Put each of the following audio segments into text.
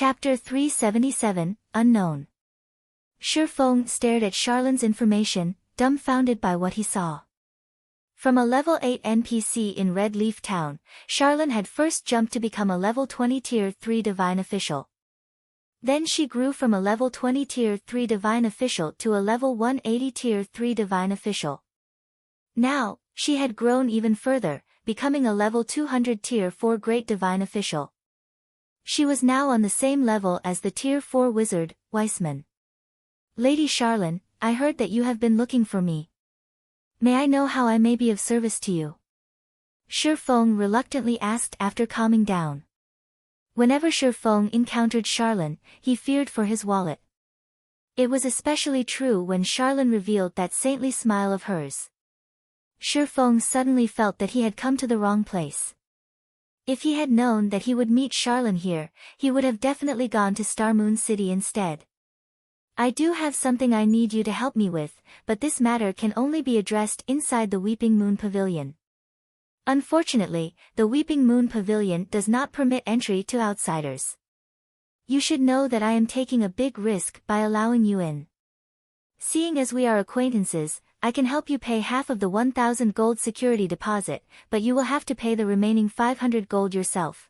Chapter 377, Unknown. Shifeng stared at Charlin's information, dumbfounded by what he saw. From a level 8 NPC in Red Leaf Town, Charlin had first jumped to become a level 20 Tier 3 Divine Official. Then she grew from a level 20 Tier 3 Divine Official to a level 180 Tier 3 Divine Official. Now, she had grown even further, becoming a level 200 Tier 4 Great Divine Official. She was now on the same level as the Tier 4 Wizard, Weissman. Lady Charlin, I heard that you have been looking for me. May I know how I may be of service to you? Shifeng reluctantly asked after calming down. Whenever Shifeng encountered Charlin, he feared for his wallet. It was especially true when Charlin revealed that saintly smile of hers. Shifeng suddenly felt that he had come to the wrong place. If he had known that he would meet Charlin here, he would have definitely gone to Star Moon City instead. I do have something I need you to help me with, but this matter can only be addressed inside the Weeping Moon Pavilion. Unfortunately, the Weeping Moon Pavilion does not permit entry to outsiders. You should know that I am taking a big risk by allowing you in. Seeing as we are acquaintances, I can help you pay half of the 1,000 gold security deposit, but you will have to pay the remaining 500 gold yourself.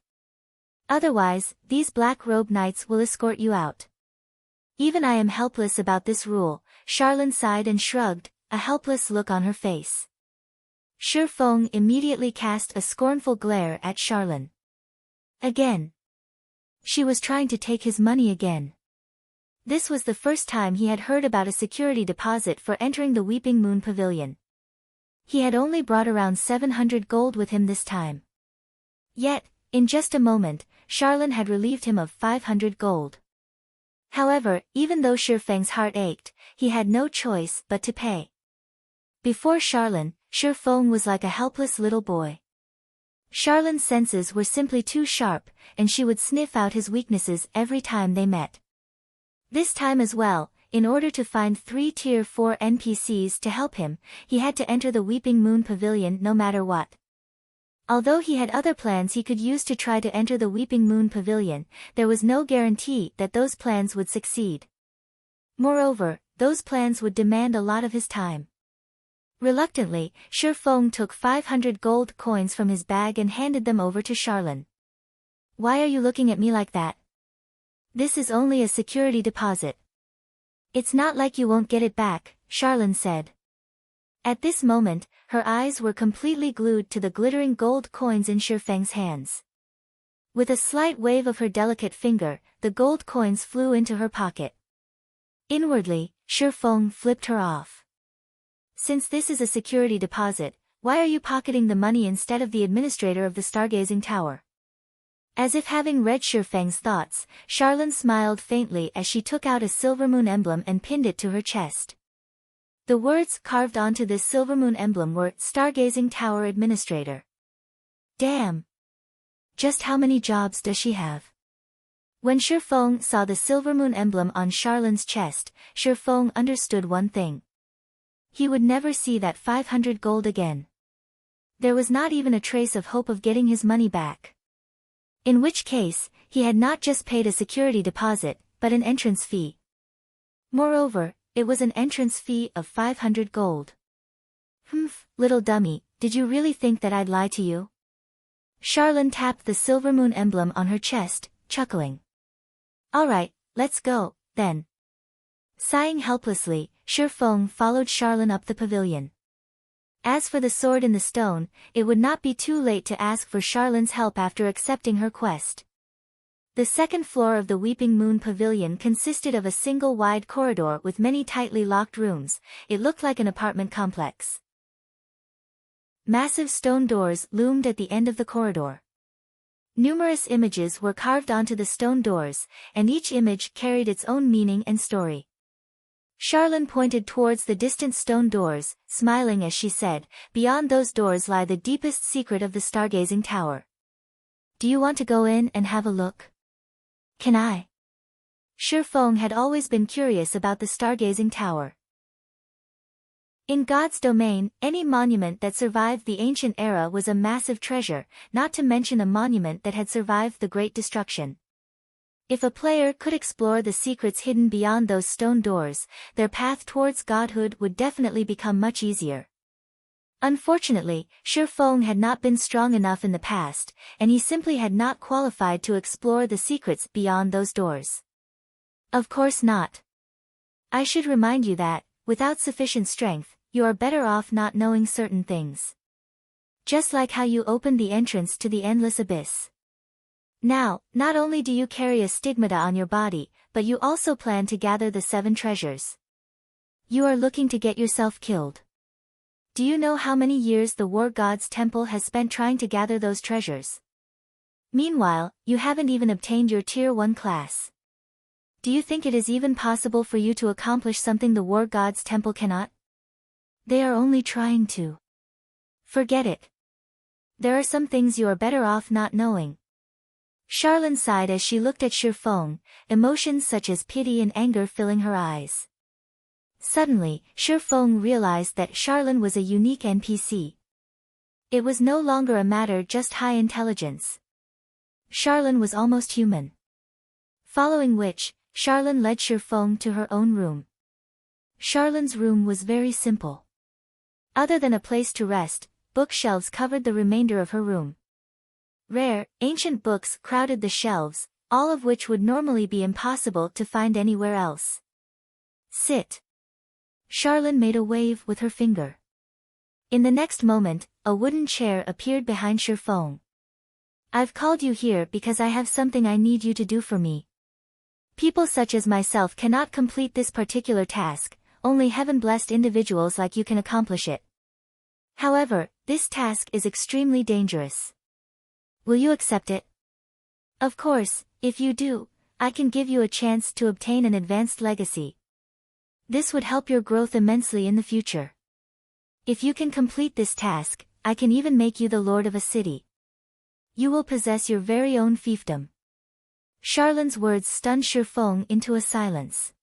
Otherwise, these black-robed knights will escort you out. Even I am helpless about this rule, Charlin sighed and shrugged, a helpless look on her face. Shifeng immediately cast a scornful glare at Charlin. Again. She was trying to take his money again. This was the first time he had heard about a security deposit for entering the Weeping Moon Pavilion. He had only brought around 700 gold with him this time. Yet, in just a moment, Charlin had relieved him of 500 gold. However, even though Shifeng's heart ached, he had no choice but to pay. Before Charlin, Shifeng was like a helpless little boy. Charlin's senses were simply too sharp, and she would sniff out his weaknesses every time they met. This time as well, in order to find 3 Tier 4 NPCs to help him, he had to enter the Weeping Moon Pavilion no matter what. Although he had other plans he could use to try to enter the Weeping Moon Pavilion, there was no guarantee that those plans would succeed. Moreover, those plans would demand a lot of his time. Reluctantly, Shifeng took 500 gold coins from his bag and handed them over to Charlin. Why are you looking at me like that? This is only a security deposit. It's not like you won't get it back, Charlin said. At this moment, her eyes were completely glued to the glittering gold coins in Shifeng's hands. With a slight wave of her delicate finger, the gold coins flew into her pocket. Inwardly, Shifeng flipped her off. Since this is a security deposit, why are you pocketing the money instead of the administrator of the Stargazing Tower? As if having read Shifeng's thoughts, Charlin smiled faintly as she took out a Silvermoon emblem and pinned it to her chest. The words carved onto this Silvermoon emblem were Stargazing Tower Administrator. Damn! Just how many jobs does she have? When Shifeng saw the Silvermoon emblem on Charlin's chest, Shifeng understood one thing. He would never see that 500 gold again. There was not even a trace of hope of getting his money back. In which case, he had not just paid a security deposit, but an entrance fee. Moreover, it was an entrance fee of 500 gold. Humph, little dummy, did you really think that I'd lie to you? Charlin tapped the Silvermoon emblem on her chest, chuckling. Alright, let's go, then. Sighing helplessly, Shifeng followed Charlin up the pavilion. As for the sword in the stone, it would not be too late to ask for Charlin's help after accepting her quest. The second floor of the Weeping Moon Pavilion consisted of a single wide corridor with many tightly locked rooms. It looked like an apartment complex. Massive stone doors loomed at the end of the corridor. Numerous images were carved onto the stone doors, and each image carried its own meaning and story. Charlin pointed towards the distant stone doors, smiling as she said, "Beyond those doors lie the deepest secret of the Stargazing Tower. Do you want to go in and have a look?" "Can I?" Shifeng had always been curious about the Stargazing Tower. In God's domain, any monument that survived the ancient era was a massive treasure, not to mention a monument that had survived the Great Destruction. If a player could explore the secrets hidden beyond those stone doors, their path towards godhood would definitely become much easier. Unfortunately, Shi Feng had not been strong enough in the past, and he simply had not qualified to explore the secrets beyond those doors. Of course not. I should remind you that, without sufficient strength, you are better off not knowing certain things. Just like how you opened the entrance to the endless abyss. Now, not only do you carry a stigmata on your body, but you also plan to gather the 7 treasures. You are looking to get yourself killed. Do you know how many years the War God's temple has spent trying to gather those treasures? Meanwhile, you haven't even obtained your Tier 1 class. Do you think it is even possible for you to accomplish something the War God's temple cannot? They are only trying to. Forget it. There are some things you are better off not knowing. Charlene sighed as she looked at Shi Feng, emotions such as pity and anger filling her eyes. Suddenly, Shi Feng realized that Charlene was a unique NPC. It was no longer a matter just high intelligence. Charlene was almost human. Following which, Charlene led Shi Feng to her own room. Charlene's room was very simple. Other than a place to rest, bookshelves covered the remainder of her room. Rare, ancient books crowded the shelves, all of which would normally be impossible to find anywhere else. Sit. Charlene made a wave with her finger. In the next moment, a wooden chair appeared behind Shi Feng. I've called you here because I have something I need you to do for me. People such as myself cannot complete this particular task, only heaven-blessed individuals like you can accomplish it. However, this task is extremely dangerous. Will you accept it? Of course, if you do, I can give you a chance to obtain an advanced legacy. This would help your growth immensely in the future. If you can complete this task, I can even make you the lord of a city. You will possess your very own fiefdom. Charlene's words stunned Shi Feng into a silence.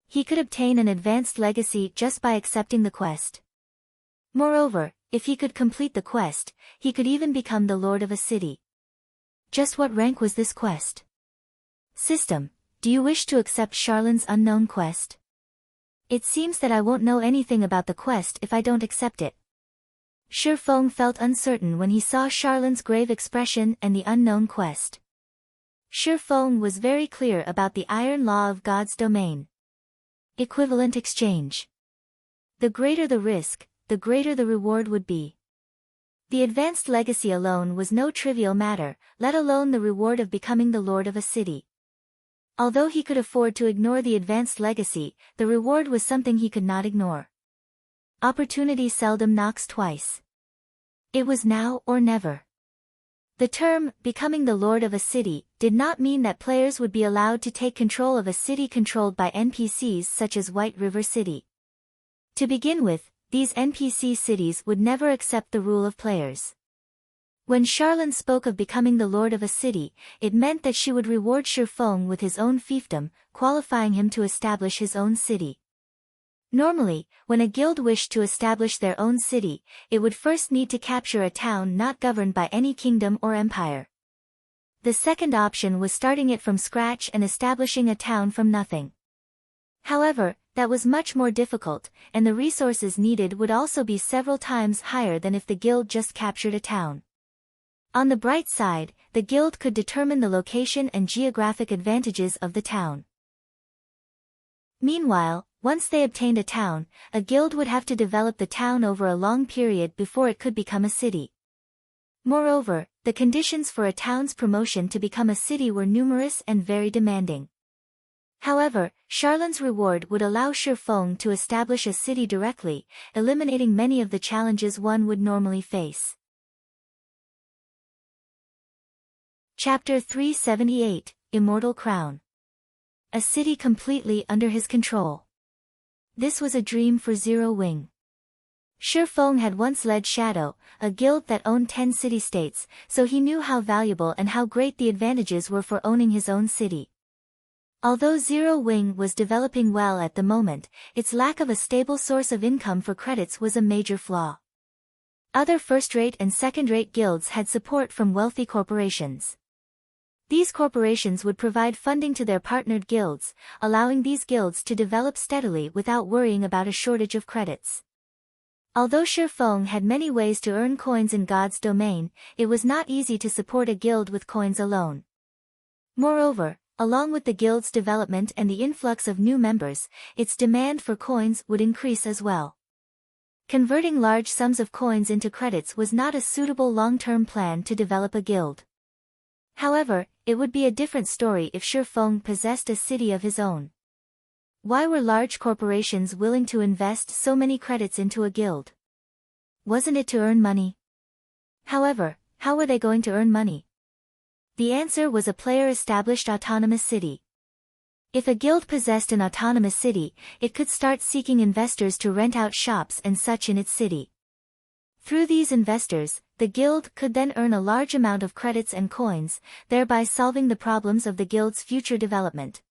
He could obtain an advanced legacy just by accepting the quest. Moreover, if he could complete the quest, he could even become the lord of a city. Just what rank was this quest? System, do you wish to accept Charlene's unknown quest? It seems that I won't know anything about the quest if I don't accept it. Shi Feng felt uncertain when he saw Charlene's grave expression and the unknown quest. Shi Feng was very clear about the iron law of God's domain. Equivalent exchange. The greater the risk, the greater the reward would be. The advanced legacy alone was no trivial matter, let alone the reward of becoming the lord of a city. Although he could afford to ignore the advanced legacy, the reward was something he could not ignore. Opportunity seldom knocks twice. It was now or never. The term, becoming the lord of a city, did not mean that players would be allowed to take control of a city controlled by NPCs such as White River City. To begin with, these NPC cities would never accept the rule of players. When Charlene spoke of becoming the lord of a city, it meant that she would reward Shi Feng with his own fiefdom, qualifying him to establish his own city. Normally, when a guild wished to establish their own city, it would first need to capture a town not governed by any kingdom or empire. The second option was starting it from scratch and establishing a town from nothing. However, that was much more difficult, and the resources needed would also be several times higher than if the guild just captured a town. On the bright side, the guild could determine the location and geographic advantages of the town. Meanwhile, once they obtained a town, a guild would have to develop the town over a long period before it could become a city. Moreover, the conditions for a town's promotion to become a city were numerous and very demanding. However, Charlene's reward would allow Shi Feng to establish a city directly, eliminating many of the challenges one would normally face. Chapter 378, Immortal Crown. A city completely under his control. This was a dream for Zero Wing. Shi Feng had once led Shadow, a guild that owned 10 city-states, so he knew how valuable and how great the advantages were for owning his own city. Although Zero Wing was developing well at the moment, its lack of a stable source of income for credits was a major flaw. Other first-rate and second-rate guilds had support from wealthy corporations. These corporations would provide funding to their partnered guilds, allowing these guilds to develop steadily without worrying about a shortage of credits. Although Shifeng had many ways to earn coins in God's domain, it was not easy to support a guild with coins alone. Moreover, along with the guild's development and the influx of new members, its demand for coins would increase as well. Converting large sums of coins into credits was not a suitable long-term plan to develop a guild. However, it would be a different story if Shifeng possessed a city of his own. Why were large corporations willing to invest so many credits into a guild? Wasn't it to earn money? However, how were they going to earn money? The answer was a player-established autonomous city. If a guild possessed an autonomous city, it could start seeking investors to rent out shops and such in its city. Through these investors, the guild could then earn a large amount of credits and coins, thereby solving the problems of the guild's future development.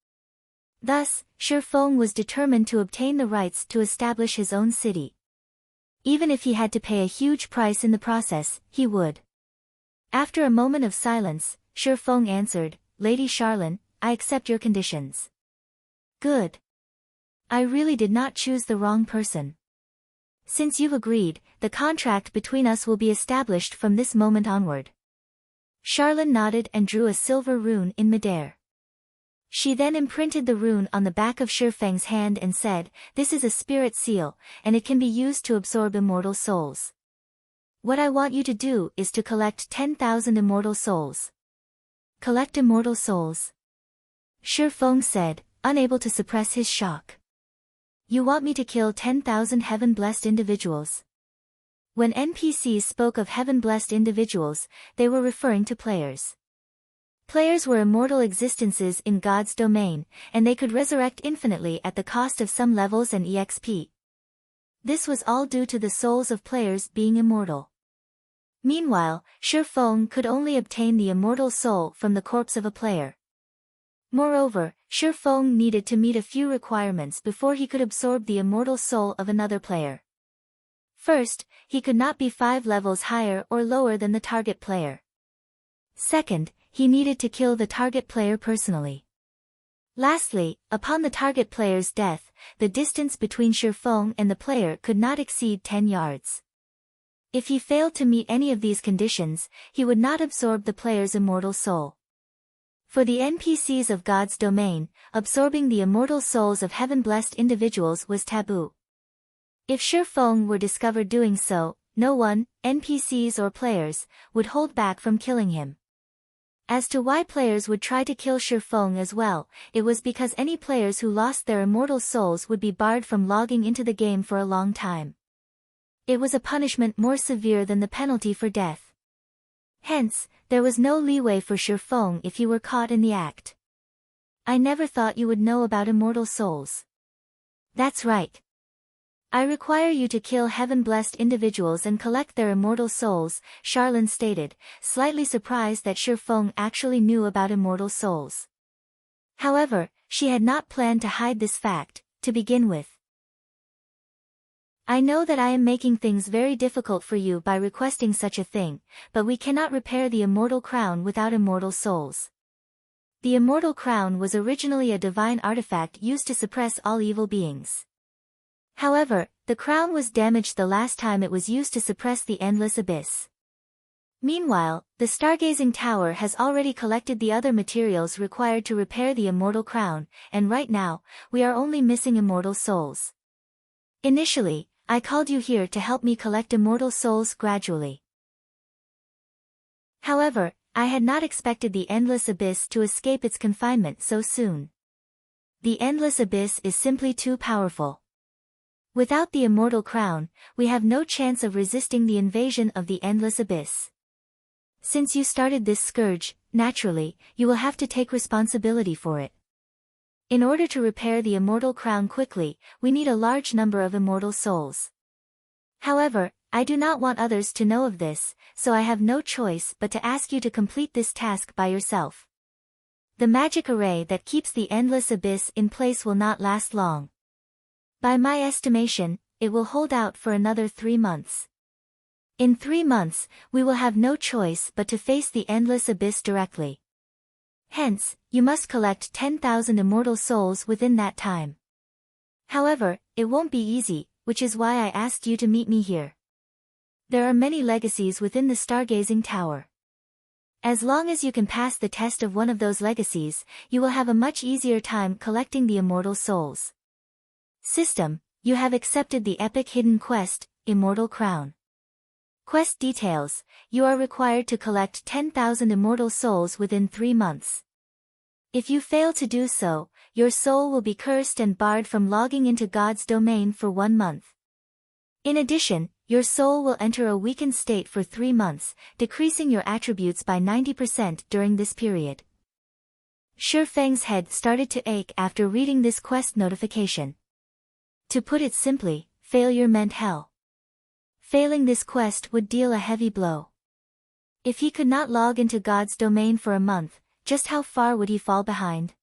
Thus, Shifeng was determined to obtain the rights to establish his own city. Even if he had to pay a huge price in the process, he would. After a moment of silence, Shifeng answered, "Lady Charlene, I accept your conditions." "Good. I really did not choose the wrong person. Since you've agreed, the contract between us will be established from this moment onward." Charlene nodded and drew a silver rune in midair. She then imprinted the rune on the back of Shifeng's hand and said, "This is a spirit seal, and it can be used to absorb immortal souls. What I want you to do is to collect 10,000 immortal souls." "Collect immortal souls?" Shifeng said, unable to suppress his shock. "You want me to kill 10,000 heaven-blessed individuals?" When NPCs spoke of heaven-blessed individuals, they were referring to players. Players were immortal existences in God's domain, and they could resurrect infinitely at the cost of some levels and EXP. This was all due to the souls of players being immortal. Meanwhile, Shifeng could only obtain the immortal soul from the corpse of a player. Moreover, Shifeng needed to meet a few requirements before he could absorb the immortal soul of another player. First, he could not be 5 levels higher or lower than the target player. Second, he needed to kill the target player personally. Lastly, upon the target player's death, the distance between Shifeng and the player could not exceed 10 yards. If he failed to meet any of these conditions, he would not absorb the player's immortal soul. For the NPCs of God's domain, absorbing the immortal souls of heaven-blessed individuals was taboo. If Shifeng were discovered doing so, no one, NPCs or players, would hold back from killing him. As to why players would try to kill Shifeng as well, it was because any players who lost their immortal souls would be barred from logging into the game for a long time. It was a punishment more severe than the penalty for death. Hence, there was no leeway for Shifeng if he were caught in the act. "I never thought you would know about immortal souls." "That's right. I require you to kill heaven-blessed individuals and collect their immortal souls," Charlene stated, slightly surprised that Shifeng actually knew about immortal souls. However, she had not planned to hide this fact, to begin with. "I know that I am making things very difficult for you by requesting such a thing, but we cannot repair the immortal crown without immortal souls." The immortal crown was originally a divine artifact used to suppress all evil beings. However, the crown was damaged the last time it was used to suppress the endless abyss. Meanwhile, the Stargazing Tower has already collected the other materials required to repair the immortal crown, and right now, we are only missing immortal souls. Initially, I called you here to help me collect immortal souls gradually. However, I had not expected the endless abyss to escape its confinement so soon. The endless abyss is simply too powerful. Without the immortal crown, we have no chance of resisting the invasion of the endless abyss. Since you started this scourge, naturally, you will have to take responsibility for it. In order to repair the immortal crown quickly, we need a large number of immortal souls. However, I do not want others to know of this, so I have no choice but to ask you to complete this task by yourself. The magic array that keeps the endless abyss in place will not last long. By my estimation, it will hold out for another 3 months. In 3 months, we will have no choice but to face the endless abyss directly. Hence, you must collect 10,000 immortal souls within that time. However, it won't be easy, which is why I asked you to meet me here. There are many legacies within the Stargazing Tower. As long as you can pass the test of one of those legacies, you will have a much easier time collecting the immortal souls. System, you have accepted the epic hidden quest, Immortal Crown. Quest details, you are required to collect 10,000 immortal souls within 3 months. If you fail to do so, your soul will be cursed and barred from logging into God's domain for 1 month. In addition, your soul will enter a weakened state for 3 months, decreasing your attributes by 90% during this period. Shifeng's head started to ache after reading this quest notification. To put it simply, failure meant hell. Failing this quest would deal a heavy blow. If he could not log into God's domain for a month, just how far would he fall behind?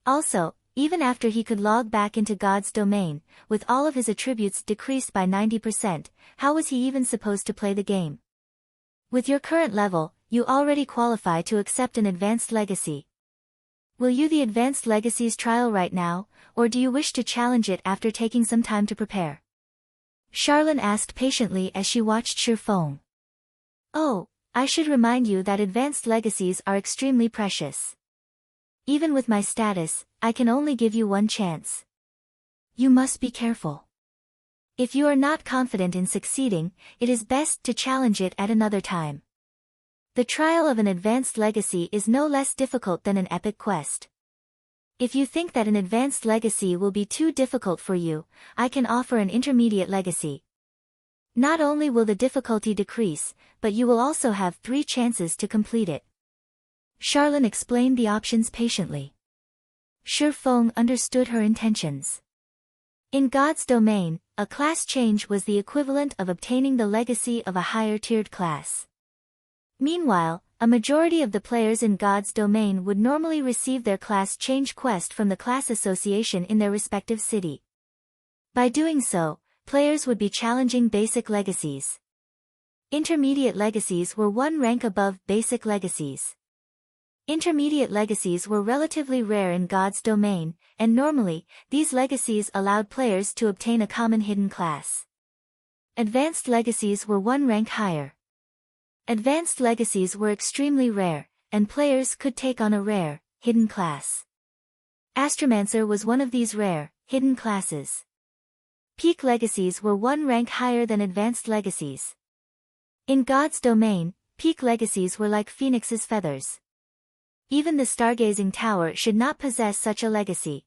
Also, even after he could log back into God's domain, with all of his attributes decreased by 90%, how was he even supposed to play the game? With your current level, you already qualify to accept an advanced legacy. Will you the advanced legacies trial right now, or do you wish to challenge it after taking some time to prepare? Charlene asked patiently as she watched Shifeng. Oh, I should remind you that advanced legacies are extremely precious. Even with my status, I can only give you 1 chance. You must be careful. If you are not confident in succeeding, it is best to challenge it at another time. The trial of an advanced legacy is no less difficult than an epic quest. If you think that an advanced legacy will be too difficult for you, I can offer an intermediate legacy. Not only will the difficulty decrease, but you will also have 3 chances to complete it. Charlene explained the options patiently. Shifeng understood her intentions. In God's domain, a class change was the equivalent of obtaining the legacy of a higher-tiered class. Meanwhile, a majority of the players in God's domain would normally receive their class change quest from the class association in their respective city. By doing so, players would be challenging basic legacies. Intermediate legacies were 1 rank above basic legacies. Intermediate legacies were relatively rare in God's domain, and normally, these legacies allowed players to obtain a common hidden class. Advanced legacies were 1 rank higher. Advanced legacies were extremely rare, and players could take on a rare, hidden class. Astromancer was one of these rare, hidden classes. Peak legacies were 1 rank higher than advanced legacies. In God's domain, peak legacies were like phoenix's feathers. Even the Stargazing Tower should not possess such a legacy.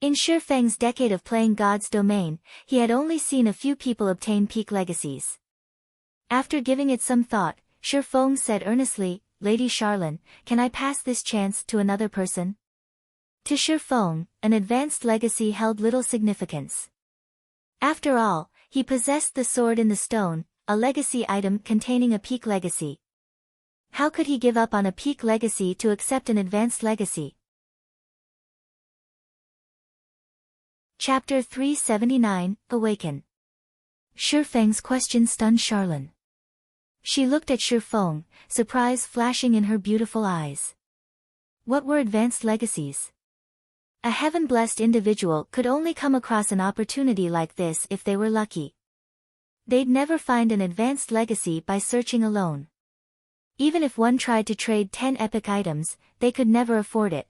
In Shifeng's decade of playing God's domain, he had only seen a few people obtain peak legacies. After giving it some thought, Shifeng said earnestly, Lady Charlene, can I pass this chance to another person? To Shifeng, an advanced legacy held little significance. After all, he possessed the sword in the stone, a legacy item containing a peak legacy. How could he give up on a peak legacy to accept an advanced legacy? Chapter 379, Awaken. Shifeng's question stunned Charlene. She looked at Shifeng, surprise flashing in her beautiful eyes. What were advanced legacies? A heaven-blessed individual could only come across an opportunity like this if they were lucky. They'd never find an advanced legacy by searching alone. Even if one tried to trade 10 epic items, they could never afford it.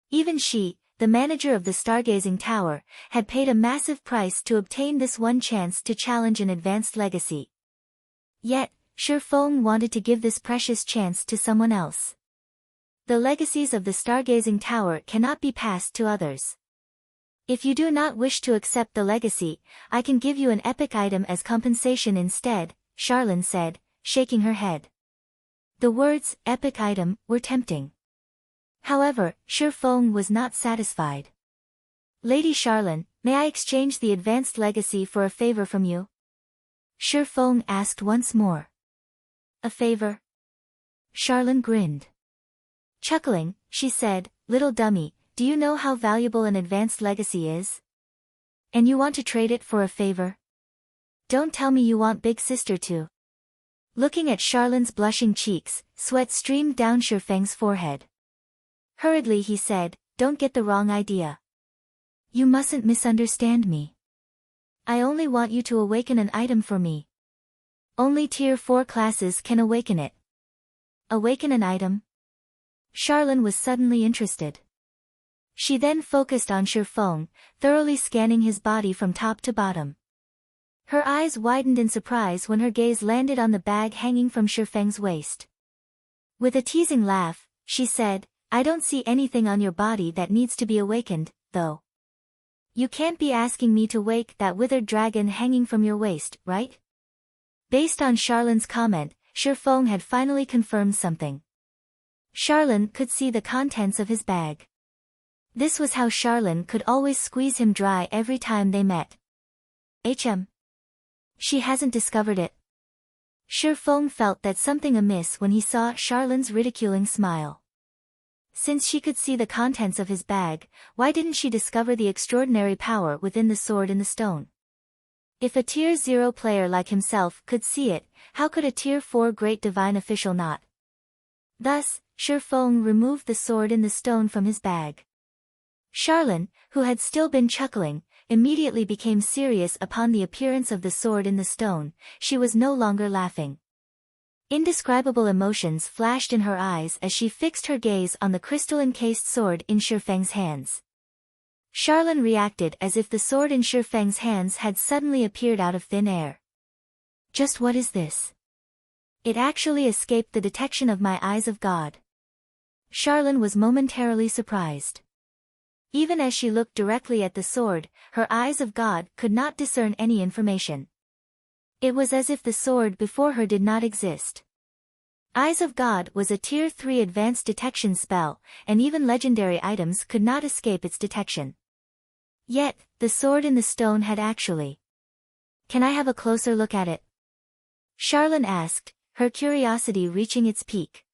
Even she, the manager of the Stargazing Tower, had paid a massive price to obtain this 1 chance to challenge an advanced legacy. Yet, Shifeng wanted to give this precious chance to someone else. The legacies of the Stargazing Tower cannot be passed to others. If you do not wish to accept the legacy, I can give you an epic item as compensation instead, Charlene said, shaking her head. The words, epic item, were tempting. However, Shifeng was not satisfied. Lady Charlene, may I exchange the advanced legacy for a favor from you? Shifeng asked once more. A favor? Charlene grinned. Chuckling, she said, little dummy, do you know how valuable an advanced legacy is? And you want to trade it for a favor? Don't tell me you want Big Sister to. Looking at Charlene's blushing cheeks, sweat streamed down Shifeng's forehead. Hurriedly he said, "Don't get the wrong idea. You mustn't misunderstand me. I only want you to awaken an item for me. Only Tier 4 classes can awaken it." Awaken an item? Charlene was suddenly interested. She then focused on Shifeng, thoroughly scanning his body from top to bottom. Her eyes widened in surprise when her gaze landed on the bag hanging from Shifeng's waist. With a teasing laugh, she said, "I don't see anything on your body that needs to be awakened, though. You can't be asking me to wake that withered dragon hanging from your waist, right?" Based on Charlene's comment, Shifeng had finally confirmed something. Charlene could see the contents of his bag. This was how Charlene could always squeeze him dry every time they met. She hasn't discovered it. Shifeng felt that something amiss when he saw Charlene's ridiculing smile. Since she could see the contents of his bag, why didn't she discover the extraordinary power within the sword in the stone? If a Tier 0 player like himself could see it, how could a Tier 4 great divine official not? Thus, Shifeng removed the sword in the stone from his bag. Charlene, who had still been chuckling, immediately became serious upon the appearance of the sword in the stone. She was no longer laughing. Indescribable emotions flashed in her eyes as she fixed her gaze on the crystal-encased sword in Shifeng's hands. Charlene reacted as if the sword in Shifeng's hands had suddenly appeared out of thin air. "Just what is this? It actually escaped the detection of my eyes of God." Charlene was momentarily surprised. Even as she looked directly at the sword, her eyes of God could not discern any information. It was as if the sword before her did not exist. Eyes of God was a Tier 3 advanced detection spell, and even legendary items could not escape its detection. Yet, the sword in the stone had actually. "Can I have a closer look at it?" Charlene asked, her curiosity reaching its peak.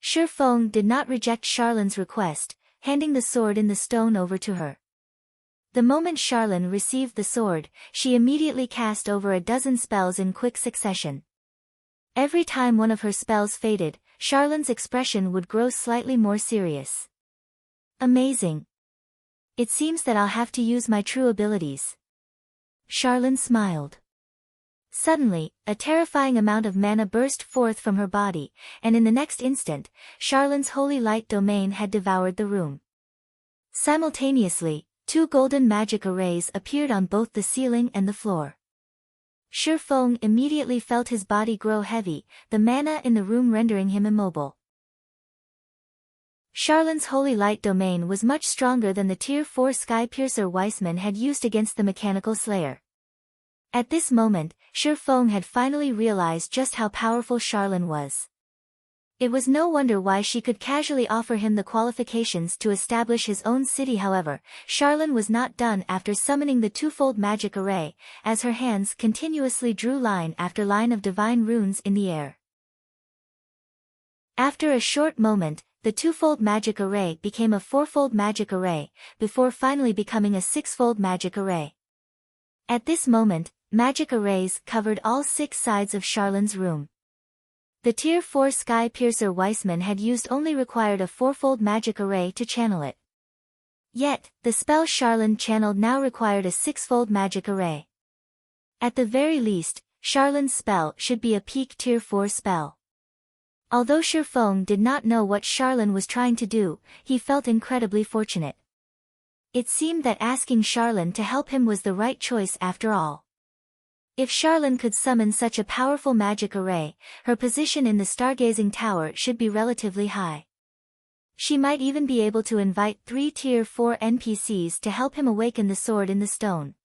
Shifeng did not reject Charlene's request, handing the sword in the stone over to her. The moment Charlene received the sword, she immediately cast over a dozen spells in quick succession. Every time one of her spells faded, Charlene's expression would grow slightly more serious. "Amazing. It seems that I'll have to use my true abilities." Charlene smiled. Suddenly, a terrifying amount of mana burst forth from her body, and in the next instant, Charlene's holy light domain had devoured the room. Simultaneously, 2 golden magic arrays appeared on both the ceiling and the floor. Shifeng immediately felt his body grow heavy, the mana in the room rendering him immobile. Charlene's holy light domain was much stronger than the Tier 4 Sky Piercer Weissman had used against the Mechanical Slayer. At this moment, Shifeng had finally realized just how powerful Charlene was. It was no wonder why she could casually offer him the qualifications to establish his own city. However, Charlene was not done after summoning the twofold magic array, as her hands continuously drew line after line of divine runes in the air. After a short moment, the twofold magic array became a fourfold magic array, before finally becoming a sixfold magic array. At this moment, magic arrays covered all 6 sides of Charlene's room. The Tier 4 Sky Piercer Weissman had used only required a fourfold magic array to channel it. Yet, the spell Charlene channeled now required a sixfold magic array. At the very least, Charlene's spell should be a peak Tier 4 spell. Although Shifeng did not know what Charlene was trying to do, he felt incredibly fortunate. It seemed that asking Charlene to help him was the right choice after all. If Charlene could summon such a powerful magic array, her position in the Stargazing Tower should be relatively high. She might even be able to invite 3 Tier 4 NPCs to help him awaken the sword in the stone.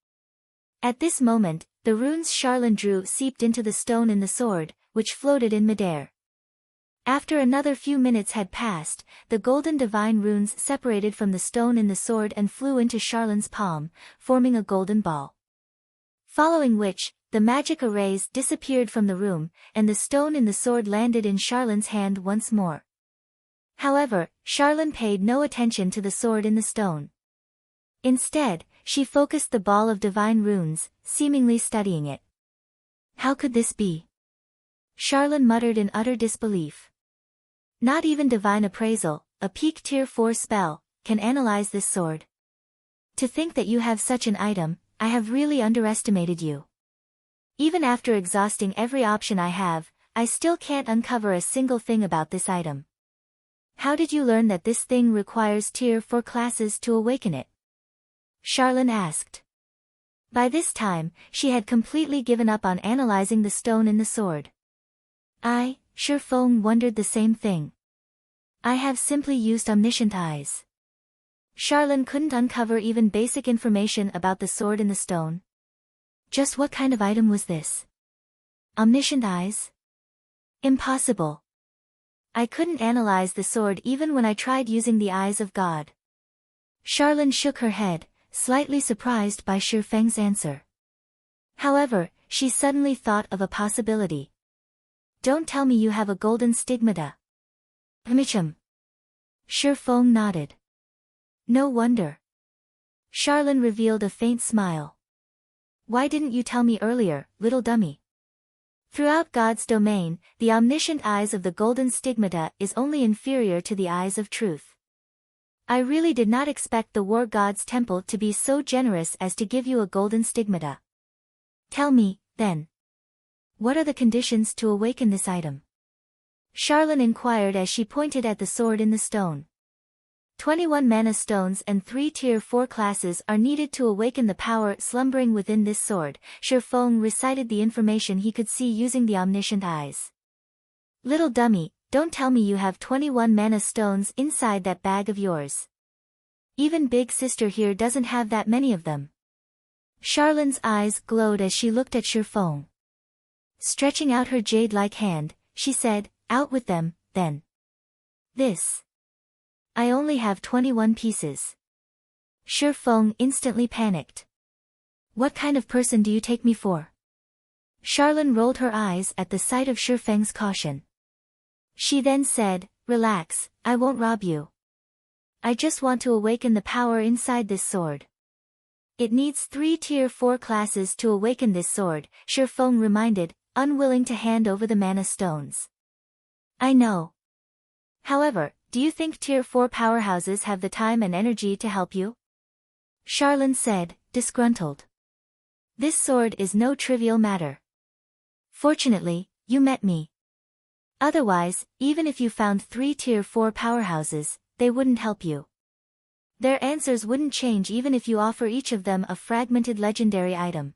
At this moment, the runes Charlene drew seeped into the stone in the sword, which floated in midair. After another few minutes had passed, the golden divine runes separated from the stone in the sword and flew into Charlene's palm, forming a golden ball. Following which, the magic arrays disappeared from the room, and the stone in the sword landed in Charlene's hand once more. However, Charlene paid no attention to the sword in the stone. Instead, she focused the ball of divine runes, seemingly studying it. "How could this be?" Charlene muttered in utter disbelief. "Not even divine appraisal, a peak tier 4 spell, can analyze this sword. To think that you have such an item, I have really underestimated you. Even after exhausting every option I have, I still can't uncover a single thing about this item. How did you learn that this thing requires tier 4 classes to awaken it? Charlene asked. By this time, she had completely given up on analyzing the stone in the sword. Shifeng wondered the same thing. I have simply used omniscient eyes. Charlene couldn't uncover even basic information about the sword in the stone. Just what kind of item was this? Omniscient eyes? Impossible. I couldn't analyze the sword even when I tried using the eyes of God. Charlene shook her head, slightly surprised by Shifeng's answer. However, she suddenly thought of a possibility. Don't tell me you have a golden stigmata. Shifeng nodded. No wonder. Charlene revealed a faint smile. Why didn't you tell me earlier, little dummy? Throughout God's domain, the omniscient eyes of the golden stigmata is only inferior to the eyes of truth. I really did not expect the war god's temple to be so generous as to give you a golden stigmata. Tell me, then. What are the conditions to awaken this item? Charlene inquired as she pointed at the sword in the stone. 21 mana stones and 3 tier 4 classes are needed to awaken the power slumbering within this sword. Shifeng recited the information he could see using the omniscient eyes. Little dummy, don't tell me you have 21 mana stones inside that bag of yours. Even big sister here doesn't have that many of them. Charlene's eyes glowed as she looked at Shifeng. Stretching out her jade-like hand, she said, out with them, then. This. I only have 21 pieces. Shifeng instantly panicked. What kind of person do you take me for? Charlene rolled her eyes at the sight of Shifeng's caution. She then said, relax, I won't rob you. I just want to awaken the power inside this sword. It needs 3 tier 4 classes to awaken this sword, Shifeng reminded, unwilling to hand over the mana stones. I know. However, do you think tier 4 powerhouses have the time and energy to help you? Charlene said, disgruntled. This sword is no trivial matter. Fortunately, you met me. Otherwise, even if you found 3 tier 4 powerhouses, they wouldn't help you. Their answers wouldn't change even if you offer each of them a fragmented legendary item.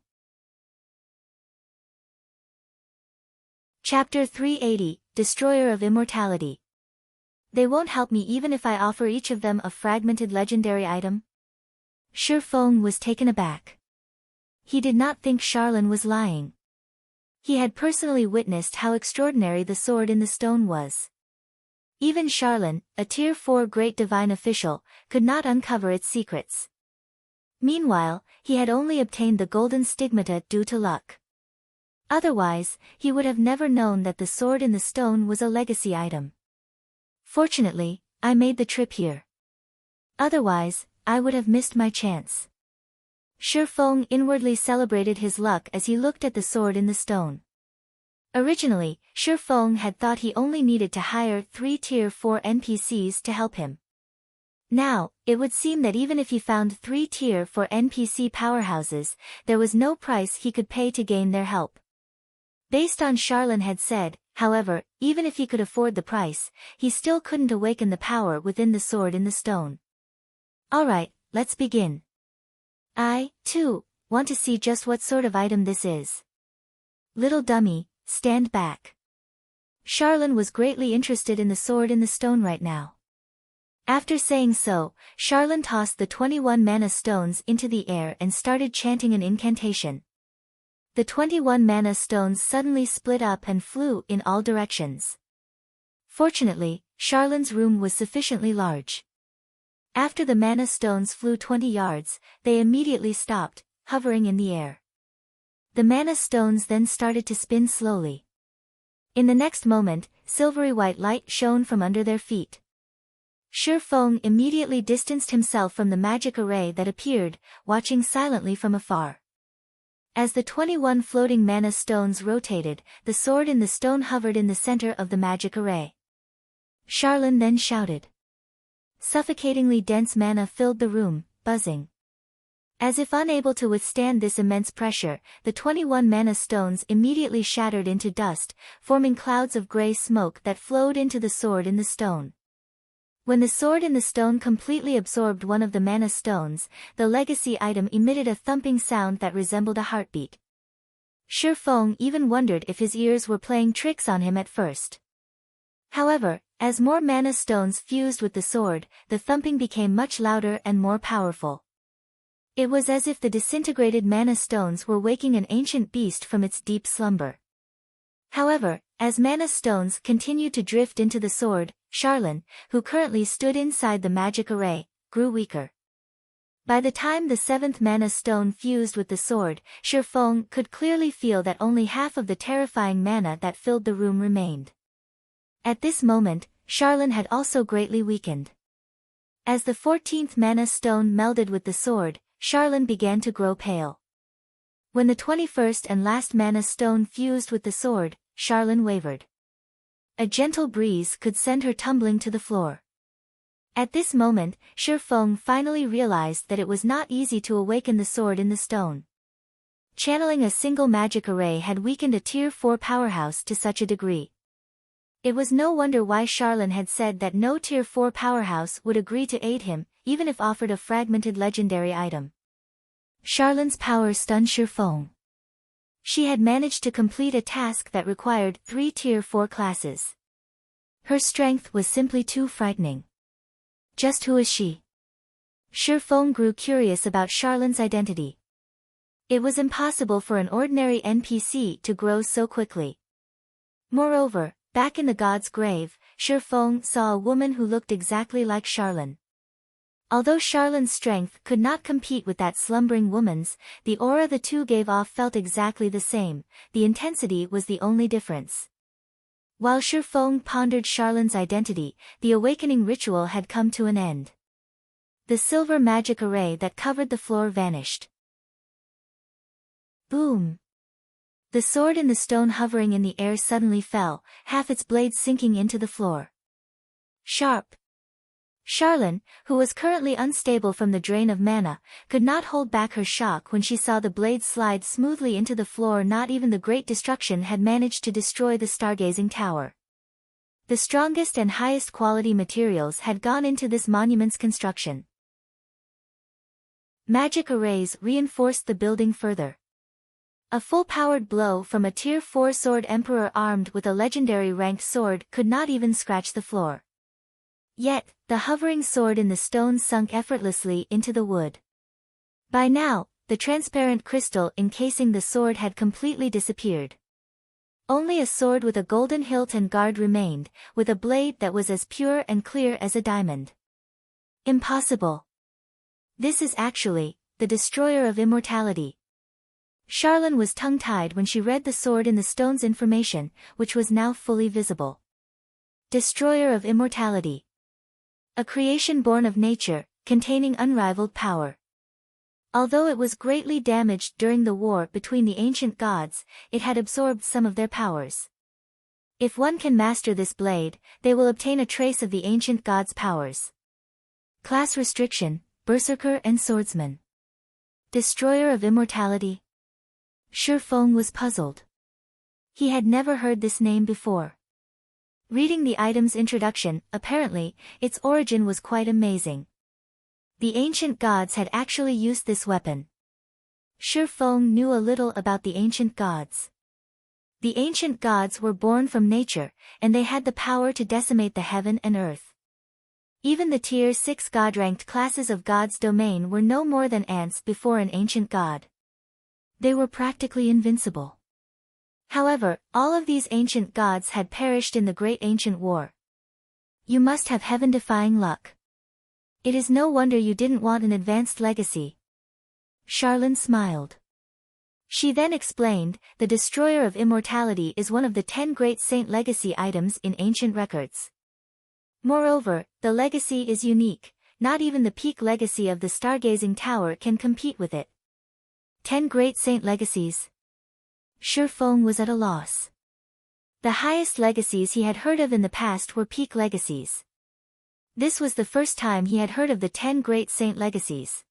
Chapter 380, Destroyer of Immortality. They won't help me even if I offer each of them a fragmented legendary item? Shifeng was taken aback. He did not think Charlene was lying. He had personally witnessed how extraordinary the sword in the stone was. Even Charlene, a tier 4 great divine official, could not uncover its secrets. Meanwhile, he had only obtained the golden stigmata due to luck. Otherwise, he would have never known that the sword in the stone was a legacy item. Fortunately, I made the trip here. Otherwise, I would have missed my chance. Shifeng inwardly celebrated his luck as he looked at the sword in the stone. Originally, Shifeng had thought he only needed to hire 3 tier 4 NPCs to help him. Now, it would seem that even if he found 3 tier 4 NPC powerhouses, there was no price he could pay to gain their help. Based on Charlene had said, however, even if he could afford the price, he still couldn't awaken the power within the sword in the stone. Alright, let's begin. I, too, want to see just what sort of item this is. Little dummy, stand back. Charlene was greatly interested in the sword in the stone right now. After saying so, Charlene tossed the 21 mana stones into the air and started chanting an incantation. The 21 mana stones suddenly split up and flew in all directions. Fortunately, Charlene's room was sufficiently large. After the mana stones flew 20 yards, they immediately stopped, hovering in the air. The mana stones then started to spin slowly. In the next moment, silvery white light shone from under their feet. Shifeng immediately distanced himself from the magic array that appeared, watching silently from afar. As the 21 floating mana stones rotated, the sword in the stone hovered in the center of the magic array. Charlene then shouted. Suffocatingly dense mana filled the room, buzzing. As if unable to withstand this immense pressure, the 21 mana stones immediately shattered into dust, forming clouds of grey smoke that flowed into the sword in the stone. When the sword in the stone completely absorbed one of the mana stones, the legacy item emitted a thumping sound that resembled a heartbeat. Shi Feng even wondered if his ears were playing tricks on him at first. However, as more mana stones fused with the sword, the thumping became much louder and more powerful. It was as if the disintegrated mana stones were waking an ancient beast from its deep slumber. However, as mana stones continued to drift into the sword, Charlene, who currently stood inside the magic array, grew weaker. By the time the 7th mana stone fused with the sword, Shi Feng could clearly feel that only half of the terrifying mana that filled the room remained. At this moment, Charlene had also greatly weakened. As the 14th mana stone melded with the sword, Charlene began to grow pale. When the 21st and last mana stone fused with the sword, Charlene wavered. A gentle breeze could send her tumbling to the floor. At this moment, Shi Feng finally realized that it was not easy to awaken the sword in the stone. Channeling a single magic array had weakened a Tier 4 powerhouse to such a degree. It was no wonder why Charlene had said that no Tier 4 powerhouse would agree to aid him, even if offered a fragmented legendary item. Charlene's power stunned Shi Feng. She had managed to complete a task that required 3 Tier 4 classes. Her strength was simply too frightening. Just who is she? Shi Feng grew curious about Charlene's identity. It was impossible for an ordinary NPC to grow so quickly. Moreover, back in the god's grave, Shi Feng saw a woman who looked exactly like Charlene. Although Charlene's strength could not compete with that slumbering woman's, the aura the two gave off felt exactly the same, the intensity was the only difference. While Shi Feng pondered Charlene's identity, the awakening ritual had come to an end. The silver magic array that covered the floor vanished. Boom! The sword in the stone hovering in the air suddenly fell, half its blade sinking into the floor. Sharp! Charlene, who was currently unstable from the drain of mana, could not hold back her shock when she saw the blade slide smoothly into the floor. Not even the Great Destruction had managed to destroy the stargazing tower. The strongest and highest quality materials had gone into this monument's construction. Magic arrays reinforced the building further. A full-powered blow from a Tier 4 sword emperor armed with a legendary ranked sword could not even scratch the floor. Yet, the hovering sword in the stone sunk effortlessly into the wood. By now, the transparent crystal encasing the sword had completely disappeared. Only a sword with a golden hilt and guard remained, with a blade that was as pure and clear as a diamond. Impossible! This is actually the destroyer of immortality. Charlene was tongue-tied when she read the sword in the stone's information, which was now fully visible. Destroyer of immortality. A creation born of nature, containing unrivaled power. Although it was greatly damaged during the war between the ancient gods, it had absorbed some of their powers. If one can master this blade, they will obtain a trace of the ancient gods' powers. Class restriction, Berserker and Swordsman. Destroyer of immortality. Shi Feng was puzzled. He had never heard this name before. Reading the item's introduction, apparently, its origin was quite amazing. The ancient gods had actually used this weapon. Shi Feng knew a little about the ancient gods. The ancient gods were born from nature, and they had the power to decimate the heaven and earth. Even the Tier 6 god-ranked classes of God's domain were no more than ants before an ancient god. They were practically invincible. However, all of these ancient gods had perished in the Great Ancient War. You must have heaven-defying luck. It is no wonder you didn't want an advanced legacy. Charlene smiled. She then explained, the Destroyer of Immortality is one of the 10 great saint legacy items in ancient records. Moreover, the legacy is unique, not even the peak legacy of the Stargazing Tower can compete with it. 10 great saint legacies. Shi Feng was at a loss. The highest legacies he had heard of in the past were peak legacies. This was the first time he had heard of the 10 great saint legacies.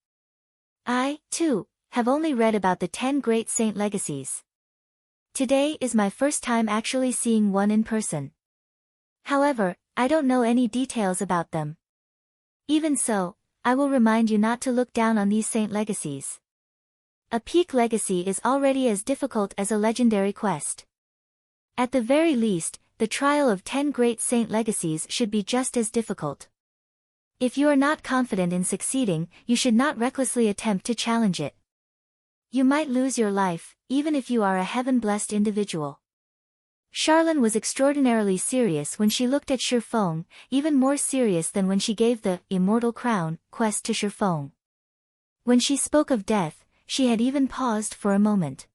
I, too, have only read about the 10 great saint legacies. Today is my first time actually seeing one in person. However, I don't know any details about them. Even so, I will remind you not to look down on these saint legacies. A peak legacy is already as difficult as a legendary quest. At the very least, the trial of 10 great saint legacies should be just as difficult. If you are not confident in succeeding, you should not recklessly attempt to challenge it. You might lose your life, even if you are a heaven-blessed individual. Charlene was extraordinarily serious when she looked at Shifeng, even more serious than when she gave the Immortal Crown quest to Shifeng. When she spoke of death, she had even paused for a moment.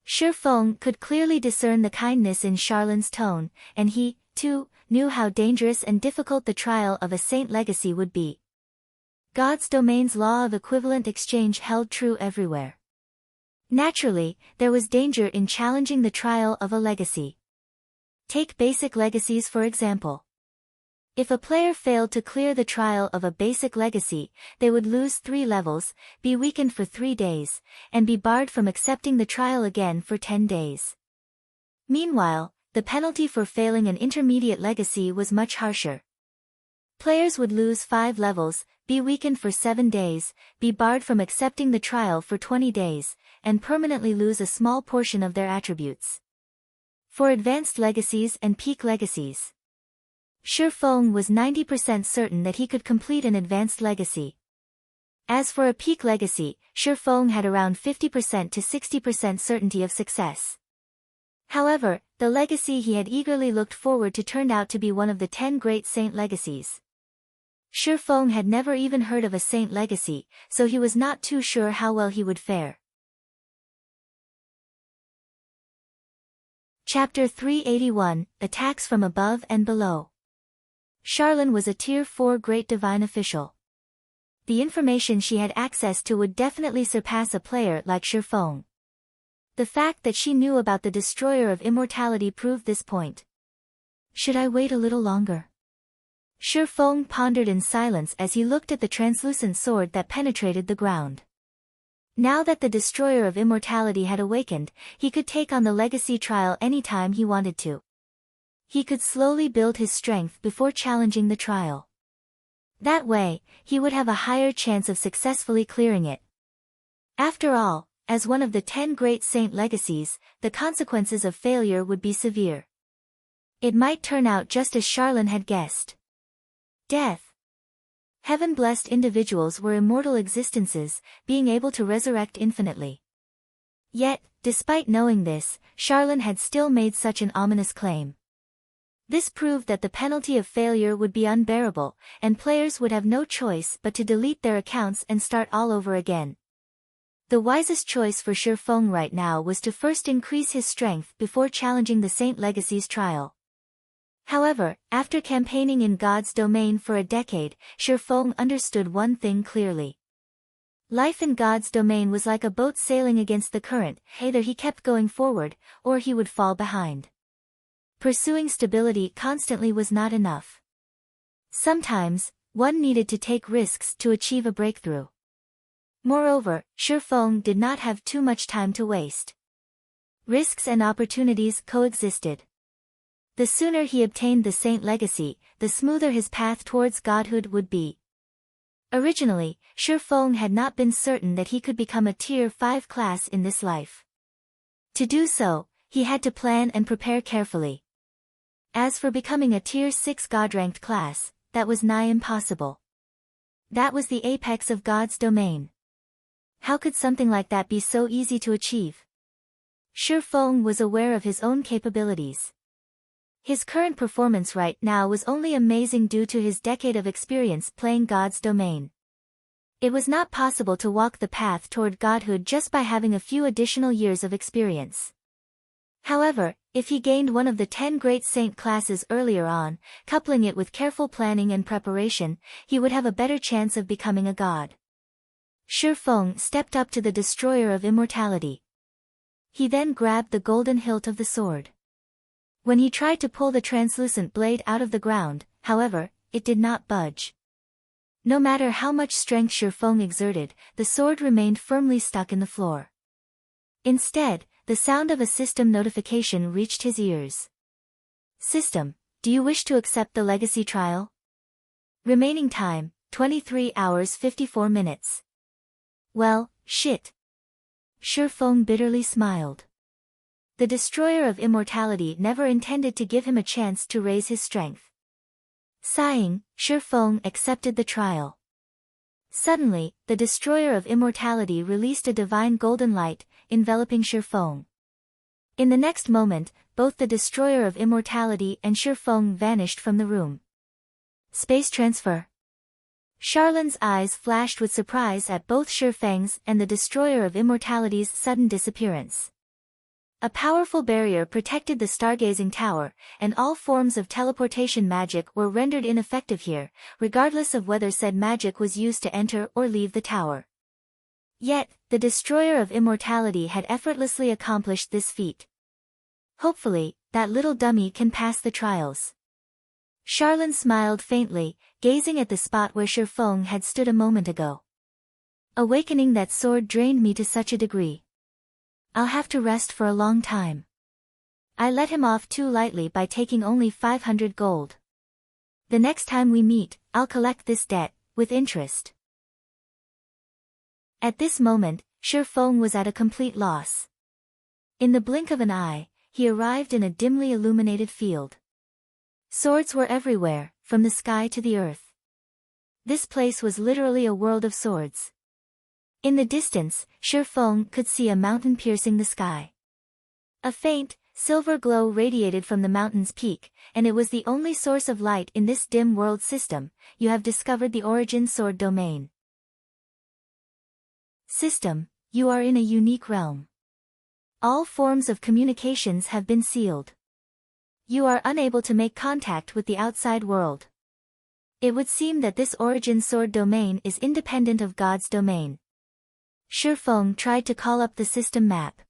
Shifeng could clearly discern the kindness in Charlene's tone, and he, too, knew how dangerous and difficult the trial of a saint legacy would be. God's domain's law of equivalent exchange held true everywhere. Naturally, there was danger in challenging the trial of a legacy. Take basic legacies for example. If a player failed to clear the trial of a basic legacy, they would lose 3 levels, be weakened for 3 days, and be barred from accepting the trial again for 10 days. Meanwhile, the penalty for failing an intermediate legacy was much harsher. Players would lose 5 levels, be weakened for 7 days, be barred from accepting the trial for 20 days, and permanently lose a small portion of their attributes. For advanced legacies and peak legacies, Shifeng was 90% certain that he could complete an advanced legacy. As for a peak legacy, Shifeng had around 50% to 60% certainty of success. However, the legacy he had eagerly looked forward to turned out to be one of the 10 great saint legacies. Shifeng had never even heard of a saint legacy, so he was not too sure how well he would fare. Chapter 381, Attacks from Above and Below. Charlene was a Tier 4 Great Divine Official. The information she had access to would definitely surpass a player like Shifeng. The fact that she knew about the Destroyer of Immortality proved this point. Should I wait a little longer? Shifeng pondered in silence as he looked at the translucent sword that penetrated the ground. Now that the Destroyer of Immortality had awakened, he could take on the legacy trial anytime he wanted to. He could slowly build his strength before challenging the trial. That way, he would have a higher chance of successfully clearing it. After all, as one of the 10 great saint legacies, the consequences of failure would be severe. It might turn out just as Charlene had guessed. Death. Heaven-blessed individuals were immortal existences, being able to resurrect infinitely. Yet, despite knowing this, Charlene had still made such an ominous claim. This proved that the penalty of failure would be unbearable, and players would have no choice but to delete their accounts and start all over again. The wisest choice for Shifeng right now was to first increase his strength before challenging the Saint Legacy's trial. However, after campaigning in God's domain for a decade, Shifeng understood one thing clearly. Life in God's domain was like a boat sailing against the current, either he kept going forward, or he would fall behind. Pursuing stability constantly was not enough. Sometimes, one needed to take risks to achieve a breakthrough. Moreover, Shifeng did not have too much time to waste. Risks and opportunities coexisted. The sooner he obtained the Saint Legacy, the smoother his path towards godhood would be. Originally, Shifeng had not been certain that he could become a Tier 5 class in this life. To do so, he had to plan and prepare carefully. As for becoming a Tier 6 God-ranked class, that was nigh impossible. That was the apex of God's domain. How could something like that be so easy to achieve? Shifeng was aware of his own capabilities. His current performance right now was only amazing due to his decade of experience playing God's domain. It was not possible to walk the path toward godhood just by having a few additional years of experience. However, if he gained one of the 10 great saint classes earlier on, coupling it with careful planning and preparation, he would have a better chance of becoming a god. Shifeng stepped up to the Destroyer of Immortality. He then grabbed the golden hilt of the sword. When he tried to pull the translucent blade out of the ground, however, it did not budge. No matter how much strength Shi Feng exerted, the sword remained firmly stuck in the floor. Instead, the sound of a system notification reached his ears. System, do you wish to accept the legacy trial? Remaining time, 23 hours 54 minutes. Well, shit. Shi Feng bitterly smiled. The destroyer of immortality never intended to give him a chance to raise his strength. Sighing, Shi Feng accepted the trial. Suddenly, the destroyer of immortality released a divine golden light, enveloping Shi Feng. In the next moment, both the destroyer of immortality and Shi Feng vanished from the room. Space transfer. Charlin's eyes flashed with surprise at both Shi Feng's and the destroyer of immortality's sudden disappearance. A powerful barrier protected the stargazing tower, and all forms of teleportation magic were rendered ineffective here, regardless of whether said magic was used to enter or leave the tower. Yet, the destroyer of immortality had effortlessly accomplished this feat. Hopefully, that little dummy can pass the trials. Charlin smiled faintly, gazing at the spot where Shi Feng had stood a moment ago. Awakening that sword drained me to such a degree. I'll have to rest for a long time. I let him off too lightly by taking only 500 gold. The next time we meet, I'll collect this debt, with interest. At this moment, Shi Feng was at a complete loss. In the blink of an eye, he arrived in a dimly illuminated field. Swords were everywhere, from the sky to the earth. This place was literally a world of swords. In the distance, Shi Feng could see a mountain piercing the sky. A faint, silver glow radiated from the mountain's peak, and it was the only source of light in this dim world system. You have discovered the origin sword domain. System, you are in a unique realm. All forms of communications have been sealed. You are unable to make contact with the outside world. It would seem that this origin sword domain is independent of God's domain. Shi Feng tried to call up the system map.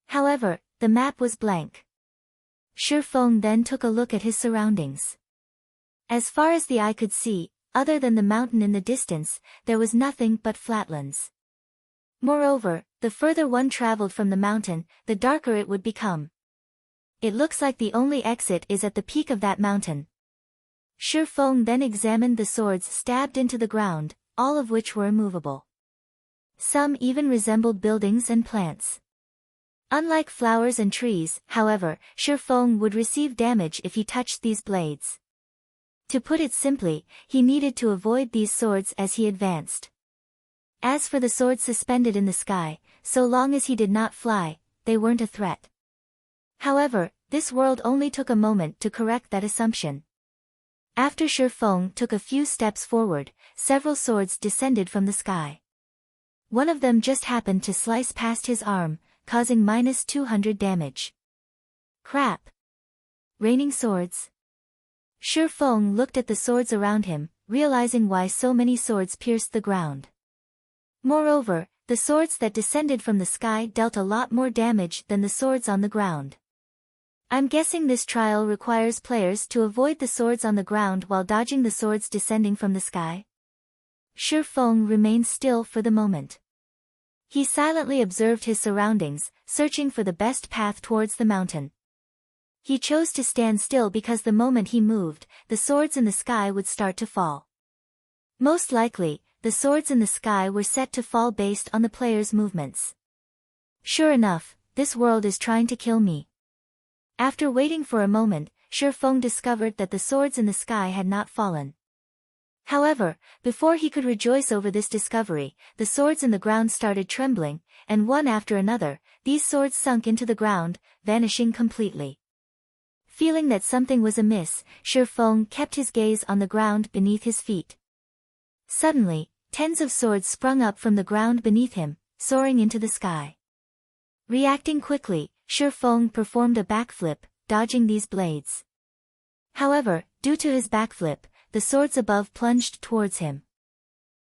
However, the map was blank. Shi Feng then took a look at his surroundings. As far as the eye could see, other than the mountain in the distance, there was nothing but flatlands. Moreover, the further one traveled from the mountain, the darker it would become. It looks like the only exit is at the peak of that mountain. Shi Feng then examined the swords stabbed into the ground, all of which were immovable. Some even resembled buildings and plants. Unlike flowers and trees, however, Shi Feng would receive damage if he touched these blades. To put it simply, he needed to avoid these swords as he advanced. As for the swords suspended in the sky, so long as he did not fly, they weren't a threat. However, this world only took a moment to correct that assumption. After Shi Feng took a few steps forward, several swords descended from the sky. One of them just happened to slice past his arm, causing -200 damage. Crap! Raining swords. Shi Feng looked at the swords around him, realizing why so many swords pierced the ground. Moreover, the swords that descended from the sky dealt a lot more damage than the swords on the ground. I'm guessing this trial requires players to avoid the swords on the ground while dodging the swords descending from the sky. Shi Feng remained still for the moment. He silently observed his surroundings, searching for the best path towards the mountain. He chose to stand still because the moment he moved, the swords in the sky would start to fall. Most likely, the swords in the sky were set to fall based on the player's movements. Sure enough, this world is trying to kill me. After waiting for a moment, Shi Feng discovered that the swords in the sky had not fallen. However, before he could rejoice over this discovery, the swords in the ground started trembling, and one after another, these swords sunk into the ground, vanishing completely. Feeling that something was amiss, Shi Feng kept his gaze on the ground beneath his feet. Suddenly, tens of swords sprung up from the ground beneath him, soaring into the sky. Reacting quickly, Shi Feng performed a backflip, dodging these blades. However, due to his backflip, the swords above plunged towards him.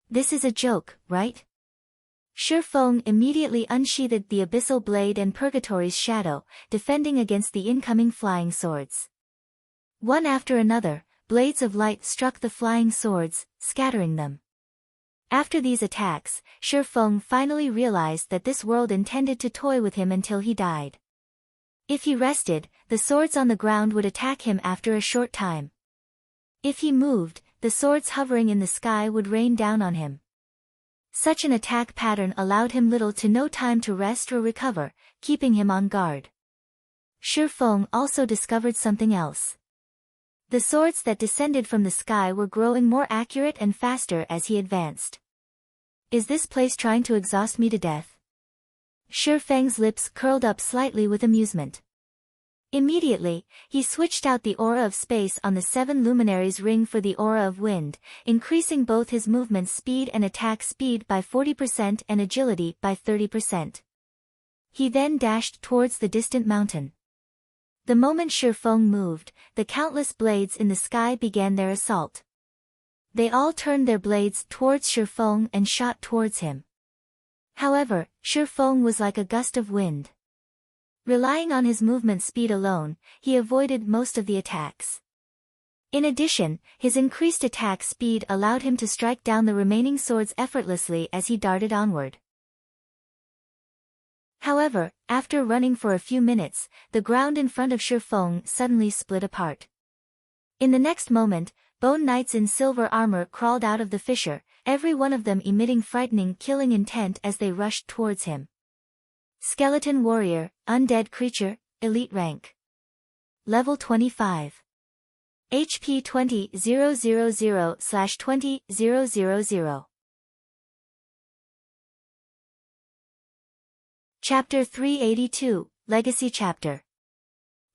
This is a joke, right? Shi Feng immediately unsheathed the abyssal blade and Purgatory's shadow, defending against the incoming flying swords. One after another, blades of light struck the flying swords, scattering them. After these attacks, Shifeng finally realized that this world intended to toy with him until he died. If he rested, the swords on the ground would attack him after a short time. If he moved, the swords hovering in the sky would rain down on him. Such an attack pattern allowed him little to no time to rest or recover, keeping him on guard. Shifeng also discovered something else. The swords that descended from the sky were growing more accurate and faster as he advanced. Is this place trying to exhaust me to death? Shifeng's lips curled up slightly with amusement. Immediately, he switched out the aura of space on the 7 luminaries ring for the aura of wind, increasing both his movement speed and attack speed by 40% and agility by 30%. He then dashed towards the distant mountain. The moment Shifeng moved, the countless blades in the sky began their assault. They all turned their blades towards Shifeng and shot towards him. However, Shifeng was like a gust of wind. Relying on his movement speed alone, he avoided most of the attacks. In addition, his increased attack speed allowed him to strike down the remaining swords effortlessly as he darted onward. However, after running for a few minutes, the ground in front of Shifeng suddenly split apart. In the next moment, bone knights in silver armor crawled out of the fissure, every one of them emitting frightening killing intent as they rushed towards him. Skeleton warrior, undead creature, elite rank. Level 25. HP 20,000/20,000. Chapter 382, Legacy Chapter.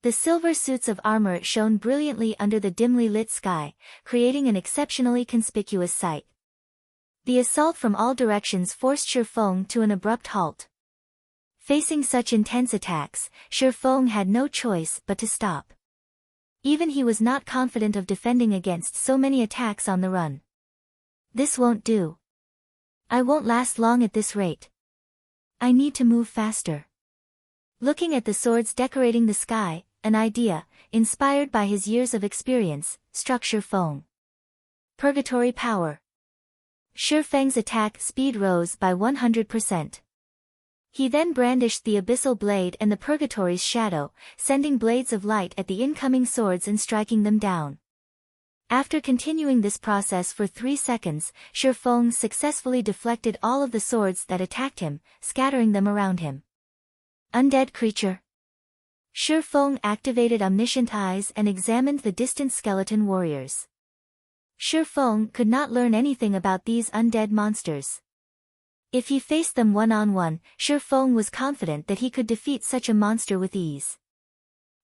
The silver suits of armor shone brilliantly under the dimly lit sky, creating an exceptionally conspicuous sight. The assault from all directions forced Shifeng to an abrupt halt. Facing such intense attacks, Shifeng had no choice but to stop. Even he was not confident of defending against so many attacks on the run. This won't do. I won't last long at this rate. I need to move faster. Looking at the swords decorating the sky, an idea, inspired by his years of experience, struck Shifeng. Purgatory power. Shifeng's attack speed rose by 100%. He then brandished the abyssal blade and the purgatory's shadow, sending blades of light at the incoming swords and striking them down. After continuing this process for 3 seconds, Shifeng successfully deflected all of the swords that attacked him, scattering them around him. Undead creature. Shifeng activated omniscient eyes and examined the distant skeleton warriors. Shifeng could not learn anything about these undead monsters. If he faced them one-on-one, Shifeng was confident that he could defeat such a monster with ease.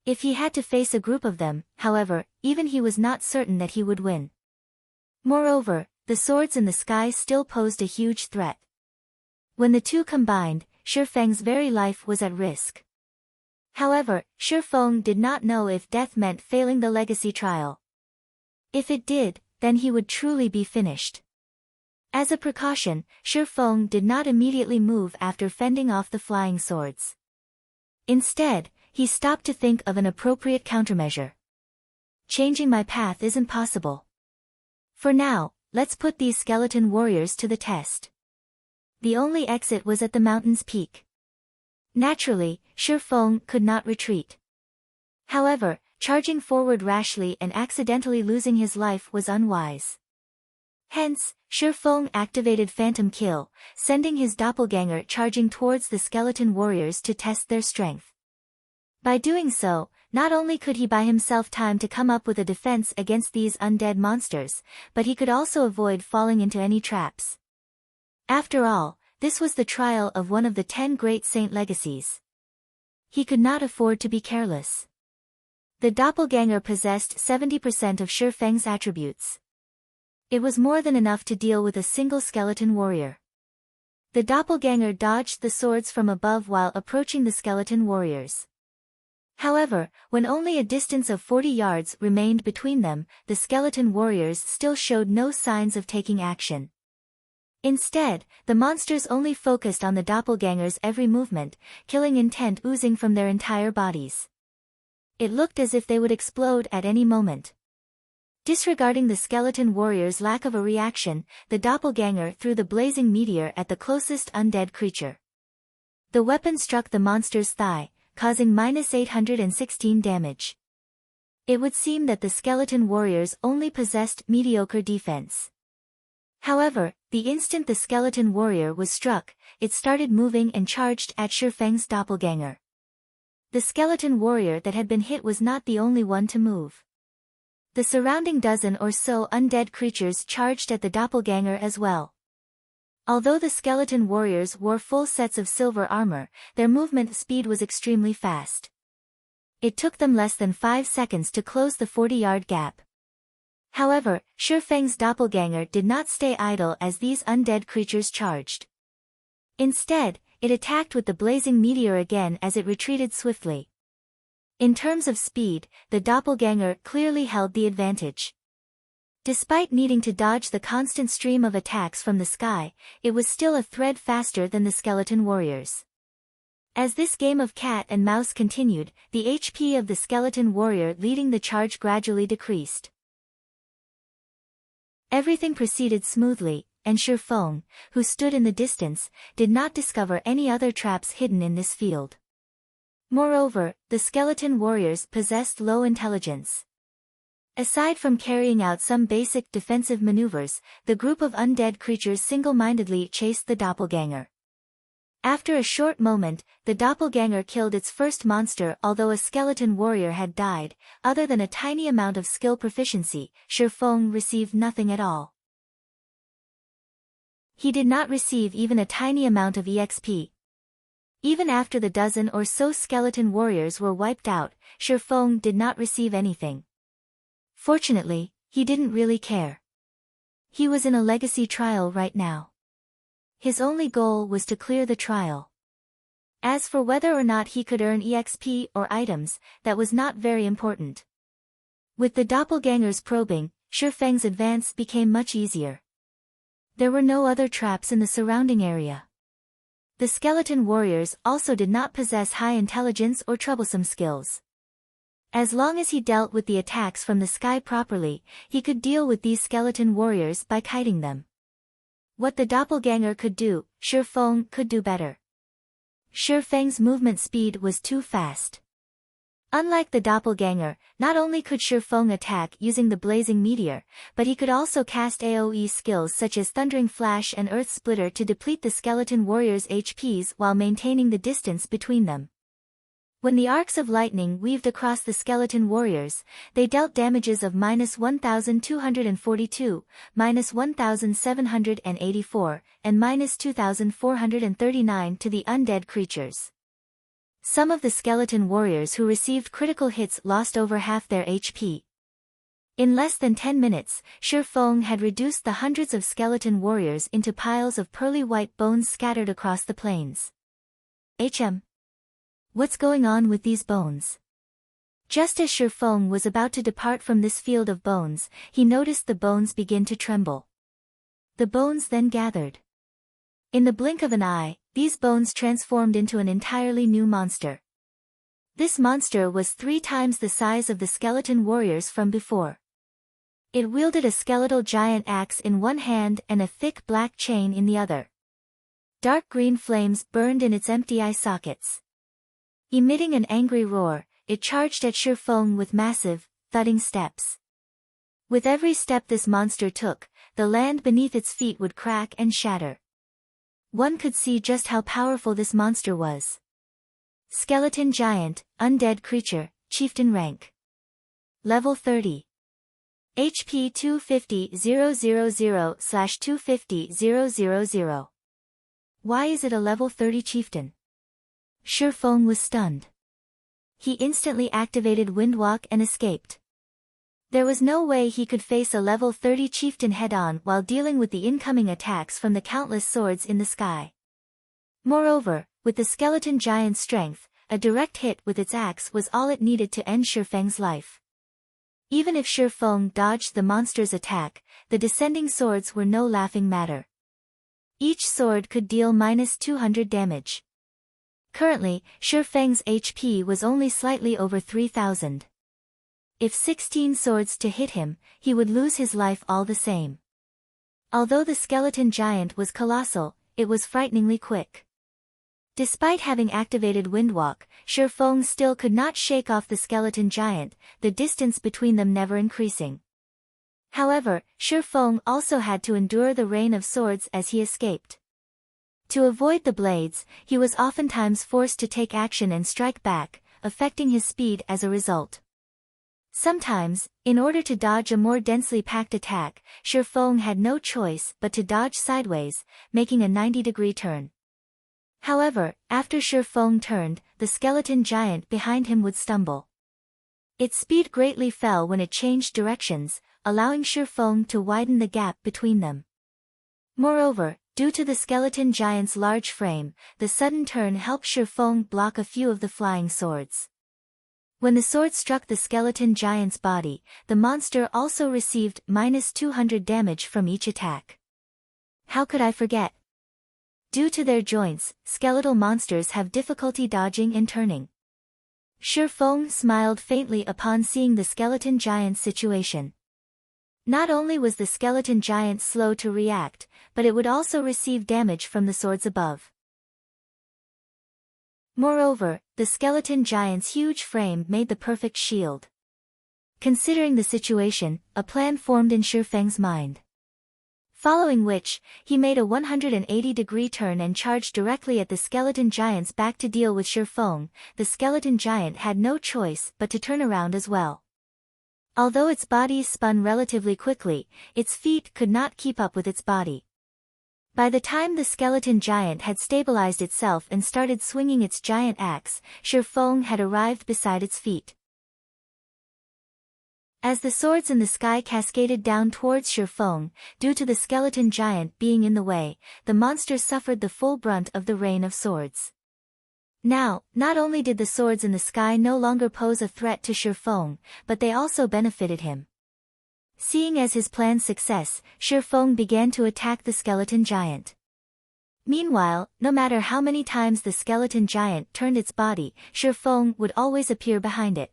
If he had to face a group of them, however, even he was not certain that he would win. Moreover, the swords in the sky still posed a huge threat. When the two combined, Shifeng's very life was at risk. However, Shifeng did not know if death meant failing the legacy trial. If it did, then he would truly be finished. As a precaution, Shifeng did not immediately move after fending off the flying swords. Instead, he stopped to think of an appropriate countermeasure. Changing my path isn't possible. For now, let's put these skeleton warriors to the test. The only exit was at the mountain's peak. Naturally, Shifeng could not retreat. However, charging forward rashly and accidentally losing his life was unwise. Hence, Shifeng activated Phantom Kill, sending his doppelganger charging towards the skeleton warriors to test their strength. By doing so, not only could he buy himself time to come up with a defense against these undead monsters, but he could also avoid falling into any traps. After all, this was the trial of one of the 10 great saint legacies. He could not afford to be careless. The doppelganger possessed 70% of Shifeng's attributes. It was more than enough to deal with a single skeleton warrior. The doppelganger dodged the swords from above while approaching the skeleton warriors. However, when only a distance of 40 yards remained between them, the skeleton warriors still showed no signs of taking action. Instead, the monsters only focused on the doppelganger's every movement, killing intent oozing from their entire bodies. It looked as if they would explode at any moment. Disregarding the skeleton warrior's lack of a reaction, the doppelganger threw the blazing meteor at the closest undead creature. The weapon struck the monster's thigh, causing -816 damage. It would seem that the skeleton warriors only possessed mediocre defense. However, the instant the skeleton warrior was struck, it started moving and charged at Shifeng's doppelganger. The skeleton warrior that had been hit was not the only one to move. The surrounding dozen or so undead creatures charged at the doppelganger as well. Although the skeleton warriors wore full sets of silver armor, their movement speed was extremely fast. It took them less than 5 seconds to close the 40-yard gap. However, Shifeng's doppelganger did not stay idle as these undead creatures charged. Instead, it attacked with the blazing meteor again as it retreated swiftly. In terms of speed, the doppelganger clearly held the advantage. Despite needing to dodge the constant stream of attacks from the sky, it was still a thread faster than the skeleton warriors. As this game of cat and mouse continued, the HP of the skeleton warrior leading the charge gradually decreased. Everything proceeded smoothly, and Shifeng, who stood in the distance, did not discover any other traps hidden in this field. Moreover, the skeleton warriors possessed low intelligence. Aside from carrying out some basic defensive maneuvers, the group of undead creatures single-mindedly chased the doppelganger. After a short moment, the doppelganger killed its first monster. Although a skeleton warrior had died, other than a tiny amount of skill proficiency, Shifeng received nothing at all. He did not receive even a tiny amount of EXP. Even after the dozen or so skeleton warriors were wiped out, Shifeng did not receive anything. Fortunately, he didn't really care. He was in a legacy trial right now. His only goal was to clear the trial. As for whether or not he could earn EXP or items, that was not very important. With the doppelgangers probing, Shifeng's advance became much easier. There were no other traps in the surrounding area. The skeleton warriors also did not possess high intelligence or troublesome skills. As long as he dealt with the attacks from the sky properly, he could deal with these skeleton warriors by kiting them. What the doppelganger could do, Shifeng could do better. Shifeng's movement speed was too fast. Unlike the doppelganger, not only could Shifeng attack using the blazing meteor, but he could also cast AoE skills such as Thundering Flash and Earth Splitter to deplete the skeleton warrior's HPs while maintaining the distance between them. When the arcs of lightning weaved across the skeleton warriors, they dealt damages of -1242, -1784, and -2439 to the undead creatures. Some of the skeleton warriors who received critical hits lost over half their HP. In less than 10 minutes, Shifeng had reduced the hundreds of skeleton warriors into piles of pearly white bones scattered across the plains. What's going on with these bones? Just as Shifeng was about to depart from this field of bones, he noticed the bones begin to tremble. The bones then gathered. In the blink of an eye, these bones transformed into an entirely new monster. This monster was 3 times the size of the skeleton warriors from before. It wielded a skeletal giant axe in one hand and a thick black chain in the other. Dark green flames burned in its empty eye sockets. Emitting an angry roar, it charged at Shifeng with massive, thudding steps. With every step this monster took, the land beneath its feet would crack and shatter. One could see just how powerful this monster was. Skeleton giant, undead creature, chieftain rank. Level 30. HP 250,000/250,000. Why is it a level 30 chieftain? Shifeng was stunned. He instantly activated Windwalk and escaped. There was no way he could face a level 30 chieftain head-on while dealing with the incoming attacks from the countless swords in the sky. Moreover, with the skeleton giant's strength, a direct hit with its axe was all it needed to end Shifeng's life. Even if Shifeng dodged the monster's attack, the descending swords were no laughing matter. Each sword could deal -200 damage. Currently, Shifeng's HP was only slightly over 3,000. If 16 swords to hit him, he would lose his life all the same. Although the skeleton giant was colossal, it was frighteningly quick. Despite having activated Windwalk, Shi Feng still could not shake off the skeleton giant, the distance between them never increasing. However, Shi Feng also had to endure the rain of swords as he escaped. To avoid the blades, he was oftentimes forced to take action and strike back, affecting his speed as a result. Sometimes, in order to dodge a more densely packed attack, Shi Feng had no choice but to dodge sideways, making a 90-degree turn. However, after Shi Feng turned, the skeleton giant behind him would stumble. Its speed greatly fell when it changed directions, allowing Shi Feng to widen the gap between them. Moreover, due to the skeleton giant's large frame, the sudden turn helped Shi Feng block a few of the flying swords. When the sword struck the skeleton giant's body, the monster also received -200 damage from each attack. How could I forget? Due to their joints, skeletal monsters have difficulty dodging and turning. Shi Feng smiled faintly upon seeing the skeleton giant's situation. Not only was the skeleton giant slow to react, but it would also receive damage from the swords above. Moreover, the skeleton giant's huge frame made the perfect shield. Considering the situation, a plan formed in Shi Feng's mind. Following which, he made a 180-degree turn and charged directly at the skeleton giant's back to deal with Shi Feng. The skeleton giant had no choice but to turn around as well. Although its body spun relatively quickly, its feet could not keep up with its body. By the time the skeleton giant had stabilized itself and started swinging its giant axe, Shi Feng had arrived beside its feet. As the swords in the sky cascaded down towards Shi Feng, due to the skeleton giant being in the way, the monster suffered the full brunt of the rain of swords. Now, not only did the swords in the sky no longer pose a threat to Shi Feng, but they also benefited him. Seeing as his plan's success, Shi Feng began to attack the skeleton giant. Meanwhile, no matter how many times the skeleton giant turned its body, Shi Feng would always appear behind it.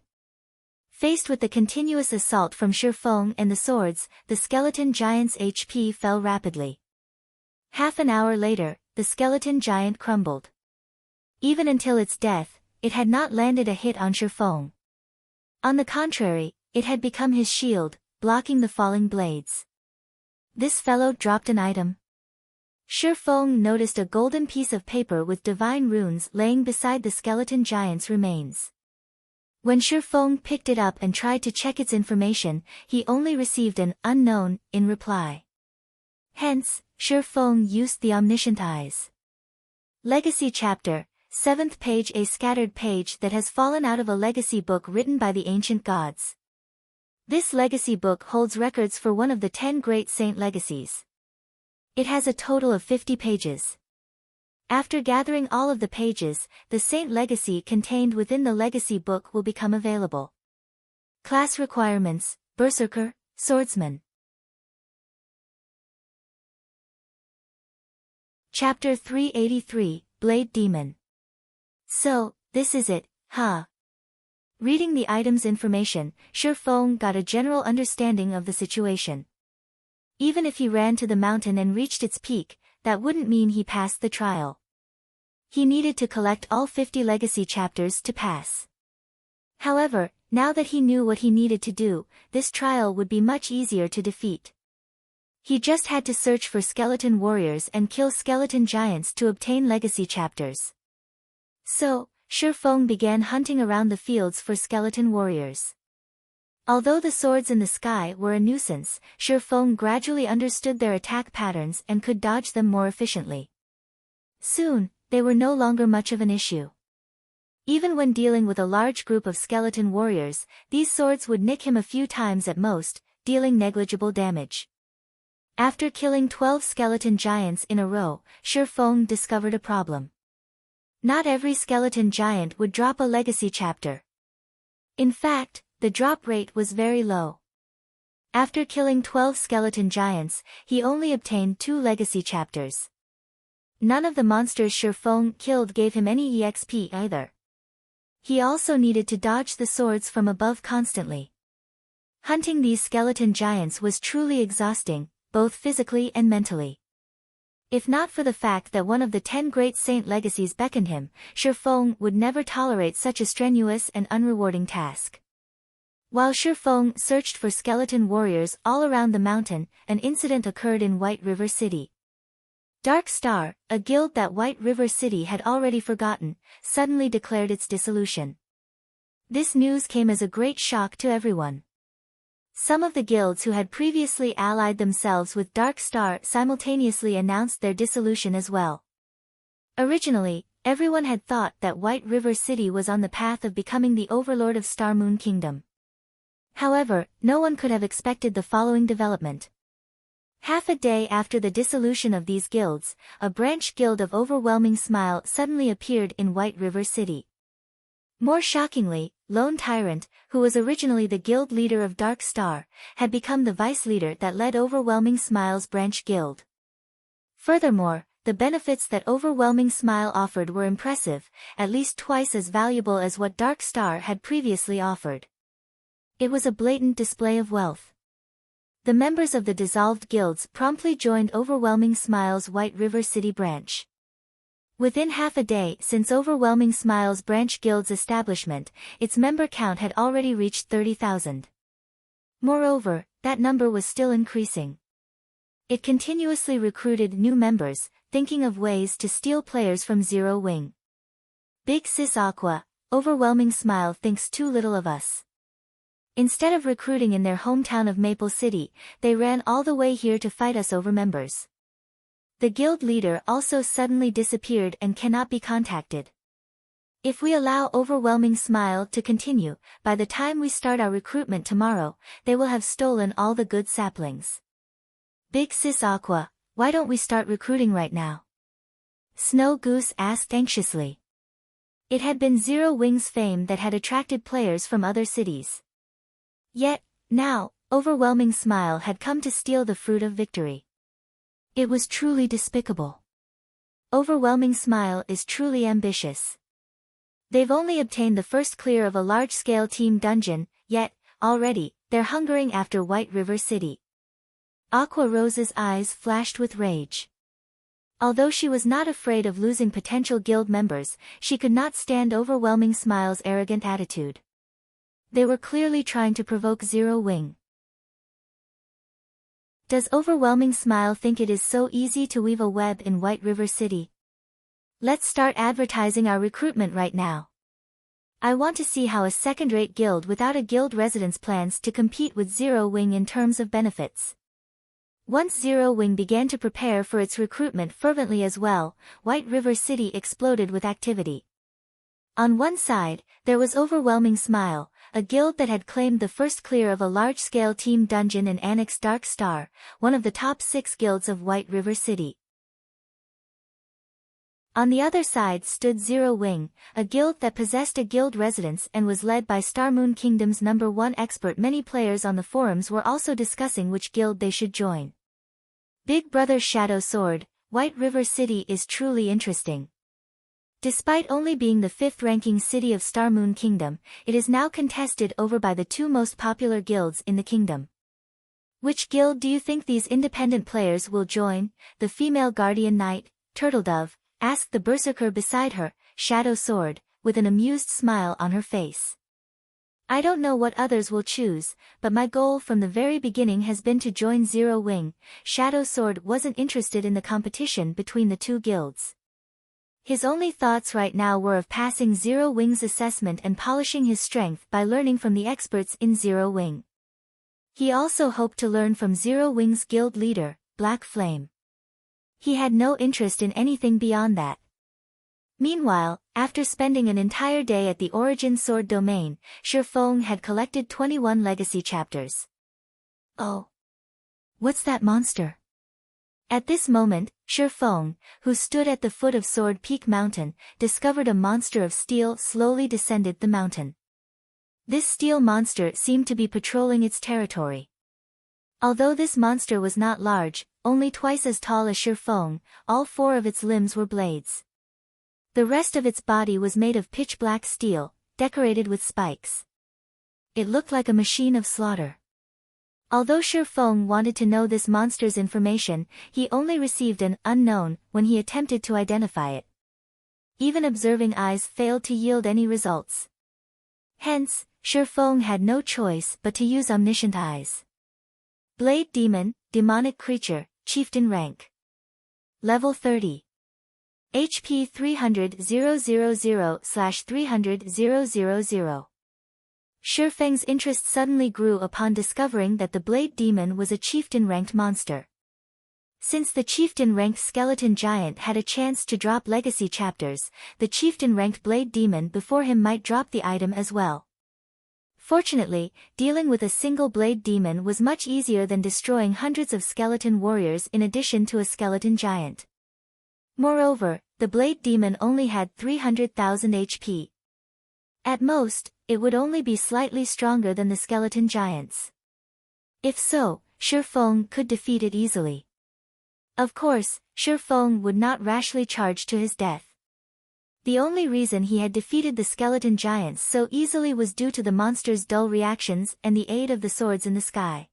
Faced with the continuous assault from Shi Feng and the swords, the skeleton giant's HP fell rapidly. Half an hour later, the skeleton giant crumbled. Even until its death, it had not landed a hit on Shi Feng. On the contrary, it had become his shield, blocking the falling blades. This fellow dropped an item. Shi Feng noticed a golden piece of paper with divine runes laying beside the skeleton giant's remains. When Shi Feng picked it up and tried to check its information, he only received an unknown in reply. Hence, Shi Feng used the omniscient eyes. Legacy Chapter, 7th page. A scattered page that has fallen out of a legacy book written by the ancient gods. This legacy book holds records for one of the 10 great saint legacies. It has a total of 50 pages. After gathering all of the pages, the saint legacy contained within the legacy book will become available. Class requirements: Berserker, Swordsman. Chapter 383, Blade Demon. So, this is it, huh? Reading the item's information, Shi Feng got a general understanding of the situation. Even if he ran to the mountain and reached its peak, that wouldn't mean he passed the trial. He needed to collect all 50 legacy chapters to pass. However, now that he knew what he needed to do, this trial would be much easier to defeat. He just had to search for skeleton warriors and kill skeleton giants to obtain legacy chapters. So, Shi Feng began hunting around the fields for skeleton warriors. Although the swords in the sky were a nuisance, Shi Feng gradually understood their attack patterns and could dodge them more efficiently. Soon, they were no longer much of an issue. Even when dealing with a large group of skeleton warriors, these swords would nick him a few times at most, dealing negligible damage. After killing 12 skeleton giants in a row, Shi Feng discovered a problem. Not every skeleton giant would drop a legacy chapter. In fact, the drop rate was very low. After killing 12 skeleton giants, he only obtained 2 legacy chapters. None of the monsters Shi Feng killed gave him any EXP either. He also needed to dodge the swords from above constantly. Hunting these skeleton giants was truly exhausting, both physically and mentally. If not for the fact that one of the 10 great saint legacies beckoned him, Shifeng would never tolerate such a strenuous and unrewarding task. While Shifeng searched for skeleton warriors all around the mountain, an incident occurred in White River City. Dark Star, a guild that White River City had already forgotten, suddenly declared its dissolution. This news came as a great shock to everyone. Some of the guilds who had previously allied themselves with Dark Star simultaneously announced their dissolution as well. Originally, everyone had thought that White River City was on the path of becoming the overlord of Star Moon Kingdom. However, no one could have expected the following development. Half a day after the dissolution of these guilds, a branch guild of Overwhelming Smile suddenly appeared in White River City. More shockingly, Lone Tyrant, who was originally the guild leader of Dark Star, had become the vice leader that led Overwhelming Smile's branch guild. Furthermore, the benefits that Overwhelming Smile offered were impressive, at least twice as valuable as what Dark Star had previously offered. It was a blatant display of wealth. The members of the dissolved guilds promptly joined Overwhelming Smile's White River City branch. Within half a day since Overwhelming Smile's branch guild's establishment, its member count had already reached 30,000. Moreover, that number was still increasing. It continuously recruited new members, thinking of ways to steal players from Zero Wing. Big Sis Aqua, Overwhelming Smile thinks too little of us. Instead of recruiting in their hometown of Maple City, they ran all the way here to fight us over members. The guild leader also suddenly disappeared and cannot be contacted. If we allow Overwhelming Smile to continue, by the time we start our recruitment tomorrow, they will have stolen all the good saplings. Big Sis Aqua, why don't we start recruiting right now? Snow Goose asked anxiously. It had been Zero Wing's fame that had attracted players from other cities. Yet, now, Overwhelming Smile had come to steal the fruit of victory. It was truly despicable. Overwhelming Smile is truly ambitious. They've only obtained the first clear of a large-scale team dungeon, yet, already, they're hungering after White River City. Aqua Rose's eyes flashed with rage. Although she was not afraid of losing potential guild members, she could not stand Overwhelming Smile's arrogant attitude. They were clearly trying to provoke Zero Wing. Does Overwhelming Smile think it is so easy to weave a web in White River City? Let's start advertising our recruitment right now. I want to see how a second-rate guild without a guild residence plans to compete with Zero Wing in terms of benefits. Once Zero Wing began to prepare for its recruitment fervently as well, White River City exploded with activity. On one side, there was Overwhelming Smile, a guild that had claimed the first clear of a large-scale team dungeon and annexed Dark Star, one of the top 6 guilds of White River City. On the other side stood Zero Wing, a guild that possessed a guild residence and was led by Star Moon Kingdom's #1 expert. Many players on the forums were also discussing which guild they should join. Big Brother's Shadow Sword, White River City is truly interesting. Despite only being the 5th-ranking city of Star Moon Kingdom, it is now contested over by the 2 most popular guilds in the kingdom. Which guild do you think these independent players will join? The female guardian knight, Turtledove, asked the berserker beside her, Shadow Sword, with an amused smile on her face. I don't know what others will choose, but my goal from the very beginning has been to join Zero Wing. Shadow Sword wasn't interested in the competition between the 2 guilds. His only thoughts right now were of passing Zero Wing's assessment and polishing his strength by learning from the experts in Zero Wing. He also hoped to learn from Zero Wing's guild leader, Black Flame. He had no interest in anything beyond that. Meanwhile, after spending an entire day at the Origin Sword domain, Shifeng had collected 21 legacy chapters. Oh! What's that monster? At this moment, Shifeng, who stood at the foot of Sword Peak Mountain, discovered a monster of steel slowly descended the mountain. This steel monster seemed to be patrolling its territory. Although this monster was not large, only twice as tall as Shifeng, all 4 of its limbs were blades. The rest of its body was made of pitch black steel, decorated with spikes. It looked like a machine of slaughter. Although Shi Feng wanted to know this monster's information, he only received an unknown when he attempted to identify it. Even observing eyes failed to yield any results. Hence, Shi Feng had no choice but to use omniscient eyes. Blade Demon, demonic creature, chieftain rank. Level 30. HP 300,000/300,000. Shi Feng's interest suddenly grew upon discovering that the Blade Demon was a chieftain-ranked monster. Since the chieftain-ranked skeleton giant had a chance to drop legacy chapters, the chieftain-ranked Blade Demon before him might drop the item as well. Fortunately, dealing with a single Blade Demon was much easier than destroying hundreds of skeleton warriors in addition to a skeleton giant. Moreover, the Blade Demon only had 300,000 HP. At most, it would only be slightly stronger than the skeleton giants. If so, Shi Feng could defeat it easily. Of course, Shi Feng would not rashly charge to his death. The only reason he had defeated the skeleton giants so easily was due to the monster's dull reactions and the aid of the swords in the sky.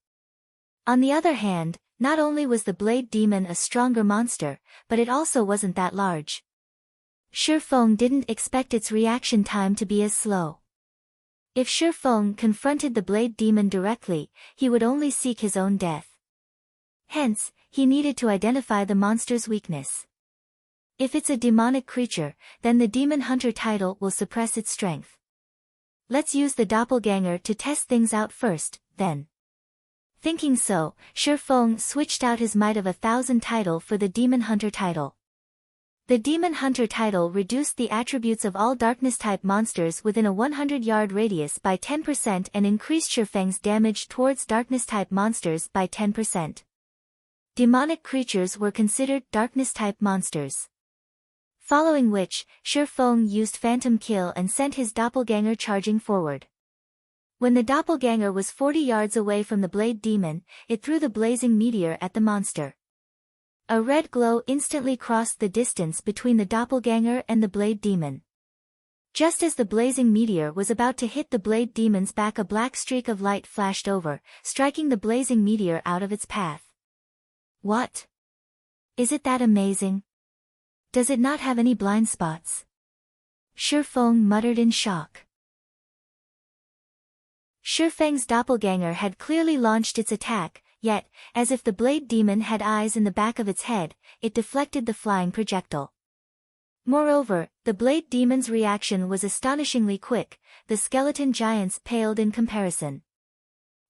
On the other hand, not only was the Blade Demon a stronger monster, but it also wasn't that large. Shi Feng didn't expect its reaction time to be as slow. If Shi Feng confronted the Blade Demon directly, he would only seek his own death. Hence, he needed to identify the monster's weakness. If it's a demonic creature, then the Demon Hunter title will suppress its strength. Let's use the doppelganger to test things out first, then. Thinking so, Shi Feng switched out his Might of 1,000 title for the Demon Hunter title. The Demon Hunter title reduced the attributes of all darkness-type monsters within a 100-yard radius by 10% and increased Shi Feng's damage towards darkness-type monsters by 10%. Demonic creatures were considered darkness-type monsters. Following which, Shi Feng used Phantom Kill and sent his doppelganger charging forward. When the doppelganger was 40 yards away from the Blade Demon, it threw the blazing meteor at the monster. A red glow instantly crossed the distance between the doppelganger and the Blade Demon. Just as the blazing meteor was about to hit the Blade Demon's back, a black streak of light flashed over, striking the blazing meteor out of its path. What? Is it that amazing? Does it not have any blind spots? Shi Feng muttered in shock. Shi Feng's doppelganger had clearly launched its attack, yet, as if the Blade Demon had eyes in the back of its head, it deflected the flying projectile. Moreover, the Blade Demon's reaction was astonishingly quick, the skeleton giants paled in comparison.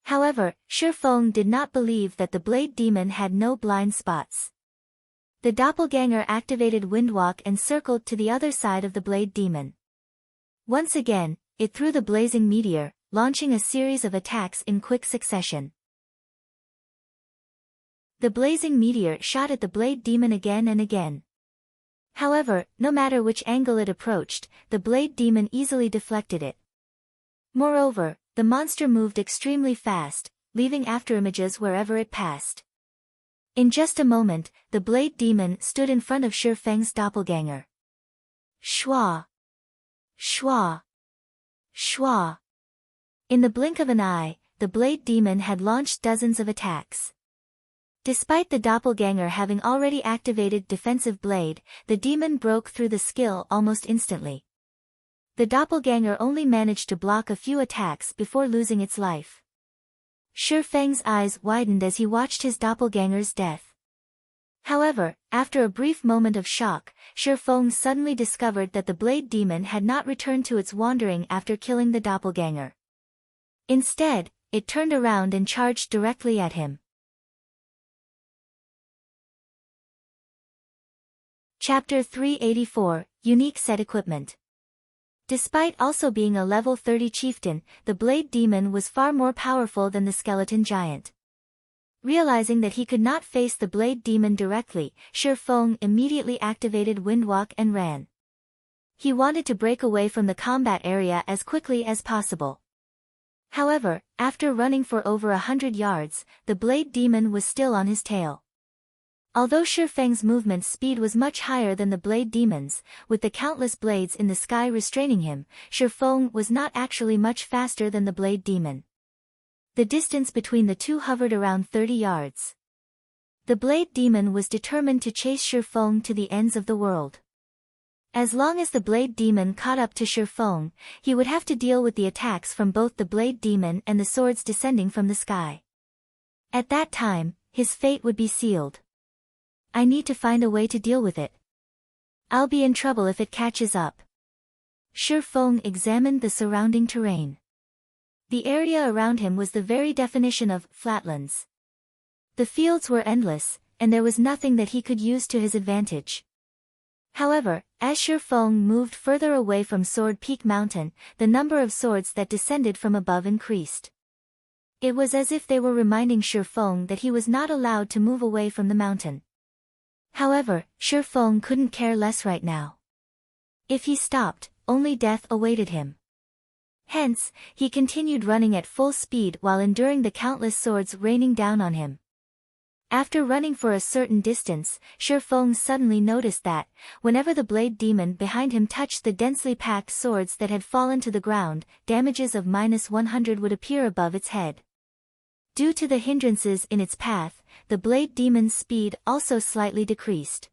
However, Shi Feng did not believe that the Blade Demon had no blind spots. The doppelganger activated Windwalk and circled to the other side of the Blade Demon. Once again, it threw the blazing meteor, launching a series of attacks in quick succession. The blazing meteor shot at the Blade Demon again and again. However, no matter which angle it approached, the Blade Demon easily deflected it. Moreover, the monster moved extremely fast, leaving afterimages wherever it passed. In just a moment, the Blade Demon stood in front of Shi Feng's doppelganger. Shwa! Shwa! Shwa! In the blink of an eye, the Blade Demon had launched dozens of attacks. Despite the doppelganger having already activated Defensive Blade, the demon broke through the skill almost instantly. The doppelganger only managed to block a few attacks before losing its life. Shi Feng's eyes widened as he watched his doppelganger's death. However, after a brief moment of shock, Shi Feng suddenly discovered that the Blade Demon had not returned to its wandering after killing the doppelganger. Instead, it turned around and charged directly at him. Chapter 384, Unique Set Equipment. Despite also being a level 30 chieftain, the Blade Demon was far more powerful than the skeleton giant. Realizing that he could not face the Blade Demon directly, Shi Feng immediately activated Windwalk and ran. He wanted to break away from the combat area as quickly as possible. However, after running for over 100 yards, the Blade Demon was still on his tail. Although Shi Feng's movement speed was much higher than the Blade Demon's, with the countless blades in the sky restraining him, Shi Feng was not actually much faster than the Blade Demon. The distance between the two hovered around 30 yards. The Blade Demon was determined to chase Shifeng to the ends of the world. As long as the Blade Demon caught up to Shifeng, he would have to deal with the attacks from both the Blade Demon and the swords descending from the sky. At that time, his fate would be sealed. I need to find a way to deal with it. I'll be in trouble if it catches up. Shifeng examined the surrounding terrain. The area around him was the very definition of flatlands. The fields were endless, and there was nothing that he could use to his advantage. However, as Shifeng moved further away from Sword Peak Mountain, the number of swords that descended from above increased. It was as if they were reminding Shifeng that he was not allowed to move away from the mountain. However, Shifeng couldn't care less right now. If he stopped, only death awaited him. Hence, he continued running at full speed while enduring the countless swords raining down on him. After running for a certain distance, Shifeng suddenly noticed that, whenever the Blade Demon behind him touched the densely packed swords that had fallen to the ground, damages of -100 would appear above its head. Due to the hindrances in its path, the Blade Demon's speed also slightly decreased.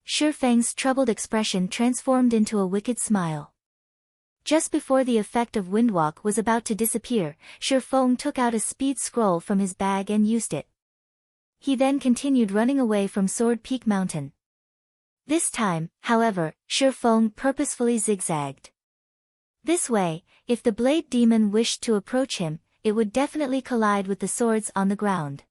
Shifeng's troubled expression transformed into a wicked smile. Just before the effect of Windwalk was about to disappear, Shifeng took out a speed scroll from his bag and used it. He then continued running away from Sword Peak Mountain. This time, however, Shifeng purposefully zigzagged. This way, if the Blade Demon wished to approach him, it would definitely collide with the swords on the ground.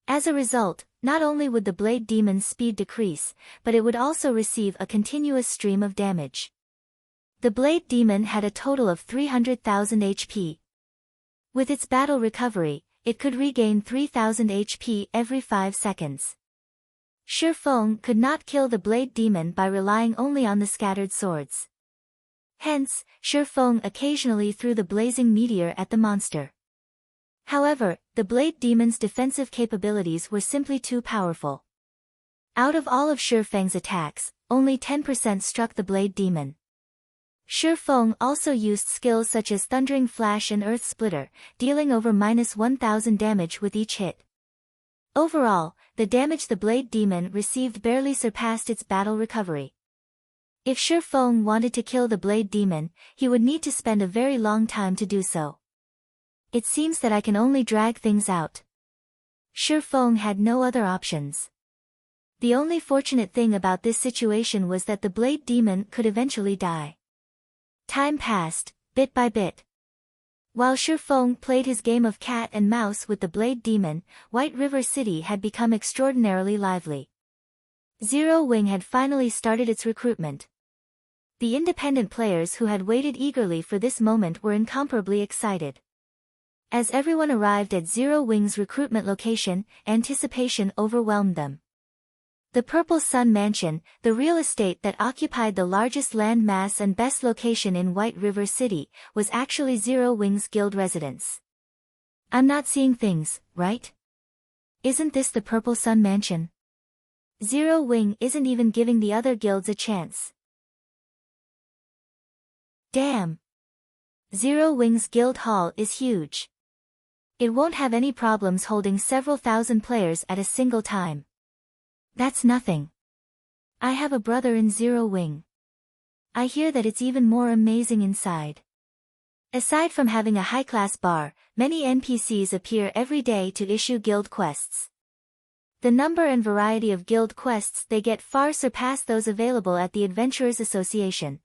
As a result, not only would the Blade Demon's speed decrease, but it would also receive a continuous stream of damage. The Blade Demon had a total of 300,000 HP. With its battle recovery, it could regain 3,000 HP every 5 seconds. Shifeng could not kill the Blade Demon by relying only on the scattered swords. Hence, Shifeng occasionally threw the blazing meteor at the monster. However, the Blade Demon's defensive capabilities were simply too powerful. Out of all of Shifeng's attacks, only 10% struck the Blade Demon. Shifeng also used skills such as Thundering Flash and Earth Splitter, dealing over -1,000 damage with each hit. Overall, the damage the Blade Demon received barely surpassed its battle recovery. If Shifeng wanted to kill the Blade Demon, he would need to spend a very long time to do so. It seems that I can only drag things out. Shifeng had no other options. The only fortunate thing about this situation was that the Blade Demon could eventually die. Time passed, bit by bit. While Shifeng played his game of cat and mouse with the Blade Demon, White River City had become extraordinarily lively. Zero Wing had finally started its recruitment. The independent players who had waited eagerly for this moment were incomparably excited. As everyone arrived at Zero Wing's recruitment location, anticipation overwhelmed them. The Purple Sun Mansion, the real estate that occupied the largest land mass and best location in White River City, was actually Zero Wing's guild residence. I'm not seeing things, right? Isn't this the Purple Sun Mansion? Zero Wing isn't even giving the other guilds a chance. Damn! Zero Wing's guild hall is huge. It won't have any problems holding several thousand players at a single time. That's nothing. I have a brother in Zero Wing. I hear that it's even more amazing inside. Aside from having a high-class bar, many NPCs appear every day to issue guild quests. The number and variety of guild quests they get far surpass those available at the Adventurers Association.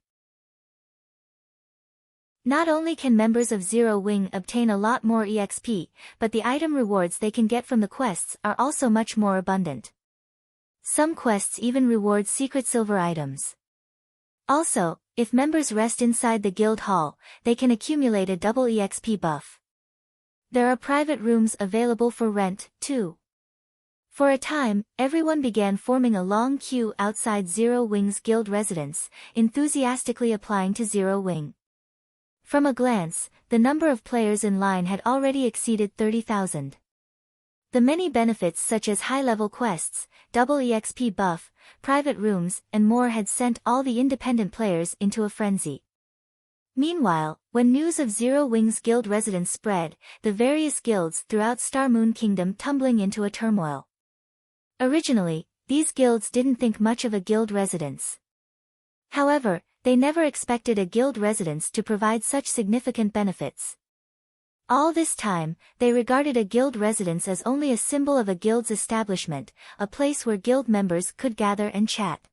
Not only can members of Zero Wing obtain a lot more EXP, but the item rewards they can get from the quests are also much more abundant. Some quests even reward secret silver items. Also, if members rest inside the guild hall, they can accumulate a double EXP buff. There are private rooms available for rent, too. For a time, everyone began forming a long queue outside Zero Wing's guild residence, enthusiastically applying to Zero Wing. From a glance, the number of players in line had already exceeded 30,000. The many benefits such as high-level quests, double EXP buff, private rooms, and more had sent all the independent players into a frenzy. Meanwhile, when news of Zero Wing's guild residence spread, the various guilds throughout Star Moon Kingdom tumbling into a turmoil. Originally, these guilds didn't think much of a guild residence. However, they never expected a guild residence to provide such significant benefits. All this time, they regarded a guild residence as only a symbol of a guild's establishment, a place where guild members could gather and chat.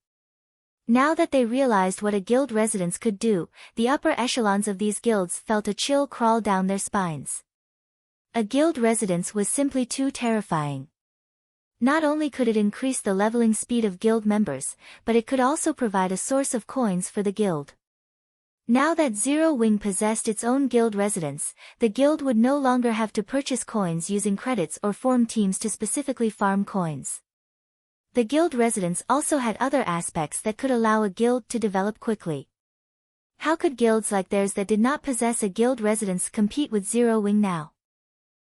Now that they realized what a guild residence could do, the upper echelons of these guilds felt a chill crawl down their spines. A guild residence was simply too terrifying. Not only could it increase the leveling speed of guild members, but it could also provide a source of coins for the guild. Now that Zero Wing possessed its own guild residence, the guild would no longer have to purchase coins using credits or form teams to specifically farm coins. The guild residence also had other aspects that could allow a guild to develop quickly. How could guilds like theirs that did not possess a guild residence compete with Zero Wing now?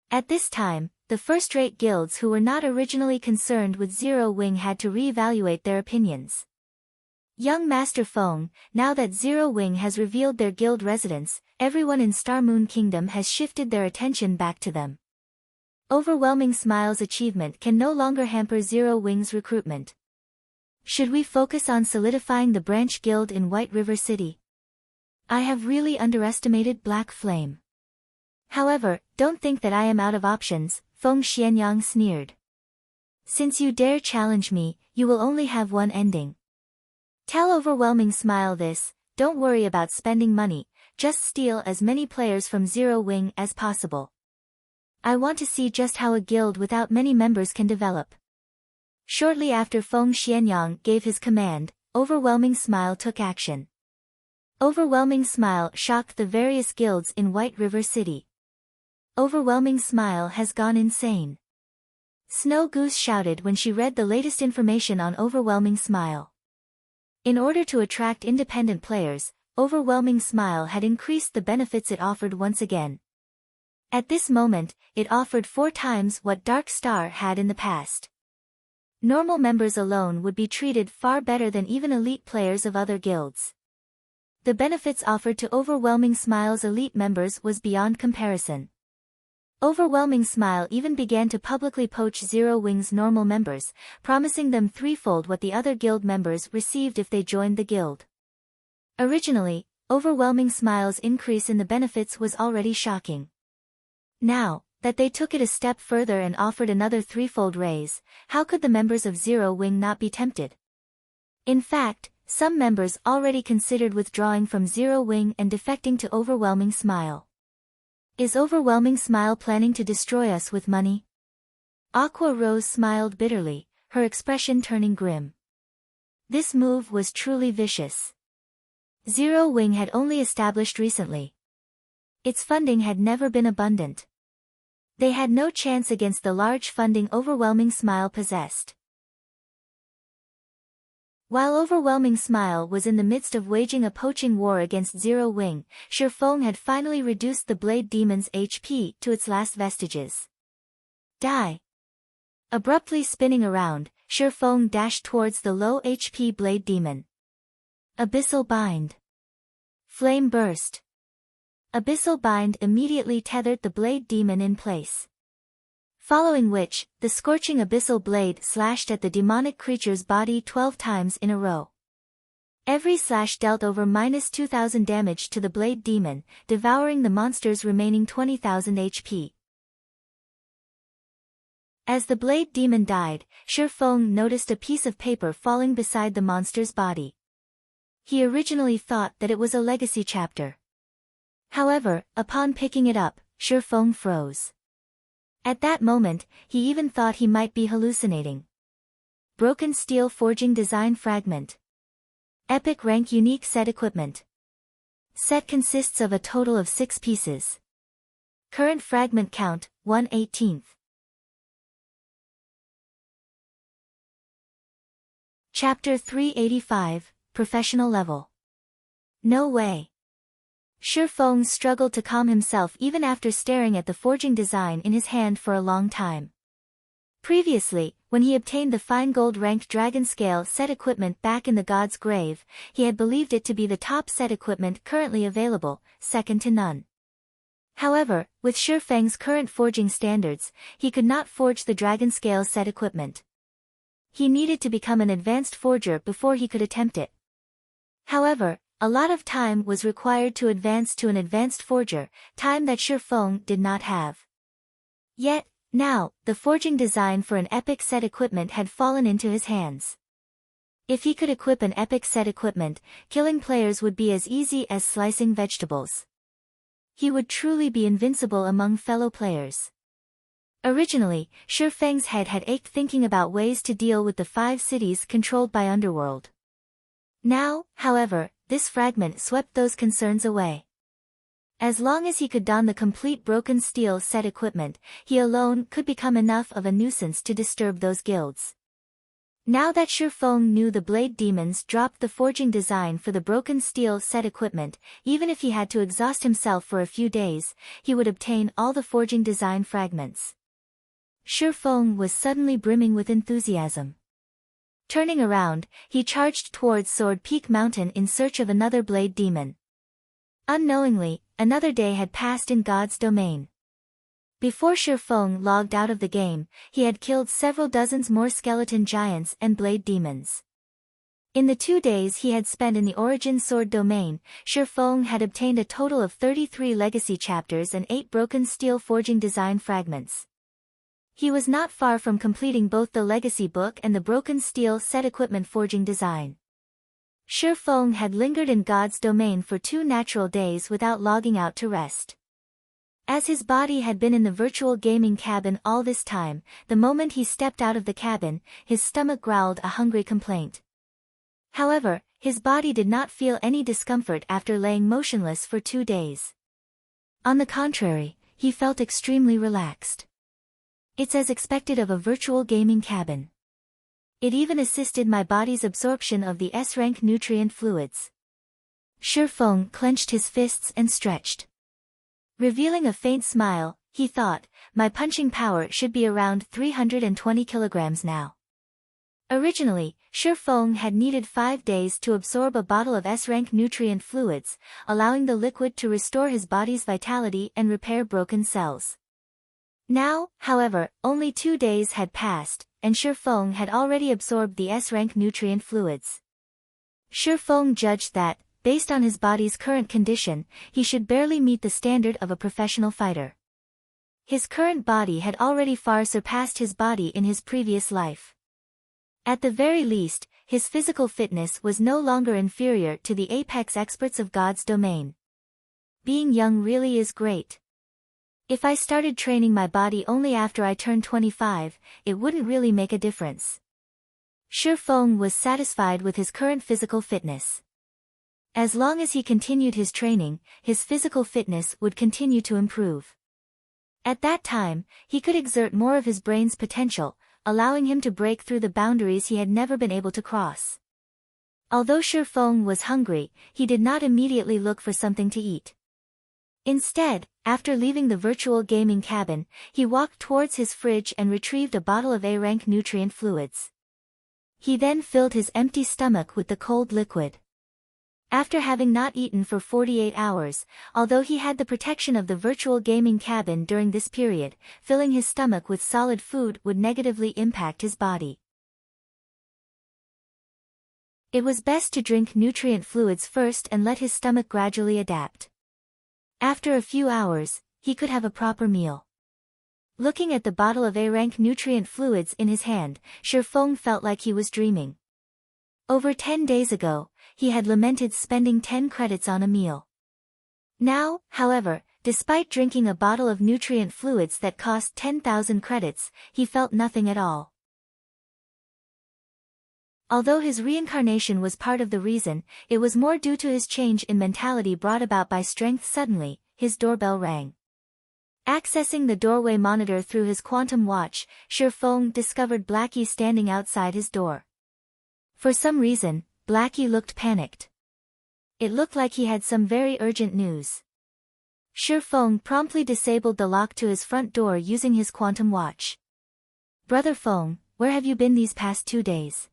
At this time, the first-rate guilds who were not originally concerned with Zero Wing had to reevaluate their opinions. Young Master Feng, now that Zero Wing has revealed their guild residence, everyone in Star Moon Kingdom has shifted their attention back to them. Overwhelming Smile's achievement can no longer hamper Zero Wing's recruitment. Should we focus on solidifying the branch guild in White River City? I have really underestimated Black Flame. However, don't think that I am out of options, Feng Xianyang sneered. Since you dare challenge me, you will only have one ending. Tell Overwhelming Smile this, don't worry about spending money, just steal as many players from Zero Wing as possible. I want to see just how a guild without many members can develop. Shortly after Feng Xianyang gave his command, Overwhelming Smile took action. Overwhelming Smile shocked the various guilds in White River City. Overwhelming Smile has gone insane. Snow Goose shouted when she read the latest information on Overwhelming Smile. In order to attract independent players, Overwhelming Smile had increased the benefits it offered once again. At this moment, it offered 4 times what Dark Star had in the past. Normal members alone would be treated far better than even elite players of other guilds. The benefits offered to Overwhelming Smile's elite members was beyond comparison. Overwhelming Smile even began to publicly poach Zero Wing's normal members, promising them threefold what the other guild members received if they joined the guild. Originally, Overwhelming Smile's increase in the benefits was already shocking. Now, that they took it a step further and offered another threefold raise, how could the members of Zero Wing not be tempted? In fact, some members already considered withdrawing from Zero Wing and defecting to Overwhelming Smile. Is Overwhelming Smile planning to destroy us with money? Aqua Rose smiled bitterly, her expression turning grim. This move was truly vicious. Zero Wing had only established recently. Its funding had never been abundant. They had no chance against the large funding Overwhelming Smile possessed. While Overwhelming Smile was in the midst of waging a poaching war against Zero Wing, Shifeng had finally reduced the Blade Demon's HP to its last vestiges. Die! Abruptly spinning around, Shifeng dashed towards the low HP Blade Demon. Abyssal Bind. Flame burst. Abyssal Bind immediately tethered the Blade Demon in place. Following which, the scorching abyssal blade slashed at the demonic creature's body 12 times in a row. Every slash dealt over -2,000 damage to the Blade Demon, devouring the monster's remaining 20,000 HP. As the Blade Demon died, Shifeng noticed a piece of paper falling beside the monster's body. He originally thought that it was a legacy chapter. However, upon picking it up, Shifeng froze. At that moment, he even thought he might be hallucinating. Broken Steel Forging Design Fragment. Epic Rank Unique Set Equipment. Set consists of a total of 6 pieces. Current fragment count, 1/18. Chapter 385, Professional Level. No way. Shifeng struggled to calm himself even after staring at the forging design in his hand for a long time. Previously, when he obtained the fine gold-ranked dragon scale set equipment back in the god's grave, he had believed it to be the top set equipment currently available, second to none. However, with Shifeng's current forging standards, he could not forge the dragon scale set equipment. He needed to become an advanced forger before he could attempt it. However, a lot of time was required to advance to an advanced forger, time that Shifeng did not have. Yet, now, the forging design for an epic set equipment had fallen into his hands. If he could equip an epic set equipment, killing players would be as easy as slicing vegetables. He would truly be invincible among fellow players. Originally, Shifeng's head had ached thinking about ways to deal with the 5 cities controlled by Underworld. Now, however, this fragment swept those concerns away. As long as he could don the complete broken steel set equipment, he alone could become enough of a nuisance to disturb those guilds. Now that Shifeng knew the blade demons dropped the forging design for the broken steel set equipment, even if he had to exhaust himself for a few days, he would obtain all the forging design fragments. Shifeng was suddenly brimming with enthusiasm. Turning around, he charged towards Sword Peak Mountain in search of another blade demon. Unknowingly, another day had passed in God's domain. Before Shifeng logged out of the game, he had killed several dozens more skeleton giants and blade demons. In the 2 days he had spent in the Origin Sword domain, Shifeng had obtained a total of 33 legacy chapters and 8 broken steel forging design fragments. He was not far from completing both the legacy book and the broken steel set equipment forging design. Shifeng had lingered in God's domain for 2 natural days without logging out to rest. As his body had been in the virtual gaming cabin all this time, the moment he stepped out of the cabin, his stomach growled a hungry complaint. However, his body did not feel any discomfort after laying motionless for 2 days. On the contrary, he felt extremely relaxed. It's as expected of a virtual gaming cabin. It even assisted my body's absorption of the S-rank nutrient fluids. Shifeng clenched his fists and stretched. Revealing a faint smile, he thought, my punching power should be around 320 kilograms now. Originally, Shifeng had needed 5 days to absorb a bottle of S-rank nutrient fluids, allowing the liquid to restore his body's vitality and repair broken cells. Now, however, only 2 days had passed, and Shifeng had already absorbed the S-rank nutrient fluids. Shifeng judged that, based on his body's current condition, he should barely meet the standard of a professional fighter. His current body had already far surpassed his body in his previous life. At the very least, his physical fitness was no longer inferior to the apex experts of God's domain. Being young really is great. If I started training my body only after I turned 25, it wouldn't really make a difference. Shifeng was satisfied with his current physical fitness. As long as he continued his training, his physical fitness would continue to improve. At that time, he could exert more of his brain's potential, allowing him to break through the boundaries he had never been able to cross. Although Shifeng was hungry, he did not immediately look for something to eat. Instead, after leaving the virtual gaming cabin, he walked towards his fridge and retrieved a bottle of A-rank nutrient fluids. He then filled his empty stomach with the cold liquid. After having not eaten for 48 hours, although he had the protection of the virtual gaming cabin during this period, filling his stomach with solid food would negatively impact his body. It was best to drink nutrient fluids first and let his stomach gradually adapt. After a few hours, he could have a proper meal. Looking at the bottle of A-rank nutrient fluids in his hand, Shifeng felt like he was dreaming. Over 10 days ago, he had lamented spending 10 credits on a meal. Now, however, despite drinking a bottle of nutrient fluids that cost 10,000 credits, he felt nothing at all. Although his reincarnation was part of the reason, it was more due to his change in mentality brought about by strength. Suddenly, his doorbell rang. Accessing the doorway monitor through his quantum watch, Shifeng discovered Blackie standing outside his door. For some reason, Blackie looked panicked. It looked like he had some very urgent news. Shifeng promptly disabled the lock to his front door using his quantum watch. Brother Feng, where have you been these past 2 days?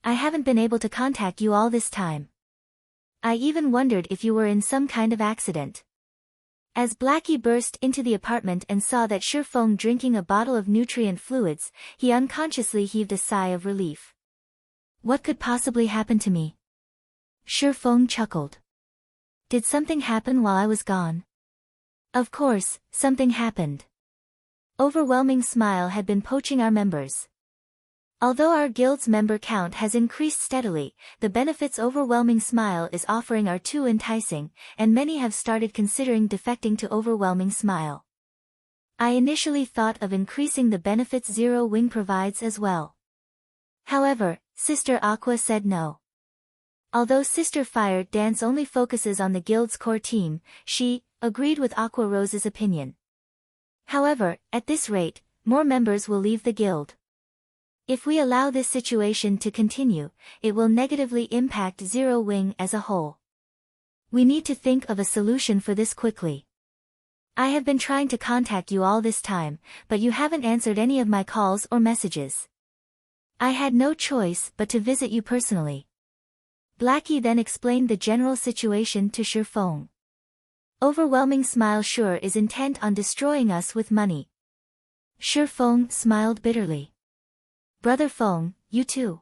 I haven't been able to contact you all this time. I even wondered if you were in some kind of accident. As Blackie burst into the apartment and saw that Shi Feng drinking a bottle of nutrient fluids, he unconsciously heaved a sigh of relief. What could possibly happen to me? Shi Feng chuckled. Did something happen while I was gone? Of course, something happened. Overwhelming Smile had been poaching our members. Although our guild's member count has increased steadily, the benefits Overwhelming Smile is offering are too enticing, and many have started considering defecting to Overwhelming Smile. I initially thought of increasing the benefits Zero Wing provides as well. However, Sister Aqua said no. Although Sister Fire Dance only focuses on the guild's core team, she agreed with Aqua Rose's opinion. However, at this rate, more members will leave the guild. If we allow this situation to continue, it will negatively impact Zero Wing as a whole. We need to think of a solution for this quickly. I have been trying to contact you all this time, but you haven't answered any of my calls or messages. I had no choice but to visit you personally. Blackie then explained the general situation to Shi Feng. Overwhelming Smile sure is intent on destroying us with money. Shi Feng smiled bitterly. Brother Feng, you too.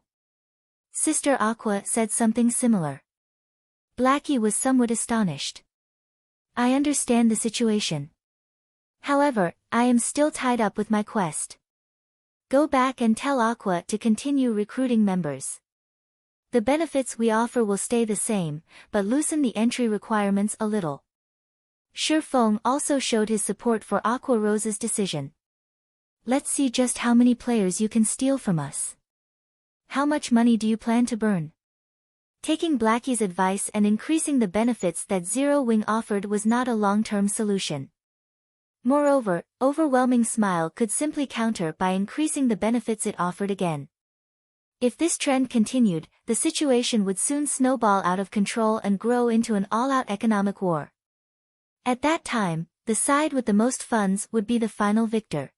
Sister Aqua said something similar. Blackie was somewhat astonished. I understand the situation. However, I am still tied up with my quest. Go back and tell Aqua to continue recruiting members. The benefits we offer will stay the same, but loosen the entry requirements a little. Shi Feng also showed his support for Aqua Rose's decision. Let's see just how many players you can steal from us. How much money do you plan to burn? Taking Blackie's advice and increasing the benefits that Zero Wing offered was not a long-term solution. Moreover, Overwhelming Smile could simply counter by increasing the benefits it offered again. If this trend continued, the situation would soon snowball out of control and grow into an all-out economic war. At that time, the side with the most funds would be the final victor.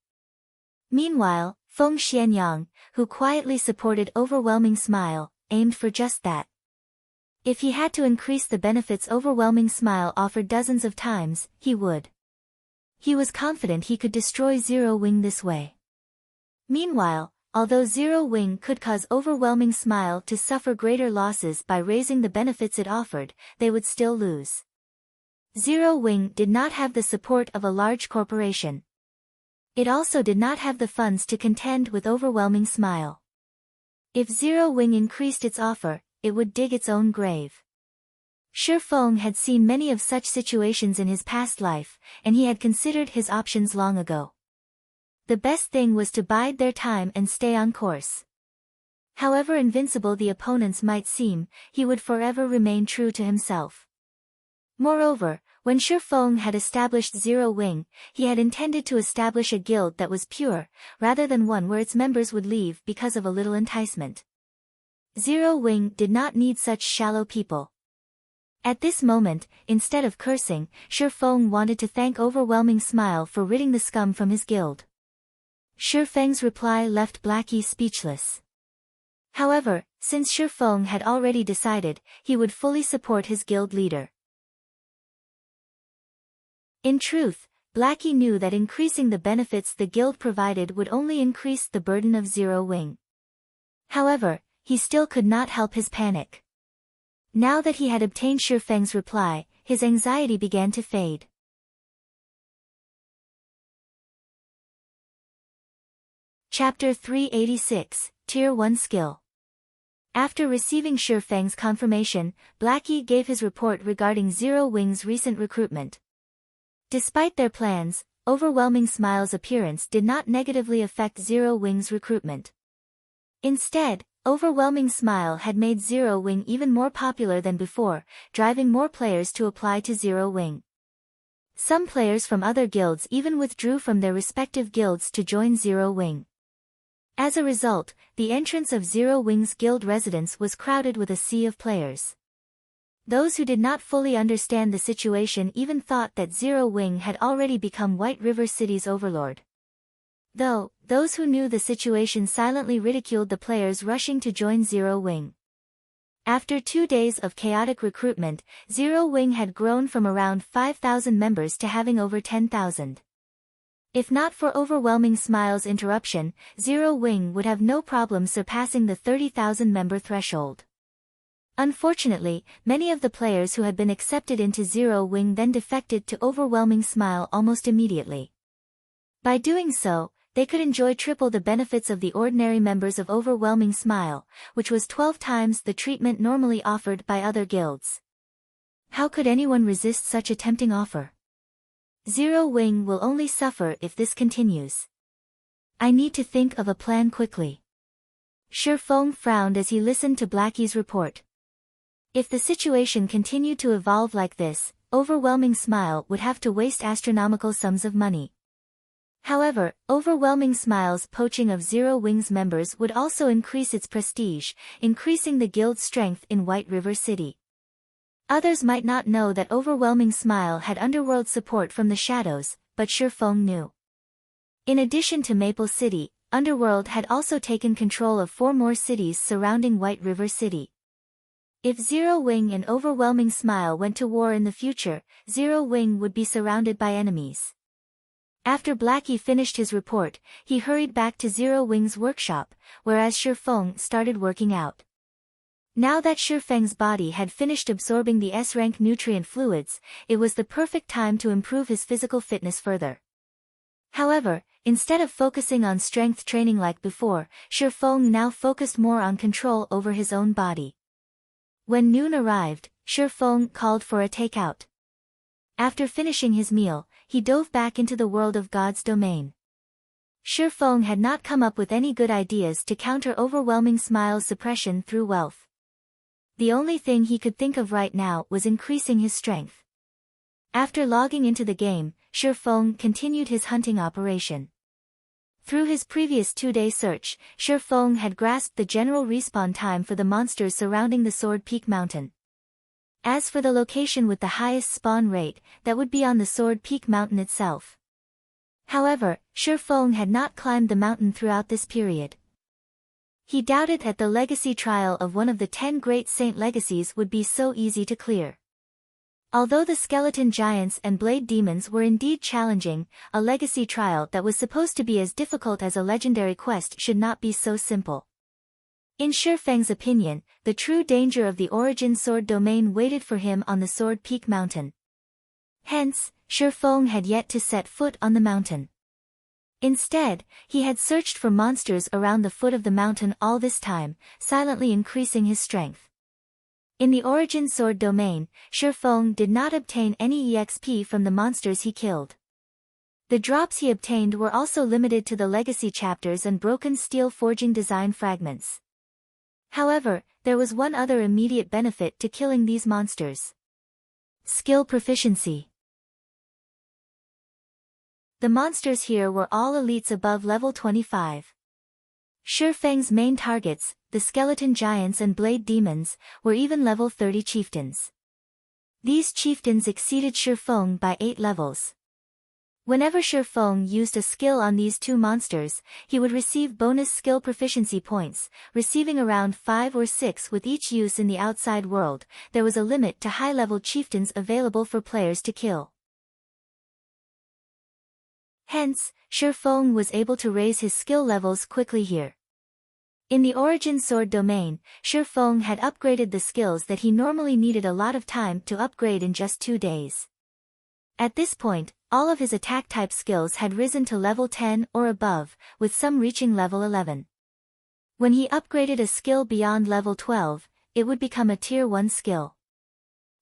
Meanwhile, Feng Xianyang, who quietly supported Overwhelming Smile, aimed for just that. If he had to increase the benefits Overwhelming Smile offered dozens of times, he would. He was confident he could destroy Zero Wing this way. Meanwhile, although Zero Wing could cause Overwhelming Smile to suffer greater losses by raising the benefits it offered, they would still lose. Zero Wing did not have the support of a large corporation. It also did not have the funds to contend with Overwhelming Smile. If Zero Wing increased its offer, it would dig its own grave. Shi Feng had seen many of such situations in his past life, and he had considered his options long ago. The best thing was to bide their time and stay on course. However invincible the opponents might seem, he would forever remain true to himself. Moreover, when Shi Feng had established Zero Wing, he had intended to establish a guild that was pure, rather than one where its members would leave because of a little enticement. Zero Wing did not need such shallow people. At this moment, instead of cursing, Shi Feng wanted to thank Overwhelming Smile for ridding the scum from his guild. Shi Feng's reply left Blackie speechless. However, since Shi Feng had already decided, he would fully support his guild leader. In truth, Blackie knew that increasing the benefits the guild provided would only increase the burden of Zero Wing. However, he still could not help his panic. Now that he had obtained Shi Feng's reply, his anxiety began to fade. Chapter 386, Tier 1 Skill. After receiving Shi Feng's confirmation, Blackie gave his report regarding Zero Wing's recent recruitment. Despite their plans, Overwhelming Smile's appearance did not negatively affect Zero Wing's recruitment. Instead, Overwhelming Smile had made Zero Wing even more popular than before, driving more players to apply to Zero Wing. Some players from other guilds even withdrew from their respective guilds to join Zero Wing. As a result, the entrance of Zero Wing's guild residence was crowded with a sea of players. Those who did not fully understand the situation even thought that Zero Wing had already become White River City's overlord. Though, those who knew the situation silently ridiculed the players rushing to join Zero Wing. After 2 days of chaotic recruitment, Zero Wing had grown from around 5,000 members to having over 10,000. If not for Overwhelming Smile's interruption, Zero Wing would have no problem surpassing the 30,000 member threshold. Unfortunately, many of the players who had been accepted into Zero Wing then defected to Overwhelming Smile almost immediately. By doing so, they could enjoy triple the benefits of the ordinary members of Overwhelming Smile, which was 12 times the treatment normally offered by other guilds. How could anyone resist such a tempting offer? Zero Wing will only suffer if this continues. I need to think of a plan quickly. Shifeng frowned as he listened to Blackie's report. If the situation continued to evolve like this, Overwhelming Smile would have to waste astronomical sums of money. However, Overwhelming Smile's poaching of Zero Wing's members would also increase its prestige, increasing the guild's strength in White River City. Others might not know that Overwhelming Smile had underworld support from the shadows, but Shifeng knew. In addition to Maple City, Underworld had also taken control of 4 more cities surrounding White River City. If Zero Wing and Overwhelming Smile went to war in the future, Zero Wing would be surrounded by enemies. After Blackie finished his report, he hurried back to Zero Wing's workshop, whereas Shifeng started working out. Now that Shifeng's body had finished absorbing the S-rank nutrient fluids, it was the perfect time to improve his physical fitness further. However, instead of focusing on strength training like before, Shifeng now focused more on control over his own body. When noon arrived, Shifeng called for a takeout. After finishing his meal, he dove back into the world of God's domain. Shifeng had not come up with any good ideas to counter Overwhelming Smile's suppression through wealth. The only thing he could think of right now was increasing his strength. After logging into the game, Shifeng continued his hunting operation. Through his previous 2-day search, Shifeng had grasped the general respawn time for the monsters surrounding the Sword Peak Mountain. As for the location with the highest spawn rate, that would be on the Sword Peak Mountain itself. However, Shifeng had not climbed the mountain throughout this period. He doubted that the legacy trial of one of the 10 great saint legacies would be so easy to clear. Although the skeleton giants and blade demons were indeed challenging, a legacy trial that was supposed to be as difficult as a legendary quest should not be so simple. In Shifeng's opinion, the true danger of the Origin Sword domain waited for him on the Sword Peak Mountain. Hence, Shifeng had yet to set foot on the mountain. Instead, he had searched for monsters around the foot of the mountain all this time, silently increasing his strength. In the Origin Sword domain, Shifeng did not obtain any EXP from the monsters he killed. The drops he obtained were also limited to the legacy chapters and broken steel forging design fragments. However, there was one other immediate benefit to killing these monsters. Skill proficiency. The monsters here were all elites above level 25. Shifeng's main targets, the skeleton giants and blade demons, were even level 30 chieftains. These chieftains exceeded Shifeng by 8 levels. Whenever Shifeng used a skill on these 2 monsters, he would receive bonus skill proficiency points, receiving around 5 or 6 with each use in the outside world. There was a limit to high-level chieftains available for players to kill. Hence, Shifeng was able to raise his skill levels quickly here. In the Origin Sword domain, Shifeng had upgraded the skills that he normally needed a lot of time to upgrade in just 2 days. At this point, all of his attack-type skills had risen to level 10 or above, with some reaching level 11. When he upgraded a skill beyond level 12, it would become a Tier 1 skill.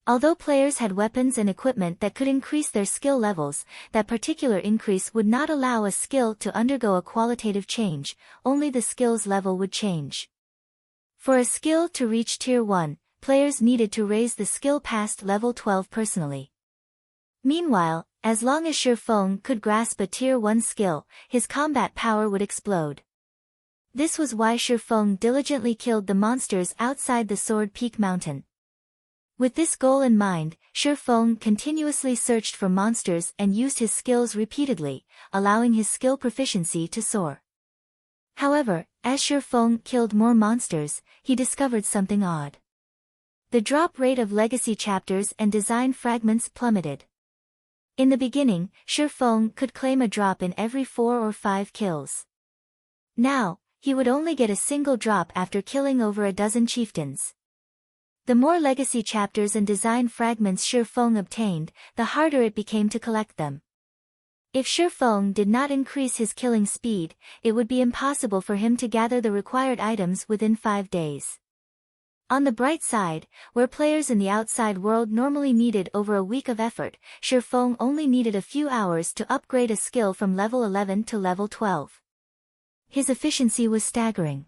Although players had weapons and equipment that could increase their skill levels, that particular increase would not allow a skill to undergo a qualitative change, only the skill's level would change. For a skill to reach Tier 1, players needed to raise the skill past level 12 personally. Meanwhile, as long as Shifeng could grasp a Tier 1 skill, his combat power would explode. This was why Shifeng diligently killed the monsters outside the Sword Peak Mountain. With this goal in mind, Shifeng continuously searched for monsters and used his skills repeatedly, allowing his skill proficiency to soar. However, as Shifeng killed more monsters, he discovered something odd. The drop rate of legacy chapters and design fragments plummeted. In the beginning, Shifeng could claim a drop in every 4 or 5 kills. Now, he would only get a single drop after killing over a dozen chieftains. The more legacy chapters and design fragments Shifeng obtained, the harder it became to collect them. If Shifeng did not increase his killing speed, it would be impossible for him to gather the required items within 5 days. On the bright side, where players in the outside world normally needed over a week of effort, Shifeng only needed a few hours to upgrade a skill from level 11 to level 12. His efficiency was staggering.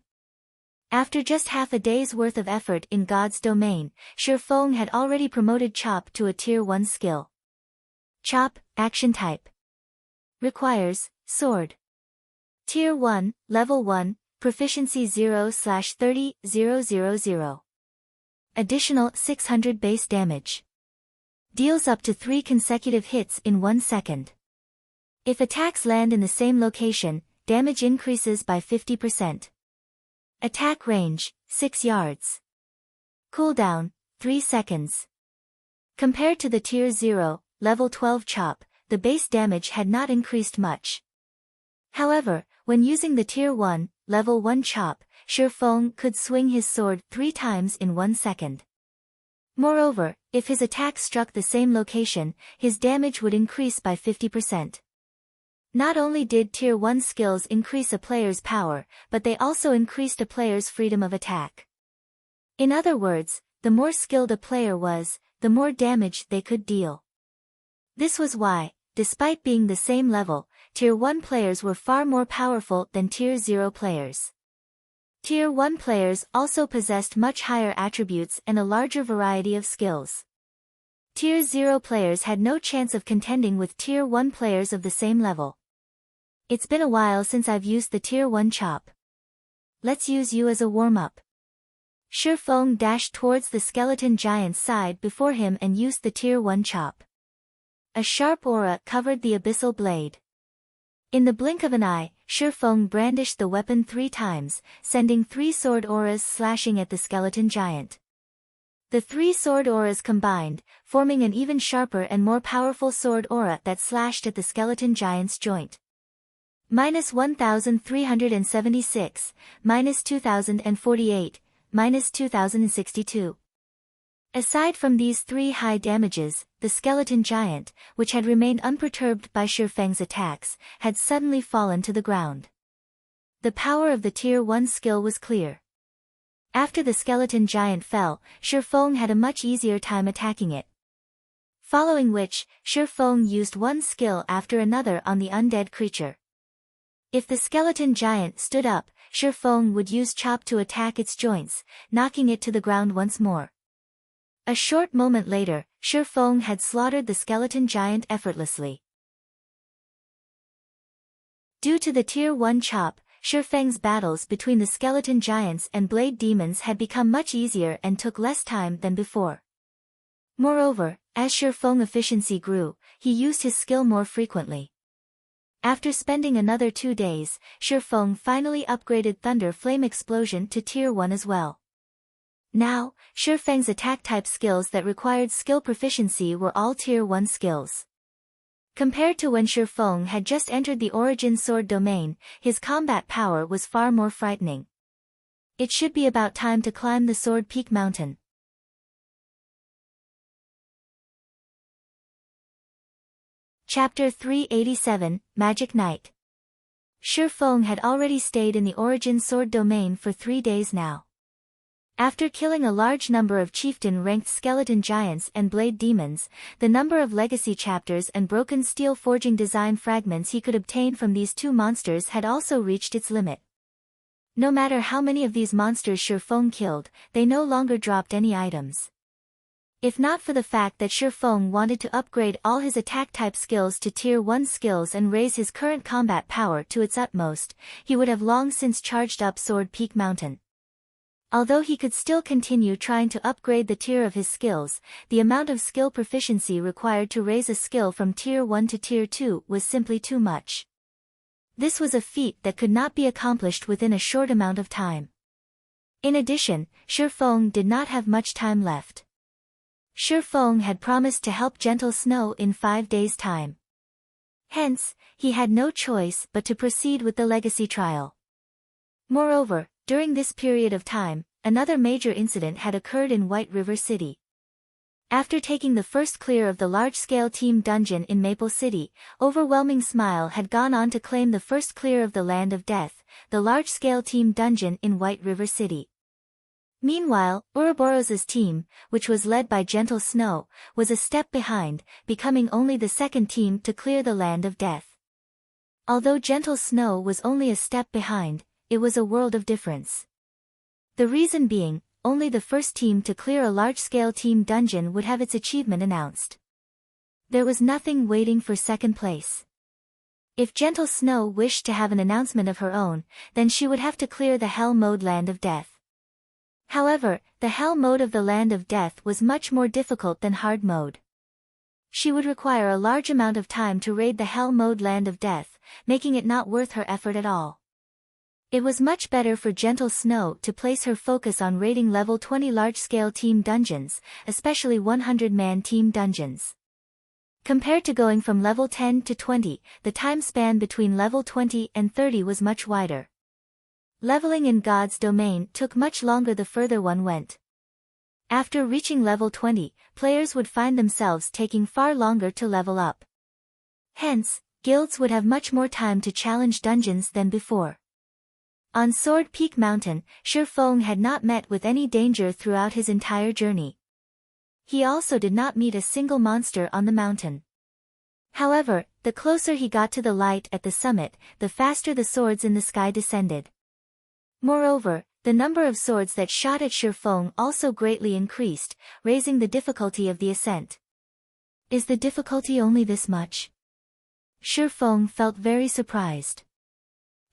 After just half a day's worth of effort in God's domain, Shifeng had already promoted Chop to a Tier 1 skill. Chop, action type. Requires, sword. Tier 1, level 1, proficiency 0/30,000. Additional 600 base damage. Deals up to 3 consecutive hits in 1 second. If attacks land in the same location, damage increases by 50%. Attack range, 6 yards. Cooldown, 3 seconds. Compared to the Tier 0, level 12 Chop, the base damage had not increased much. However, when using the Tier 1, level 1 Chop, Shifeng could swing his sword 3 times in 1 second. Moreover, if his attack struck the same location, his damage would increase by 50%. Not only did Tier 1 skills increase a player's power, but they also increased a player's freedom of attack. In other words, the more skilled a player was, the more damage they could deal. This was why, despite being the same level, Tier 1 players were far more powerful than Tier 0 players. Tier 1 players also possessed much higher attributes and a larger variety of skills. Tier 0 players had no chance of contending with Tier 1 players of the same level. It's been a while since I've used the Tier 1 Chop. Let's use you as a warm-up. Shifeng dashed towards the skeleton giant's side before him and used the Tier 1 Chop. A sharp aura covered the abyssal blade. In the blink of an eye, Shifeng brandished the weapon 3 times, sending 3 sword auras slashing at the skeleton giant. The 3 sword auras combined, forming an even sharper and more powerful sword aura that slashed at the skeleton giant's joint. -1376, -2048, -2062. Aside from these 3 high damages, the skeleton giant, which had remained unperturbed by Shifeng's attacks, had suddenly fallen to the ground. The power of the Tier 1 skill was clear. After the skeleton giant fell, Shifeng had a much easier time attacking it. Following which, Shifeng used one skill after another on the undead creature. If the skeleton giant stood up, Shifeng would use Chop to attack its joints, knocking it to the ground once more. A short moment later, Shifeng had slaughtered the skeleton giant effortlessly. Due to the Tier 1 Chop, Shifeng's battles between the skeleton giants and blade demons had become much easier and took less time than before. Moreover, as Shifeng's efficiency grew, he used his skill more frequently. After spending another 2 days, Shifeng finally upgraded Thunder Flame Explosion to Tier 1 as well. Now, Shifeng's attack-type skills that required skill proficiency were all Tier 1 skills. Compared to when Shifeng had just entered the Origin Sword domain, his combat power was far more frightening. It should be about time to climb the Sword Peak Mountain. Chapter 387, Magic Night. Shifeng had already stayed in the Origin Sword domain for 3 days now. After killing a large number of chieftain-ranked skeleton giants and blade demons, the number of legacy chapters and broken steel forging design fragments he could obtain from these 2 monsters had also reached its limit. No matter how many of these monsters Shifeng killed, they no longer dropped any items. If not for the fact that Shifeng wanted to upgrade all his attack-type skills to Tier 1 skills and raise his current combat power to its utmost, he would have long since charged up Sword Peak Mountain. Although he could still continue trying to upgrade the tier of his skills, the amount of skill proficiency required to raise a skill from Tier 1 to Tier 2 was simply too much. This was a feat that could not be accomplished within a short amount of time. In addition, Shifeng did not have much time left. Shifeng had promised to help Gentle Snow in 5 days' time. Hence, he had no choice but to proceed with the legacy trial. Moreover, during this period of time, another major incident had occurred in White River City. After taking the first clear of the large-scale team dungeon in Maple City, Overwhelming Smile had gone on to claim the first clear of the Land of Death, the large-scale team dungeon in White River City. Meanwhile, Ouroboros's team, which was led by Gentle Snow, was a step behind, becoming only the second team to clear the Land of Death. Although Gentle Snow was only a step behind, it was a world of difference. The reason being, only the first team to clear a large-scale team dungeon would have its achievement announced. There was nothing waiting for second place. If Gentle Snow wished to have an announcement of her own, then she would have to clear the Hell Mode Land of Death. However, the Hell Mode of the Land of Death was much more difficult than Hard Mode. She would require a large amount of time to raid the Hell Mode Land of Death, making it not worth her effort at all. It was much better for Gentle Snow to place her focus on raiding level 20 large-scale team dungeons, especially 100-man team dungeons. Compared to going from level 10 to 20, the time span between level 20 and 30 was much wider. Leveling in God's domain took much longer the further one went. After reaching level 20, players would find themselves taking far longer to level up. Hence, guilds would have much more time to challenge dungeons than before. On Sword Peak Mountain, Shifeng had not met with any danger throughout his entire journey. He also did not meet a single monster on the mountain. However, the closer he got to the light at the summit, the faster the swords in the sky descended. Moreover, the number of swords that shot at Shifeng also greatly increased, raising the difficulty of the ascent. Is the difficulty only this much? Shifeng felt very surprised.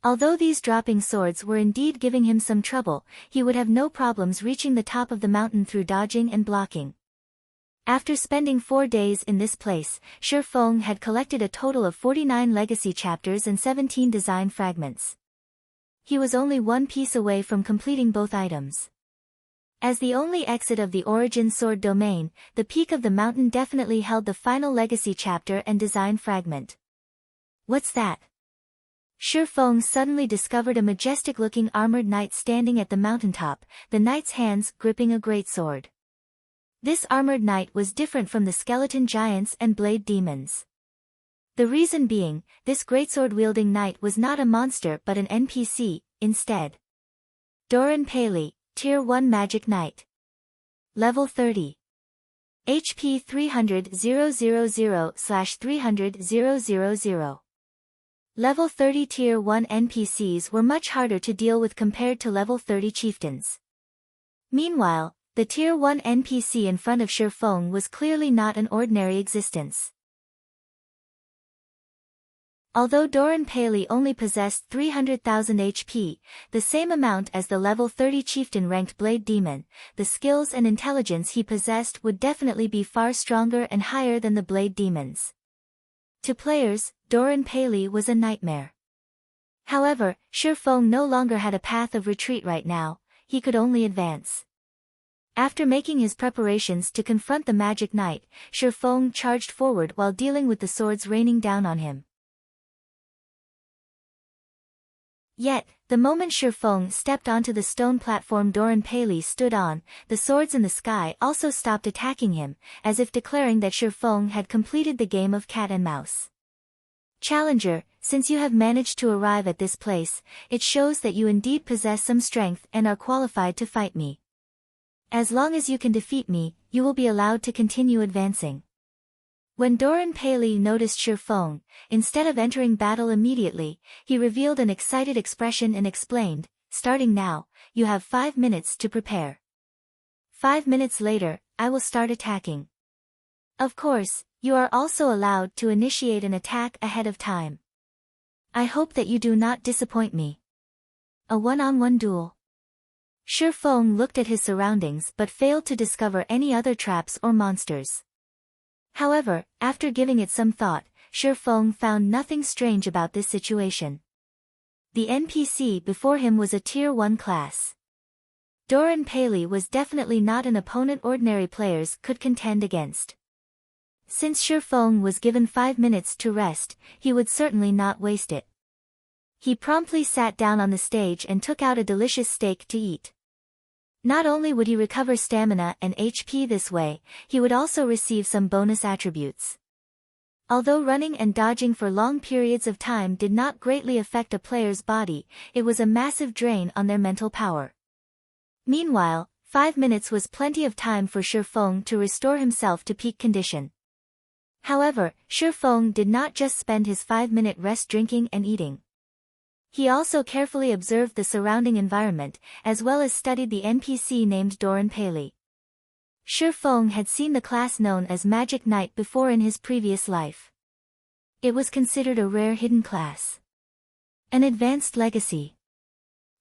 Although these dropping swords were indeed giving him some trouble, he would have no problems reaching the top of the mountain through dodging and blocking. After spending 4 days in this place, Shifeng had collected a total of 49 legacy chapters and 17 design fragments. He was only one piece away from completing both items. As the only exit of the Origin Sword domain, the peak of the mountain definitely held the final legacy chapter and design fragment. What's that? Shifeng suddenly discovered a majestic-looking armored knight standing at the mountaintop, the knight's hands gripping a greatsword. This armored knight was different from the skeleton giants and blade demons. The reason being, this greatsword-wielding knight was not a monster but an NPC, instead. Doran Paley, Tier 1 Magic Knight. Level 30. HP 300,000/300,000. Level 30 Tier 1 NPCs were much harder to deal with compared to level 30 chieftains. Meanwhile, the Tier 1 NPC in front of Shifeng was clearly not an ordinary existence. Although Doran Paley only possessed 300,000 HP, the same amount as the level 30 chieftain-ranked Blade Demon, the skills and intelligence he possessed would definitely be far stronger and higher than the Blade Demons. To players, Doran Paley was a nightmare. However, Shifeng no longer had a path of retreat right now, he could only advance. After making his preparations to confront the Magic Knight, Shifeng charged forward while dealing with the swords raining down on him. Yet, the moment Shifeng stepped onto the stone platform Doran Paley stood on, the swords in the sky also stopped attacking him, as if declaring that Shifeng had completed the game of cat and mouse. Challenger, since you have managed to arrive at this place, it shows that you indeed possess some strength and are qualified to fight me. As long as you can defeat me, you will be allowed to continue advancing. When Doran Paley noticed Shifeng, instead of entering battle immediately, he revealed an excited expression and explained, "Starting now, you have 5 minutes to prepare. 5 minutes later, I will start attacking. Of course, you are also allowed to initiate an attack ahead of time. I hope that you do not disappoint me. A one-on-one duel." Shi Feng looked at his surroundings but failed to discover any other traps or monsters. However, after giving it some thought, Shi Feng found nothing strange about this situation. The NPC before him was a Tier 1 class. Doran Paley was definitely not an opponent ordinary players could contend against. Since Shi Feng was given 5 minutes to rest, he would certainly not waste it. He promptly sat down on the stage and took out a delicious steak to eat. Not only would he recover stamina and HP this way, he would also receive some bonus attributes. Although running and dodging for long periods of time did not greatly affect a player's body, it was a massive drain on their mental power. Meanwhile, 5 minutes was plenty of time for Shi Feng to restore himself to peak condition. However, Shi Feng did not just spend his 5-minute rest drinking and eating. He also carefully observed the surrounding environment, as well as studied the NPC named Doran Paley. Shi Feng had seen the class known as Magic Knight before in his previous life. It was considered a rare hidden class. An advanced legacy.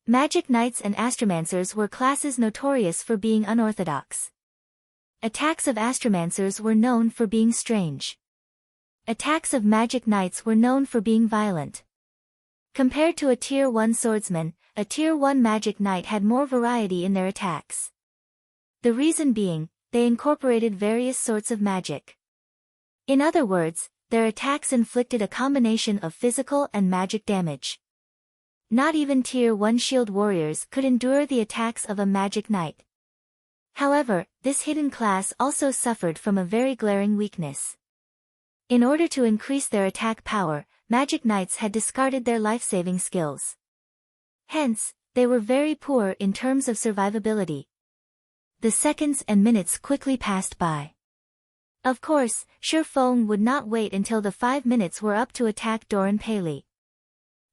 Magic Knights and Astromancers were classes notorious for being unorthodox. Attacks of Astromancers were known for being strange. Attacks of Magic Knights were known for being violent. Compared to a Tier 1 swordsman, a Tier 1 Magic Knight had more variety in their attacks. The reason being, they incorporated various sorts of magic. In other words, their attacks inflicted a combination of physical and magic damage. Not even Tier 1 shield warriors could endure the attacks of a Magic Knight. However, this hidden class also suffered from a very glaring weakness. In order to increase their attack power, Magic Knights had discarded their life-saving skills. Hence, they were very poor in terms of survivability. The seconds and minutes quickly passed by. Of course, Shi Feng would not wait until the 5 minutes were up to attack Doran Paley.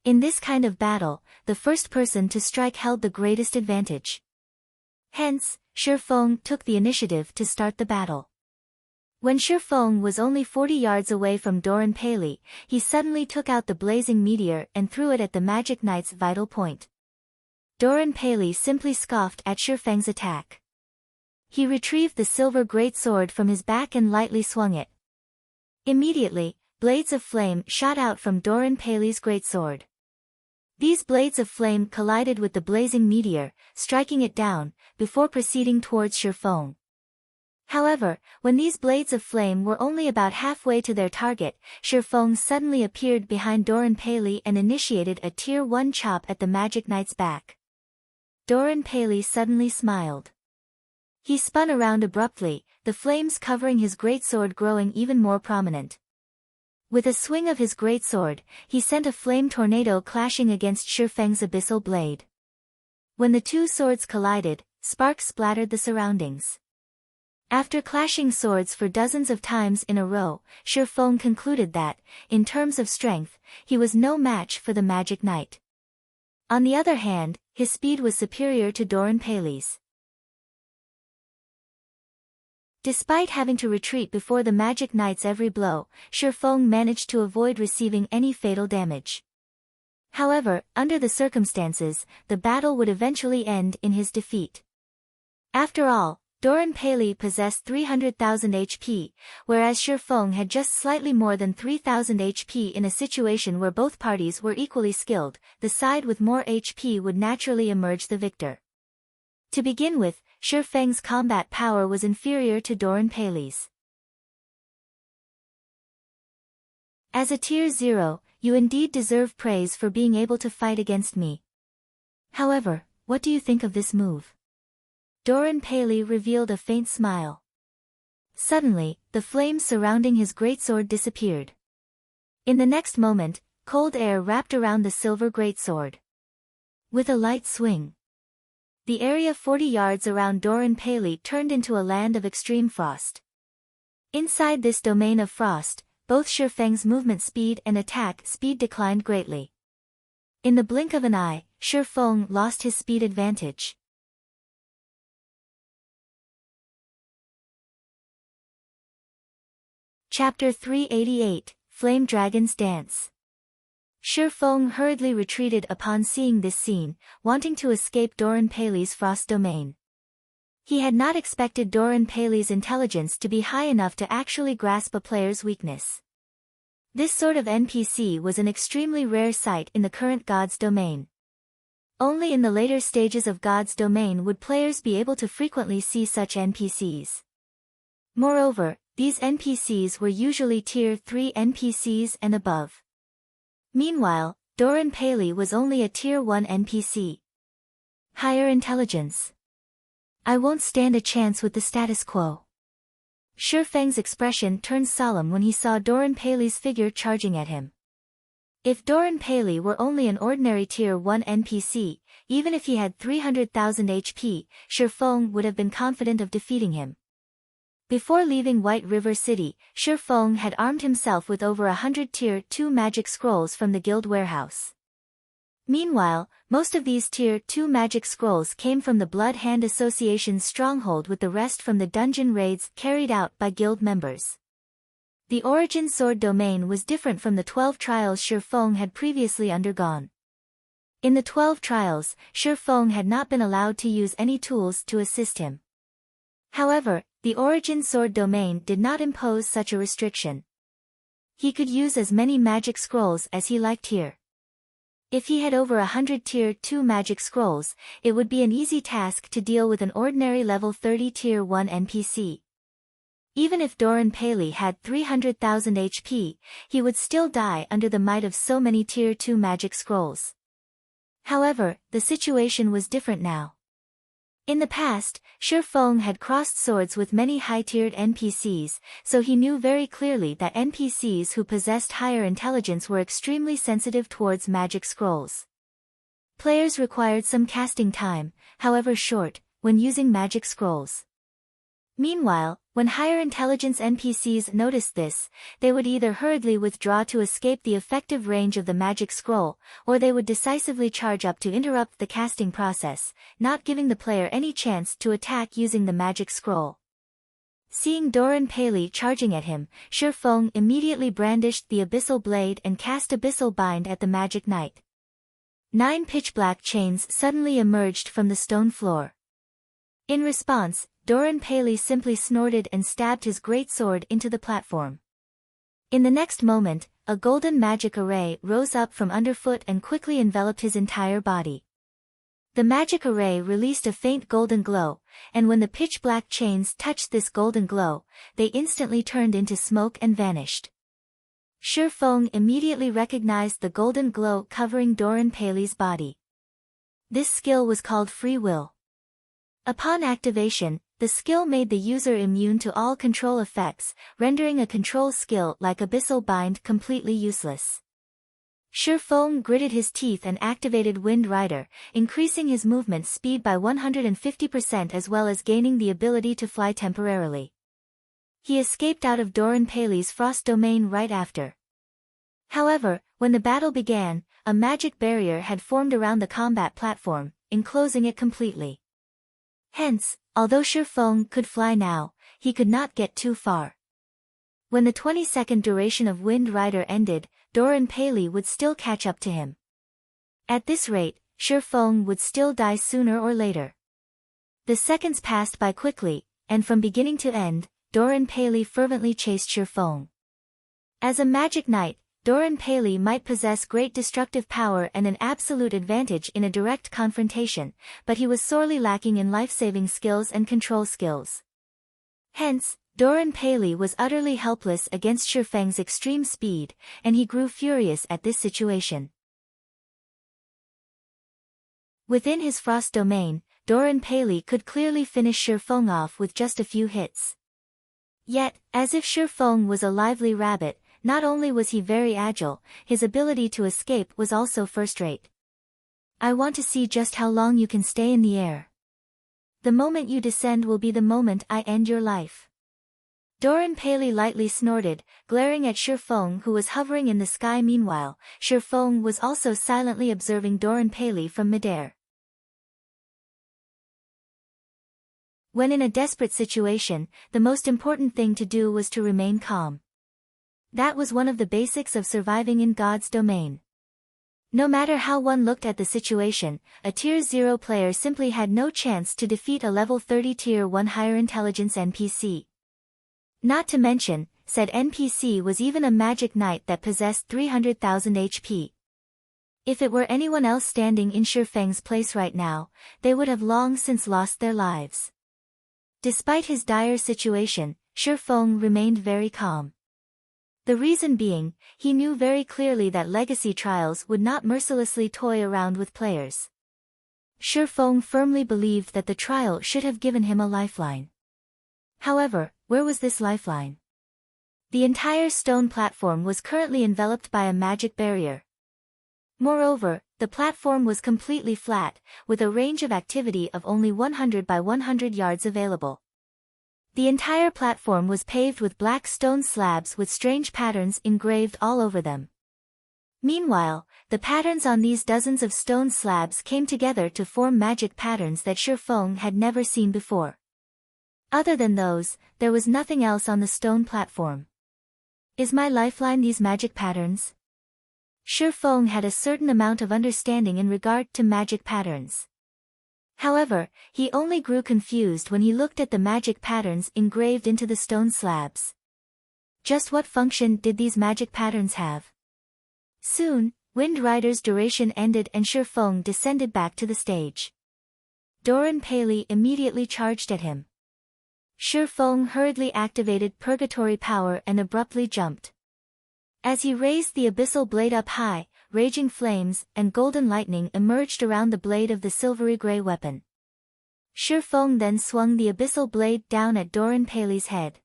In this kind of battle, the first person to strike held the greatest advantage. Hence, Shi Feng took the initiative to start the battle. When Shi Feng was only 40 yards away from Doran Paley, he suddenly took out the blazing meteor and threw it at the Magic Knight's vital point. Doran Paley simply scoffed at Shi Feng's attack. He retrieved the silver greatsword from his back and lightly swung it. Immediately, blades of flame shot out from Doran Paley's greatsword. These blades of flame collided with the blazing meteor, striking it down, before proceeding towards Shi Feng. However, when these blades of flame were only about halfway to their target, Shi Feng suddenly appeared behind Doran Paley and initiated a Tier 1 chop at the Magic Knight's back. Doran Paley suddenly smiled. He spun around abruptly, the flames covering his greatsword growing even more prominent. With a swing of his greatsword, he sent a flame tornado clashing against Shi Feng's abyssal blade. When the two swords collided, sparks splattered the surroundings. After clashing swords for dozens of times in a row, Shi Feng concluded that, in terms of strength, he was no match for the Magic Knight. On the other hand, his speed was superior to Doran Paley's. Despite having to retreat before the Magic Knight's every blow, Shi Feng managed to avoid receiving any fatal damage. However, under the circumstances, the battle would eventually end in his defeat. After all, Doran Paley possessed 300,000 HP, whereas Shi Feng had just slightly more than 3,000 HP. In a situation where both parties were equally skilled, the side with more HP would naturally emerge the victor. To begin with, Shi Feng's combat power was inferior to Doran Paley's. As a Tier 0, you indeed deserve praise for being able to fight against me. However, what do you think of this move? Doran Paley revealed a faint smile. Suddenly, the flames surrounding his greatsword disappeared. In the next moment, cold air wrapped around the silver greatsword. With a light swing, the area 40 yards around Doran Paley turned into a land of extreme frost. Inside this domain of frost, both Shi Feng's movement speed and attack speed declined greatly. In the blink of an eye, Shi Feng lost his speed advantage. Chapter 388, Flame Dragon's Dance. Feng hurriedly retreated upon seeing this scene, wanting to escape Doran Paley's frost domain. He had not expected Doran Paley's intelligence to be high enough to actually grasp a player's weakness. This sort of NPC was an extremely rare sight in the current God's domain. Only in the later stages of God's domain would players be able to frequently see such NPCs. Moreover, these NPCs were usually Tier 3 NPCs and above. Meanwhile, Doran Paley was only a Tier 1 NPC. Higher intelligence. I won't stand a chance with the status quo. Feng's expression turned solemn when he saw Doran Paley's figure charging at him. If Doran Paley were only an ordinary Tier 1 NPC, even if he had 300,000 HP, Feng would have been confident of defeating him. Before leaving White River City, Feng had armed himself with over 100 Tier 2 magic scrolls from the guild warehouse. Meanwhile, most of these Tier 2 magic scrolls came from the Blood Hand Association's stronghold, with the rest from the dungeon raids carried out by guild members. The Origin Sword domain was different from the 12 trials Feng had previously undergone. In the 12 trials, Feng had not been allowed to use any tools to assist him. However, the Origin Sword domain did not impose such a restriction. He could use as many magic scrolls as he liked here. If he had over 100 Tier 2 magic scrolls, it would be an easy task to deal with an ordinary level 30 Tier 1 NPC. Even if Doran Paley had 300,000 HP, he would still die under the might of so many Tier 2 magic scrolls. However, the situation was different now. In the past, Feng had crossed swords with many high-tiered NPCs, so he knew very clearly that NPCs who possessed higher intelligence were extremely sensitive towards magic scrolls. Players required some casting time, however short, when using magic scrolls. Meanwhile, when higher intelligence NPCs noticed this, they would either hurriedly withdraw to escape the effective range of the magic scroll, or they would decisively charge up to interrupt the casting process, not giving the player any chance to attack using the magic scroll. Seeing Doran Paley charging at him, Feng immediately brandished the Abyssal Blade and cast Abyssal Bind at the Magic Knight. 9 pitch-black chains suddenly emerged from the stone floor. In response, Doran Paley simply snorted and stabbed his great sword into the platform. In the next moment, a golden magic array rose up from underfoot and quickly enveloped his entire body. The magic array released a faint golden glow, and when the pitch-black chains touched this golden glow, they instantly turned into smoke and vanished. Feng immediately recognized the golden glow covering Doran Paley's body. This skill was called Free Will. Upon activation, the skill made the user immune to all control effects, rendering a control skill like Abyssal Bind completely useless. Feng gritted his teeth and activated Wind Rider, increasing his movement speed by 150% as well as gaining the ability to fly temporarily. He escaped out of Doran Paley's frost domain right after. However, when the battle began, a magic barrier had formed around the combat platform, enclosing it completely. Hence, although Feng could fly now, he could not get too far. When the 20-second duration of Wind Rider ended, Doran Paley would still catch up to him. At this rate, Feng would still die sooner or later. The seconds passed by quickly, and from beginning to end, Doran Paley fervently chased Feng. As a magic knight, Doran Paley might possess great destructive power and an absolute advantage in a direct confrontation, but he was sorely lacking in life-saving skills and control skills. Hence, Doran Paley was utterly helpless against Feng's extreme speed, and he grew furious at this situation. Within his frost domain, Doran Paley could clearly finish Feng off with just a few hits. Yet, as if Feng was a lively rabbit, not only was he very agile, his ability to escape was also first-rate. I want to see just how long you can stay in the air. The moment you descend will be the moment I end your life. Doran Paley lightly snorted, glaring at Feng who was hovering in the sky. Meanwhile, Feng was also silently observing Doran Paley from midair. When in a desperate situation, the most important thing to do was to remain calm. That was one of the basics of surviving in God's domain. No matter how one looked at the situation, a Tier 0 player simply had no chance to defeat a level 30 Tier 1 higher intelligence NPC. Not to mention, said NPC was even a magic knight that possessed 300,000 HP. If it were anyone else standing in Shifeng's place right now, they would have long since lost their lives. Despite his dire situation, Shifeng remained very calm. The reason being, he knew very clearly that legacy trials would not mercilessly toy around with players. Shifeng firmly believed that the trial should have given him a lifeline. However, where was this lifeline? The entire stone platform was currently enveloped by a magic barrier. Moreover, the platform was completely flat, with a range of activity of only 100 by 100 yards available. The entire platform was paved with black stone slabs with strange patterns engraved all over them. Meanwhile, the patterns on these dozens of stone slabs came together to form magic patterns that Shifeng had never seen before. Other than those, there was nothing else on the stone platform. Is my lifeline these magic patterns? Shifeng had a certain amount of understanding in regard to magic patterns. However, he only grew confused when he looked at the magic patterns engraved into the stone slabs. Just what function did these magic patterns have? Soon, Wind Rider's duration ended and Shifeng descended back to the stage. Doran Paley immediately charged at him. Shifeng hurriedly activated Purgatory Power and abruptly jumped. As he raised the abyssal blade up high, raging flames and golden lightning emerged around the blade of the silvery gray weapon. Shifeng then swung the abyssal blade down at Doran Paley's head.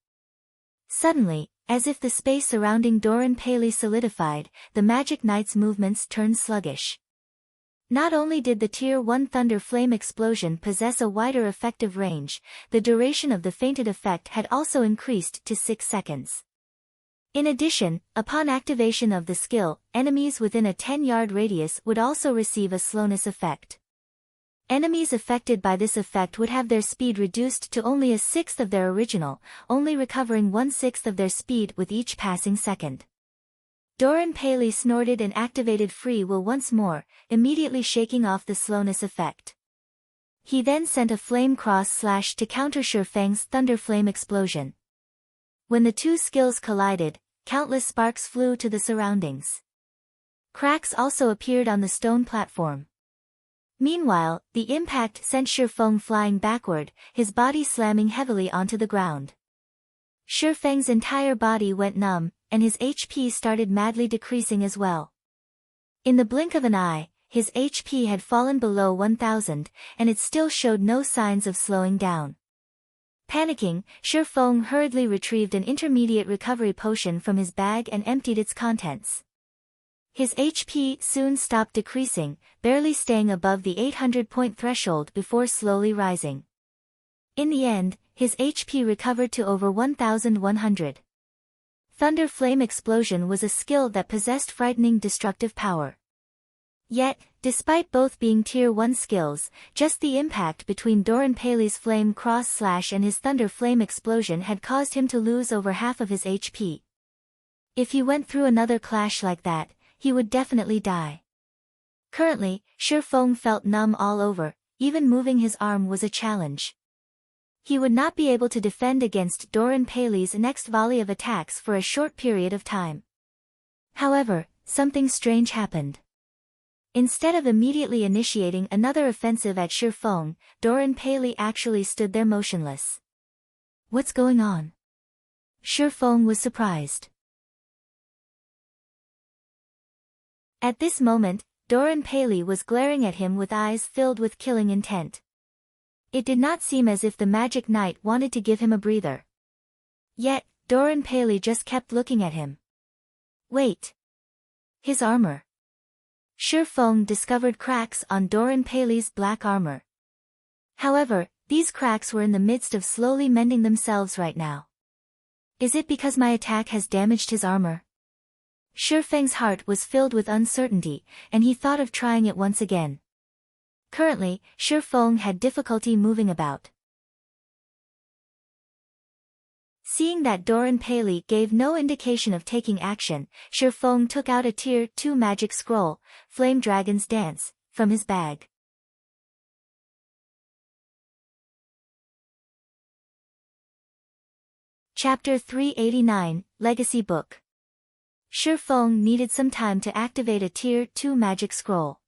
Suddenly, as if the space surrounding Doran Paley solidified, the Magic Knight's movements turned sluggish. Not only did the Tier 1 Thunder Flame explosion possess a wider effective range, the duration of the fainted effect had also increased to 6 seconds. In addition, upon activation of the skill, enemies within a 10-yard radius would also receive a slowness effect. Enemies affected by this effect would have their speed reduced to only a sixth of their original, only recovering 1/6 of their speed with each passing second. Doran Paley snorted and activated Free Will once more, immediately shaking off the slowness effect. He then sent a flame cross slash to counter Shifeng's Thunder Flame explosion. When the two skills collided, countless sparks flew to the surroundings. Cracks also appeared on the stone platform. Meanwhile, the impact sent Shifeng flying backward, his body slamming heavily onto the ground. Shifeng's entire body went numb, and his HP started madly decreasing as well. In the blink of an eye, his HP had fallen below 1000, and it still showed no signs of slowing down. Panicking, Shifeng hurriedly retrieved an intermediate recovery potion from his bag and emptied its contents. His HP soon stopped decreasing, barely staying above the 800-point threshold before slowly rising. In the end, his HP recovered to over 1100. Thunder Flame Explosion was a skill that possessed frightening destructive power. Yet, despite both being Tier 1 skills, just the impact between Doran Paley's Flame Cross Slash and his Thunder Flame Explosion had caused him to lose over half of his HP. If he went through another clash like that, he would definitely die. Currently, Shifeng felt numb all over, even moving his arm was a challenge. He would not be able to defend against Doran Paley's next volley of attacks for a short period of time. However, something strange happened. Instead of immediately initiating another offensive at Shifeng, Doran Paley actually stood there motionless. What's going on? Shifeng was surprised. At this moment, Doran Paley was glaring at him with eyes filled with killing intent. It did not seem as if the Magic Knight wanted to give him a breather. Yet, Doran Paley just kept looking at him. Wait. His armor. Shifeng discovered cracks on Doran Paley's black armor. However, these cracks were in the midst of slowly mending themselves right now. Is it because my attack has damaged his armor? Shifeng's heart was filled with uncertainty, and he thought of trying it once again. Currently, Shifeng had difficulty moving about. Seeing that Doran Paley gave no indication of taking action, Shifeng took out a Tier 2 magic scroll, Flame Dragon's Dance, from his bag. Chapter 389, Legacy Book. Shifeng needed some time to activate a Tier 2 magic scroll.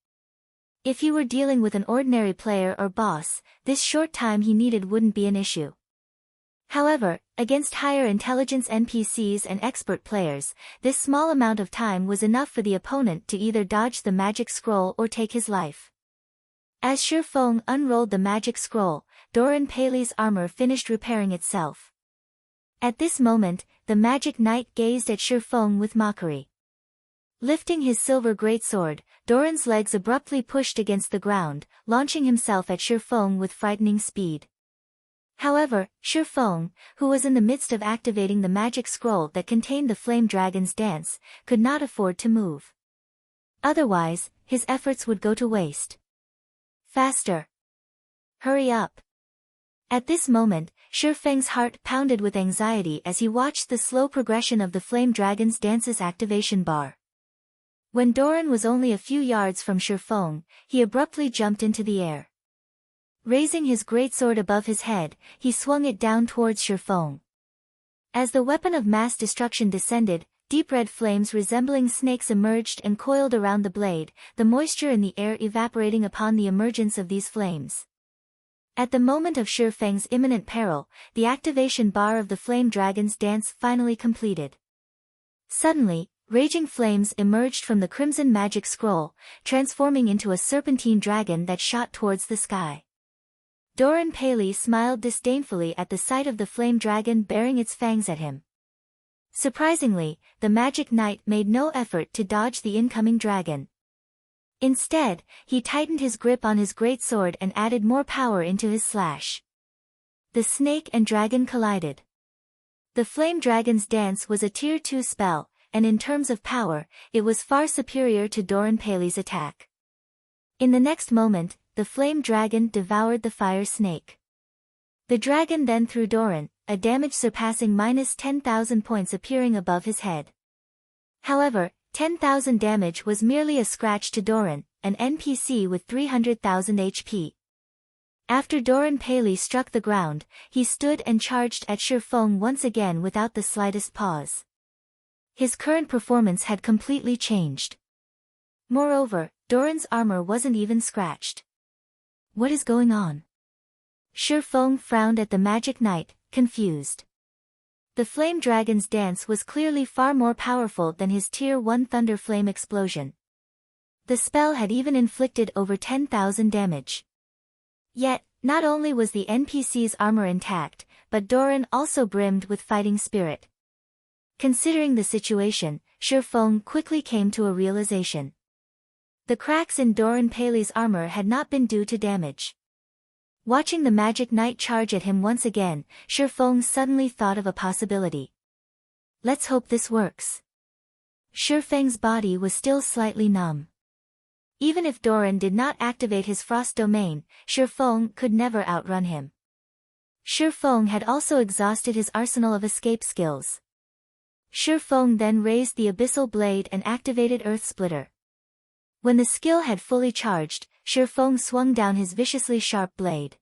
If he were dealing with an ordinary player or boss, this short time he needed wouldn't be an issue. However, against higher intelligence NPCs and expert players, this small amount of time was enough for the opponent to either dodge the magic scroll or take his life. As Shifeng unrolled the magic scroll, Doran Paley's armor finished repairing itself. At this moment, the Magic Knight gazed at Shifeng with mockery. Lifting his silver greatsword, Doran's legs abruptly pushed against the ground, launching himself at Shifeng with frightening speed. However, Shifeng, who was in the midst of activating the magic scroll that contained the Flame Dragon's Dance, could not afford to move. Otherwise, his efforts would go to waste. Faster! Hurry up! At this moment, Shifeng's heart pounded with anxiety as he watched the slow progression of the Flame Dragon's Dance's activation bar. When Doran was only a few yards from Shifeng, he abruptly jumped into the air. Raising his greatsword above his head, he swung it down towards Shifeng. As the weapon of mass destruction descended, deep red flames resembling snakes emerged and coiled around the blade, the moisture in the air evaporating upon the emergence of these flames. At the moment of Shifeng's imminent peril, the activation bar of the Flame Dragon's Dance finally completed. Suddenly, raging flames emerged from the Crimson Magic Scroll, transforming into a serpentine dragon that shot towards the sky. Doran Paley smiled disdainfully at the sight of the flame dragon bearing its fangs at him. Surprisingly, the Magic Knight made no effort to dodge the incoming dragon. Instead, he tightened his grip on his greatsword and added more power into his slash. The snake and dragon collided. The Flame Dragon's Dance was a Tier 2 spell, and in terms of power, it was far superior to Doran Paley's attack. In the next moment, the flame dragon devoured the fire snake. The dragon then threw Doran, a damage surpassing -10,000 points appearing above his head. However, 10,000 damage was merely a scratch to Doran, an NPC with 300,000 HP. After Doran Paley struck the ground, he stood and charged at Shifeng once again without the slightest pause. His current performance had completely changed. Moreover, Doran's armor wasn't even scratched. What is going on? Shifeng frowned at the Magic Knight, confused. The Flame Dragon's Dance was clearly far more powerful than his Tier 1 Thunder Flame Explosion. The spell had even inflicted over 10,000 damage. Yet, not only was the NPC's armor intact, but Doran also brimmed with fighting spirit. Considering the situation, Shifeng quickly came to a realization. The cracks in Doran Paley's armor had not been due to damage. Watching the Magic Knight charge at him once again, Shifeng suddenly thought of a possibility. Let's hope this works. Shifeng's body was still slightly numb. Even if Doran did not activate his frost domain, Shifeng could never outrun him. Shifeng had also exhausted his arsenal of escape skills. Shifeng then raised the Abyssal Blade and activated Earth Splitter. When the skill had fully charged, Shifeng swung down his viciously sharp blade.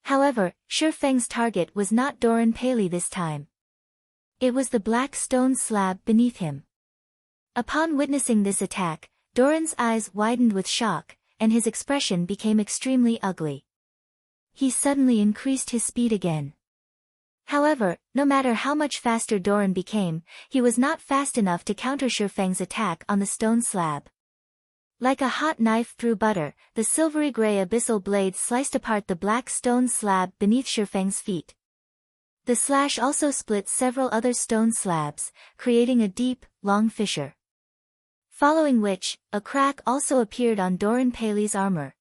However, Shifeng's target was not Doran Paley this time. It was the black stone slab beneath him. Upon witnessing this attack, Doran's eyes widened with shock, and his expression became extremely ugly. He suddenly increased his speed again. However, no matter how much faster Doran became, he was not fast enough to counter Shifeng's attack on the stone slab. Like a hot knife through butter, the silvery gray abyssal blade sliced apart the black stone slab beneath Shifeng's feet. The slash also split several other stone slabs, creating a deep, long fissure. Following which, a crack also appeared on Doran Paley's armor.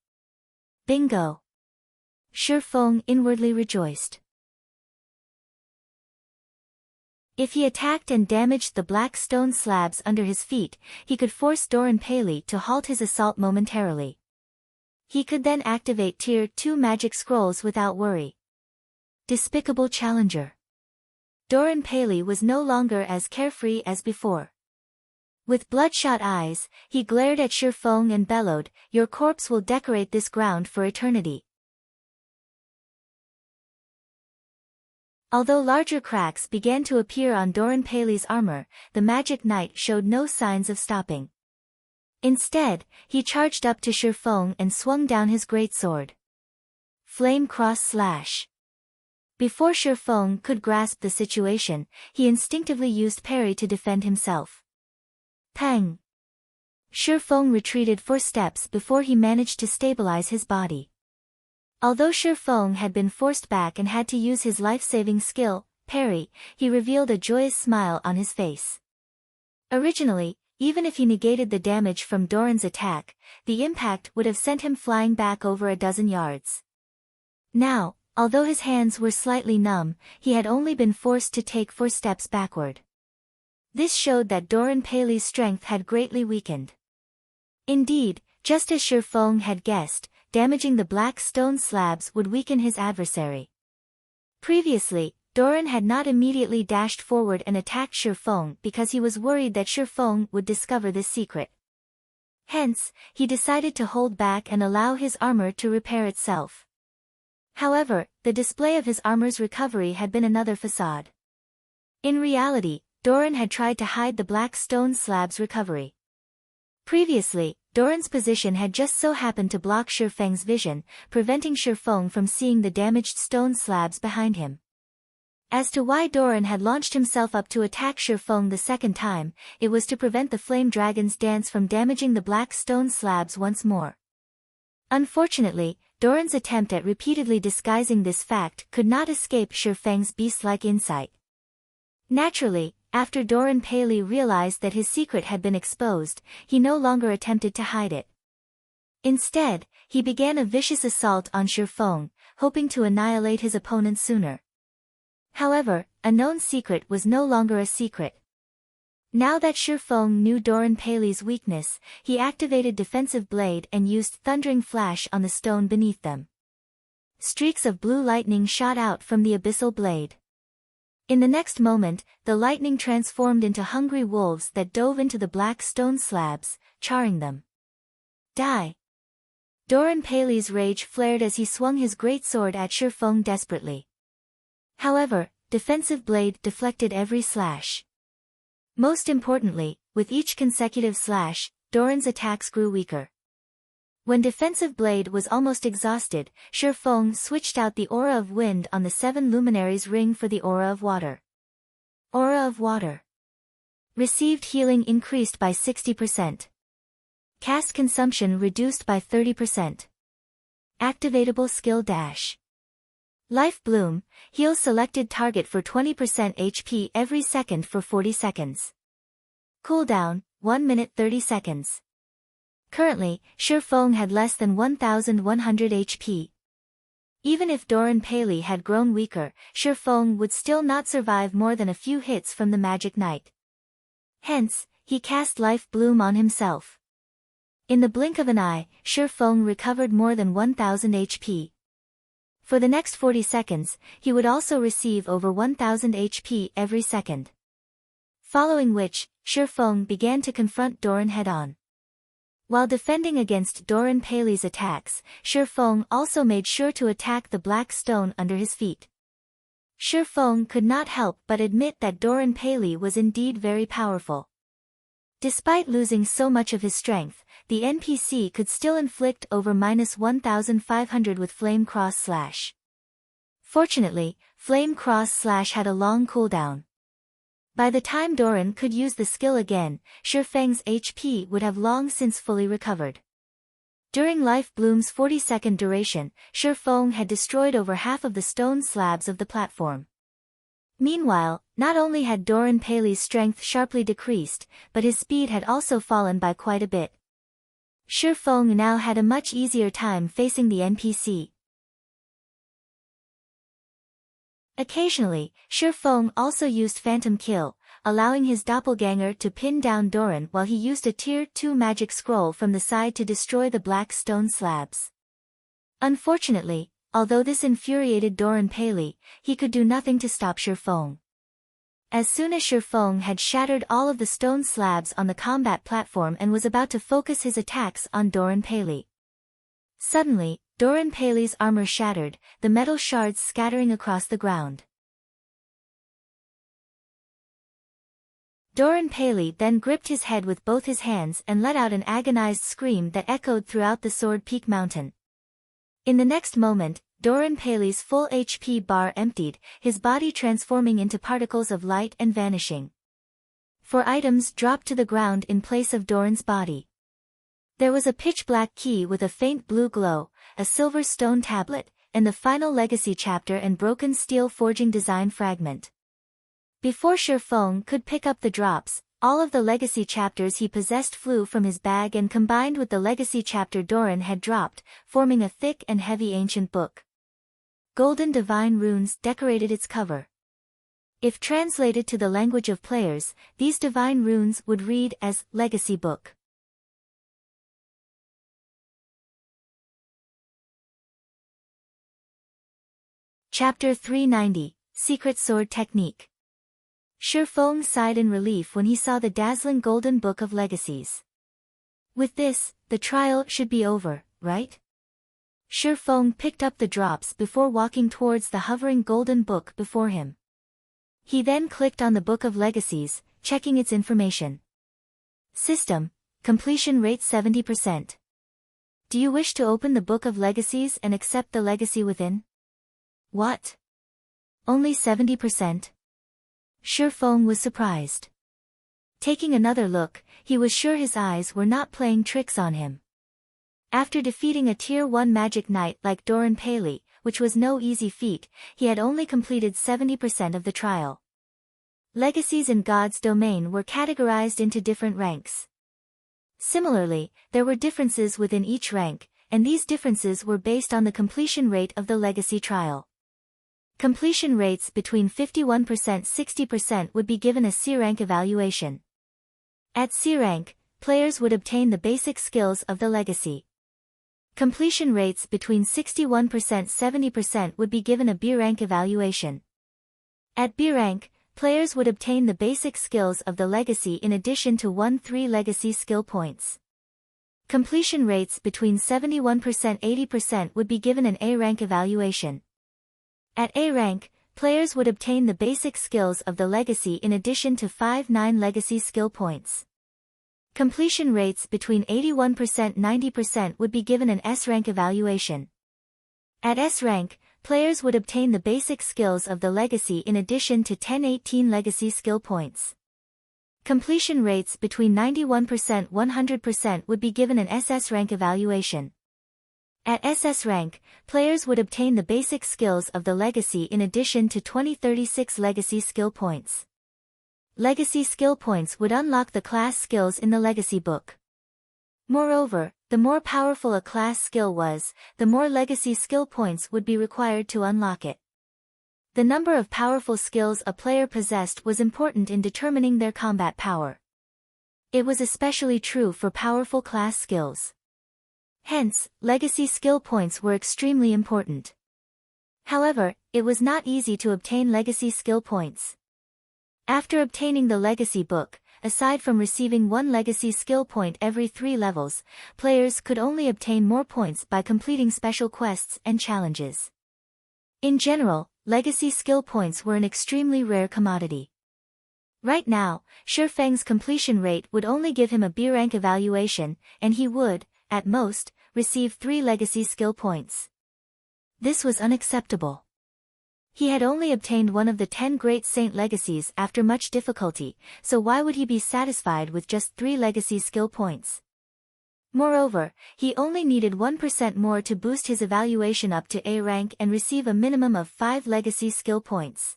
Bingo! Shifeng inwardly rejoiced. If he attacked and damaged the black stone slabs under his feet, he could force Doran Paley to halt his assault momentarily. He could then activate Tier 2 magic scrolls without worry. Despicable challenger. Doran Paley was no longer as carefree as before. With bloodshot eyes, he glared at Shur Fong and bellowed, "Your corpse will decorate this ground for eternity." Although larger cracks began to appear on Doran Paley's armor, the magic knight showed no signs of stopping. Instead, he charged up to Shur Fong and swung down his greatsword. Flame Cross Slash. Before Shur Fong could grasp the situation, he instinctively used parry to defend himself. Pang! Shur Fong retreated 4 steps before he managed to stabilize his body. Although Shur Fong had been forced back and had to use his life-saving skill, parry, he revealed a joyous smile on his face. Originally, even if he negated the damage from Doran's attack, the impact would have sent him flying back over a dozen yards. Now, although his hands were slightly numb, he had only been forced to take 4 steps backward. This showed that Doran Paley's strength had greatly weakened. Indeed, just as Shur Fong had guessed, damaging the black stone slabs would weaken his adversary. Previously, Doran had not immediately dashed forward and attacked Shur Fong because he was worried that Shur Fong would discover this secret. Hence, he decided to hold back and allow his armor to repair itself. However, the display of his armor's recovery had been another facade. In reality, Doran had tried to hide the black stone slab's recovery. Previously, Doran's position had just so happened to block Shur Feng's vision, preventing Shur Fong from seeing the damaged stone slabs behind him. As to why Doran had launched himself up to attack Shur Fong the second time, it was to prevent the flame dragon's dance from damaging the black stone slabs once more. Unfortunately, Doran's attempt at repeatedly disguising this fact could not escape Shur Feng's beast-like insight. Naturally, after Doran Paley realized that his secret had been exposed, he no longer attempted to hide it. Instead, he began a vicious assault on Shur Fong, hoping to annihilate his opponent sooner. However, a known secret was no longer a secret. Now that Shur Fong knew Doran Paley's weakness, he activated Defensive Blade and used Thundering Flash on the stone beneath them. Streaks of blue lightning shot out from the abyssal blade. In the next moment, the lightning transformed into hungry wolves that dove into the black stone slabs, charring them. Die! Doran Paley's rage flared as he swung his greatsword at Shur Fong desperately. However, Defensive Blade deflected every slash. Most importantly, with each consecutive slash, Doran's attacks grew weaker. When Defensive Blade was almost exhausted, Shur Fong switched out the Aura of Wind on the 7 Luminaries ring for the Aura of Water. Aura of Water. Received healing increased by 60%. Cast consumption reduced by 30%. Activatable skill dash. Life Bloom, heals selected target for 20% HP every second for 40 seconds. Cooldown, 1 minute 30 seconds. Currently, Shur Fong had less than 1,100 HP. Even if Doran Paley had grown weaker, Shur Fong would still not survive more than a few hits from the Magic Knight. Hence, he cast Life Bloom on himself. In the blink of an eye, Shur Fong recovered more than 1,000 HP. For the next 40 seconds, he would also receive over 1,000 HP every second. Following which, Shur Fong began to confront Doran head-on. While defending against Doran Paley's attacks, Shur Fong also made sure to attack the black stone under his feet. Shur Fong could not help but admit that Doran Paley was indeed very powerful. Despite losing so much of his strength, the NPC could still inflict over -1,500 with Flame Cross Slash. Fortunately, Flame Cross Slash had a long cooldown. By the time Doran could use the skill again, Shur Feng's HP would have long since fully recovered. During Life Bloom's 40-second duration, Shur Fong had destroyed over half of the stone slabs of the platform. Meanwhile, not only had Doran Paley's strength sharply decreased, but his speed had also fallen by quite a bit. Shur Fong now had a much easier time facing the NPC. Occasionally, Shur Fong also used Phantom Kill, allowing his doppelganger to pin down Doran while he used a Tier 2 magic scroll from the side to destroy the black stone slabs. Unfortunately, although this infuriated Doran Paley, he could do nothing to stop Shur Fong. As soon as Shi Feng had shattered all of the stone slabs on the combat platform and was about to focus his attacks on Doran Paley. Suddenly, Doran Paley's armor shattered, the metal shards scattering across the ground. Doran Paley then gripped his head with both his hands and let out an agonized scream that echoed throughout the Sword Peak Mountain. In the next moment, Doran Paley's full HP bar emptied, his body transforming into particles of light and vanishing. 4 items dropped to the ground in place of Doran's body. There was a pitch-black key with a faint blue glow, a silver stone tablet, and the final legacy chapter and broken steel forging design fragment. Before Shi Feng could pick up the drops, all of the legacy chapters he possessed flew from his bag and combined with the legacy chapter Doran had dropped, forming a thick and heavy ancient book. Golden divine runes decorated its cover. If translated to the language of players, these divine runes would read as Legacy Book. Chapter 390, Secret Sword Technique. Shi Feng sighed in relief when he saw the dazzling golden book of legacies. With this, the trial should be over, right? Shi Feng picked up the drops before walking towards the hovering golden book before him. He then clicked on the Book of Legacies, checking its information. System, completion rate 70%. Do you wish to open the Book of Legacies and accept the legacy within? What? Only 70%? Shi Feng was surprised. Taking another look, he was sure his eyes were not playing tricks on him. After defeating a Tier 1 magic knight like Doran Paley, which was no easy feat, he had only completed 70% of the trial. Legacies in God's domain were categorized into different ranks. Similarly, there were differences within each rank, and these differences were based on the completion rate of the legacy trial. Completion rates between 51%–60% would be given a C rank evaluation. At C rank, players would obtain the basic skills of the legacy. Completion rates between 61%–70% would be given a B rank evaluation. At B rank, players would obtain the basic skills of the legacy in addition to 1-3 legacy skill points. Completion rates between 71%–80% would be given an A rank evaluation. At A rank, players would obtain the basic skills of the legacy in addition to 5-9 legacy skill points. Completion rates between 81%–90% would be given an S rank evaluation. At S rank, players would obtain the basic skills of the legacy in addition to 10-18 legacy skill points. Completion rates between 91%–100% would be given an SS rank evaluation. At SS rank, players would obtain the basic skills of the legacy in addition to 20-36 legacy skill points. Legacy skill points would unlock the class skills in the legacy book. Moreover, the more powerful a class skill was, the more legacy skill points would be required to unlock it. The number of powerful skills a player possessed was important in determining their combat power. It was especially true for powerful class skills. Hence, legacy skill points were extremely important. However, it was not easy to obtain legacy skill points. After obtaining the legacy book, aside from receiving 1 legacy skill point every 3 levels, players could only obtain more points by completing special quests and challenges. In general, legacy skill points were an extremely rare commodity. Right now, Shi Feng's completion rate would only give him a B rank evaluation, and he would, at most, receive 3 legacy skill points. This was unacceptable. He had only obtained one of the 10 great saint legacies after much difficulty, so why would he be satisfied with just 3 legacy skill points? Moreover, he only needed 1% more to boost his evaluation up to A rank and receive a minimum of 5 legacy skill points.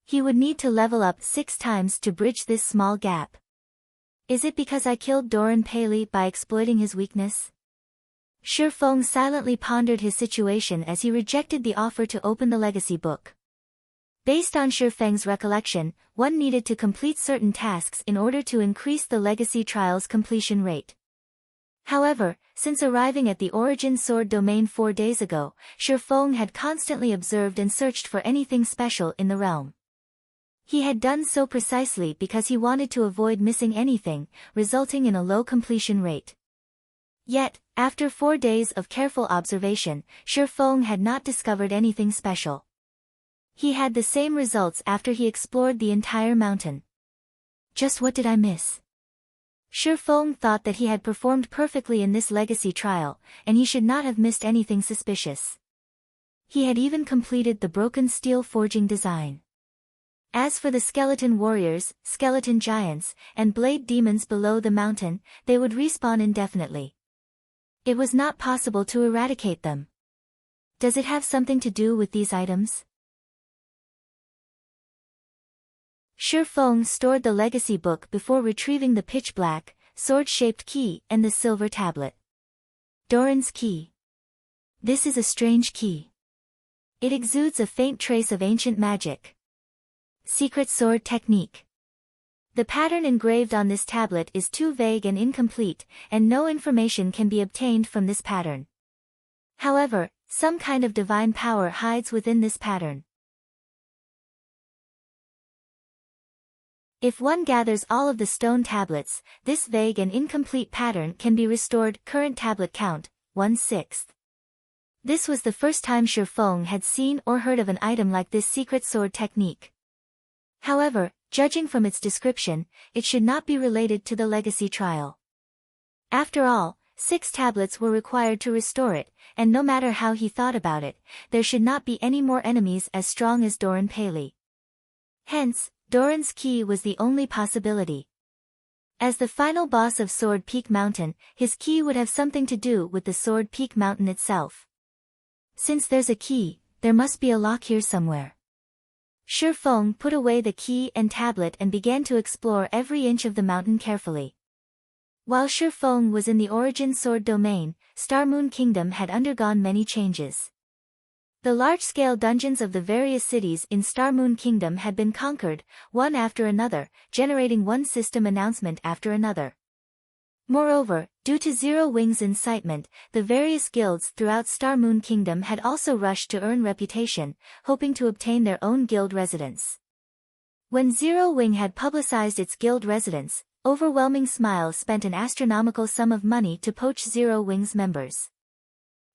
He would need to level up 6 times to bridge this small gap. Is it because I killed Doran Paley by exploiting his weakness? Shi Feng silently pondered his situation as he rejected the offer to open the legacy book. Based on Shi Feng's recollection, one needed to complete certain tasks in order to increase the legacy trial's completion rate. However, since arriving at the Origin Sword domain 4 days ago, Shi Feng had constantly observed and searched for anything special in the realm. He had done so precisely because he wanted to avoid missing anything, resulting in a low completion rate. Yet, after 4 days of careful observation, Shifeng had not discovered anything special. He had the same results after he explored the entire mountain. Just what did I miss? Shifeng thought that he had performed perfectly in this legacy trial, and he should not have missed anything suspicious. He had even completed the broken steel forging design. As for the skeleton warriors, skeleton giants, and blade demons below the mountain, they would respawn indefinitely. It was not possible to eradicate them. Does it have something to do with these items? Shifeng stored the legacy book before retrieving the pitch-black, sword-shaped key and the silver tablet. Doran's key. This is a strange key. It exudes a faint trace of ancient magic. Secret sword technique. The pattern engraved on this tablet is too vague and incomplete, and no information can be obtained from this pattern. However, some kind of divine power hides within this pattern. If one gathers all of the stone tablets, this vague and incomplete pattern can be restored. Current tablet count, 1/6. This was the first time Shifeng had seen or heard of an item like this secret sword technique. However, judging from its description, it should not be related to the legacy trial. After all, 6 tablets were required to restore it, and no matter how he thought about it, there should not be any more enemies as strong as Doran Paley. Hence, Doran's key was the only possibility. As the final boss of Sword Peak Mountain, his key would have something to do with the Sword Peak Mountain itself. Since there's a key, there must be a lock here somewhere. Shifeng put away the key and tablet and began to explore every inch of the mountain carefully. While Shifeng was in the Origin Sword domain, Star Moon Kingdom had undergone many changes. The large-scale dungeons of the various cities in Star Moon Kingdom had been conquered, one after another, generating one system announcement after another. Moreover, due to Zero Wing's incitement, the various guilds throughout Star Moon Kingdom had also rushed to earn reputation, hoping to obtain their own guild residence. When Zero Wing had publicized its guild residence, Overwhelming Smile spent an astronomical sum of money to poach Zero Wing's members.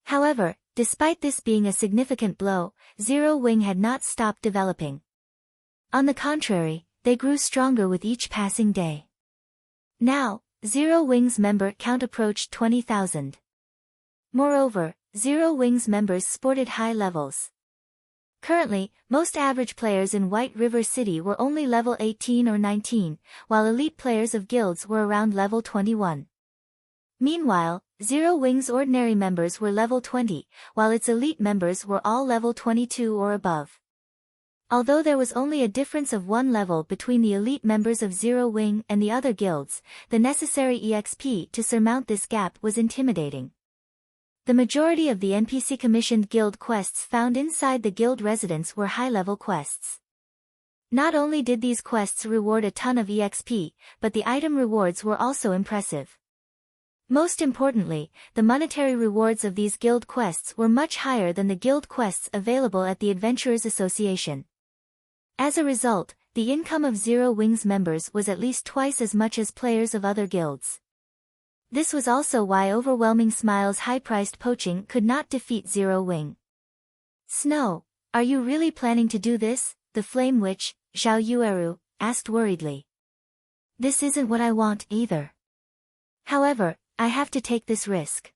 However, despite this being a significant blow, Zero Wing had not stopped developing. On the contrary, they grew stronger with each passing day. Now, Zero Wing's member count approached 20,000. Moreover, Zero Wing's members sported high levels. Currently, most average players in White River City were only level 18 or 19, while elite players of guilds were around level 21. Meanwhile, Zero Wing's ordinary members were level 20, while its elite members were all level 22 or above. Although there was only a difference of 1 level between the elite members of Zero Wing and the other guilds, the necessary EXP to surmount this gap was intimidating. The majority of the NPC-commissioned guild quests found inside the guild residence were high-level quests. Not only did these quests reward a ton of EXP, but the item rewards were also impressive. Most importantly, the monetary rewards of these guild quests were much higher than the guild quests available at the Adventurers Association. As a result, the income of Zero Wing's members was at least twice as much as players of other guilds. This was also why Overwhelming Smile's high-priced poaching could not defeat Zero Wing. Snow, are you really planning to do this? The Flame Witch, Zhao Yueru, asked worriedly. This isn't what I want either. However, I have to take this risk.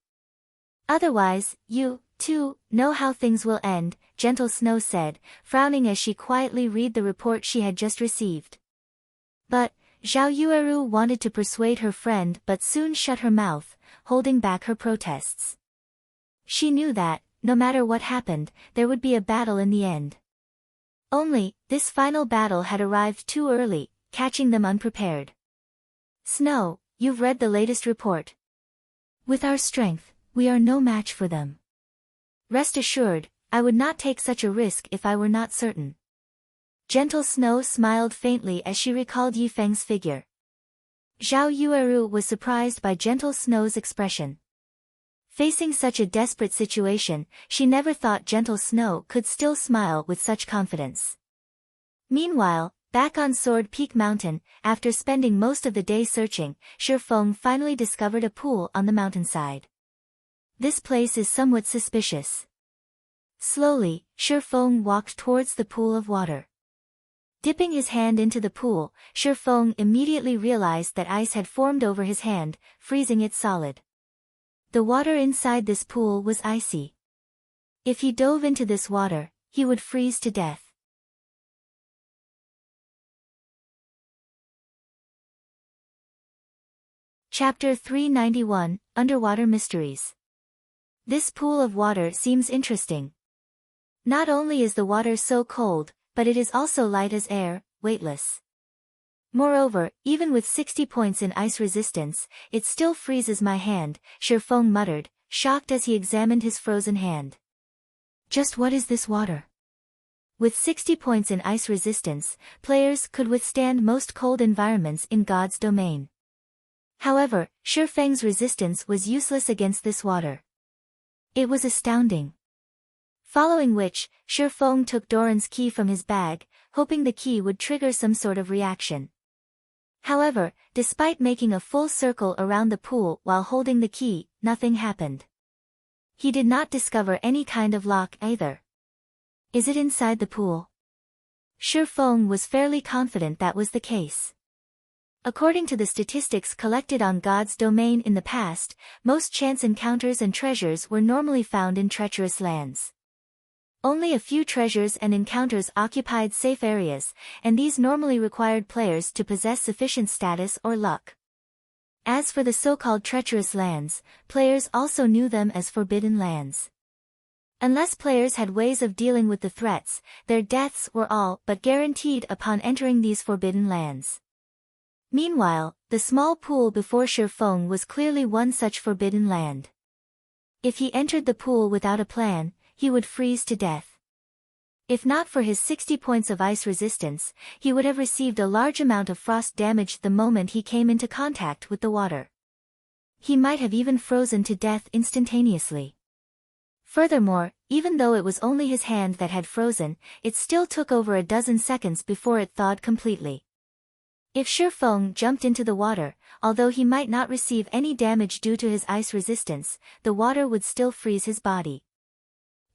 Otherwise, you, too, know how things will end, Gentle Snow said, frowning as she quietly read the report she had just received. But, Zhao Yueru wanted to persuade her friend but soon shut her mouth, holding back her protests. She knew that, no matter what happened, there would be a battle in the end. Only, this final battle had arrived too early, catching them unprepared. Snow, you've read the latest report. With our strength, we are no match for them. Rest assured, I would not take such a risk if I were not certain. Gentle Snow smiled faintly as she recalled Yifeng's figure. Zhao Yueru was surprised by Gentle Snow's expression. Facing such a desperate situation, she never thought Gentle Snow could still smile with such confidence. Meanwhile, Back on Sword Peak Mountain, after spending most of the day searching, Shifeng finally discovered a pool on the mountainside. This place is somewhat suspicious. Slowly, Shifeng walked towards the pool of water. Dipping his hand into the pool, Shifeng immediately realized that ice had formed over his hand, freezing it solid. The water inside this pool was icy. If he dove into this water, he would freeze to death. Chapter 391, Underwater Mysteries. This pool of water seems interesting. Not only is the water so cold, but it is also light as air, weightless. Moreover, even with 60 points in ice resistance, it still freezes my hand, Shifeng muttered, shocked as he examined his frozen hand. Just what is this water? With 60 points in ice resistance, players could withstand most cold environments in God's domain. However, Shifeng's resistance was useless against this water. It was astounding. Following which, Shifeng took Doran's key from his bag, hoping the key would trigger some sort of reaction. However, despite making a full circle around the pool while holding the key, nothing happened. He did not discover any kind of lock either. Is it inside the pool? Shifeng was fairly confident that was the case. According to the statistics collected on God's domain in the past, most chance encounters and treasures were normally found in treacherous lands. Only a few treasures and encounters occupied safe areas, and these normally required players to possess sufficient status or luck. As for the so-called treacherous lands, players also knew them as forbidden lands. Unless players had ways of dealing with the threats, their deaths were all but guaranteed upon entering these forbidden lands. Meanwhile, the small pool before Shifeng was clearly one such forbidden land. If he entered the pool without a plan, he would freeze to death. If not for his 60 points of ice resistance, he would have received a large amount of frost damage the moment he came into contact with the water. He might have even frozen to death instantaneously. Furthermore, even though it was only his hand that had frozen, it still took over a dozen seconds before it thawed completely. If Shifeng jumped into the water, although he might not receive any damage due to his ice resistance, the water would still freeze his body.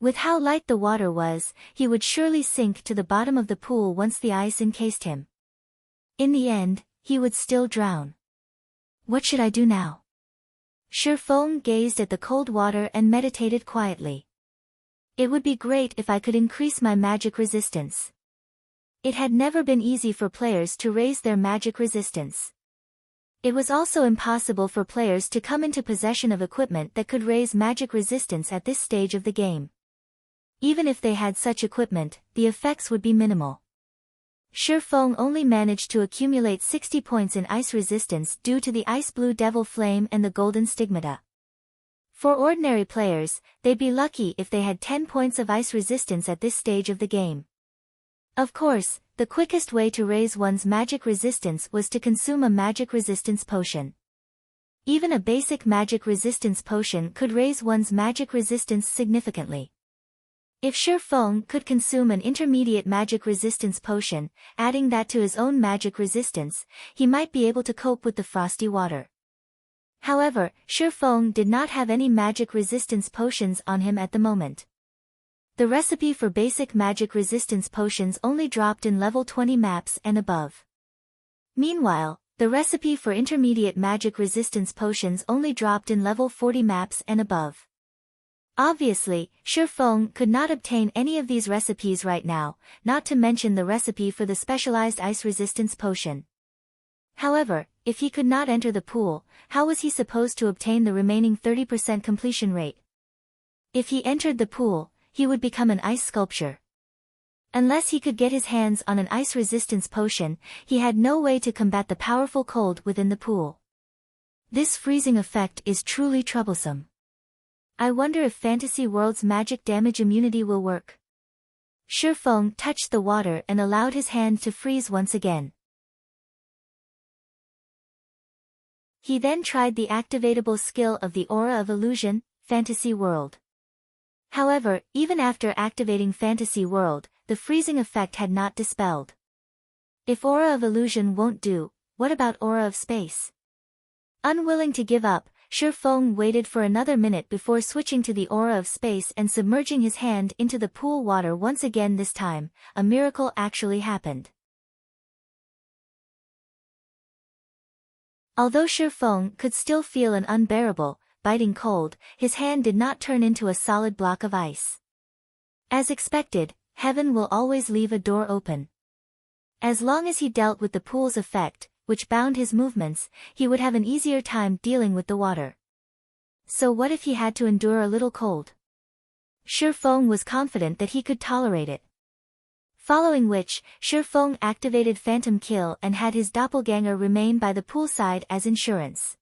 With how light the water was, he would surely sink to the bottom of the pool once the ice encased him. In the end, he would still drown. What should I do now? Shifeng gazed at the cold water and meditated quietly. It would be great if I could increase my magic resistance. It had never been easy for players to raise their magic resistance. It was also impossible for players to come into possession of equipment that could raise magic resistance at this stage of the game. Even if they had such equipment, the effects would be minimal. Shifeng only managed to accumulate 60 points in ice resistance due to the Ice Blue Devil Flame and the Golden Stigmata. For ordinary players, they'd be lucky if they had 10 points of ice resistance at this stage of the game. Of course, the quickest way to raise one's magic resistance was to consume a magic resistance potion. Even a basic magic resistance potion could raise one's magic resistance significantly. If Shifeng could consume an intermediate magic resistance potion, adding that to his own magic resistance, he might be able to cope with the frosty water. However, Shifeng did not have any magic resistance potions on him at the moment. The recipe for basic magic resistance potions only dropped in level 20 maps and above. Meanwhile, the recipe for intermediate magic resistance potions only dropped in level 40 maps and above. Obviously, Shifeng could not obtain any of these recipes right now, not to mention the recipe for the specialized ice resistance potion. However, if he could not enter the pool, how was he supposed to obtain the remaining 30% completion rate? If he entered the pool, he would become an ice sculpture. Unless he could get his hands on an ice resistance potion, he had no way to combat the powerful cold within the pool. This freezing effect is truly troublesome. I wonder if Fantasy World's magic damage immunity will work. Shifeng touched the water and allowed his hand to freeze once again. He then tried the activatable skill of the Aura of Illusion, Fantasy World. However, even after activating Fantasy World, the freezing effect had not dispelled. If aura of illusion won't do, what about aura of space? Unwilling to give up, Shifeng waited for another minute before switching to the aura of space and submerging his hand into the pool water once again. This time, a miracle actually happened. Although Shifeng could still feel an unbearable, biting cold, his hand did not turn into a solid block of ice. As expected, heaven will always leave a door open. As long as he dealt with the pool's effect, which bound his movements, he would have an easier time dealing with the water. So what if he had to endure a little cold? Shifeng was confident that he could tolerate it. Following which, Shifeng activated Phantom Kill and had his doppelganger remain by the poolside as insurance.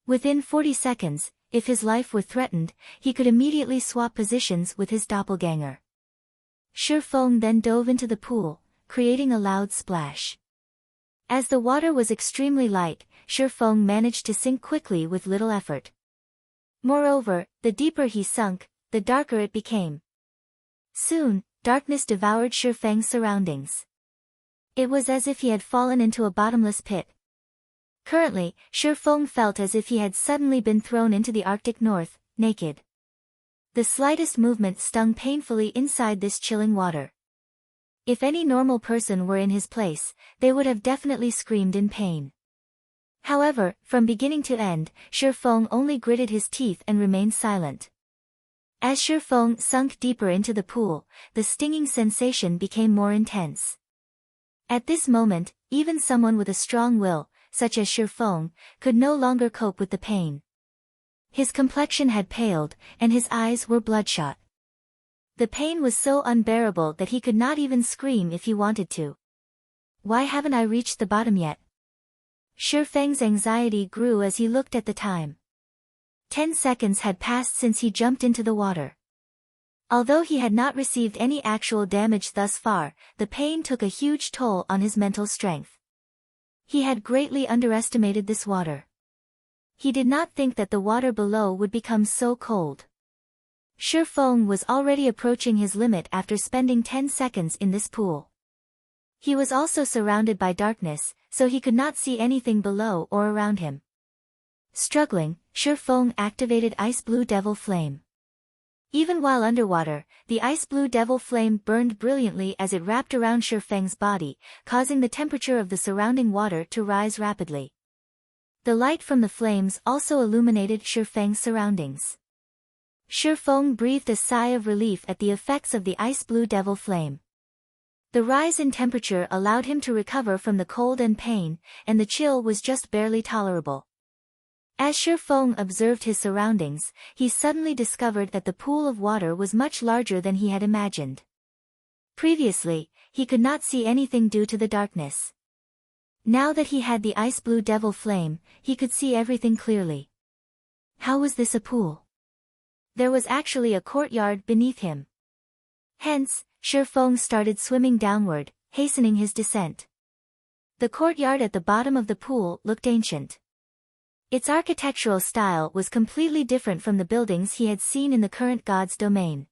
Within 40 seconds, if his life were threatened, he could immediately swap positions with his doppelganger. Shifeng then dove into the pool, creating a loud splash. As the water was extremely light, Shifeng managed to sink quickly with little effort. Moreover, the deeper he sunk, the darker it became. Soon, darkness devoured Shifeng's surroundings. It was as if he had fallen into a bottomless pit. Currently, Shifeng felt as if he had suddenly been thrown into the Arctic North, naked. The slightest movement stung painfully inside this chilling water. If any normal person were in his place, they would have definitely screamed in pain. However, from beginning to end, Shifeng only gritted his teeth and remained silent. As Shifeng sunk deeper into the pool, the stinging sensation became more intense. At this moment, even someone with a strong will, such as Shifeng, could no longer cope with the pain. His complexion had paled, and his eyes were bloodshot. The pain was so unbearable that he could not even scream if he wanted to. Why haven't I reached the bottom yet? Shifeng's anxiety grew as he looked at the time. 10 seconds had passed since he jumped into the water. Although he had not received any actual damage thus far, the pain took a huge toll on his mental strength. He had greatly underestimated this water. He did not think that the water below would become so cold. Shifeng was already approaching his limit after spending 10 seconds in this pool. He was also surrounded by darkness, so he could not see anything below or around him. Struggling, Shifeng activated Ice Blue Devil Flame. Even while underwater, the Ice Blue Devil Flame burned brilliantly as it wrapped around Shifeng's body, causing the temperature of the surrounding water to rise rapidly. The light from the flames also illuminated Shifeng's surroundings. Shifeng breathed a sigh of relief at the effects of the Ice Blue Devil Flame. The rise in temperature allowed him to recover from the cold and pain, and the chill was just barely tolerable. As Shifeng observed his surroundings, he suddenly discovered that the pool of water was much larger than he had imagined. Previously, he could not see anything due to the darkness. Now that he had the Ice Blue Devil Flame, he could see everything clearly. How was this a pool? There was actually a courtyard beneath him. Hence, Shifeng started swimming downward, hastening his descent. The courtyard at the bottom of the pool looked ancient. Its architectural style was completely different from the buildings he had seen in the current god's domain.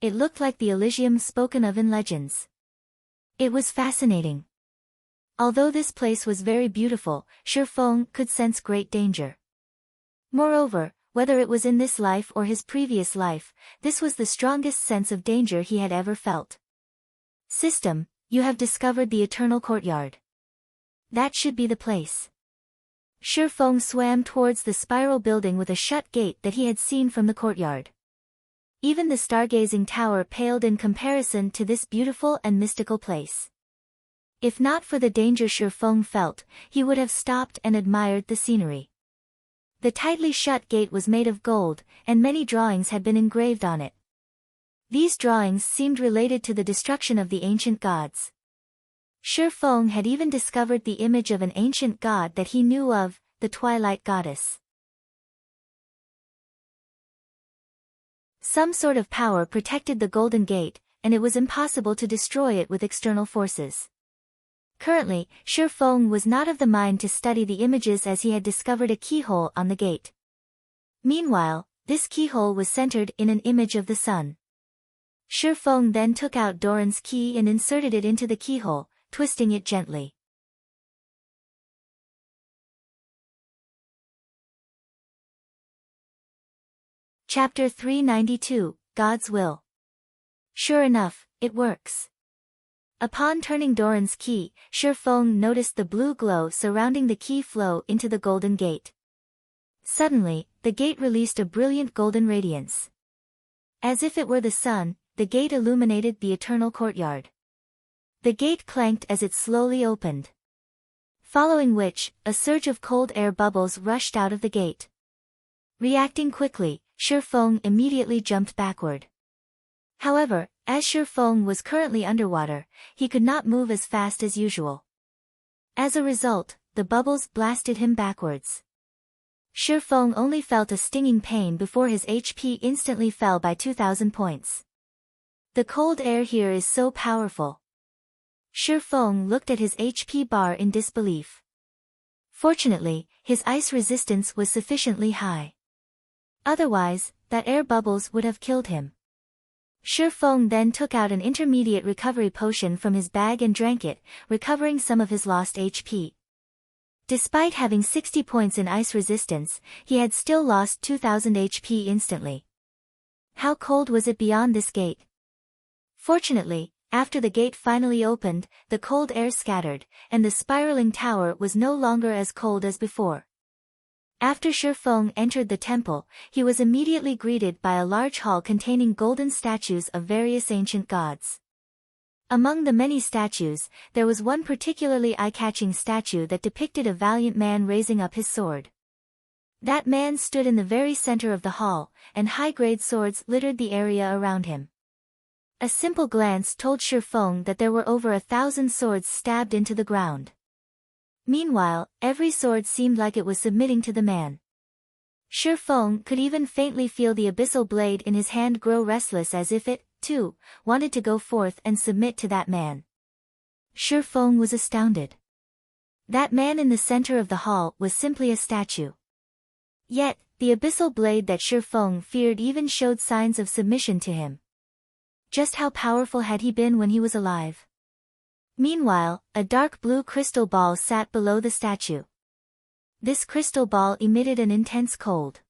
It looked like the Elysium spoken of in legends. It was fascinating. Although this place was very beautiful, Shifeng could sense great danger. Moreover, whether it was in this life or his previous life, this was the strongest sense of danger he had ever felt. System, you have discovered the eternal courtyard. That should be the place. Shifeng swam towards the spiral building with a shut gate that he had seen from the courtyard. Even the stargazing tower paled in comparison to this beautiful and mystical place. If not for the danger Shifeng felt, he would have stopped and admired the scenery. The tightly shut gate was made of gold, and many drawings had been engraved on it. These drawings seemed related to the destruction of the ancient gods. Shifeng had even discovered the image of an ancient god that he knew of, the Twilight Goddess. Some sort of power protected the Golden Gate, and it was impossible to destroy it with external forces. Currently, Shifeng was not of the mind to study the images as he had discovered a keyhole on the gate. Meanwhile, this keyhole was centered in an image of the sun. Shifeng then took out Doran's key and inserted it into the keyhole, twisting it gently. Chapter 392, God's Will. Sure enough, it works. Upon turning Doran's key, Shifeng noticed the blue glow surrounding the key flow into the golden gate. Suddenly, the gate released a brilliant golden radiance. As if it were the sun, the gate illuminated the eternal courtyard. The gate clanked as it slowly opened. Following which, a surge of cold air bubbles rushed out of the gate. Reacting quickly, Shifeng immediately jumped backward. However, as Shifeng was currently underwater, he could not move as fast as usual. As a result, the bubbles blasted him backwards. Shifeng only felt a stinging pain before his HP instantly fell by 2,000 points. The cold air here is so powerful. Shifeng looked at his HP bar in disbelief. Fortunately, his ice resistance was sufficiently high. Otherwise, that air bubbles would have killed him. Shifeng then took out an intermediate recovery potion from his bag and drank it, recovering some of his lost HP. Despite having 60 points in ice resistance, he had still lost 2,000 HP instantly. How cold was it beyond this gate? Fortunately, after the gate finally opened, the cold air scattered, and the spiraling tower was no longer as cold as before. After Shifeng entered the temple, he was immediately greeted by a large hall containing golden statues of various ancient gods. Among the many statues, there was one particularly eye-catching statue that depicted a valiant man raising up his sword. That man stood in the very center of the hall, and high-grade swords littered the area around him. A simple glance told Shifeng that there were over 1,000 swords stabbed into the ground. Meanwhile, every sword seemed like it was submitting to the man. Shifeng could even faintly feel the abyssal blade in his hand grow restless as if it, too, wanted to go forth and submit to that man. Shifeng was astounded. That man in the center of the hall was simply a statue. Yet, the abyssal blade that Shifeng feared even showed signs of submission to him. Just how powerful had he been when he was alive? Meanwhile, a dark blue crystal ball sat below the statue. This crystal ball emitted an intense cold.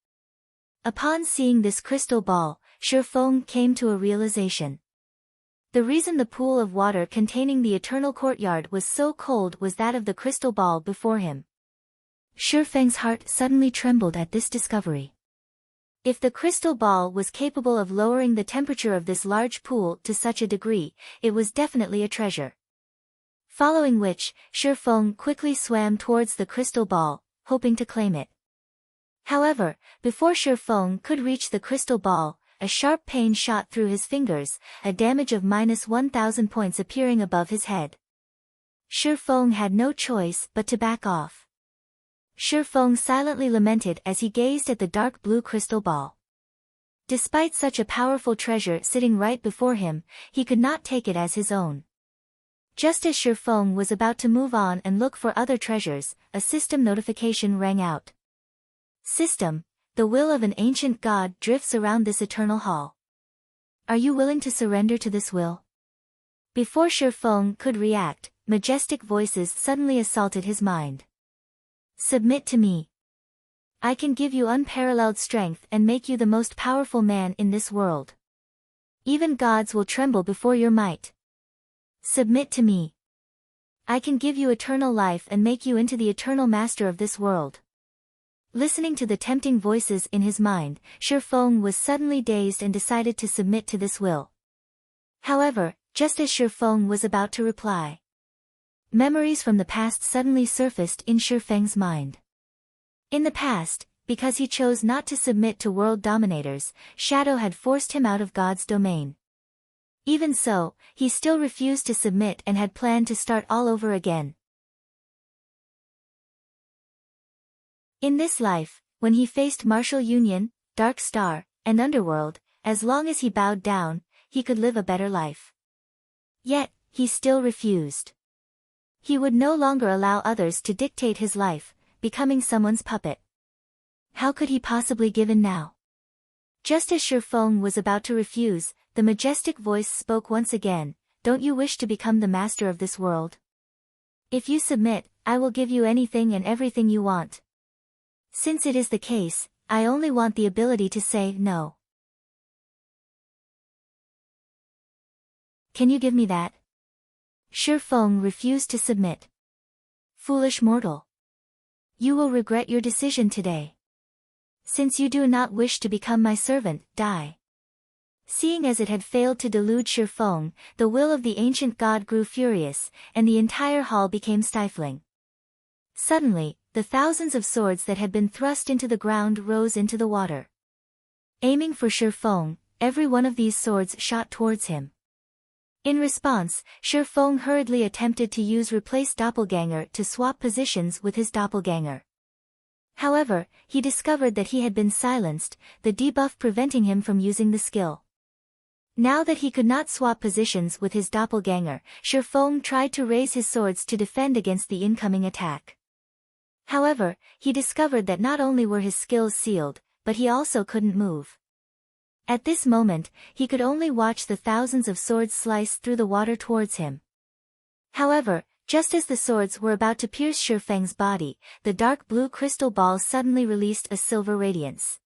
Upon seeing this crystal ball, Shifeng came to a realization. The reason the pool of water containing the eternal courtyard was so cold was that of the crystal ball before him. Shifeng's heart suddenly trembled at this discovery. If the crystal ball was capable of lowering the temperature of this large pool to such a degree, it was definitely a treasure. Following which, Shifeng quickly swam towards the crystal ball, hoping to claim it. However, before Shifeng could reach the crystal ball, a sharp pain shot through his fingers, a damage of -1,000 points appearing above his head. Shifeng had no choice but to back off. Shifeng silently lamented as he gazed at the dark blue crystal ball. Despite such a powerful treasure sitting right before him, he could not take it as his own. Just as Shifeng was about to move on and look for other treasures, a system notification rang out. System, the will of an ancient god drifts around this eternal hall. Are you willing to surrender to this will? Before Shifeng could react, majestic voices suddenly assaulted his mind. Submit to me. I can give you unparalleled strength and make you the most powerful man in this world. Even gods will tremble before your might. Submit to me. I can give you eternal life and make you into the eternal master of this world. Listening to the tempting voices in his mind, Shifeng was suddenly dazed and decided to submit to this will. However, just as Shifeng was about to reply, memories from the past suddenly surfaced in Shifeng's mind. In the past, because he chose not to submit to world dominators, Shadow had forced him out of God's domain. Even so, he still refused to submit and had planned to start all over again. In this life, when he faced Martial Union, Dark Star, and Underworld, as long as he bowed down, he could live a better life. Yet, he still refused. He would no longer allow others to dictate his life, becoming someone's puppet. How could he possibly give in now? Just as Shifeng was about to refuse, the majestic voice spoke once again, "Don't you wish to become the master of this world?" If you submit, I will give you anything and everything you want. Since it is the case, I only want the ability to say no. Can you give me that? Shi Feng refused to submit. Foolish mortal. You will regret your decision today. Since you do not wish to become my servant, die. Seeing as it had failed to delude Shi Feng, the will of the ancient god grew furious, and the entire hall became stifling. Suddenly, the thousands of swords that had been thrust into the ground rose into the water. Aiming for Shi Feng, every one of these swords shot towards him. In response, Shi Feng hurriedly attempted to use Replace Doppelganger to swap positions with his doppelganger. However, he discovered that he had been silenced, the debuff preventing him from using the skill. Now that he could not swap positions with his doppelganger, Shi Feng tried to raise his swords to defend against the incoming attack. However, he discovered that not only were his skills sealed, but he also couldn't move. At this moment, he could only watch the thousands of swords slice through the water towards him. However, just as the swords were about to pierce Shi Feng's body, the dark blue crystal ball suddenly released a silver radiance.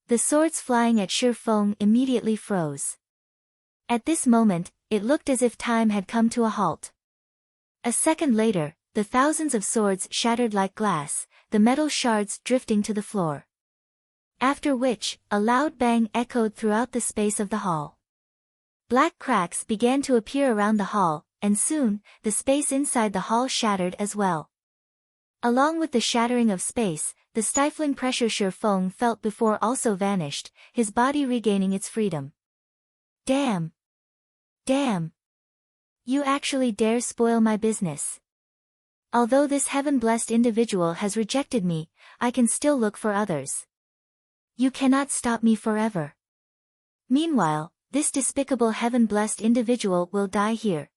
The swords flying at Shi Feng immediately froze. At this moment, it looked as if time had come to a halt. A second later, the thousands of swords shattered like glass, the metal shards drifting to the floor. After which, a loud bang echoed throughout the space of the hall. Black cracks began to appear around the hall, and soon, the space inside the hall shattered as well. Along with the shattering of space, the stifling pressure Shi Feng felt before also vanished, his body regaining its freedom. Damn! Damn! You actually dare spoil my business. Although this heaven-blessed individual has rejected me, I can still look for others. You cannot stop me forever. Meanwhile, this despicable heaven-blessed individual will die here.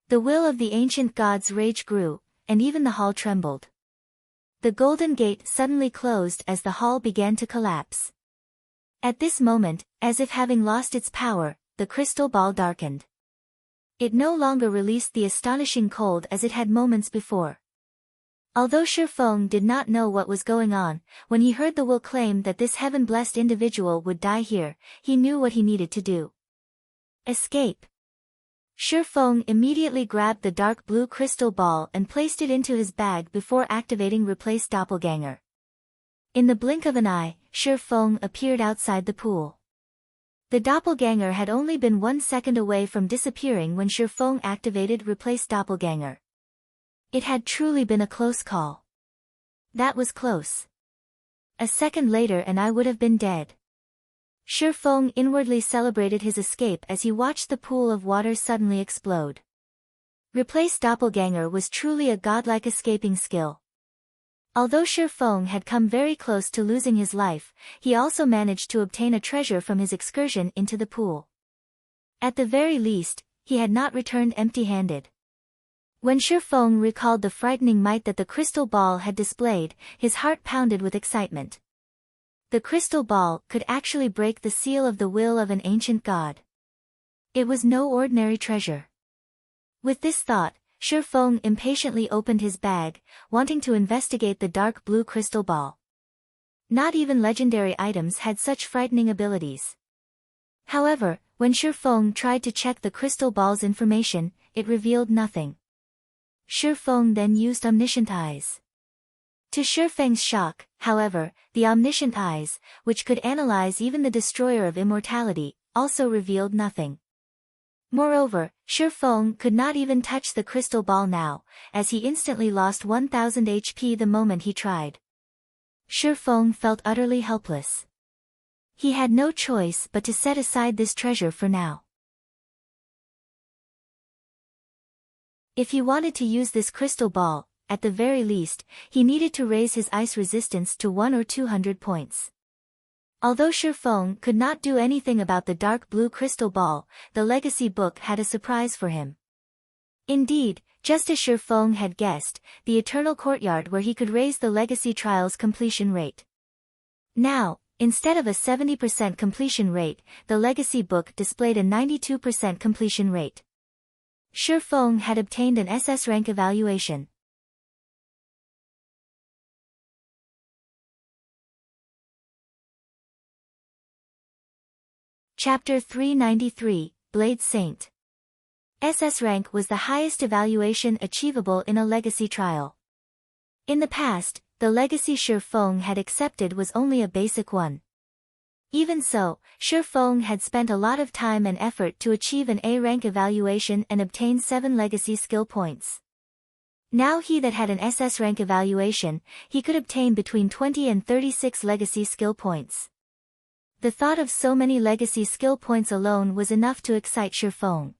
The will of the ancient god's rage grew, and even the hall trembled. The golden gate suddenly closed as the hall began to collapse. At this moment, as if having lost its power, the crystal ball darkened. It no longer released the astonishing cold as it had moments before. Although Shi Feng did not know what was going on, when he heard the will claim that this heaven-blessed individual would die here, he knew what he needed to do. Escape. Shi Feng immediately grabbed the dark blue crystal ball and placed it into his bag before activating Replace Doppelganger. In the blink of an eye, Shi Feng appeared outside the pool. The doppelganger had only been 1 second away from disappearing when Shi Feng activated Replace Doppelganger. It had truly been a close call. That was close. A second later and I would have been dead. Shi Feng inwardly celebrated his escape as he watched the pool of water suddenly explode. Replace Doppelganger was truly a godlike escaping skill. Although Shi Feng had come very close to losing his life, he also managed to obtain a treasure from his excursion into the pool. At the very least, he had not returned empty-handed. When Shi Feng recalled the frightening might that the crystal ball had displayed, his heart pounded with excitement. The crystal ball could actually break the seal of the will of an ancient god. It was no ordinary treasure. With this thought, Shi Feng impatiently opened his bag, wanting to investigate the dark blue crystal ball. Not even legendary items had such frightening abilities. However, when Shi Feng tried to check the crystal ball's information, it revealed nothing. Shi Feng then used Omniscient Eyes. To Shi Feng's shock, however, the Omniscient Eyes, which could analyze even the destroyer of immortality, also revealed nothing. Moreover, Shi Feng could not even touch the crystal ball now, as he instantly lost 1000 HP the moment he tried. Shi Feng felt utterly helpless. He had no choice but to set aside this treasure for now. If he wanted to use this crystal ball, at the very least, he needed to raise his ice resistance to 100 or 200 points. Although Shi Feng could not do anything about the dark blue crystal ball, the legacy book had a surprise for him. Indeed, just as Shi Feng had guessed, the eternal courtyard where he could raise the legacy trial's completion rate. Now, instead of a 70% completion rate, the legacy book displayed a 92% completion rate. Feng had obtained an SS rank evaluation. Chapter 393, Blade Saint. SS rank was the highest evaluation achievable in a legacy trial. In the past, the legacy Feng had accepted was only a basic one. Even so, Feng had spent a lot of time and effort to achieve an A rank evaluation and obtain 7 legacy skill points. Now he that had an SS rank evaluation, he could obtain between 20 and 36 legacy skill points. The thought of so many legacy skill points alone was enough to excite Feng.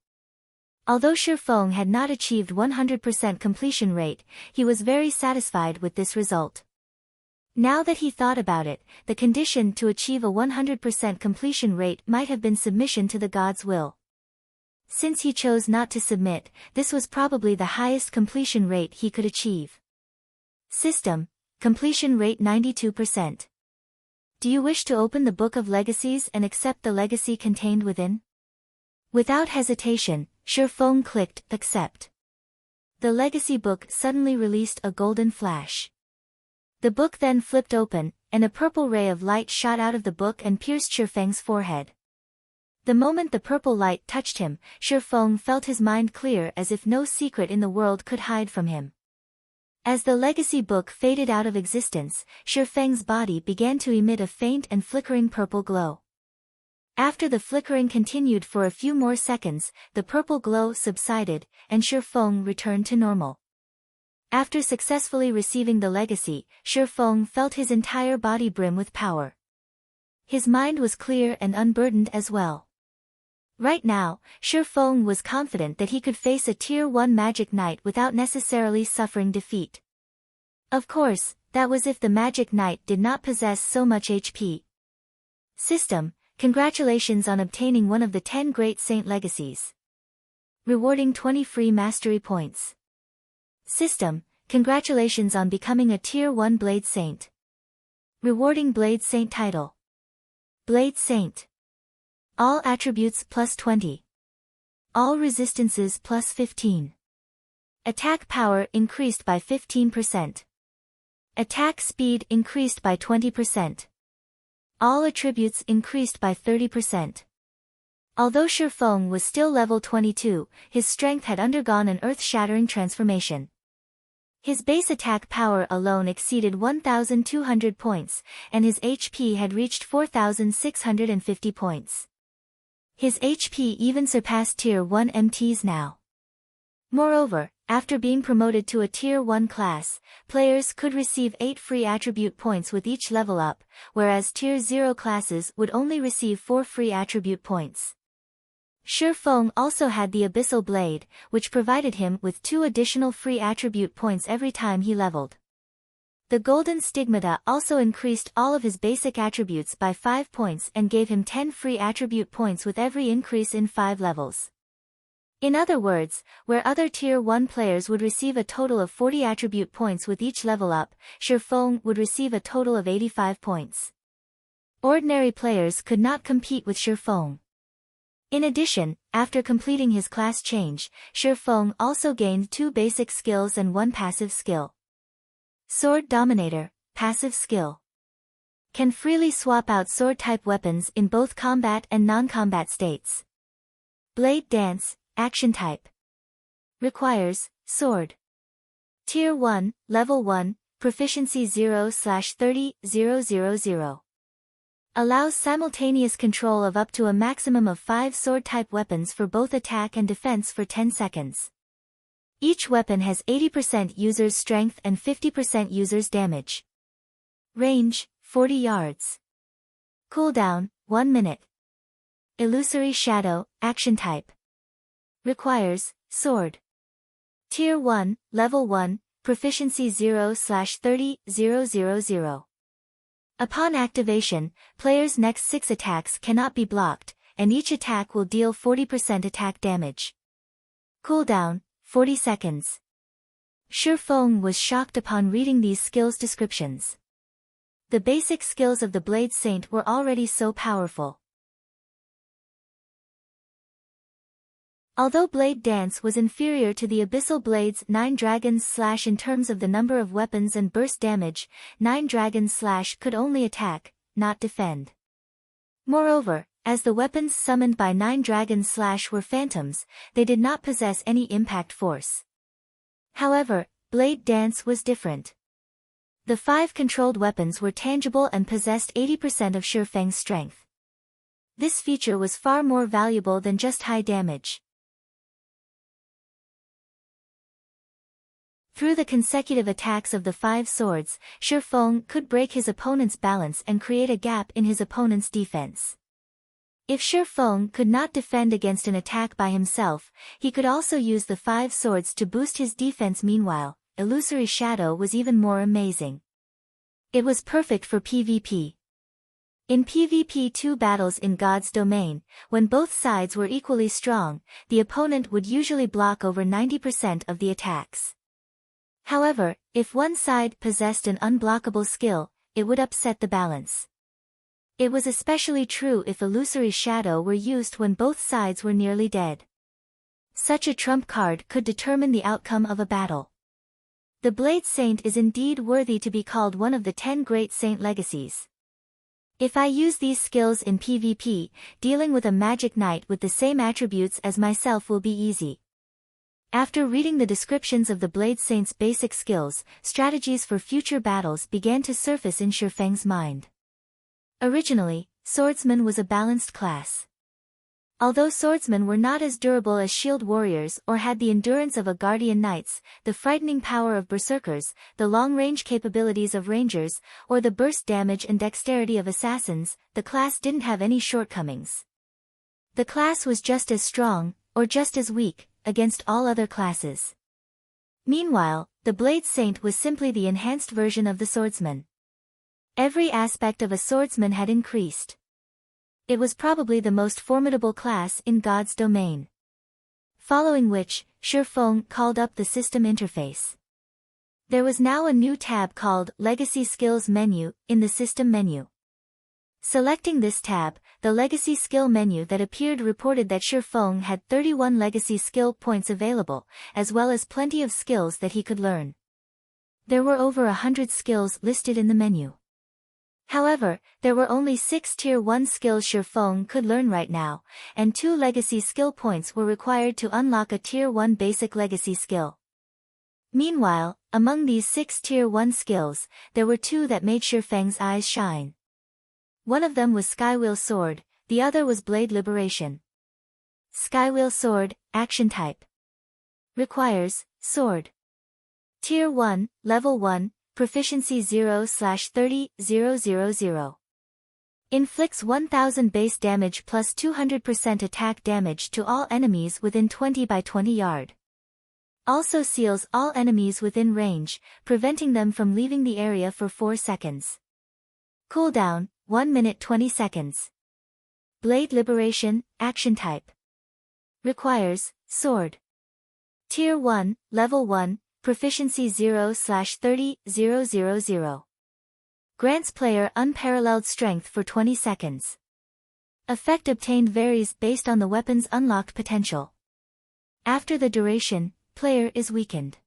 Although Feng had not achieved 100% completion rate, he was very satisfied with this result. Now that he thought about it, the condition to achieve a 100% completion rate might have been submission to the god's will. Since he chose not to submit, this was probably the highest completion rate he could achieve. System: completion rate 92%. Do you wish to open the Book of Legacies and accept the legacy contained within? Without hesitation, Feng clicked Accept. The legacy book suddenly released a golden flash. The book then flipped open, and a purple ray of light shot out of the book and pierced Feng's forehead. The moment the purple light touched him, Feng felt his mind clear as if no secret in the world could hide from him. As the legacy book faded out of existence, Feng's body began to emit a faint and flickering purple glow. After the flickering continued for a few more seconds, the purple glow subsided, and Feng returned to normal. After successfully receiving the legacy, Feng felt his entire body brim with power. His mind was clear and unburdened as well. Right now, Feng was confident that he could face a Tier 1 Magic Knight without necessarily suffering defeat. Of course, that was if the Magic Knight did not possess so much HP. System: congratulations on obtaining one of the 10 Great Saint Legacies. Rewarding 20 free mastery points. System: congratulations on becoming a Tier 1 Blade Saint. Rewarding Blade Saint title. Blade Saint. All attributes plus 20. All resistances plus 15. Attack power increased by 15%. Attack speed increased by 20%. All attributes increased by 30%. Although Feng was still level 22, his strength had undergone an earth-shattering transformation. His base attack power alone exceeded 1,200 points, and his HP had reached 4,650 points. His HP even surpassed Tier 1 MTs now. Moreover, after being promoted to a Tier 1 class, players could receive 8 free attribute points with each level up, whereas Tier 0 classes would only receive 4 free attribute points. Feng also had the Abyssal Blade, which provided him with 2 additional free attribute points every time he leveled. The Golden Stigmata also increased all of his basic attributes by 5 points and gave him 10 free attribute points with every increase in 5 levels. In other words, where other Tier 1 players would receive a total of 40 attribute points with each level up, Feng would receive a total of 85 points. Ordinary players could not compete with Feng. In addition, after completing his class change, Feng also gained 2 basic skills and 1 passive skill. Sword Dominator, passive skill. Can freely swap out sword-type weapons in both combat and non-combat states. Blade Dance, action type. Requires, sword. Tier 1, Level 1, Proficiency 0/30,000. Allows simultaneous control of up to a maximum of 5 sword-type weapons for both attack and defense for 10 seconds. Each weapon has 80% user's strength and 50% user's damage. Range, 40 yards. Cooldown, 1 minute. Illusory Shadow, action type. Requires, sword. Tier 1, Level 1, Proficiency 0/30,000. Upon activation, players' next 6 attacks cannot be blocked, and each attack will deal 40% attack damage. Cooldown, 40 seconds. Feng was shocked upon reading these skills descriptions. The basic skills of the Blade Saint were already so powerful. Although Blade Dance was inferior to the Abyssal Blade's 9 Dragons Slash in terms of the number of weapons and burst damage, 9 Dragons Slash could only attack, not defend. Moreover, as the weapons summoned by 9 Dragons Slash were phantoms, they did not possess any impact force. However, Blade Dance was different. The 5 controlled weapons were tangible and possessed 80% of Shifeng's strength. This feature was far more valuable than just high damage. Through the consecutive attacks of the 5 swords, Shifeng could break his opponent's balance and create a gap in his opponent's defense. If Shifeng could not defend against an attack by himself, he could also use the 5 swords to boost his defense. Meanwhile, Illusory Shadow was even more amazing. It was perfect for PvP. In PvP 2 battles in God's Domain, when both sides were equally strong, the opponent would usually block over 90% of the attacks. However, if one side possessed an unblockable skill, it would upset the balance. It was especially true if Illusory Shadow were used when both sides were nearly dead. Such a trump card could determine the outcome of a battle. The Blade Saint is indeed worthy to be called one of the 10 great saint legacies. If I use these skills in PvP, dealing with a magic knight with the same attributes as myself will be easy. After reading the descriptions of the Blade Saint's basic skills, strategies for future battles began to surface in Shifeng's mind. Originally, swordsman was a balanced class. Although swordsmen were not as durable as shield warriors or had the endurance of a guardian knights, the frightening power of berserkers, the long-range capabilities of rangers, or the burst damage and dexterity of assassins, the class didn't have any shortcomings. The class was just as strong, or just as weak, against all other classes. Meanwhile, the Blade Saint was simply the enhanced version of the swordsman. Every aspect of a swordsman had increased. It was probably the most formidable class in God's Domain. Following which, Shifeng called up the system interface. There was now a new tab called Legacy Skills Menu in the system menu. Selecting this tab, the Legacy Skill menu that appeared reported that Shifeng had 31 legacy skill points available, as well as plenty of skills that he could learn. There were over 100 skills listed in the menu. However, there were only 6 Tier 1 skills Shifeng could learn right now, and 2 legacy skill points were required to unlock a Tier 1 basic legacy skill. Meanwhile, among these 6 Tier 1 skills, there were 2 that made Shifeng's eyes shine. One of them was Skywheel Sword, the other was Blade Liberation. Skywheel Sword, Action Type. Requires, Sword. Tier 1, Level 1, Proficiency 0/30,000. Inflicts 1000 base damage plus 200% attack damage to all enemies within 20 by 20 yard. Also seals all enemies within range, preventing them from leaving the area for 4 seconds. Cooldown, 1 minute 20 seconds. Blade Liberation, Action Type. Requires, Sword. Tier 1, Level 1, Proficiency 0/30,000. Grants player unparalleled strength for 20 seconds. Effect obtained varies based on the weapon's unlocked potential. After the duration, player is weakened.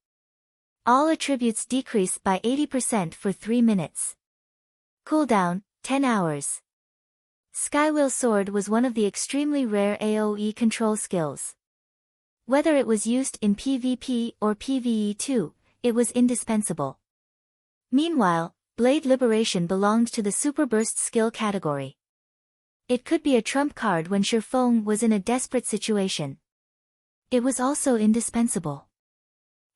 All attributes decrease by 80% for 3 minutes. Cooldown, 10 hours. Skywheel Sword was one of the extremely rare AoE control skills. Whether it was used in PvP or PvE2, it was indispensable. Meanwhile, Blade Liberation belonged to the Super Burst skill category. It could be a trump card when Shifeng was in a desperate situation. It was also indispensable.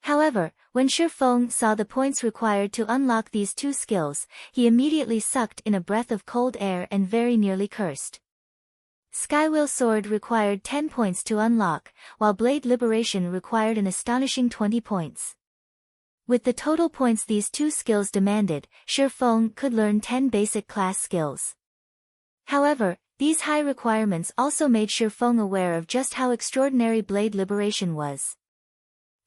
However, when Shifeng saw the points required to unlock these 2 skills, he immediately sucked in a breath of cold air and very nearly cursed. Skywheel Sword required 10 points to unlock, while Blade Liberation required an astonishing 20 points. With the total points these 2 skills demanded, Shifeng could learn 10 basic class skills. However, these high requirements also made Shifeng aware of just how extraordinary Blade Liberation was.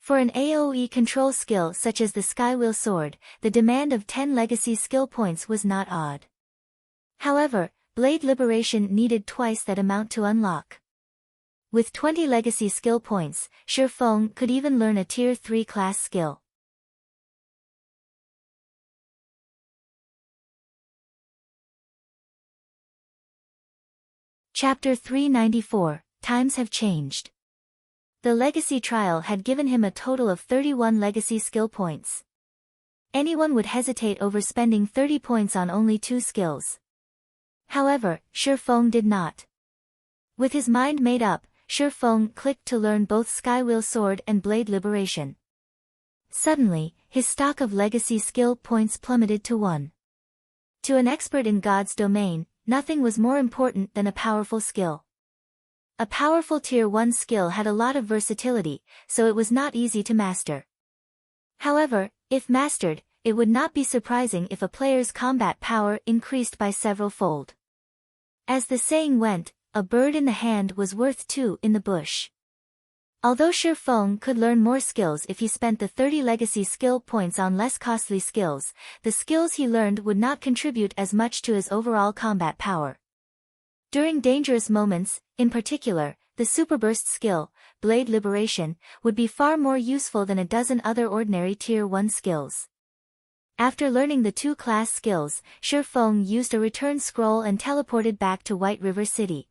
For an AoE control skill such as the Skywheel Sword, the demand of 10 legacy skill points was not odd. However, Blade Liberation needed twice that amount to unlock. With 20 legacy skill points, Shi Feng could even learn a Tier 3 class skill. Chapter 394, Times Have Changed. The legacy trial had given him a total of 31 legacy skill points. Anyone would hesitate over spending 30 points on only 2 skills. However, Shi Feng did not. With his mind made up, Shi Feng clicked to learn both Skywheel Sword and Blade Liberation. Suddenly, his stock of legacy skill points plummeted to 1. To an expert in God's domain, nothing was more important than a powerful skill. A powerful Tier 1 skill had a lot of versatility, so it was not easy to master. However, if mastered, it would not be surprising if a player's combat power increased by several-fold. As the saying went, a bird in the hand was worth 2 in the bush. Although Shi Feng could learn more skills if he spent the 30 legacy skill points on less costly skills, the skills he learned would not contribute as much to his overall combat power. During dangerous moments, in particular, the Superburst skill, Blade Liberation, would be far more useful than a dozen other ordinary Tier 1 skills. After learning the 2 class skills, Shi Feng used a return scroll and teleported back to White River City.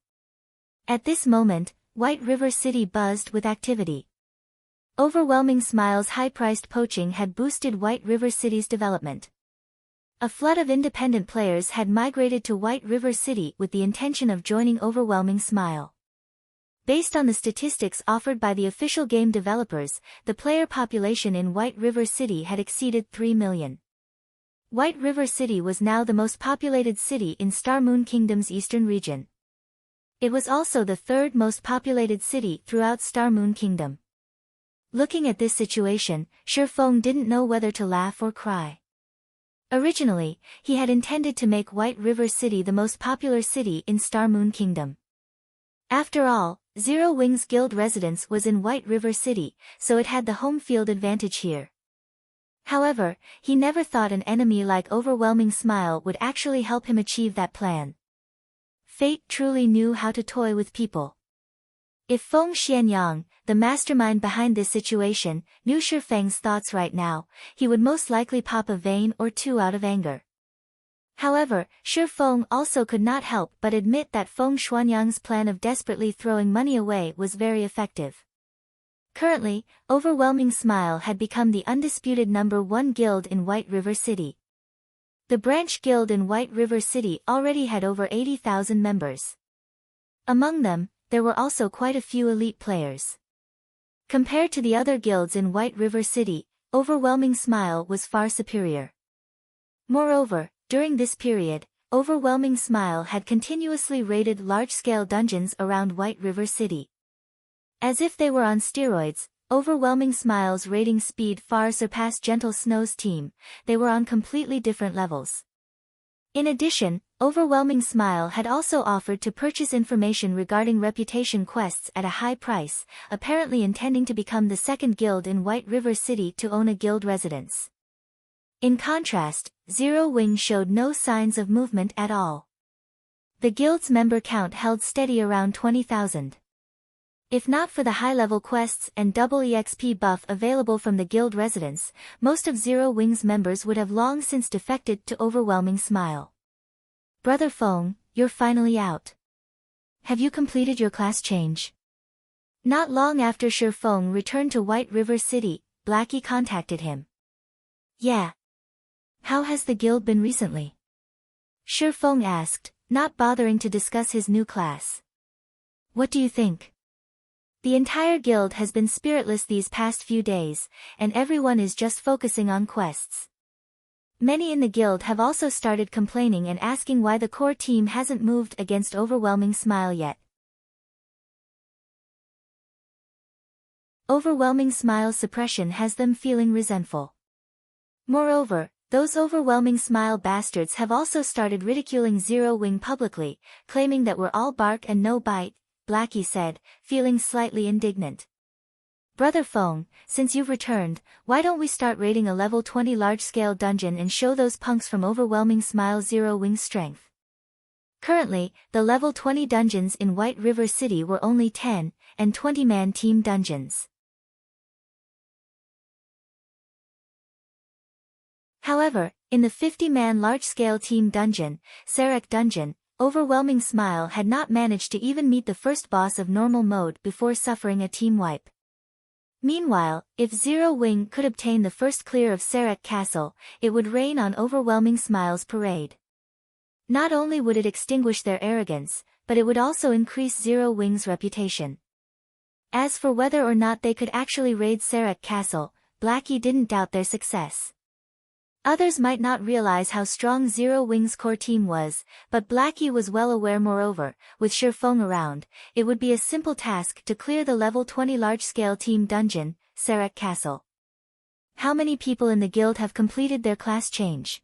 At this moment, White River City buzzed with activity. Overwhelming Smile's high-priced poaching had boosted White River City's development. A flood of independent players had migrated to White River City with the intention of joining Overwhelming Smile. Based on the statistics offered by the official game developers, the player population in White River City had exceeded 3 million. White River City was now the most populated city in Star Moon Kingdom's eastern region. It was also the 3rd most populated city throughout Star Moon Kingdom. Looking at this situation, Shi Feng didn't know whether to laugh or cry. Originally, he had intended to make White River City the most popular city in Star Moon Kingdom. After all, Zero Wings Guild residence was in White River City, so it had the home field advantage here. However, he never thought an enemy like Overwhelming Smile would actually help him achieve that plan. Fate truly knew how to toy with people. If Feng Xianyang, the mastermind behind this situation, knew Shi Feng's thoughts right now, he would most likely pop a vein or 2 out of anger. However, Shi Feng also could not help but admit that Feng Xuanyang's plan of desperately throwing money away was very effective. Currently, Overwhelming Smile had become the undisputed #1 guild in White River City. The branch guild in White River City already had over 80,000 members. Among them, there were also quite a few elite players. Compared to the other guilds in White River City, Overwhelming Smile was far superior. Moreover, during this period, Overwhelming Smile had continuously raided large-scale dungeons around White River City. As if they were on steroids, Overwhelming Smile's raiding speed far surpassed Gentle Snow's team. They were on completely different levels. In addition, Overwhelming Smile had also offered to purchase information regarding reputation quests at a high price, apparently intending to become the 2nd guild in White River City to own a guild residence. In contrast, Zero Wing showed no signs of movement at all. The guild's member count held steady around 20,000. If not for the high-level quests and double EXP buff available from the guild residence, most of Zero Wing's members would have long since defected to Overwhelming Smile. Brother Feng, you're finally out. Have you completed your class change? Not long after Shi Feng returned to White River City, Blackie contacted him. Yeah. How has the guild been recently? Shi Feng asked, not bothering to discuss his new class. What do you think? The entire guild has been spiritless these past few days, and everyone is just focusing on quests. Many in the guild have also started complaining and asking why the core team hasn't moved against Overwhelming Smile yet. Overwhelming Smile's suppression has them feeling resentful. Moreover, those Overwhelming Smile bastards have also started ridiculing Zero Wing publicly, claiming that we're all bark and no bite, Blackie said, feeling slightly indignant. Brother Feng, since you've returned, why don't we start raiding a level 20 large-scale dungeon and show those punks from Overwhelming Smile Zero Wing's strength? Currently, the level 20 dungeons in White River City were only 10 and 20-man team dungeons. However, in the 50-man large-scale team dungeon, Sarek Dungeon, Overwhelming Smile had not managed to even meet the first boss of normal mode before suffering a team wipe. Meanwhile, if Zero Wing could obtain the first clear of Sarek Castle, it would rain on Overwhelming Smile's parade. Not only would it extinguish their arrogance, but it would also increase Zero Wing's reputation. As for whether or not they could actually raid Sarek Castle, Blackie didn't doubt their success. Others might not realize how strong Zero Wing's core team was, but Blackie was well aware. Moreover, with Shifeng around, it would be a simple task to clear the level 20 large-scale team dungeon, Sarek Castle. How many people in the guild have completed their class change?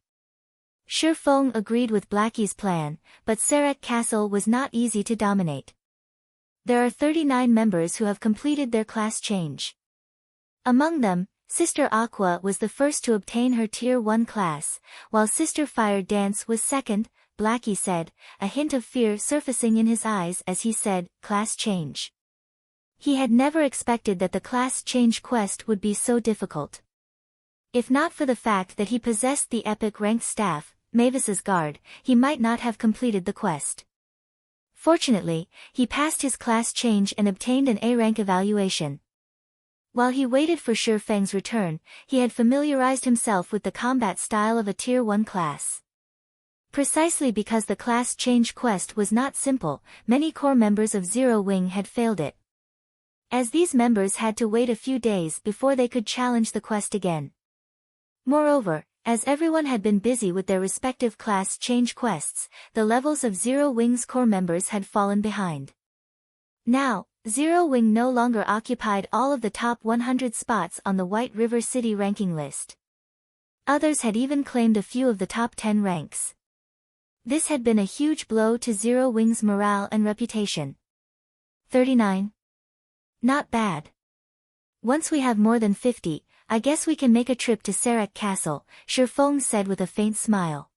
Shifeng agreed with Blackie's plan, but Sarek Castle was not easy to dominate. There are 39 members who have completed their class change. Among them, Sister Aqua was the first to obtain her Tier 1 class, while Sister Fire Dance was second, Blackie said, a hint of fear surfacing in his eyes as he said, class change. He had never expected that the class change quest would be so difficult. If not for the fact that he possessed the epic ranked staff, Mavis's Guard, he might not have completed the quest. Fortunately, he passed his class change and obtained an A-rank evaluation. While he waited for Shifeng's return, he had familiarized himself with the combat style of a Tier 1 class. Precisely because the class change quest was not simple, many core members of Zero Wing had failed it. As these members had to wait a few days before they could challenge the quest again. Moreover, as everyone had been busy with their respective class change quests, the levels of Zero Wing's core members had fallen behind. Now, Zero Wing no longer occupied all of the top 100 spots on the White River City ranking list. Others had even claimed a few of the top 10 ranks. This had been a huge blow to Zero Wing's morale and reputation. 39. Not bad. Once we have more than 50, I guess we can make a trip to Sarek Castle, Shifeng said with a faint smile.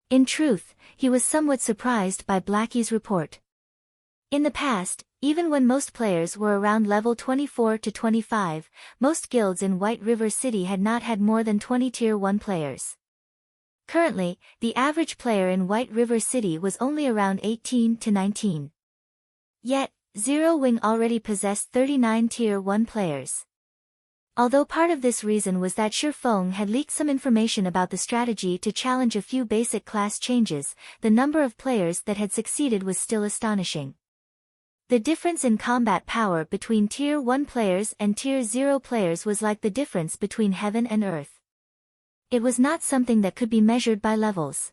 In truth, he was somewhat surprised by Blackie's report. In the past, even when most players were around level 24 to 25, most guilds in White River City had not had more than 20 Tier 1 players. Currently, the average player in White River City was only around 18 to 19. Yet, Zero Wing already possessed 39 Tier 1 players. Although part of this reason was that Shifeng had leaked some information about the strategy to challenge a few basic class changes, the number of players that had succeeded was still astonishing. The difference in combat power between Tier 1 players and Tier 0 players was like the difference between heaven and earth. It was not something that could be measured by levels.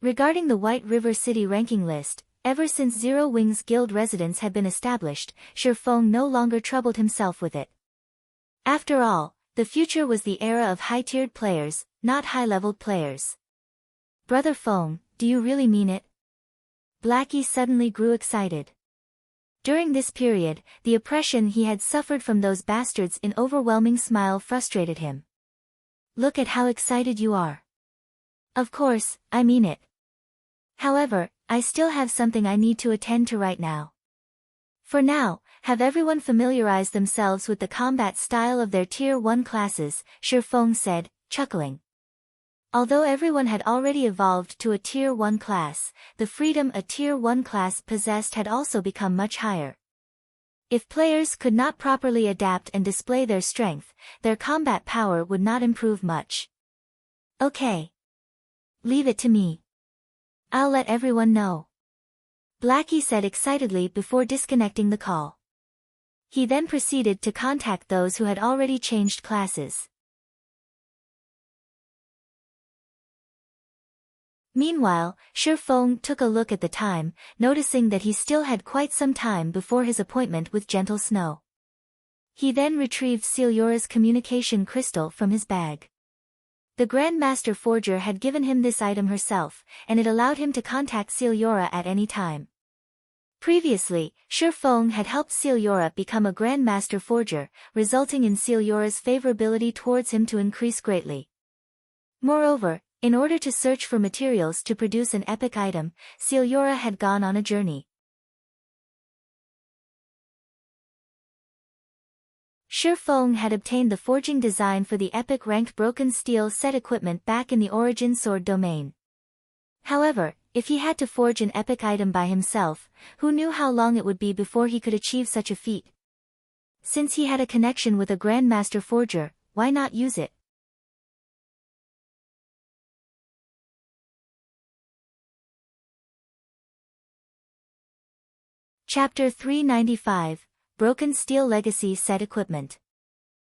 Regarding the White River City ranking list, ever since Zero Wing's guild residence had been established, Shifeng no longer troubled himself with it. After all, the future was the era of high-tiered players, not high-leveled players. Brother Feng, do you really mean it? Blackie suddenly grew excited. During this period, the oppression he had suffered from those bastards in Overwhelming Smile frustrated him. Look at how excited you are. Of course, I mean it. However, I still have something I need to attend to right now. For now, have everyone familiarized themselves with the combat style of their Tier 1 classes, Shifeng said, chuckling. Although everyone had already evolved to a Tier 1 class, the freedom a Tier 1 class possessed had also become much higher. If players could not properly adapt and display their strength, their combat power would not improve much. Okay. Leave it to me. I'll let everyone know. Blackie said excitedly before disconnecting the call. He then proceeded to contact those who had already changed classes. Meanwhile, Shifeng took a look at the time, noticing that he still had quite some time before his appointment with Gentle Snow. He then retrieved Ciliora's communication crystal from his bag. The Grandmaster Forger had given him this item herself, and it allowed him to contact Ciliora at any time. Previously, Shifeng had helped Ciliora become a Grandmaster Forger, resulting in Ciliora's favorability towards him to increase greatly. Moreover, In order to search for materials to produce an epic item, Celiora had gone on a journey. Shifeng had obtained the forging design for the epic ranked broken steel set equipment back in the origin sword domain. However, if he had to forge an epic item by himself, who knew how long it would be before he could achieve such a feat? Since he had a connection with a grandmaster forger, why not use it? Chapter 395, Broken Steel Legacy Set Equipment.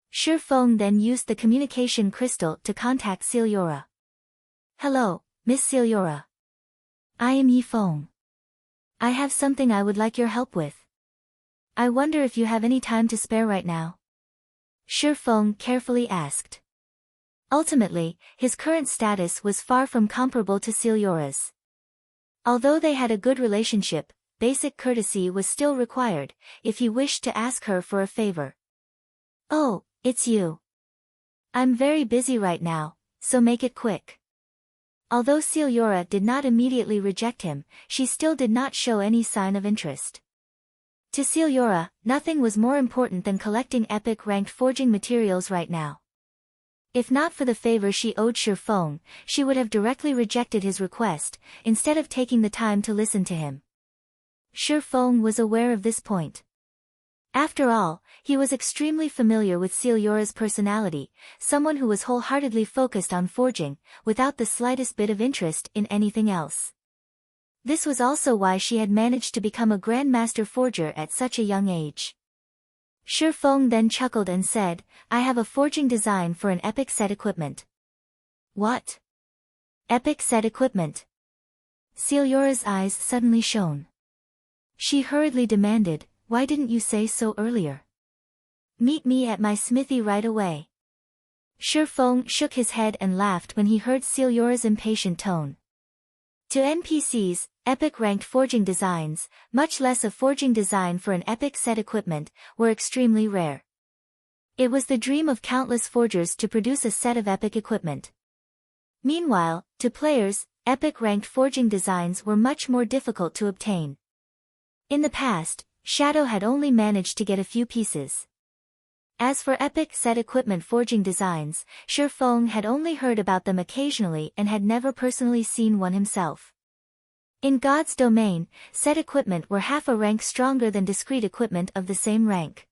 Shifeng then used the communication crystal to contact Celiora. Hello, Miss Celiora. I am Yifeng. I have something I would like your help with. I wonder if you have any time to spare right now? Shifeng carefully asked. Ultimately, his current status was far from comparable to Celiora's. Although they had a good relationship, basic courtesy was still required, if he wished to ask her for a favor. Oh, it's you. I'm very busy right now, so make it quick. Although Celiora did not immediately reject him, she still did not show any sign of interest. To Celiora, nothing was more important than collecting epic-ranked forging materials right now. If not for the favor she owed Shifeng, she would have directly rejected his request, instead of taking the time to listen to him. Shifeng was aware of this point. After all, he was extremely familiar with Celiora's personality, someone who was wholeheartedly focused on forging, without the slightest bit of interest in anything else. This was also why she had managed to become a grandmaster forger at such a young age. Shifeng then chuckled and said, I have a forging design for an epic set equipment. What? Epic set equipment? Celiora's eyes suddenly shone. She hurriedly demanded, why didn't you say so earlier? Meet me at my smithy right away. Shifeng shook his head and laughed when he heard Celiora's impatient tone. To NPCs, epic-ranked forging designs, much less a forging design for an epic set equipment, were extremely rare. It was the dream of countless forgers to produce a set of epic equipment. Meanwhile, to players, epic-ranked forging designs were much more difficult to obtain. In the past, Shadow had only managed to get a few pieces. As for epic set equipment forging designs, Shifeng had only heard about them occasionally and had never personally seen one himself. In God's domain, set equipment were half a rank stronger than discrete equipment of the same rank.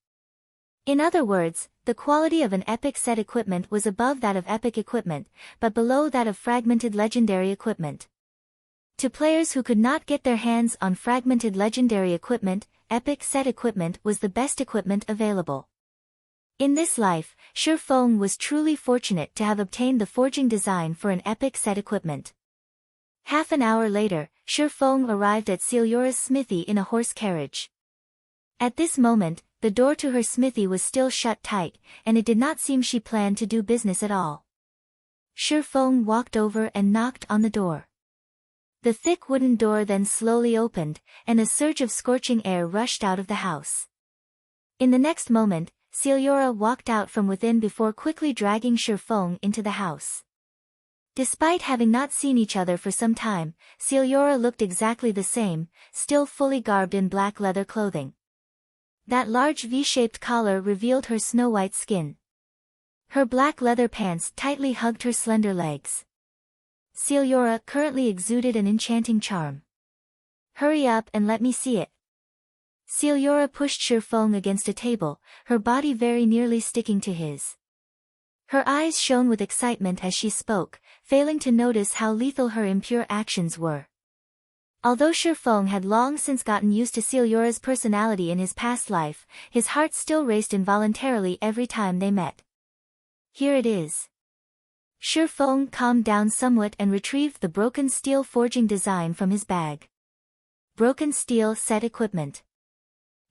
In other words, the quality of an epic set equipment was above that of epic equipment, but below that of fragmented legendary equipment. To players who could not get their hands on fragmented legendary equipment, epic set equipment was the best equipment available. In this life, Shifeng was truly fortunate to have obtained the forging design for an epic set equipment. Half an hour later, Shifeng arrived at Celiora's smithy in a horse carriage. At this moment, the door to her smithy was still shut tight, and it did not seem she planned to do business at all. Shifeng walked over and knocked on the door. The thick wooden door then slowly opened, and a surge of scorching air rushed out of the house. In the next moment, Celiora walked out from within before quickly dragging Shifeng into the house. Despite having not seen each other for some time, Celiora looked exactly the same, still fully garbed in black leather clothing. That large V-shaped collar revealed her snow-white skin. Her black leather pants tightly hugged her slender legs. Celiora currently exuded an enchanting charm. Hurry up and let me see it. Celiora pushed Shifeng against a table, her body very nearly sticking to his. Her eyes shone with excitement as she spoke, failing to notice how lethal her impure actions were. Although Shifeng had long since gotten used to Celiora's personality in his past life, his heart still raced involuntarily every time they met. Here it is. Shifeng calmed down somewhat and retrieved the broken steel forging design from his bag. Broken steel set equipment.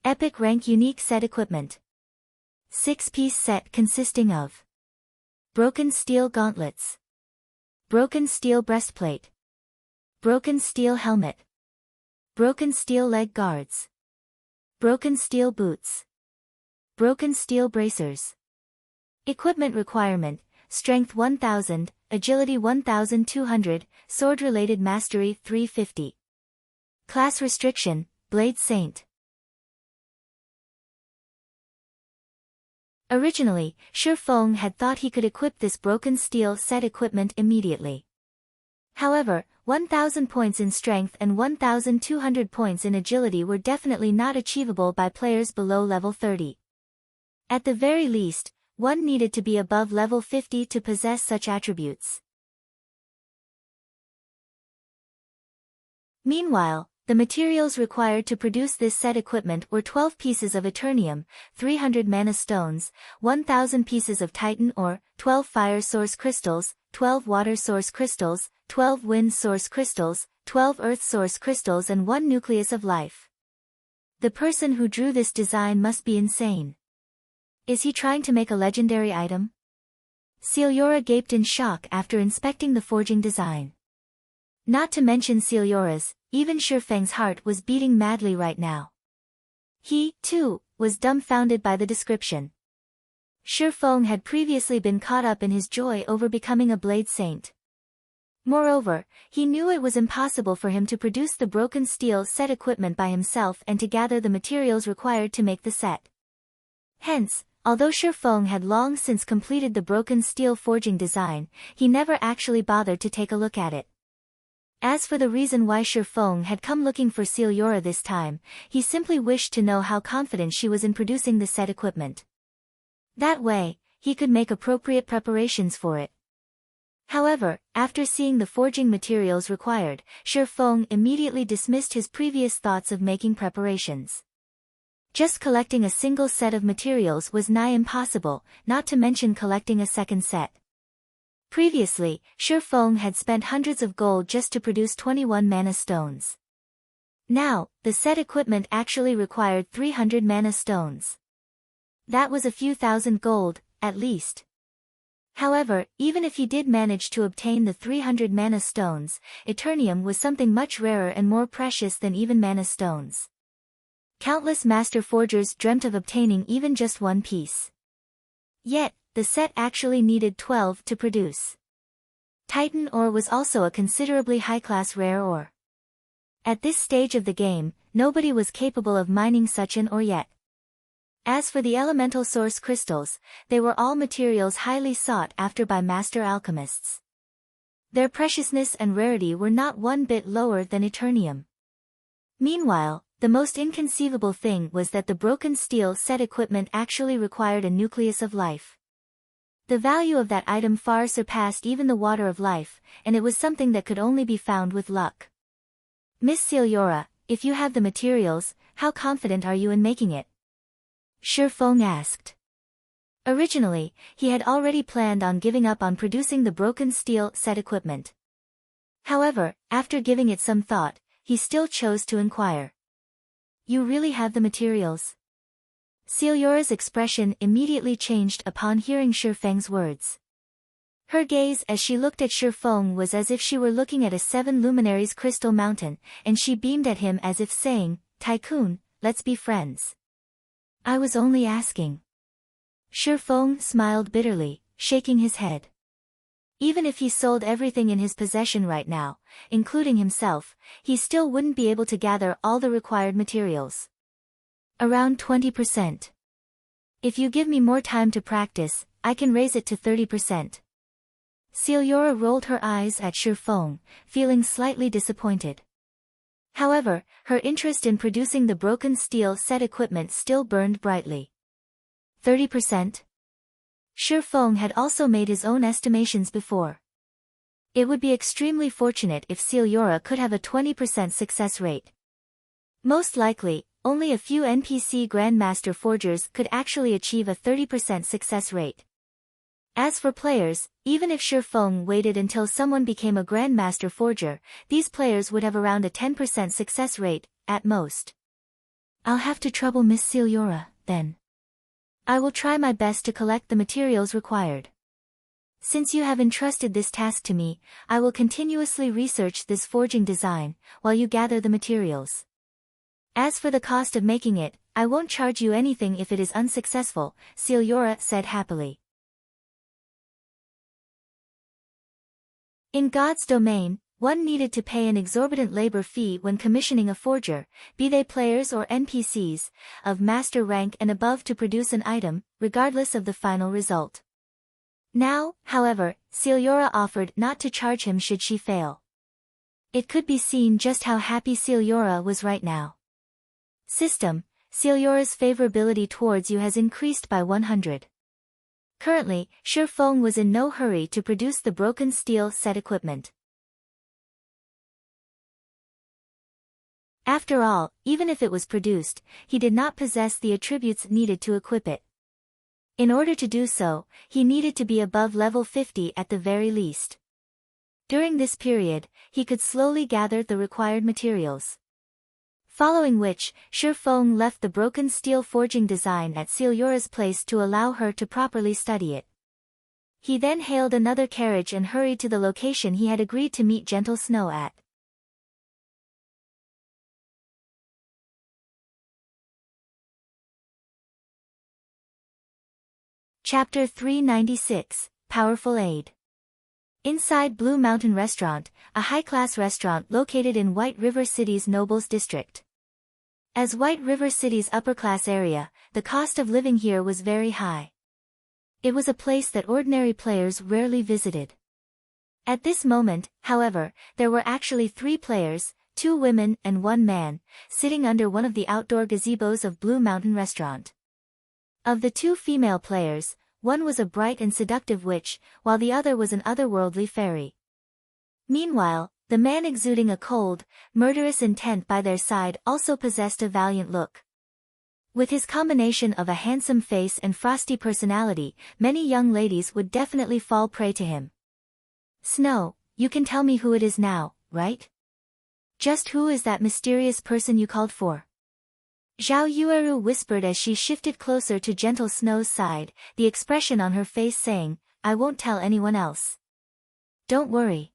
Epic rank unique set equipment. 6-piece set consisting of broken steel gauntlets, broken steel breastplate, broken steel helmet, broken steel leg guards, broken steel boots, broken steel bracers. Equipment requirement: Strength 1000, Agility 1200, Sword-related Mastery 350. Class restriction, Blade Saint. Originally, Shi Feng had thought he could equip this broken steel set equipment immediately. However, 1000 points in strength and 1200 points in agility were definitely not achievable by players below level 30. At the very least, one needed to be above level 50 to possess such attributes. Meanwhile, the materials required to produce this set equipment were 12 pieces of Eternium, 300 mana stones, 1000 pieces of Titan ore, 12 fire source crystals, 12 water source crystals, 12 wind source crystals, 12 earth source crystals and 1 nucleus of life. The person who drew this design must be insane. Is he trying to make a legendary item? Celiora gaped in shock after inspecting the forging design. Not to mention Celiora's, even Shi Feng's heart was beating madly right now. He, too, was dumbfounded by the description. Shi Feng had previously been caught up in his joy over becoming a blade saint. Moreover, he knew it was impossible for him to produce the broken steel set equipment by himself and to gather the materials required to make the set. Hence, although Shi Feng had long since completed the broken steel forging design, he never actually bothered to take a look at it. As for the reason why Shi Feng had come looking for Celiora this time, he simply wished to know how confident she was in producing the set equipment. That way, he could make appropriate preparations for it. However, after seeing the forging materials required, Shi Feng immediately dismissed his previous thoughts of making preparations. Just collecting a single set of materials was nigh impossible, not to mention collecting a second set. Previously, Shi Feng had spent hundreds of gold just to produce 21 mana stones. Now, the set equipment actually required 300 mana stones. That was a few thousand gold, at least. However, even if he did manage to obtain the 300 mana stones, Eternium was something much rarer and more precious than even mana stones. Countless master forgers dreamt of obtaining even just one piece. Yet, the set actually needed 12 to produce. Titan ore was also a considerably high-class rare ore. At this stage of the game, nobody was capable of mining such an ore yet. As for the elemental source crystals, they were all materials highly sought after by master alchemists. Their preciousness and rarity were not one bit lower than Eternium. Meanwhile, the most inconceivable thing was that the broken steel set equipment actually required a nucleus of life. The value of that item far surpassed even the water of life, and it was something that could only be found with luck. Miss Celiora, if you have the materials, how confident are you in making it? Shi Feng asked. Originally, he had already planned on giving up on producing the broken steel set equipment. However, after giving it some thought, he still chose to inquire. You really have the materials? Celiora's expression immediately changed upon hearing Shi Feng's words. Her gaze as she looked at Shi Feng was as if she were looking at a 7 luminaries crystal mountain, and she beamed at him as if saying, "Tycoon, let's be friends." I was only asking. Shi Feng smiled bitterly, shaking his head. Even if he sold everything in his possession right now, including himself, he still wouldn't be able to gather all the required materials. Around 20%. If you give me more time to practice, I can raise it to 30%. Celiora rolled her eyes at Shi Feng, feeling slightly disappointed. However, her interest in producing the broken steel set equipment still burned brightly. 30%? Shi Feng had also made his own estimations before. It would be extremely fortunate if Celiora could have a 20% success rate. Most likely, only a few NPC Grandmaster Forgers could actually achieve a 30% success rate. As for players, even if Shi Feng waited until someone became a Grandmaster Forger, these players would have around a 10% success rate, at most. I'll have to trouble Miss Celiora, then. I will try my best to collect the materials required. Since you have entrusted this task to me, I will continuously research this forging design, while you gather the materials. As for the cost of making it, I won't charge you anything if it is unsuccessful, Celiora said happily. In God's domain, one needed to pay an exorbitant labor fee when commissioning a forger, be they players or NPCs, of master rank and above to produce an item, regardless of the final result. Now, however, Celiora offered not to charge him should she fail. It could be seen just how happy Celiora was right now. System: Celiora's favorability towards you has increased by 100. Currently, Shifeng was in no hurry to produce the broken steel set equipment. After all, even if it was produced, he did not possess the attributes needed to equip it. In order to do so, he needed to be above level 50 at the very least. During this period, he could slowly gather the required materials. Following which, Shifeng left the broken steel forging design at Celiora's place to allow her to properly study it. He then hailed another carriage and hurried to the location he had agreed to meet Gentle Snow at. Chapter 396, Powerful Aid. Inside Blue Mountain Restaurant, a high-class restaurant located in White River City's Nobles District. As White River City's upper-class area, the cost of living here was very high. It was a place that ordinary players rarely visited. At this moment, however, there were actually 3 players, 2 women and 1 man, sitting under one of the outdoor gazebos of Blue Mountain Restaurant. Of the 2 female players, one was a bright and seductive witch, while the other was an otherworldly fairy. Meanwhile, the man exuding a cold, murderous intent by their side also possessed a valiant look. With his combination of a handsome face and frosty personality, many young ladies would definitely fall prey to him. Snow, you can tell me who it is now, right? Just who is that mysterious person you called for? Zhao Yueru whispered as she shifted closer to Gentle Snow's side, the expression on her face saying, I won't tell anyone else. Don't worry.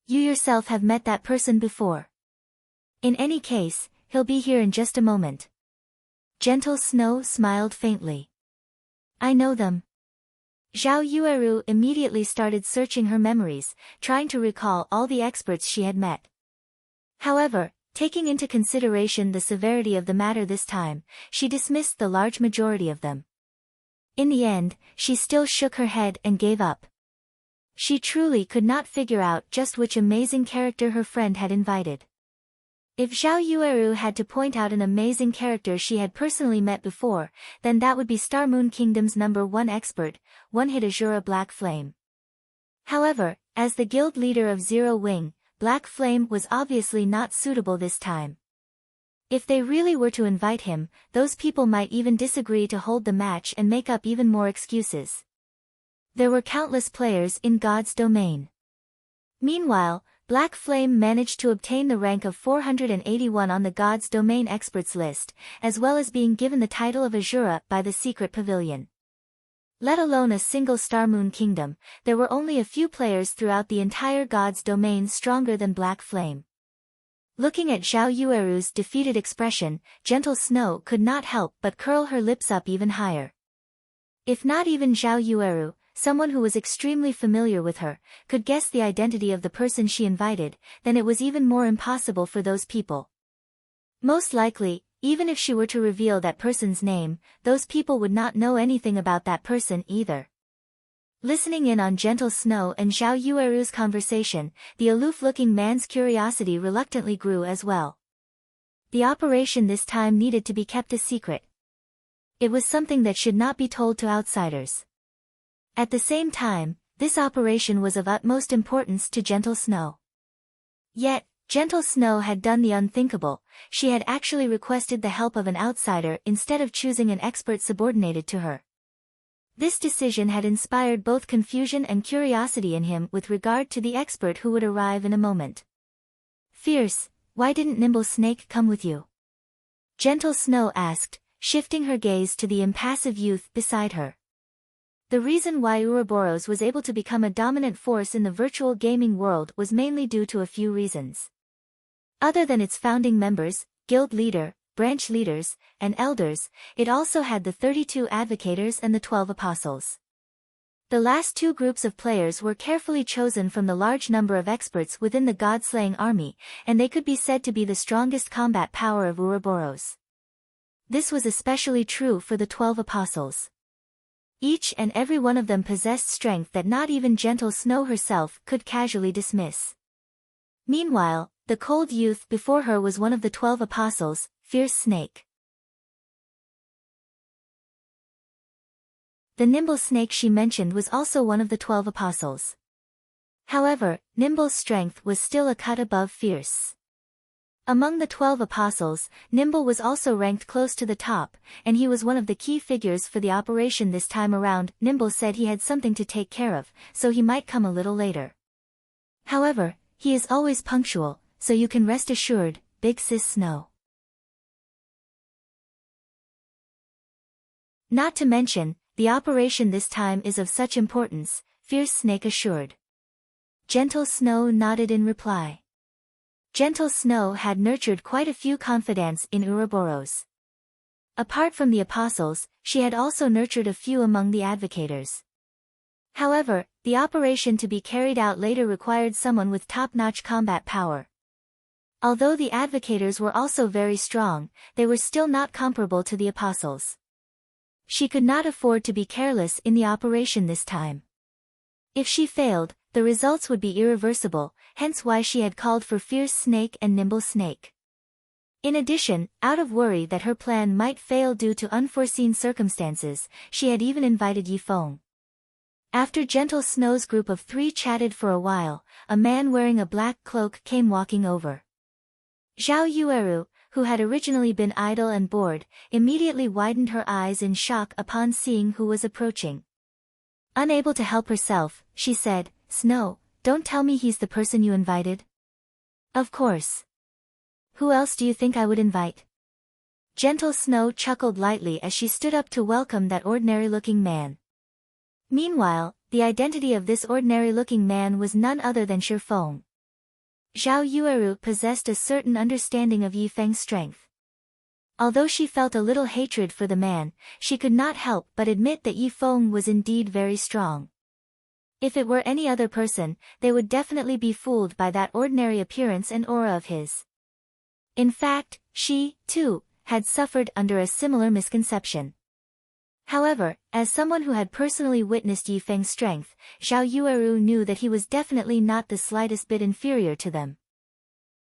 You yourself have met that person before. In any case, he'll be here in just a moment. Gentle Snow smiled faintly. I know them. Zhao Yueru immediately started searching her memories, trying to recall all the experts she had met. However, taking into consideration the severity of the matter this time, she dismissed the large majority of them. In the end, she still shook her head and gave up. She truly could not figure out just which amazing character her friend had invited. If Zhao Yueru had to point out an amazing character she had personally met before, then that would be Star Moon Kingdom's #1 expert, One-Hit Azura Black Flame. However, as the guild leader of Zero Wing, Black Flame was obviously not suitable this time. If they really were to invite him, those people might even disagree to hold the match and make up even more excuses. There were countless players in God's domain. Meanwhile, Black Flame managed to obtain the rank of 481 on the God's domain experts list, as well as being given the title of Azura by the Secret Pavilion. Let alone a single Star Moon Kingdom, there were only a few players throughout the entire God's domain stronger than Black Flame. Looking at Zhao Yueru's defeated expression, Gentle Snow could not help but curl her lips up even higher. If not even Zhao Yueru, someone who was extremely familiar with her, could guess the identity of the person she invited, then it was even more impossible for those people. Most likely, even if she were to reveal that person's name, those people would not know anything about that person either. Listening in on Gentle Snow and Zhao Yueru's conversation, the aloof-looking man's curiosity reluctantly grew as well. The operation this time needed to be kept a secret. It was something that should not be told to outsiders. At the same time, this operation was of utmost importance to Gentle Snow. Yet, Gentle Snow had done the unthinkable. She had actually requested the help of an outsider instead of choosing an expert subordinated to her. This decision had inspired both confusion and curiosity in him with regard to the expert who would arrive in a moment. Fierce, why didn't Nimble Snake come with you? Gentle Snow asked, shifting her gaze to the impassive youth beside her. The reason why Ouroboros was able to become a dominant force in the virtual gaming world was mainly due to a few reasons. Other than its founding members, guild leader, branch leaders, and elders, it also had the 32 advocators and the 12 apostles. The last two groups of players were carefully chosen from the large number of experts within the god-slaying army, and they could be said to be the strongest combat power of Ouroboros. This was especially true for the 12 apostles. Each and every one of them possessed strength that not even gentle Snow herself could casually dismiss. Meanwhile, the cold youth before her was one of the 12 apostles, Fierce Snake. The nimble snake she mentioned was also one of the 12 apostles. However, Nimble's strength was still a cut above Fierce. Among the 12 apostles, Nimble was also ranked close to the top, and he was one of the key figures for the operation this time around. Nimble said he had something to take care of, so he might come a little later. However, he is always punctual, so you can rest assured, Big Sis Snow. Not to mention, the operation this time is of such importance, Fierce Snake assured. Gentle Snow nodded in reply. Gentle Snow had nurtured quite a few confidants in Ouroboros. Apart from the apostles, she had also nurtured a few among the advocators. However, the operation to be carried out later required someone with top-notch combat power. Although the advocators were also very strong, they were still not comparable to the apostles. She could not afford to be careless in the operation this time. If she failed, the results would be irreversible, hence why she had called for Fierce Snake and Nimble Snake. In addition, out of worry that her plan might fail due to unforeseen circumstances, she had even invited Yifeng. After Gentle Snow's group of 3 chatted for a while, a man wearing a black cloak came walking over. Zhao Yueru, who had originally been idle and bored, immediately widened her eyes in shock upon seeing who was approaching. Unable to help herself, she said, "Snow, don't tell me he's the person you invited?" "Of course. Who else do you think I would invite?" Gentle Snow chuckled lightly as she stood up to welcome that ordinary-looking man. Meanwhile, the identity of this ordinary-looking man was none other than Shifeng. Zhao Yueru possessed a certain understanding of Yifeng's strength. Although she felt a little hatred for the man, she could not help but admit that Yifeng was indeed very strong. If it were any other person, they would definitely be fooled by that ordinary appearance and aura of his. In fact, she, too, had suffered under a similar misconception. However, as someone who had personally witnessed Yifeng's strength, Zhao Yueru knew that he was definitely not the slightest bit inferior to them.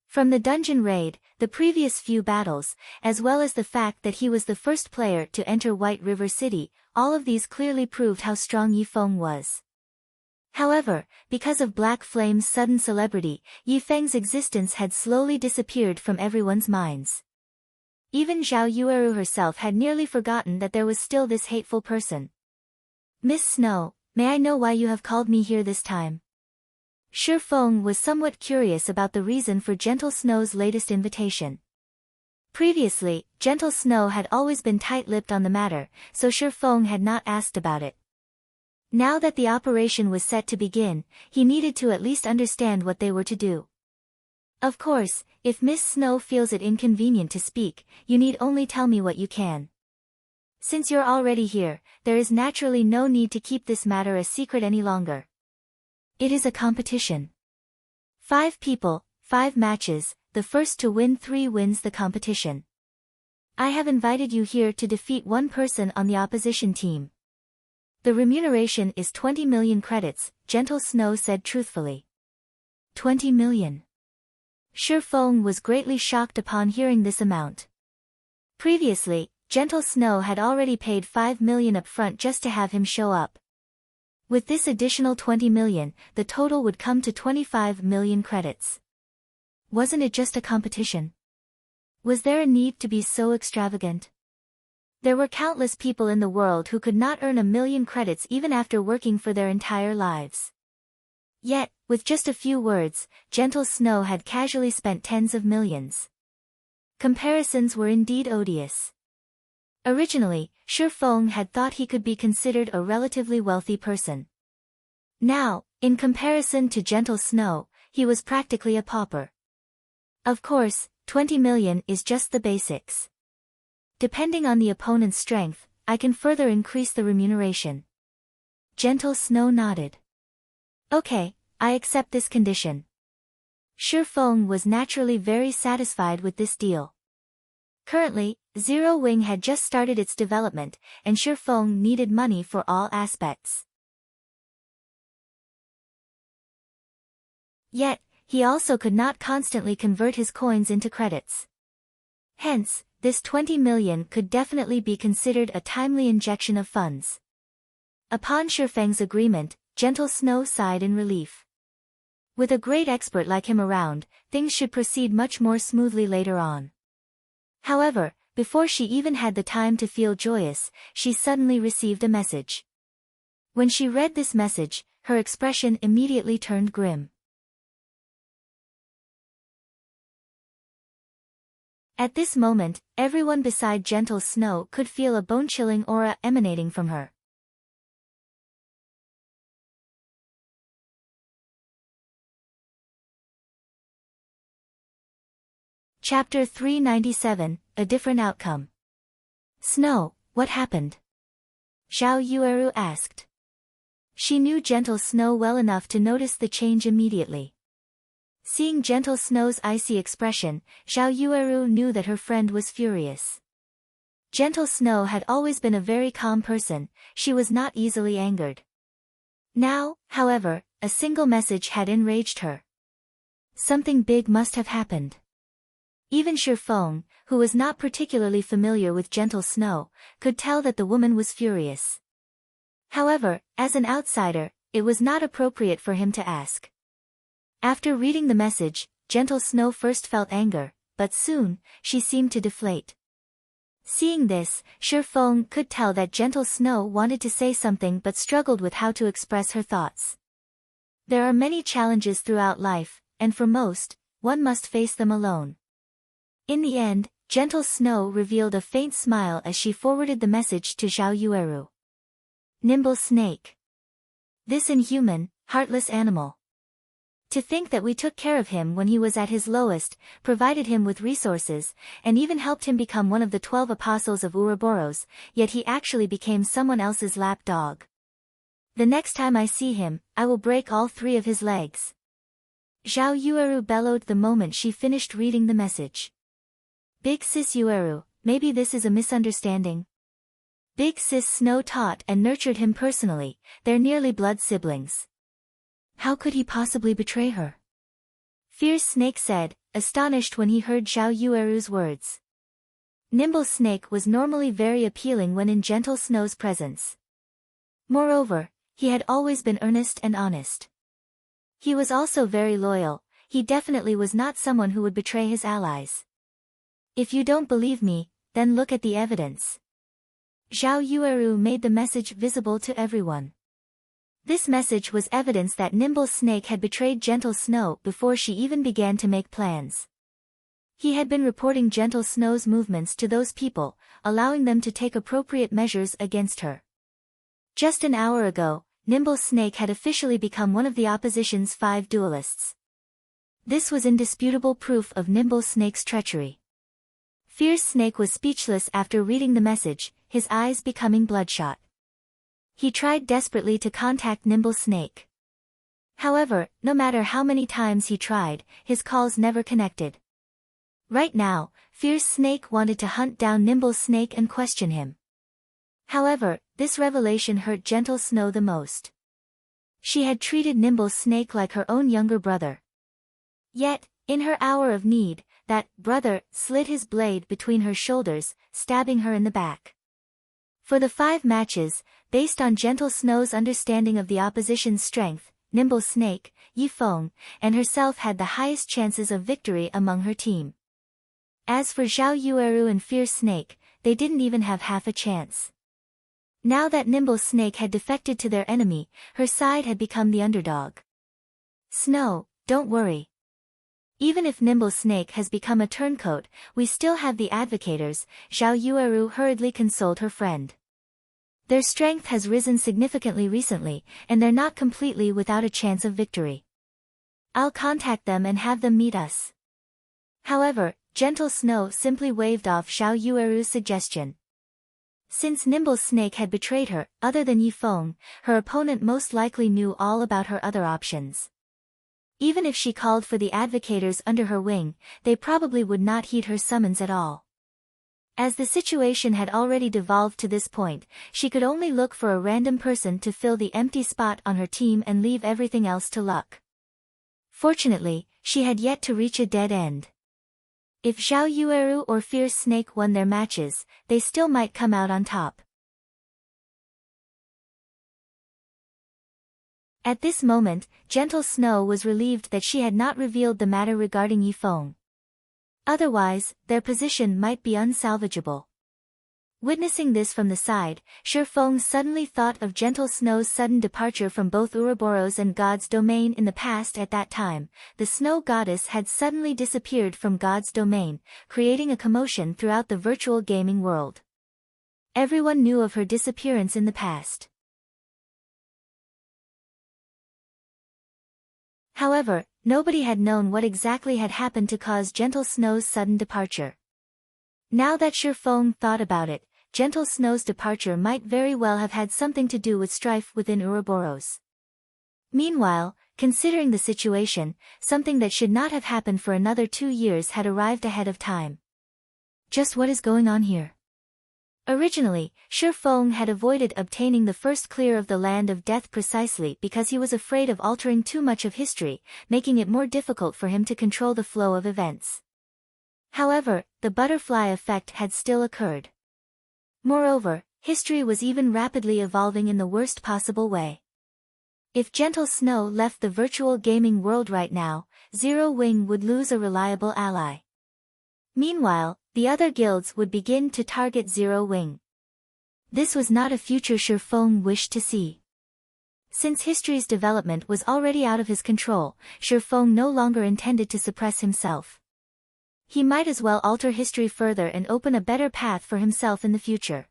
From the dungeon raid, the previous few battles, as well as the fact that he was the first player to enter White River City, all of these clearly proved how strong Yifeng was. However, because of Black Flame's sudden celebrity, Yifeng's existence had slowly disappeared from everyone's minds. Even Zhao Yueru herself had nearly forgotten that there was still this hateful person. "Miss Snow, may I know why you have called me here this time?" Shifeng was somewhat curious about the reason for Gentle Snow's latest invitation. Previously, Gentle Snow had always been tight-lipped on the matter, so Shifeng had not asked about it. Now that the operation was set to begin, he needed to at least understand what they were to do. "Of course, if Miss Snow feels it inconvenient to speak, you need only tell me what you can. Since you're already here, there is naturally no need to keep this matter a secret any longer. It is a competition. 5 people, 5 matches, the first to win 3 wins the competition. I have invited you here to defeat one person on the opposition team. The remuneration is 20 million credits, Gentle Snow said truthfully. 20 million. Shifeng was greatly shocked upon hearing this amount. Previously, Gentle Snow had already paid 5 million up front just to have him show up. With this additional 20 million, the total would come to 25 million credits. Wasn't it just a competition? Was there a need to be so extravagant? There were countless people in the world who could not earn 1 million credits even after working for their entire lives. Yet, with just a few words, Gentle Snow had casually spent tens of millions. Comparisons were indeed odious. Originally, Shifeng had thought he could be considered a relatively wealthy person. Now, in comparison to Gentle Snow, he was practically a pauper. Of course, 20 million is just the basics. Depending on the opponent's strength, I can further increase the remuneration. Gentle Snow nodded. Okay, I accept this condition. Shifeng was naturally very satisfied with this deal. Currently, Zero Wing had just started its development, and Shifeng needed money for all aspects. Yet, he also could not constantly convert his coins into credits. Hence, this 20 million could definitely be considered a timely injection of funds. Upon Shifeng's agreement, Gentle Snow sighed in relief. With a great expert like him around, things should proceed much more smoothly later on. However, before she even had the time to feel joyous, she suddenly received a message. When she read this message, her expression immediately turned grim. At this moment, everyone beside Gentle Snow could feel a bone-chilling aura emanating from her. Chapter 397, A Different Outcome. Snow, what happened? Zhao Yueru asked. She knew Gentle Snow well enough to notice the change immediately. Seeing Gentle Snow's icy expression, Zhao Yueru knew that her friend was furious. Gentle Snow had always been a very calm person, she was not easily angered. Now, however, a single message had enraged her. Something big must have happened. Even Shifeng, who was not particularly familiar with Gentle Snow, could tell that the woman was furious. However, as an outsider, it was not appropriate for him to ask. After reading the message, Gentle Snow first felt anger, but soon, she seemed to deflate. Seeing this, Shifeng could tell that Gentle Snow wanted to say something but struggled with how to express her thoughts. There are many challenges throughout life, and for most, one must face them alone. In the end, Gentle Snow revealed a faint smile as she forwarded the message to Zhao Yueru. Nimble Snake. This inhuman, heartless animal. To think that we took care of him when he was at his lowest, provided him with resources, and even helped him become one of the 12 apostles of Ouroboros, yet he actually became someone else's lap dog. The next time I see him, I will break all 3 of his legs. Zhao Yueru bellowed the moment she finished reading the message. Big Sis Yueru, maybe this is a misunderstanding. Big Sis Snow taught and nurtured him personally, they're nearly blood siblings. How could he possibly betray her? Fierce Snake said, astonished when he heard Zhao Yueru's words. Nimble Snake was normally very appealing when in Gentle Snow's presence. Moreover, he had always been earnest and honest. He was also very loyal, he definitely was not someone who would betray his allies. If you don't believe me, then look at the evidence. Zhao Yueru made the message visible to everyone. This message was evidence that Nimble Snake had betrayed Gentle Snow before she even began to make plans. He had been reporting Gentle Snow's movements to those people, allowing them to take appropriate measures against her. Just an hour ago, Nimble Snake had officially become one of the opposition's 5 duelists. This was indisputable proof of Nimble Snake's treachery. Fierce Snake was speechless after reading the message, his eyes becoming bloodshot. He tried desperately to contact Nimble Snake. However, no matter how many times he tried, his calls never connected. Right now, Fierce Snake wanted to hunt down Nimble Snake and question him. However, this revelation hurt Gentle Snow the most. She had treated Nimble Snake like her own younger brother. Yet, in her hour of need, that brother slid his blade between her shoulders, stabbing her in the back. For the 5 matches, based on Gentle Snow's understanding of the opposition's strength, Nimble Snake, Yifeng, and herself had the highest chances of victory among her team. As for Zhao Yueru and Fierce Snake, they didn't even have half a chance. Now that Nimble Snake had defected to their enemy, her side had become the underdog. Snow, don't worry. Even if Nimble Snake has become a turncoat, we still have the advocators, Zhao Yueru hurriedly consoled her friend. Their strength has risen significantly recently, and they're not completely without a chance of victory. I'll contact them and have them meet us. However, Gentle Snow simply waved off Zhao Yueru's suggestion. Since Nimble Snake had betrayed her, other than Yifeng, her opponent most likely knew all about her other options. Even if she called for the advocators under her wing, they probably would not heed her summons at all. As the situation had already devolved to this point, she could only look for a random person to fill the empty spot on her team and leave everything else to luck. Fortunately, she had yet to reach a dead end. If Zhao Yueru or Fierce Snake won their matches, they still might come out on top. At this moment, Gentle Snow was relieved that she had not revealed the matter regarding Yifeng. Otherwise, their position might be unsalvageable. Witnessing this from the side, Shifeng suddenly thought of Gentle Snow's sudden departure from both Ouroboros and God's domain in the past. At that time, the snow goddess had suddenly disappeared from God's domain, creating a commotion throughout the virtual gaming world. Everyone knew of her disappearance in the past. However, nobody had known what exactly had happened to cause Gentle Snow's sudden departure. Now that Shifeng thought about it, Gentle Snow's departure might very well have had something to do with strife within Ouroboros. Meanwhile, considering the situation, something that should not have happened for another 2 years had arrived ahead of time. Just what is going on here? Originally, Shifeng had avoided obtaining the first clear of the Land of Death precisely because he was afraid of altering too much of history, making it more difficult for him to control the flow of events. However, the butterfly effect had still occurred. Moreover, history was even rapidly evolving in the worst possible way. If Gentle Snow left the virtual gaming world right now, Zero Wing would lose a reliable ally. Meanwhile, the other guilds would begin to target Zero Wing. This was not a future Shifeng wished to see. Since history's development was already out of his control, Shifeng no longer intended to suppress himself. He might as well alter history further and open a better path for himself in the future.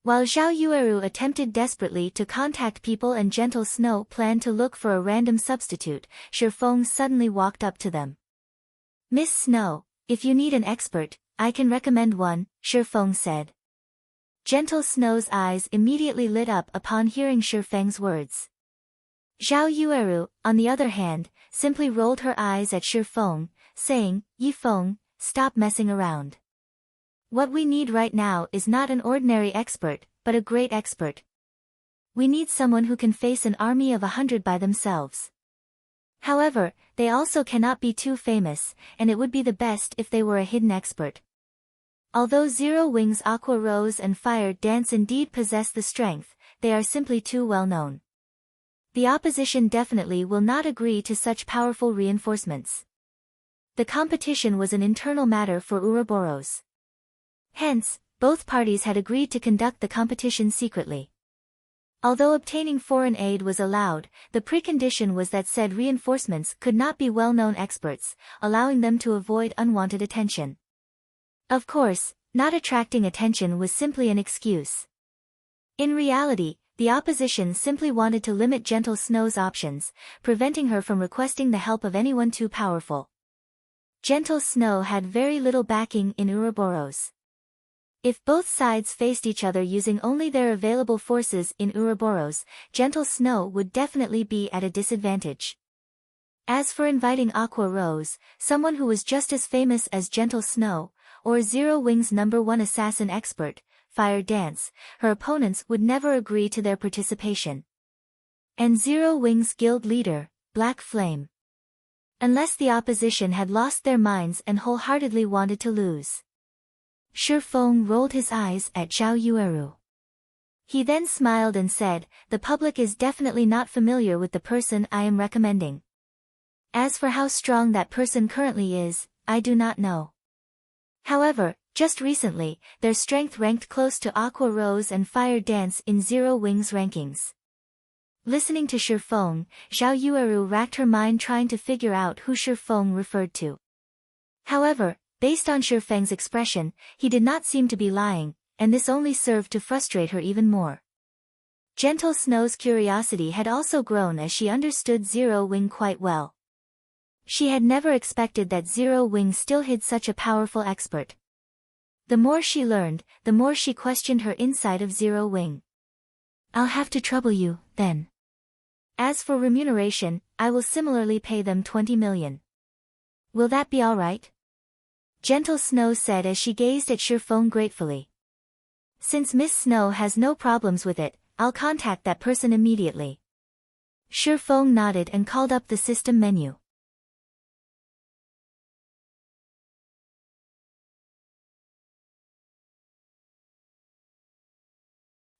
While Zhao Yueru attempted desperately to contact people and Gentle Snow planned to look for a random substitute, Shifeng suddenly walked up to them. "Miss Snow, if you need an expert, I can recommend one," Shifeng said. Gentle Snow's eyes immediately lit up upon hearing Shifeng's words. Zhao Yueru, on the other hand, simply rolled her eyes at Shifeng, saying, "Yifeng, stop messing around. What we need right now is not an ordinary expert, but a great expert. We need someone who can face an army of 100 by themselves. However, they also cannot be too famous, and it would be the best if they were a hidden expert. Although Zero Wing's Aqua Rose and Fire Dance indeed possess the strength, they are simply too well known. The opposition definitely will not agree to such powerful reinforcements." The competition was an internal matter for Ouroboros. Hence, both parties had agreed to conduct the competition secretly. Although obtaining foreign aid was allowed, the precondition was that said reinforcements could not be well-known experts, allowing them to avoid unwanted attention. Of course, not attracting attention was simply an excuse. In reality, the opposition simply wanted to limit Gentle Snow's options, preventing her from requesting the help of anyone too powerful. Gentle Snow had very little backing in Ouroboros. If both sides faced each other using only their available forces in Ouroboros, Gentle Snow would definitely be at a disadvantage. As for inviting Aqua Rose, someone who was just as famous as Gentle Snow, or Zero Wing's #1 assassin expert, Fire Dance, her opponents would never agree to their participation. And Zero Wing's guild leader, Black Flame. Unless the opposition had lost their minds and wholeheartedly wanted to lose. Shifeng rolled his eyes at Zhao Yueru. He then smiled and said, "The public is definitely not familiar with the person I am recommending. As for how strong that person currently is, I do not know. However, just recently, their strength ranked close to Aqua Rose and Fire Dance in Zero Wing's rankings." Listening to Shifeng, Zhao Yueru racked her mind trying to figure out who Shifeng referred to. However, based on Shifeng's expression, he did not seem to be lying, and this only served to frustrate her even more. Gentle Snow's curiosity had also grown as she understood Zero Wing quite well. She had never expected that Zero Wing still hid such a powerful expert. The more she learned, the more she questioned her inside of Zero Wing. I'll have to trouble you, then. As for remuneration, I will similarly pay them 20 million. Will that be all right? Gentle Snow said as she gazed at Shifeng gratefully. Since Miss Snow has no problems with it, I'll contact that person immediately. Shifeng nodded and called up the system menu.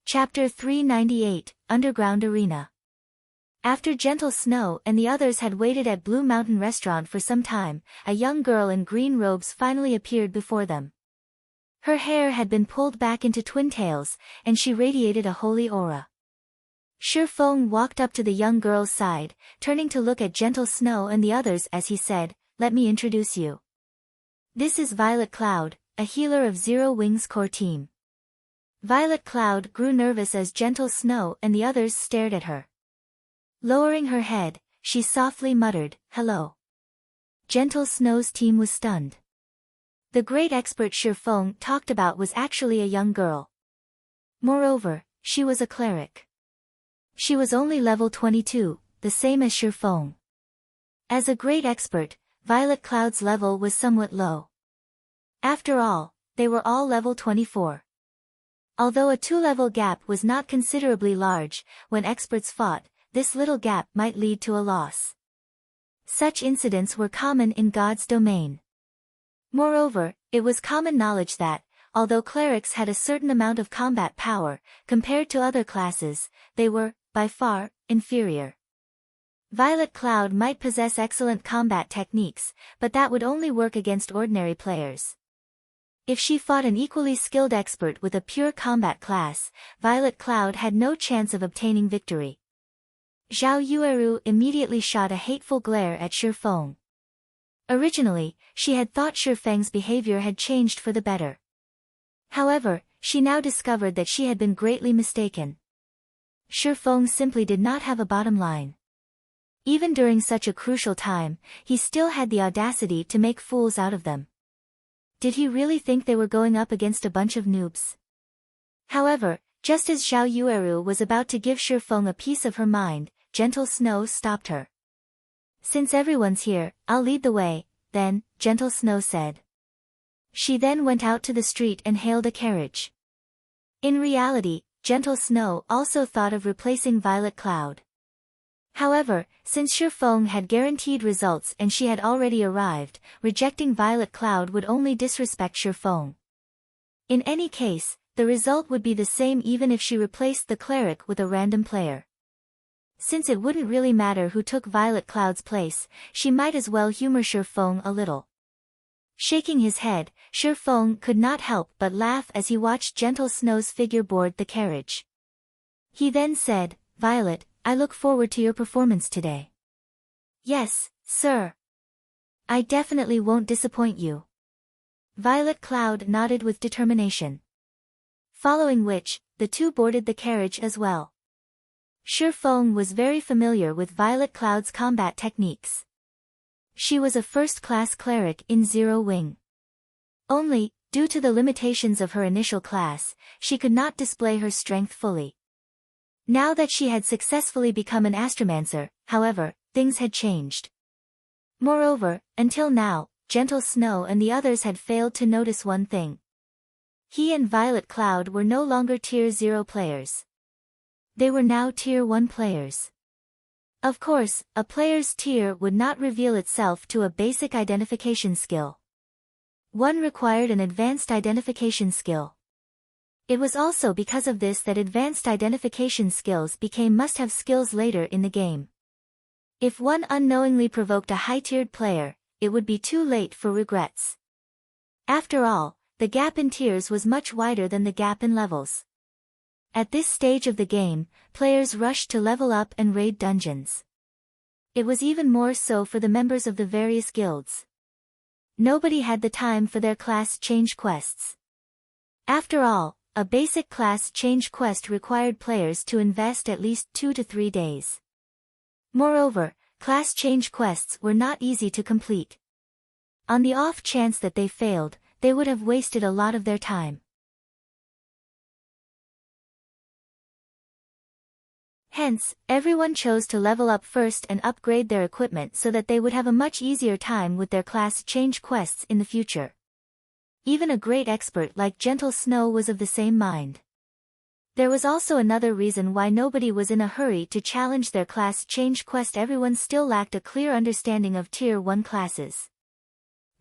Chapter 398, Underground Arena. After Gentle Snow and the others had waited at Blue Mountain Restaurant for some time, a young girl in green robes finally appeared before them. Her hair had been pulled back into twin tails, and she radiated a holy aura. Shifeng walked up to the young girl's side, turning to look at Gentle Snow and the others as he said, "Let me introduce you. This is Violet Cloud, a healer of Zero Wing's core team." Violet Cloud grew nervous as Gentle Snow and the others stared at her. Lowering her head, she softly muttered, "Hello." Gentle Snow's team was stunned. The great expert Shifeng talked about was actually a young girl. Moreover, she was a cleric. She was only level 22, the same as Shifeng. As a great expert, Violet Cloud's level was somewhat low. After all, they were all level 24. Although a 2-level gap was not considerably large, when experts fought, this little gap might lead to a loss. Such incidents were common in God's domain. Moreover, it was common knowledge that, although clerics had a certain amount of combat power, compared to other classes, they were, by far, inferior. Violet Cloud might possess excellent combat techniques, but that would only work against ordinary players. If she fought an equally skilled expert with a pure combat class, Violet Cloud had no chance of obtaining victory. Zhao Yueru immediately shot a hateful glare at Shifeng. Originally, she had thought Shifeng's behavior had changed for the better. However, she now discovered that she had been greatly mistaken. Shifeng simply did not have a bottom line. Even during such a crucial time, he still had the audacity to make fools out of them. Did he really think they were going up against a bunch of noobs? However, just as Zhao Yueru was about to give Shifeng a piece of her mind, Gentle Snow stopped her. "Since everyone's here, I'll lead the way, then," Gentle Snow said. She then went out to the street and hailed a carriage. In reality, Gentle Snow also thought of replacing Violet Cloud. However, since Shifeng had guaranteed results and she had already arrived, rejecting Violet Cloud would only disrespect Shifeng. In any case, the result would be the same even if she replaced the cleric with a random player. Since it wouldn't really matter who took Violet Cloud's place, she might as well humor Shifeng a little. Shaking his head, Shifeng could not help but laugh as he watched Gentle Snow's figure board the carriage. He then said, "Violet, I look forward to your performance today." "Yes, sir. I definitely won't disappoint you." Violet Cloud nodded with determination. Following which, the two boarded the carriage as well. Shifeng was very familiar with Violet Cloud's combat techniques. She was a first-class cleric in Zero Wing. Only, due to the limitations of her initial class, she could not display her strength fully. Now that she had successfully become an astromancer, however, things had changed. Moreover, until now, Gentle Snow and the others had failed to notice one thing. He and Violet Cloud were no longer Tier 0 players. They were now Tier 1 players. Of course, a player's tier would not reveal itself to a basic identification skill. One required an advanced identification skill. It was also because of this that advanced identification skills became must-have skills later in the game. If one unknowingly provoked a high-tiered player, it would be too late for regrets. After all, the gap in tiers was much wider than the gap in levels. At this stage of the game, players rushed to level up and raid dungeons. It was even more so for the members of the various guilds. Nobody had the time for their class change quests. After all, a basic class change quest required players to invest at least 2 to 3 days. Moreover, class change quests were not easy to complete. On the off chance that they failed, they would have wasted a lot of their time. Hence, everyone chose to level up first and upgrade their equipment so that they would have a much easier time with their class change quests in the future. Even a great expert like Gentle Snow was of the same mind. There was also another reason why nobody was in a hurry to challenge their class change quest. Everyone still lacked a clear understanding of Tier 1 classes.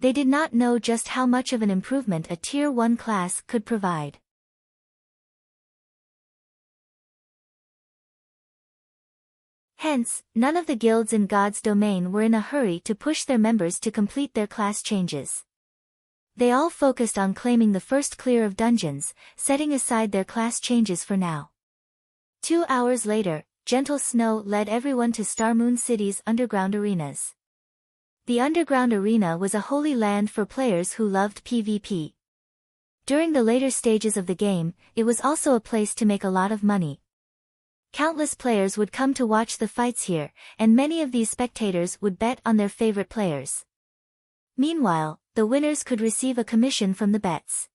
They did not know just how much of an improvement a Tier 1 class could provide. Hence, none of the guilds in God's domain were in a hurry to push their members to complete their class changes. They all focused on claiming the first clear of dungeons, setting aside their class changes for now. 2 hours later, Gentle Snow led everyone to Starmoon City's underground arenas. The underground arena was a holy land for players who loved PvP. During the later stages of the game, it was also a place to make a lot of money. Countless players would come to watch the fights here, and many of these spectators would bet on their favorite players. Meanwhile, the winners could receive a commission from the bets.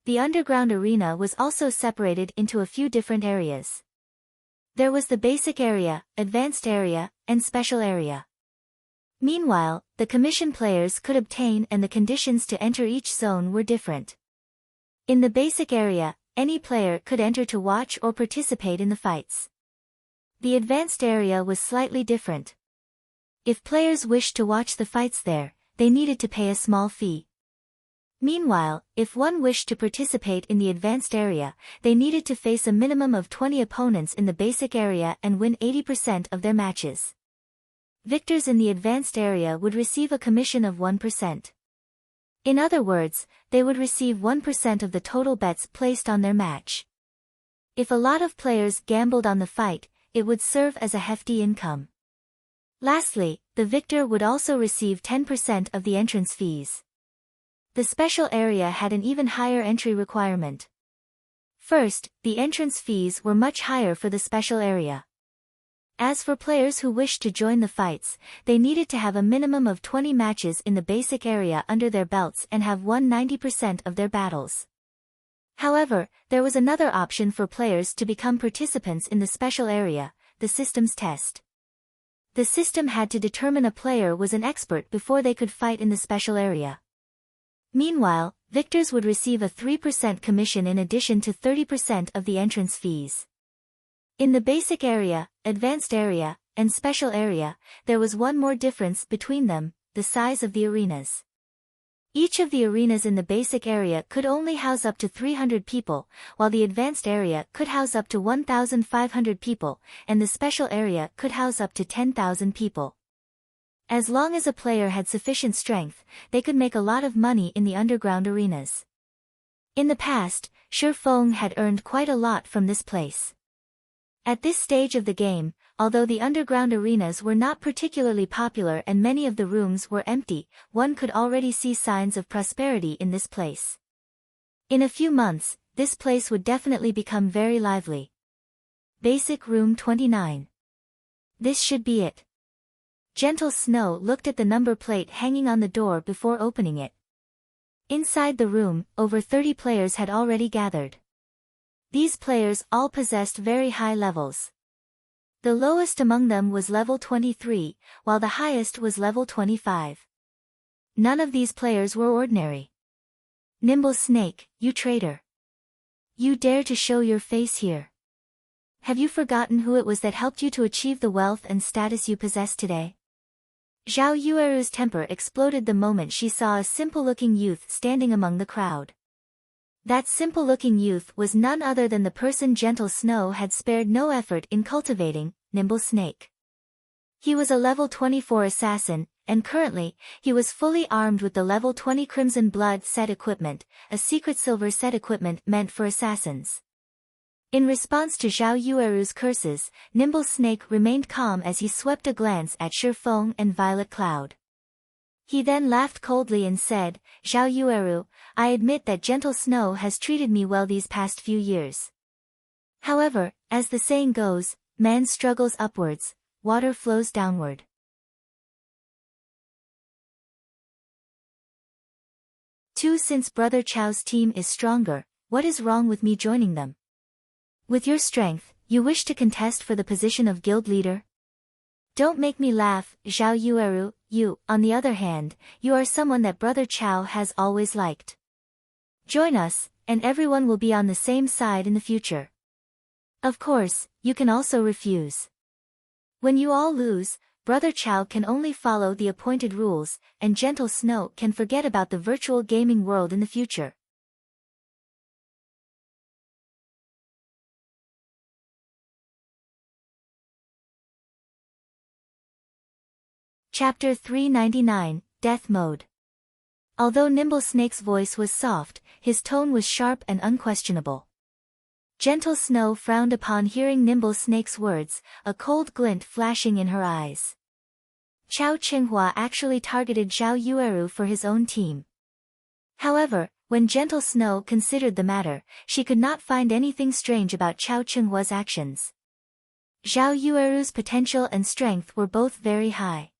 The underground arena was also separated into a few different areas. There was the basic area, advanced area, and special area. Meanwhile, the commission players could obtain and the conditions to enter each zone were different. In the basic area, any player could enter to watch or participate in the fights. The advanced area was slightly different. If players wished to watch the fights there, they needed to pay a small fee. Meanwhile, if one wished to participate in the advanced area, they needed to face a minimum of 20 opponents in the basic area and win 80% of their matches. Victors in the advanced area would receive a commission of 1%. In other words, they would receive 1% of the total bets placed on their match. If a lot of players gambled on the fight, it would serve as a hefty income. Lastly, the victor would also receive 10% of the entrance fees. The special area had an even higher entry requirement. First, the entrance fees were much higher for the special area. As for players who wished to join the fights, they needed to have a minimum of 20 matches in the basic area under their belts and have won 90% of their battles. However, there was another option for players to become participants in the special area, the system's test. The system had to determine a player was an expert before they could fight in the special area. Meanwhile, victors would receive a 3% commission in addition to 30% of the entrance fees. In the basic area, advanced area, and special area, there was one more difference between them, the size of the arenas. Each of the arenas in the basic area could only house up to 300 people, while the advanced area could house up to 1,500 people, and the special area could house up to 10,000 people. As long as a player had sufficient strength, they could make a lot of money in the underground arenas. In the past, Shifeng had earned quite a lot from this place. At this stage of the game, although the underground arenas were not particularly popular and many of the rooms were empty, one could already see signs of prosperity in this place. In a few months, this place would definitely become very lively. Basic Room 29. This should be it. Gentle Snow looked at the number plate hanging on the door before opening it. Inside the room, over 30 players had already gathered. These players all possessed very high levels. The lowest among them was level 23, while the highest was level 25. None of these players were ordinary. Nimble Snake, you traitor. You dare to show your face here. Have you forgotten who it was that helped you to achieve the wealth and status you possess today? Zhao Yueru's temper exploded the moment she saw a simple-looking youth standing among the crowd. That simple-looking youth was none other than the person Gentle Snow had spared no effort in cultivating, Nimble Snake. He was a level 24 assassin, and currently, he was fully armed with the level 20 Crimson Blood set equipment, a secret silver set equipment meant for assassins. In response to Zhao Yueru's curses, Nimble Snake remained calm as he swept a glance at Shifeng and Violet Cloud. He then laughed coldly and said, Zhao Yueru, I admit that Gentle Snow has treated me well these past few years. However, as the saying goes, man struggles upwards, water flows downward. 2. Since Brother Chao's team is stronger, what is wrong with me joining them? With your strength, you wish to contest for the position of guild leader? Don't make me laugh, Zhao Yueru. You, on the other hand, you are someone that Brother Chao has always liked. Join us, and everyone will be on the same side in the future. Of course, you can also refuse. When you all lose, Brother Chao can only follow the appointed rules, and Gentle Snow can forget about the virtual gaming world in the future. Chapter 399, Death Mode. Although Nimble Snake's voice was soft, his tone was sharp and unquestionable. Gentle Snow frowned upon hearing Nimble Snake's words, a cold glint flashing in her eyes. Chao Qinghua actually targeted Zhao Yueru for his own team. However, when Gentle Snow considered the matter, she could not find anything strange about Chao Qinghua's actions. Zhao Yueru's potential and strength were both very high.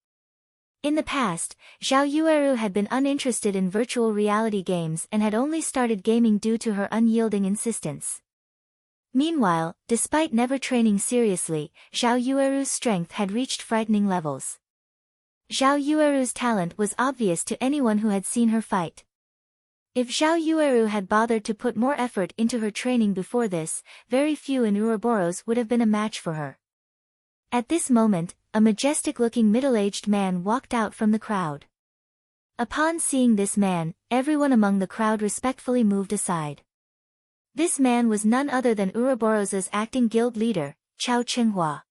In the past, Zhao Yueru had been uninterested in virtual reality games and had only started gaming due to her unyielding insistence. Meanwhile, despite never training seriously, Zhao Yueru's strength had reached frightening levels. Zhao Yueru's talent was obvious to anyone who had seen her fight. If Zhao Yueru had bothered to put more effort into her training before this, very few in Ouroboros would have been a match for her. At this moment, a majestic-looking middle-aged man walked out from the crowd. Upon seeing this man, everyone among the crowd respectfully moved aside. This man was none other than Ouroboros' acting guild leader, Chao Qinghua.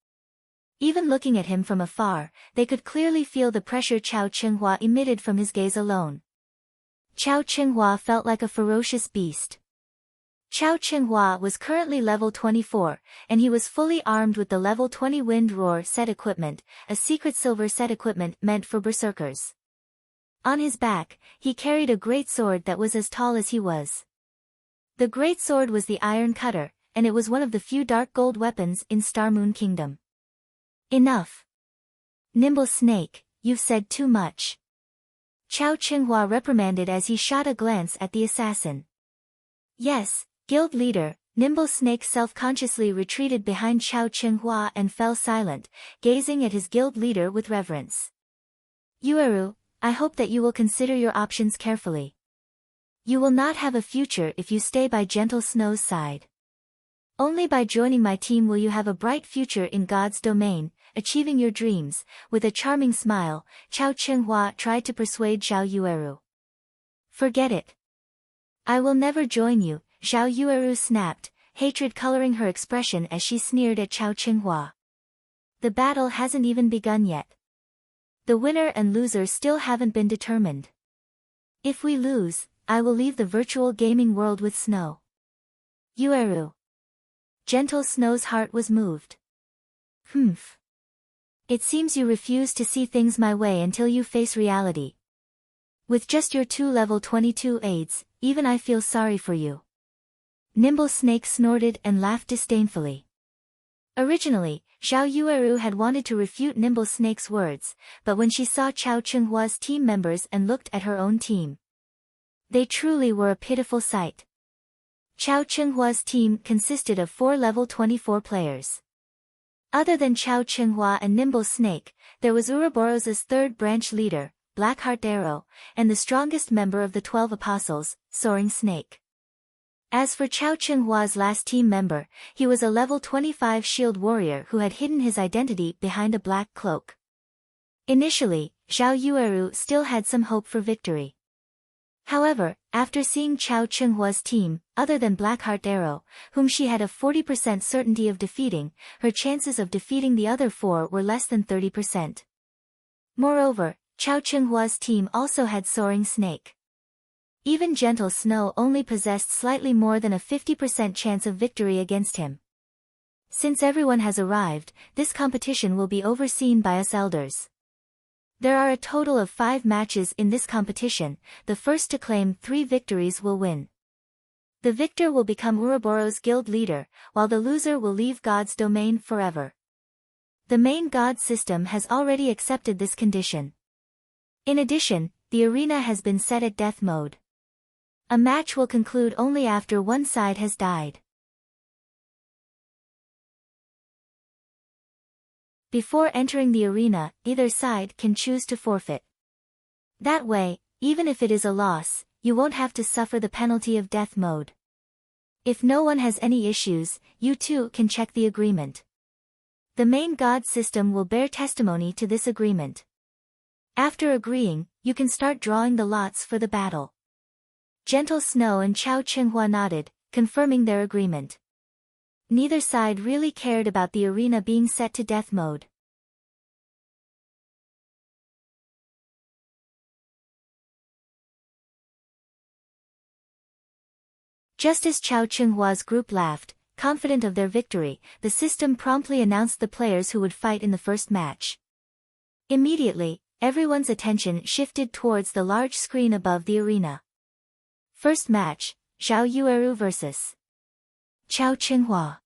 Even looking at him from afar, they could clearly feel the pressure Chao Qinghua emitted from his gaze alone. Chao Qinghua felt like a ferocious beast. Chao Qinghua was currently level 24, and he was fully armed with the level 20 Wind Roar set equipment, a secret silver set equipment meant for berserkers. On his back, he carried a great sword that was as tall as he was. The great sword was the Iron Cutter, and it was one of the few dark gold weapons in Star Moon Kingdom. Enough. Nimble Snake, you've said too much. Chao Qinghua reprimanded as he shot a glance at the assassin. Yes, guild leader. Nimble Snake self-consciously retreated behind Chao Qinghua and fell silent, gazing at his guild leader with reverence. Yueru, I hope that you will consider your options carefully. You will not have a future if you stay by Gentle Snow's side. Only by joining my team will you have a bright future in God's domain, achieving your dreams. With a charming smile, Chao Qinghua tried to persuade Zhao Yueru. Forget it. I will never join you, Zhao Yueru snapped, hatred coloring her expression as she sneered at Chao Qinghua. The battle hasn't even begun yet. The winner and loser still haven't been determined. If we lose, I will leave the virtual gaming world with Snow. Yueru. Gentle Snow's heart was moved. Humph. It seems you refuse to see things my way until you face reality. With just your 2 level 22 aids, even I feel sorry for you. Nimble Snake snorted and laughed disdainfully. Originally, Zhao Yueru had wanted to refute Nimble Snake's words, but when she saw Chao Qinghua's team members and looked at her own team, they truly were a pitiful sight. Chao Qinghua's team consisted of 4 level 24 players. Other than Chao Qinghua and Nimble Snake, there was Ouroboros' third branch leader, Blackheart Arrow, and the strongest member of the 12 Apostles, Soaring Snake. As for Chao Qinghua's last team member, he was a level 25 shield warrior who had hidden his identity behind a black cloak. Initially, Zhao Yueru still had some hope for victory. However, after seeing Chao Qinghua's team, other than Blackheart Arrow, whom she had a 40% certainty of defeating, her chances of defeating the other 4 were less than 30%. Moreover, Chao Qinghua's team also had Soaring Snake. Even Gentle Snow only possessed slightly more than a 50% chance of victory against him. Since everyone has arrived, this competition will be overseen by us elders. There are a total of 5 matches in this competition. The first to claim 3 victories will win. The victor will become Ouroboros' guild leader, while the loser will leave God's domain forever. The main God system has already accepted this condition. In addition, the arena has been set at death mode. A match will conclude only after one side has died. Before entering the arena, either side can choose to forfeit. That way, even if it is a loss, you won't have to suffer the penalty of death mode. If no one has any issues, you too can check the agreement. The main god system will bear testimony to this agreement. After agreeing, you can start drawing the lots for the battle. Gentle Snow and Chao Chenghua nodded, confirming their agreement. Neither side really cared about the arena being set to death mode. Just as Chao Chenghua's group laughed, confident of their victory, the system promptly announced the players who would fight in the first match. Immediately, everyone's attention shifted towards the large screen above the arena. First match, Zhao Yueru vs. Chao Chenghua.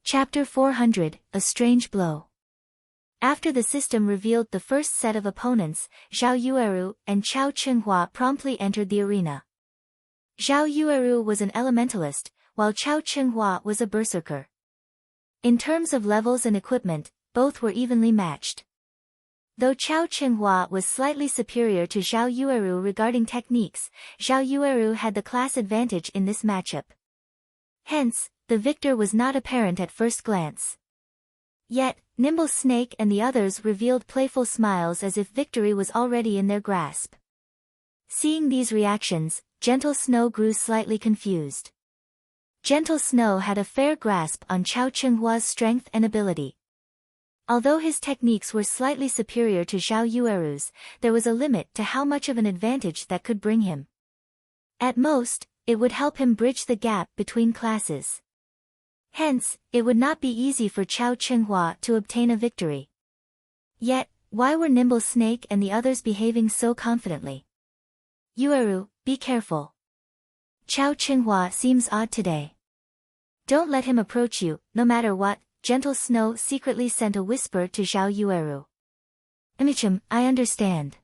Chapter 400, A Strange Blow. After the system revealed the first set of opponents, Zhao Yueru and Chao Chenghua promptly entered the arena. Zhao Yueru was an elementalist, while Chao Chenghua was a berserker. In terms of levels and equipment, both were evenly matched. Though Chao Chenghua was slightly superior to Zhao Yueru regarding techniques, Zhao Yueru had the class advantage in this matchup. Hence, the victor was not apparent at first glance. Yet, Nimble Snake and the others revealed playful smiles as if victory was already in their grasp. Seeing these reactions, Gentle Snow grew slightly confused. Gentle Snow had a fair grasp on Chao Chenghua's strength and ability. Although his techniques were slightly superior to Zhao Yueru's, there was a limit to how much of an advantage that could bring him. At most, it would help him bridge the gap between classes. Hence, it would not be easy for Chao Chenghua to obtain a victory. Yet, why were Nimble Snake and the others behaving so confidently? Yueru, be careful. Chao Chenghua seems odd today. Don't let him approach you, no matter what. Gentle Snow secretly sent a whisper to Zhao Yueru. Amichim, I understand.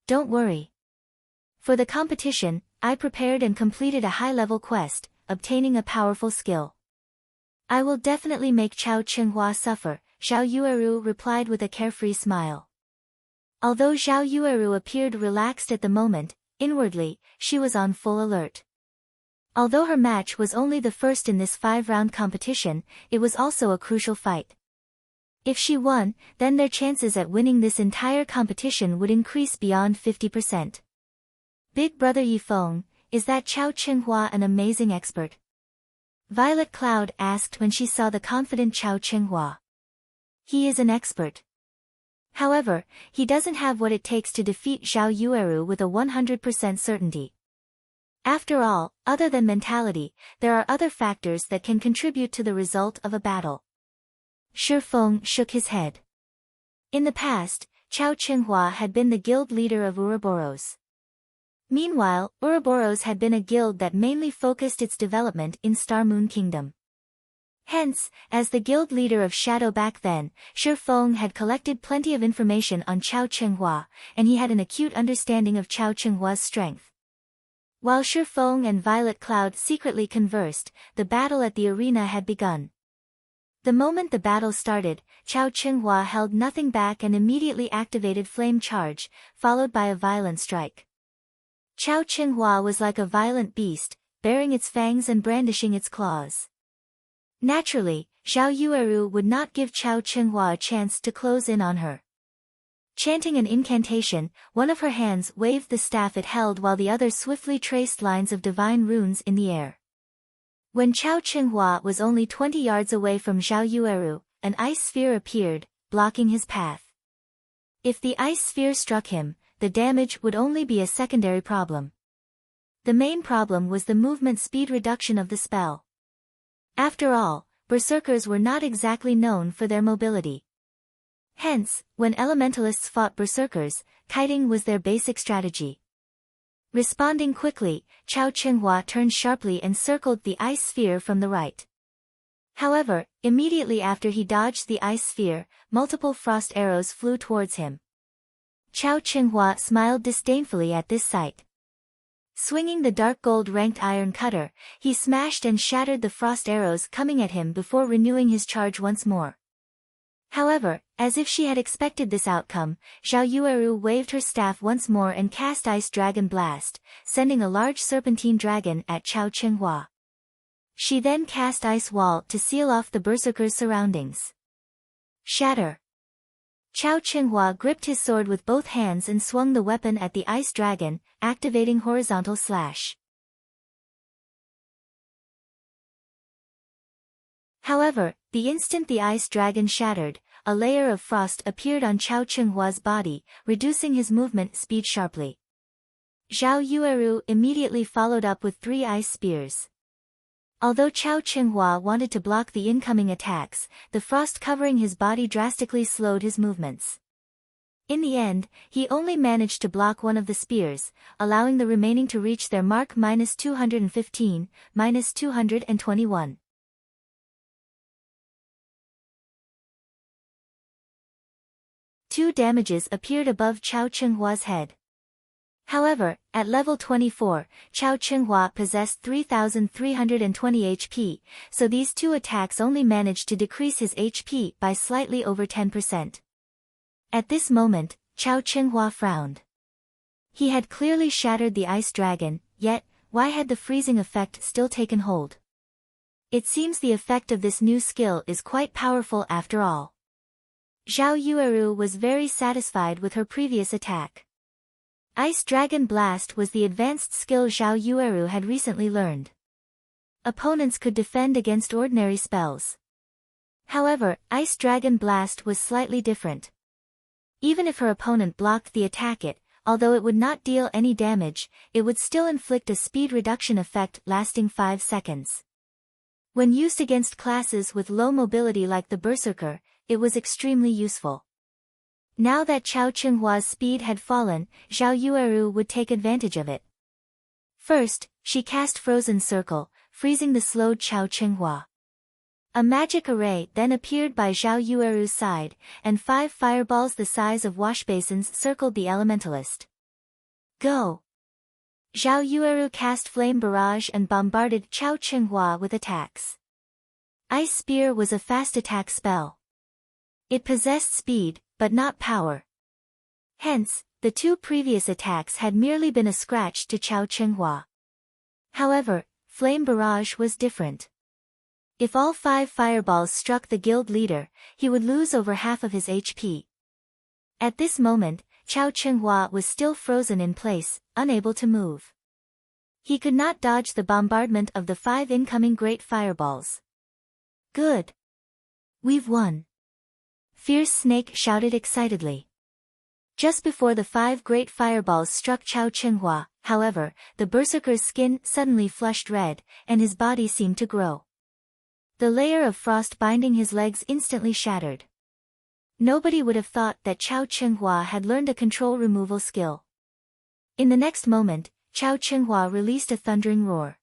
Don't worry. For the competition, I prepared and completed a high-level quest, obtaining a powerful skill. I will definitely make Chao Chenghua suffer, Zhao Yueru replied with a carefree smile. Although Zhao Yueru appeared relaxed at the moment, inwardly, she was on full alert. Although her match was only the first in this 5-round competition, it was also a crucial fight. If she won, then their chances at winning this entire competition would increase beyond 50%. Big Brother Yifeng, is that Chao Chenghua an amazing expert? Violet Cloud asked when she saw the confident Chao Chenghua. He is an expert. However, he doesn't have what it takes to defeat Zhao Yueru with a 100% certainty. After all, other than mentality, there are other factors that can contribute to the result of a battle. Shi Feng shook his head. In the past, Chao Chenghua had been the guild leader of Ouroboros. Meanwhile, Ouroboros had been a guild that mainly focused its development in Star Moon Kingdom. Hence, as the guild leader of Shadow back then, Shi Feng had collected plenty of information on Chao Chenghua, and he had an acute understanding of Chao Chenghua's strength. While Shi Feng and Violet Cloud secretly conversed, the battle at the arena had begun. The moment the battle started, Chao Chenghua held nothing back and immediately activated Flame Charge, followed by a violent strike. Chao Chenghua was like a violent beast, baring its fangs and brandishing its claws. Naturally, Zhao Yueru would not give Chao Chenghua a chance to close in on her. Chanting an incantation, one of her hands waved the staff it held while the other swiftly traced lines of divine runes in the air. When Chao Chenghua was only 20 yards away from Zhao Yueru, an ice sphere appeared, blocking his path. If the ice sphere struck him, the damage would only be a secondary problem. The main problem was the movement speed reduction of the spell. After all, berserkers were not exactly known for their mobility. Hence, when elementalists fought berserkers, kiting was their basic strategy. Responding quickly, Chao Chenghua turned sharply and circled the ice sphere from the right. However, immediately after he dodged the ice sphere, multiple frost arrows flew towards him. Chao Qinghua smiled disdainfully at this sight. Swinging the dark gold-ranked iron cutter, he smashed and shattered the frost arrows coming at him before renewing his charge once more. However, as if she had expected this outcome, Zhao Yueru waved her staff once more and cast Ice Dragon Blast, sending a large serpentine dragon at Chao Qinghua. She then cast Ice Wall to seal off the berserker's surroundings. Shatter! Chao Qinghua gripped his sword with both hands and swung the weapon at the ice dragon, activating horizontal slash. However, the instant the ice dragon shattered, a layer of frost appeared on Chao Qinghua's body, reducing his movement speed sharply. Zhao Yueru immediately followed up with 3 ice spears. Although Chao Qinghua wanted to block the incoming attacks, the frost covering his body drastically slowed his movements. In the end, he only managed to block one of the spears, allowing the remaining to reach their mark -215, -221. Two damages appeared above Chao Qinghua's head. However, at level 24, Chao Qinghua possessed 3,320 HP, so these 2 attacks only managed to decrease his HP by slightly over 10%. At this moment, Chao Qinghua frowned. He had clearly shattered the ice dragon, yet, why had the freezing effect still taken hold? It seems the effect of this new skill is quite powerful after all. Zhao Yueru was very satisfied with her previous attack. Ice Dragon Blast was the advanced skill Zhao Yueru had recently learned. Opponents could defend against ordinary spells. However, Ice Dragon Blast was slightly different. Even if her opponent blocked the attack although it would not deal any damage, it would still inflict a speed reduction effect lasting 5 seconds. When used against classes with low mobility like the Berserker, it was extremely useful. Now that Chao Qinghua's speed had fallen, Zhao Yueru would take advantage of it. First, she cast Frozen Circle, freezing the slowed Chao Qinghua. A magic array then appeared by Zhao Yueru's side, and 5 fireballs the size of washbasins circled the elementalist. Go! Zhao Yueru cast Flame Barrage and bombarded Chao Qinghua with attacks. Ice Spear was a fast attack spell. It possessed speed, but not power. Hence, the 2 previous attacks had merely been a scratch to Chao Qinghua. However, Flame Barrage was different. If all 5 fireballs struck the guild leader, he would lose over half of his HP. At this moment, Chao Qinghua was still frozen in place, unable to move. He could not dodge the bombardment of the 5 incoming great fireballs. Good! We've won! Fierce Snake shouted excitedly. Just before the 5 great fireballs struck Chao Qinghua, however, the berserker's skin suddenly flushed red, and his body seemed to grow. The layer of frost binding his legs instantly shattered. Nobody would have thought that Chao Qinghua had learned a control removal skill. In the next moment, Chao Qinghua released a thundering roar.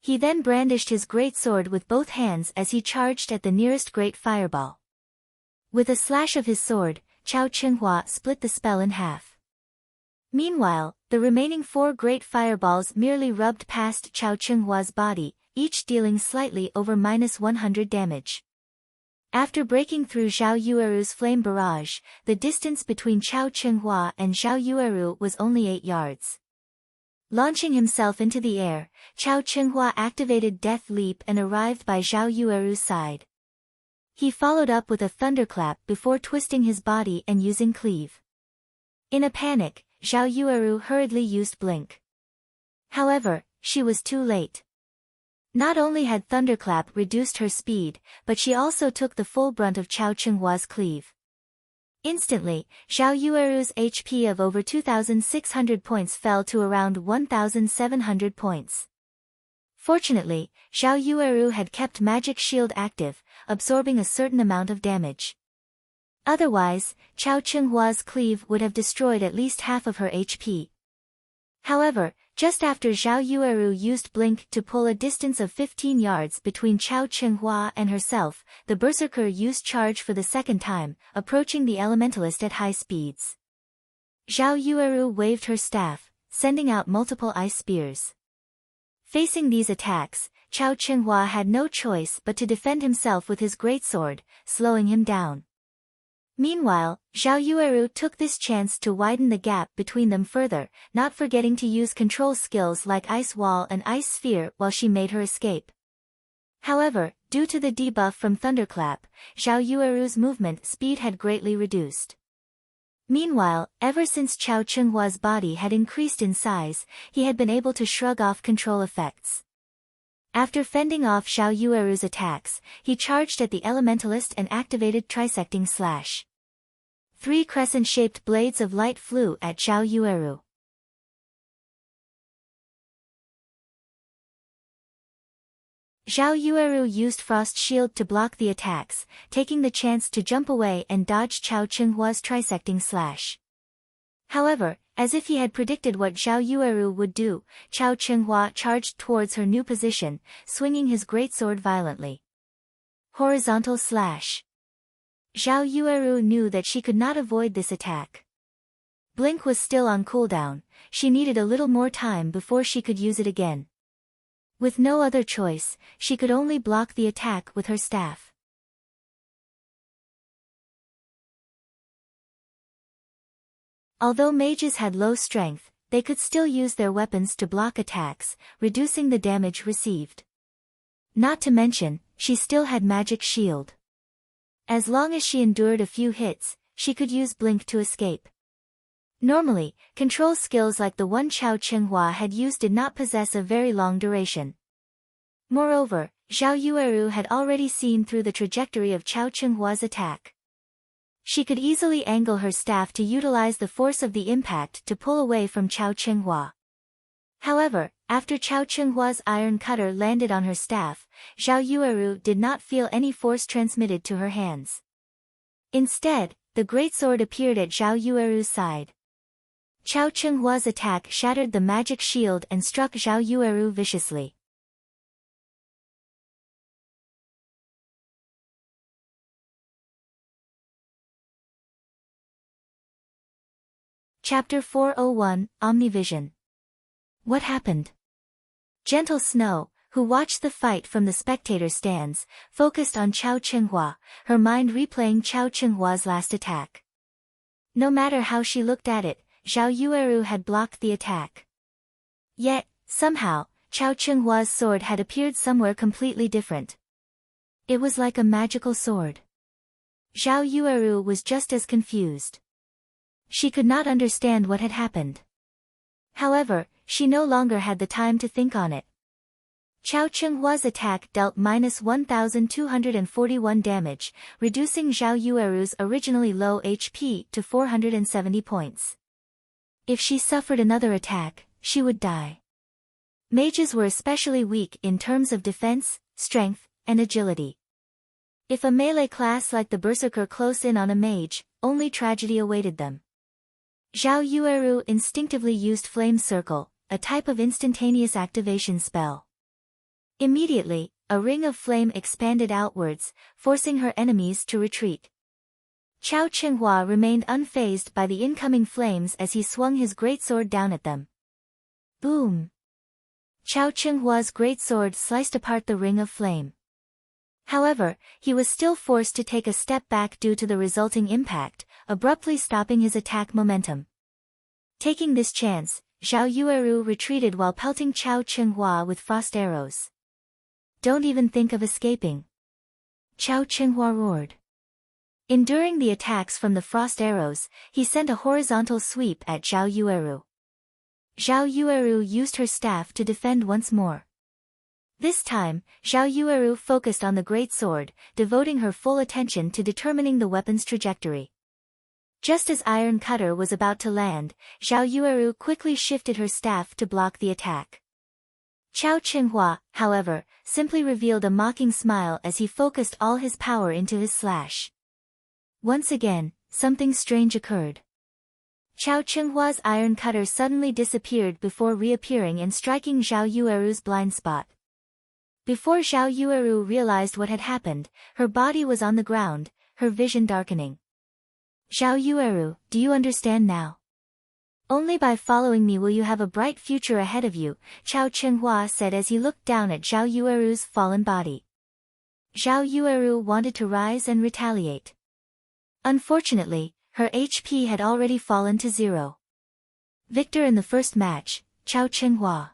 He then brandished his great sword with both hands as he charged at the nearest great fireball. With a slash of his sword, Chao Qinghua split the spell in half. Meanwhile, the remaining 4 great fireballs merely rubbed past Chao Qinghua's body, each dealing slightly over -100 damage. After breaking through Zhao Yueru's Flame Barrage, the distance between Chao Qinghua and Zhao Yueru was only 8 yards. Launching himself into the air, Chao Qinghua activated Death Leap and arrived by Zhao Yueru's side. He followed up with a thunderclap before twisting his body and using Cleave. In a panic, Zhao Yueru hurriedly used Blink. However, she was too late. Not only had Thunderclap reduced her speed, but she also took the full brunt of Chao Qinghua's Cleave. Instantly, Zhao Yueru's HP of over 2,600 points fell to around 1,700 points. Fortunately, Zhao Yueru had kept Magic Shield active, absorbing a certain amount of damage. Otherwise, Chao Qinghua's Cleave would have destroyed at least half of her HP. However, Just after Zhao Yueru used blink to pull a distance of 15 yards between Chao Chenhua and herself, the berserker used charge for the second time, approaching the elementalist at high speeds. Zhao Yueru waved her staff, sending out multiple ice spears. Facing these attacks, Chao Chenhua had no choice but to defend himself with his greatsword, slowing him down. Meanwhile, Zhao Yueru took this chance to widen the gap between them further, not forgetting to use control skills like Ice Wall and Ice Sphere while she made her escape. However, due to the debuff from Thunderclap, Zhao Yueru's movement speed had greatly reduced. Meanwhile, ever since Chao Chenghua's body had increased in size, he had been able to shrug off control effects. After fending off Zhao Yueru's attacks, he charged at the elementalist and activated Trisecting Slash. 3 crescent-shaped blades of light flew at Zhao Yueru. Zhao Yueru used Frost Shield to block the attacks, taking the chance to jump away and dodge Chao Chenghua's Trisecting Slash. However, as if he had predicted what Zhao Yueru would do, Chao Chenhua charged towards her new position, swinging his greatsword violently. Horizontal Slash. Zhao Yueru knew that she could not avoid this attack. Blink was still on cooldown, she needed a little more time before she could use it again. With no other choice, she could only block the attack with her staff. Although mages had low strength, they could still use their weapons to block attacks, reducing the damage received. Not to mention, she still had magic shield. As long as she endured a few hits, she could use blink to escape. Normally, control skills like the one Chao Chenhua had used did not possess a very long duration. Moreover, Zhao Yueru had already seen through the trajectory of Chao Chenhua's attack. She could easily angle her staff to utilize the force of the impact to pull away from Chao Chenhua. However, after Chao Chenhua's iron cutter landed on her staff, Zhao Yueru did not feel any force transmitted to her hands. Instead, the greatsword appeared at Zhao Yueru's side. Chao Chenghua's attack shattered the magic shield and struck Zhao Yueru viciously. Chapter 401, Omnivision. What happened? Gentle Snow, who watched the fight from the spectator stands, focused on Chao Chenhua, her mind replaying Chao Chenhua's last attack. No matter how she looked at it, Zhao Yueru had blocked the attack. Yet, somehow, Chao Chenhua's sword had appeared somewhere completely different. It was like a magical sword. Zhao Yueru was just as confused. She could not understand what had happened. However, she no longer had the time to think on it. Chao Chenghua's attack dealt -1,241 damage, reducing Zhao Yueru's originally low HP to 470 points. If she suffered another attack, she would die. Mages were especially weak in terms of defense, strength, and agility. If a melee class like the Berserker close in on a mage, only tragedy awaited them. Zhao Yueru instinctively used Flame Circle, a type of instantaneous activation spell. Immediately, a ring of flame expanded outwards, forcing her enemies to retreat. Chao Chenhua remained unfazed by the incoming flames as he swung his greatsword down at them. Boom! Chao Chenhua's greatsword sliced apart the ring of flame. However, he was still forced to take a step back due to the resulting impact, abruptly stopping his attack momentum. Taking this chance, Zhao Yueru retreated while pelting Chao Chenhua with frost arrows. Don't even think of escaping. Chao Chenhua roared. Enduring the attacks from the frost arrows, he sent a horizontal sweep at Zhao Yueru. Zhao Yueru used her staff to defend once more. This time, Zhao Yueru focused on the greatsword, devoting her full attention to determining the weapon's trajectory. Just as Iron Cutter was about to land, Zhao Yueru quickly shifted her staff to block the attack. Chao Chenhua, however, simply revealed a mocking smile as he focused all his power into his slash. Once again, something strange occurred. Chao Chenghua's iron cutter suddenly disappeared before reappearing and striking Zhao Yueru's blind spot. Before Zhao Yueru realized what had happened, her body was on the ground, her vision darkening. Zhao Yueru, do you understand now? Only by following me will you have a bright future ahead of you, Chao Chenghua said as he looked down at Zhao Yueru's fallen body. Zhao Yueru wanted to rise and retaliate. Unfortunately, her HP had already fallen to 0. Victor in the first match, Chao Chenghua.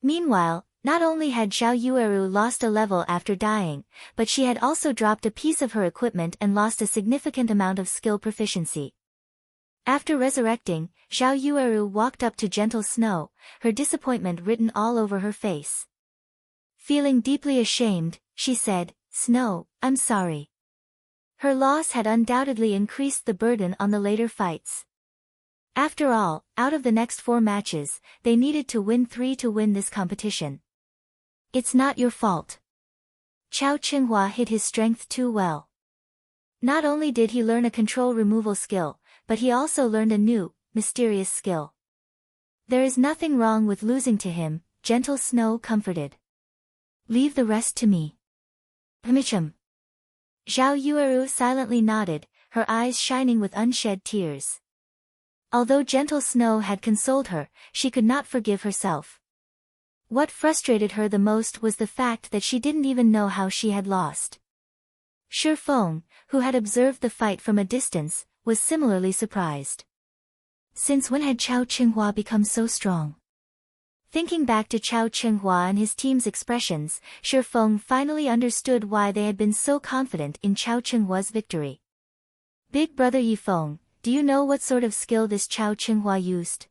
Meanwhile, not only had Zhao Yueru lost a level after dying, but she had also dropped a piece of her equipment and lost a significant amount of skill proficiency. After resurrecting, Zhao Yueru walked up to Gentle Snow, her disappointment written all over her face. Feeling deeply ashamed, she said, "Snow, I'm sorry." Her loss had undoubtedly increased the burden on the later fights. After all, out of the next 4 matches, they needed to win 3 to win this competition. It's not your fault. Chao Chenghua hid his strength too well. Not only did he learn a control removal skill, but he also learned a new, mysterious skill. There is nothing wrong with losing to him, Gentle Snow comforted. Leave the rest to me. Pmichum. Zhao Yueru silently nodded, her eyes shining with unshed tears. Although Gentle Snow had consoled her, she could not forgive herself. What frustrated her the most was the fact that she didn't even know how she had lost. Shi Feng, who had observed the fight from a distance, was similarly surprised. Since when had Chao Chenghua become so strong? Thinking back to Chao Chenghua and his team's expressions, Shi Feng finally understood why they had been so confident in Chao Chenghua's victory. Big brother Yifeng, do you know what sort of skill this Chao Chenghua used?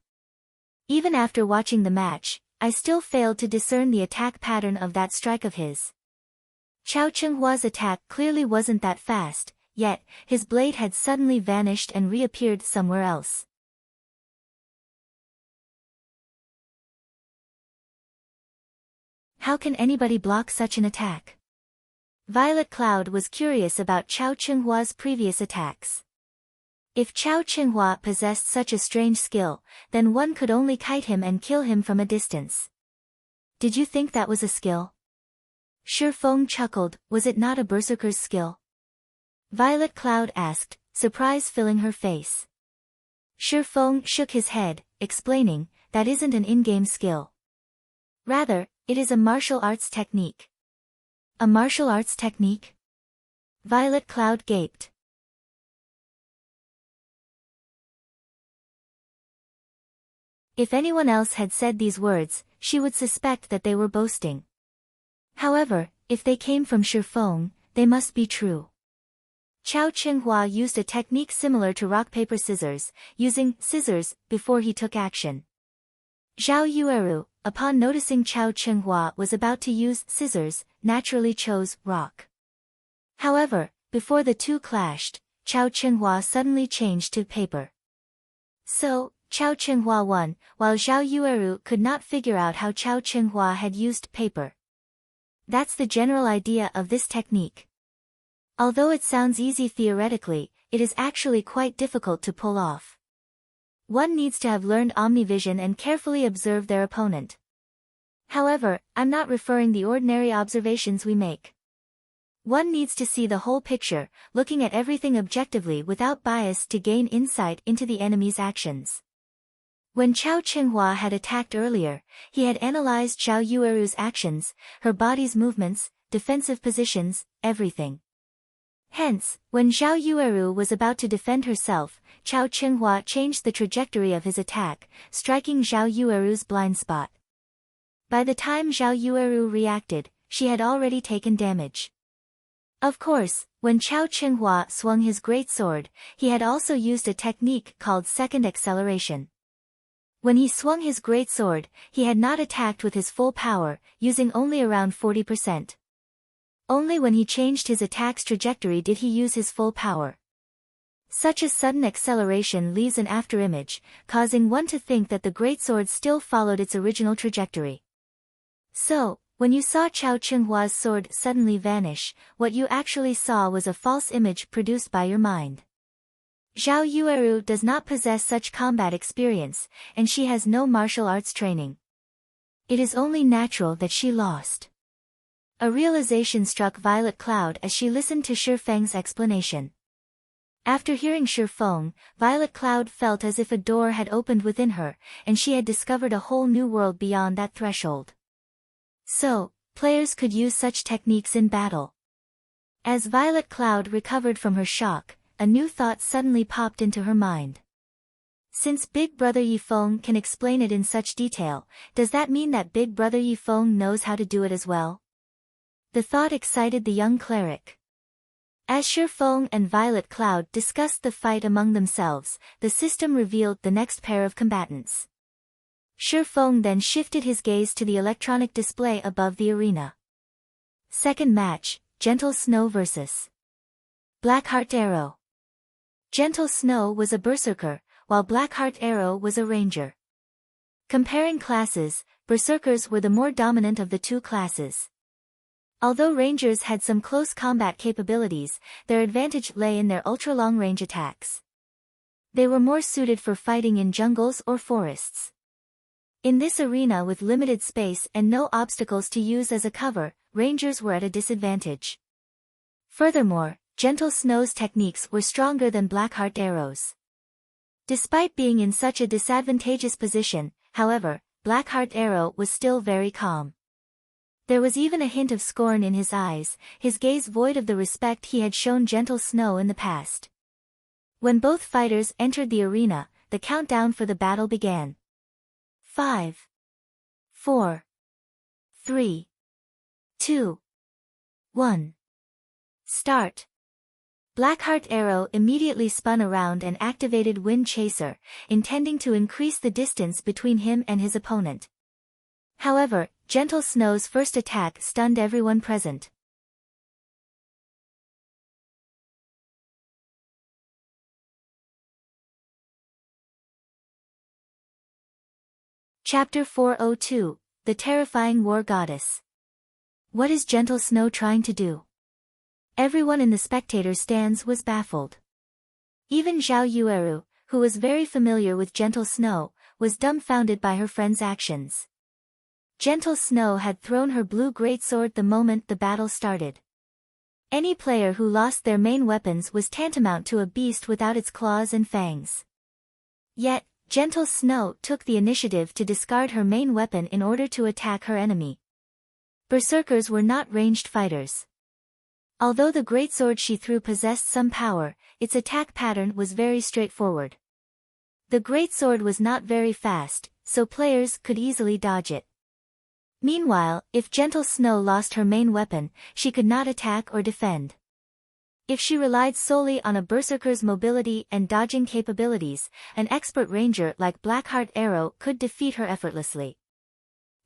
Even after watching the match, I still failed to discern the attack pattern of that strike of his. Chao Chenghua's attack clearly wasn't that fast, yet, his blade had suddenly vanished and reappeared somewhere else. How can anybody block such an attack? Violet Cloud was curious about Chao Chenghua's previous attacks. If Chao Chenghua possessed such a strange skill, then one could only kite him and kill him from a distance. Did you think that was a skill? Shi Feng chuckled, was it not a berserker's skill? Violet Cloud asked, surprise filling her face. Shi Feng shook his head, explaining, that isn't an in-game skill. Rather, it is a martial arts technique. A martial arts technique? Violet Cloud gaped. If anyone else had said these words, she would suspect that they were boasting. However, if they came from Shi Feng, they must be true. Chao Chenghua used a technique similar to rock-paper-scissors, using scissors before he took action. Zhao Yueru, upon noticing Chao Chenghua was about to use scissors, naturally chose rock. However, before the two clashed, Chao Chenghua suddenly changed to paper. So, Chao Chenghua won, while Zhao Yueru could not figure out how Chao Chenghua had used paper. That's the general idea of this technique. Although it sounds easy theoretically, it is actually quite difficult to pull off. One needs to have learned omnivision and carefully observe their opponent. However, I'm not referring the ordinary observations we make. One needs to see the whole picture, looking at everything objectively without bias to gain insight into the enemy's actions. When Chao Chenghua had attacked earlier, he had analyzed Zhao Yueru's actions, her body's movements, defensive positions, everything. Hence, when Zhao Yueru was about to defend herself, Chao Chenghua changed the trajectory of his attack, striking Zhao Yueru's blind spot. By the time Zhao Yueru reacted, she had already taken damage. Of course, when Chao Chenghua swung his great sword, he had also used a technique called second acceleration. When he swung his great sword, he had not attacked with his full power, using only around 40%. Only when he changed his attack's trajectory did he use his full power. Such a sudden acceleration leaves an afterimage, causing one to think that the greatsword still followed its original trajectory. So, when you saw Chao Chenghua's sword suddenly vanish, what you actually saw was a false image produced by your mind. Zhao Yueru does not possess such combat experience, and she has no martial arts training. It is only natural that she lost. A realization struck Violet Cloud as she listened to Shi Feng's explanation. After hearing Shi Feng, Violet Cloud felt as if a door had opened within her, and she had discovered a whole new world beyond that threshold. So, players could use such techniques in battle. As Violet Cloud recovered from her shock, a new thought suddenly popped into her mind. Since Big Brother Yifeng can explain it in such detail, does that mean that Big Brother Yifeng knows how to do it as well? The thought excited the young cleric. As Shi Feng and Violet Cloud discussed the fight among themselves, the system revealed the next pair of combatants. Shi Feng then shifted his gaze to the electronic display above the arena. Second match, Gentle Snow vs. Blackheart Arrow. Gentle Snow was a berserker, while Blackheart Arrow was a ranger. Comparing classes, berserkers were the more dominant of the two classes. Although rangers had some close combat capabilities, their advantage lay in their ultra-long-range attacks. They were more suited for fighting in jungles or forests. In this arena with limited space and no obstacles to use as a cover, rangers were at a disadvantage. Furthermore, Gentle Snow's techniques were stronger than Blackheart Arrow's. Despite being in such a disadvantageous position, however, Blackheart Arrow was still very calm. There was even a hint of scorn in his eyes, his gaze void of the respect he had shown Gentle Snow in the past. When both fighters entered the arena, the countdown for the battle began. 5, 4, 3, 2, 1. Start. Blackheart Arrow immediately spun around and activated Wind Chaser, intending to increase the distance between him and his opponent. However, Gentle Snow's first attack stunned everyone present. Chapter 402, The Terrifying War Goddess. What is Gentle Snow trying to do? Everyone in the spectator stands was baffled. Even Zhao Yueru, who was very familiar with Gentle Snow, was dumbfounded by her friend's actions. Gentle Snow had thrown her blue greatsword the moment the battle started. Any player who lost their main weapons was tantamount to a beast without its claws and fangs. Yet, Gentle Snow took the initiative to discard her main weapon in order to attack her enemy. Berserkers were not ranged fighters. Although the greatsword she threw possessed some power, its attack pattern was very straightforward. The greatsword was not very fast, so players could easily dodge it. Meanwhile, if Gentle Snow lost her main weapon, she could not attack or defend. If she relied solely on a berserker's mobility and dodging capabilities, an expert ranger like Blackheart Arrow could defeat her effortlessly.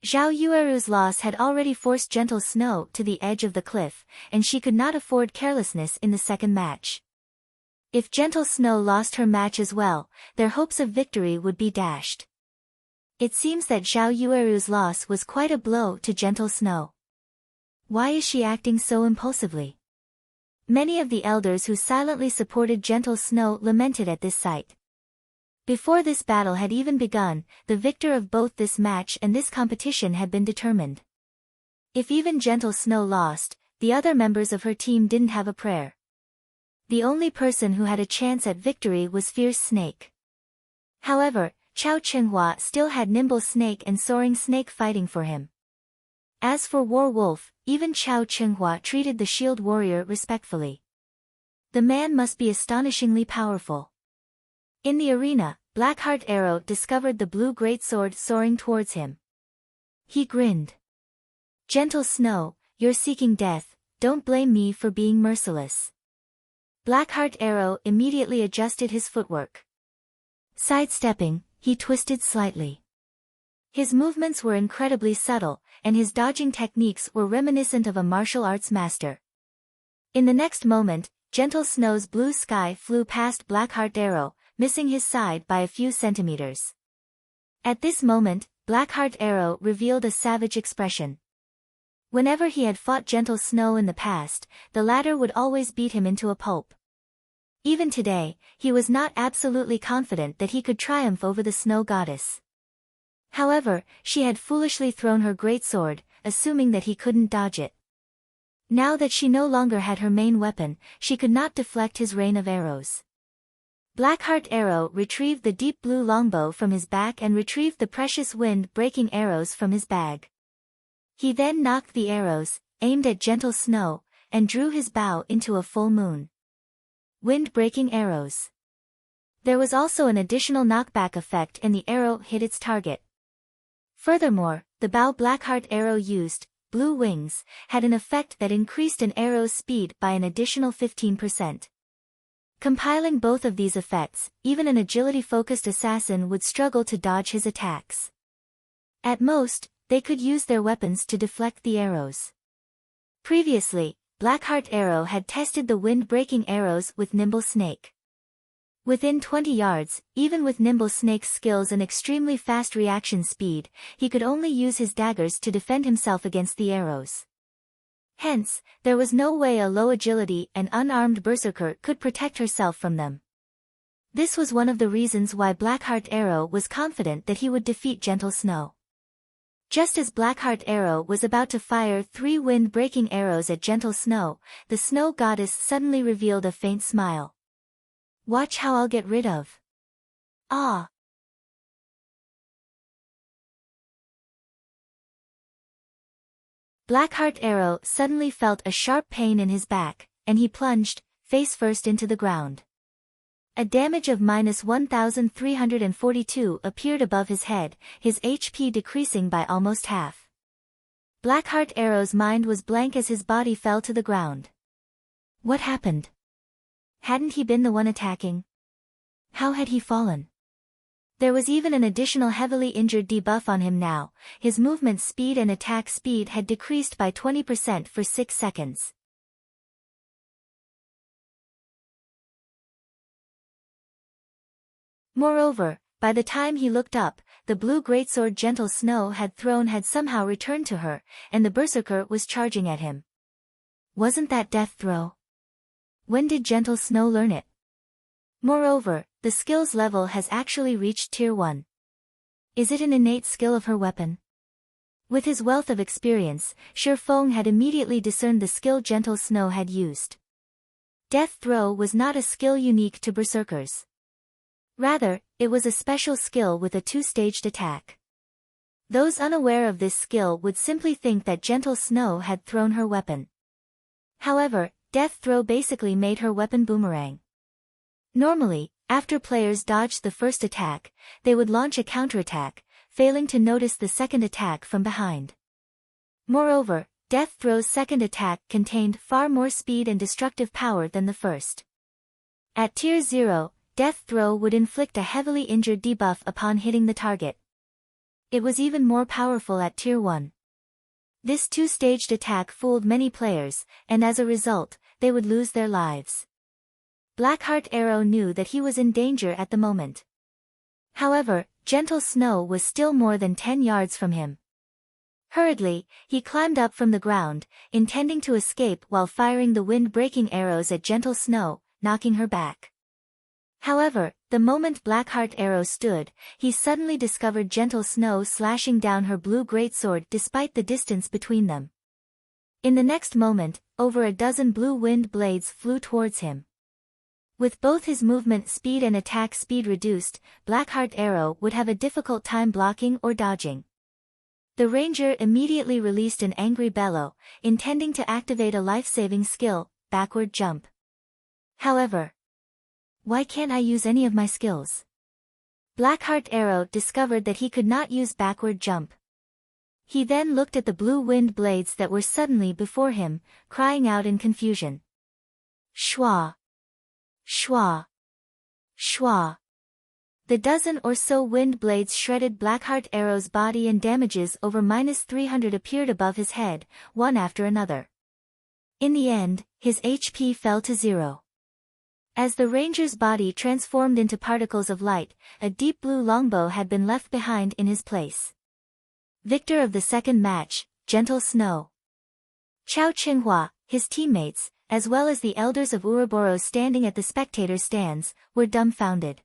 Zhao Yueru's loss had already forced Gentle Snow to the edge of the cliff, and she could not afford carelessness in the second match. If Gentle Snow lost her match as well, their hopes of victory would be dashed. It seems that Zhao Yueru's loss was quite a blow to Gentle Snow. Why is she acting so impulsively? Many of the elders who silently supported Gentle Snow lamented at this sight. Before this battle had even begun, the victor of both this match and this competition had been determined. If even Gentle Snow lost, the other members of her team didn't have a prayer. The only person who had a chance at victory was Fierce Snake. However, Chao Qinghua still had Nimble Snake and Soaring Snake fighting for him. As for War Wolf, even Chao Qinghua treated the shield warrior respectfully. The man must be astonishingly powerful. In the arena, Blackheart Arrow discovered the blue greatsword soaring towards him. He grinned. Gentle Snow, you're seeking death, don't blame me for being merciless. Blackheart Arrow immediately adjusted his footwork. Sidestepping, he twisted slightly. His movements were incredibly subtle, and his dodging techniques were reminiscent of a martial arts master. In the next moment, Gentle Snow's blue sky flew past Blackheart Arrow, missing his side by a few centimeters. At this moment, Blackheart Arrow revealed a savage expression. Whenever he had fought Gentle Snow in the past, the latter would always beat him into a pulp. Even today, he was not absolutely confident that he could triumph over the snow goddess. However, she had foolishly thrown her greatsword, assuming that he couldn't dodge it. Now that she no longer had her main weapon, she could not deflect his rain of arrows. Blackheart Arrow retrieved the deep blue longbow from his back and retrieved the precious wind-breaking arrows from his bag. He then knocked the arrows, aimed at gentle snow, and drew his bow into a full moon. Wind-breaking arrows. There was also an additional knockback effect and the arrow hit its target. Furthermore, the bow Blackheart Arrow used, Blue Wings, had an effect that increased an arrow's speed by an additional 15%. Compiling both of these effects, even an agility-focused assassin would struggle to dodge his attacks. At most, they could use their weapons to deflect the arrows. Previously, Blackheart Arrow had tested the wind-breaking arrows with Nimble Snake. Within 20 yards, even with Nimble Snake's skills and extremely fast reaction speed, he could only use his daggers to defend himself against the arrows. Hence, there was no way a low agility and unarmed berserker could protect herself from them. This was one of the reasons why Blackheart Arrow was confident that he would defeat Gentle Snow. Just as Blackheart Arrow was about to fire 3 wind-breaking arrows at Gentle Snow, the snow goddess suddenly revealed a faint smile. "Watch how I'll get rid of." Ah! Blackheart Arrow suddenly felt a sharp pain in his back, and he plunged, face first into the ground. A damage of -1342 appeared above his head, his HP decreasing by almost half. Blackheart Arrow's mind was blank as his body fell to the ground. What happened? Hadn't he been the one attacking? How had he fallen? There was even an additional heavily injured debuff on him now. His movement speed and attack speed had decreased by 20% for 6 seconds. Moreover, by the time he looked up, the blue greatsword Gentle Snow had thrown had somehow returned to her, and the berserker was charging at him. Wasn't that death throw? When did Gentle Snow learn it? Moreover, the skills level has actually reached Tier 1. Is it an innate skill of her weapon? With his wealth of experience, Shifeng had immediately discerned the skill Gentle Snow had used. Death Throw was not a skill unique to berserkers. Rather, it was a special skill with a 2-staged attack. Those unaware of this skill would simply think that Gentle Snow had thrown her weapon. However, Death Throw basically made her weapon boomerang. Normally, after players dodged the first attack, they would launch a counterattack, failing to notice the second attack from behind. Moreover, Death Throw's second attack contained far more speed and destructive power than the first. At Tier 0, Death Throw would inflict a heavily injured debuff upon hitting the target. It was even more powerful at Tier 1. This 2-staged attack fooled many players, and as a result, they would lose their lives. Blackheart Arrow knew that he was in danger at the moment. However, Gentle Snow was still more than 10 yards from him. Hurriedly, he climbed up from the ground, intending to escape while firing the wind-breaking arrows at Gentle Snow, knocking her back. However, the moment Blackheart Arrow stood, he suddenly discovered Gentle Snow slashing down her blue greatsword despite the distance between them. In the next moment, over a dozen blue wind blades flew towards him. With both his movement speed and attack speed reduced, Blackheart Arrow would have a difficult time blocking or dodging. The ranger immediately released an angry bellow, intending to activate a life-saving skill, Backward Jump. However, why can't I use any of my skills? Blackheart Arrow discovered that he could not use Backward Jump. He then looked at the blue wind blades that were suddenly before him, crying out in confusion. Schwa! Schwa! Schwa! The dozen or so wind blades shredded Blackheart Arrow's body and damages over -300 appeared above his head, one after another. In the end, his HP fell to 0. As the ranger's body transformed into particles of light, a deep blue longbow had been left behind in his place. Victor of the second match, Gentle Snow. Chao Qinghua, his teammates, as well as the elders of Ouroboros standing at the spectator stands, were dumbfounded.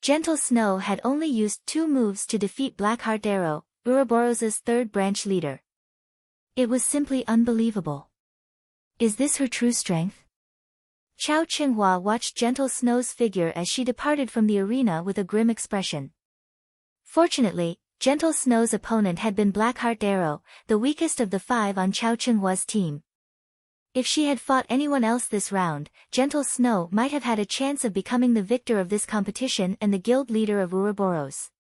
Gentle Snow had only used 2 moves to defeat Blackheart Arrow, Ouroboros' third branch leader. It was simply unbelievable. Is this her true strength? Chao Qinghua watched Gentle Snow's figure as she departed from the arena with a grim expression. Fortunately, Gentle Snow's opponent had been Blackheart Arrow, the weakest of the 5 on Chao Qinghua's team. If she had fought anyone else this round, Gentle Snow might have had a chance of becoming the victor of this competition and the guild leader of Ouroboros.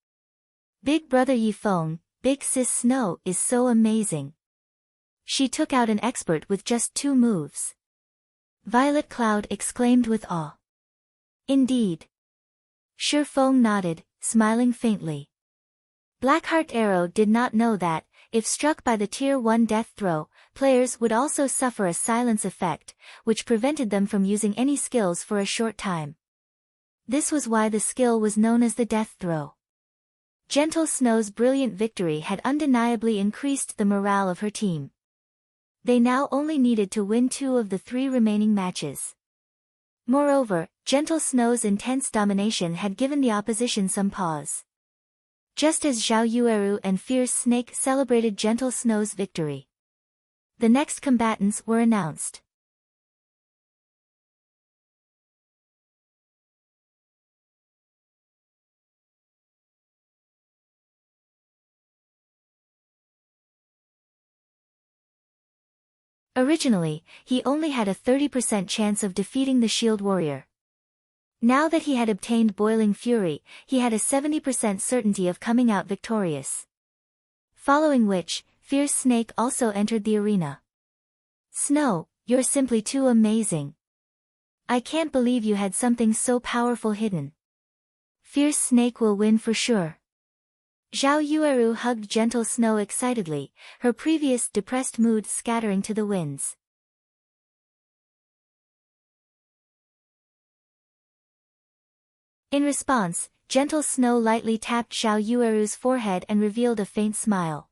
Big brother Yifeng, Big sis Snow is so amazing. She took out an expert with just 2 moves. Violet Cloud exclaimed with awe. Indeed. Shifeng nodded, smiling faintly. Blackheart Arrow did not know that, if struck by the Tier 1 death throw, players would also suffer a silence effect, which prevented them from using any skills for a short time. This was why the skill was known as the death throw. Gentle Snow's brilliant victory had undeniably increased the morale of her team. They now only needed to win 2 of the 3 remaining matches. Moreover, Gentle Snow's intense domination had given the opposition some pause. Just as Zhao Yueru and Fierce Snake celebrated Gentle Snow's victory, the next combatants were announced. Originally, he only had a 30% chance of defeating the Shield Warrior. Now that he had obtained Boiling Fury, he had a 70% certainty of coming out victorious. Following which, Fierce Snake also entered the arena. Snow, you're simply too amazing. I can't believe you had something so powerful hidden. Fierce Snake will win for sure. Zhao Yueru hugged Gentle Snow excitedly, her previous depressed mood scattering to the winds. In response, Gentle Snow lightly tapped Zhao Yueru's forehead and revealed a faint smile.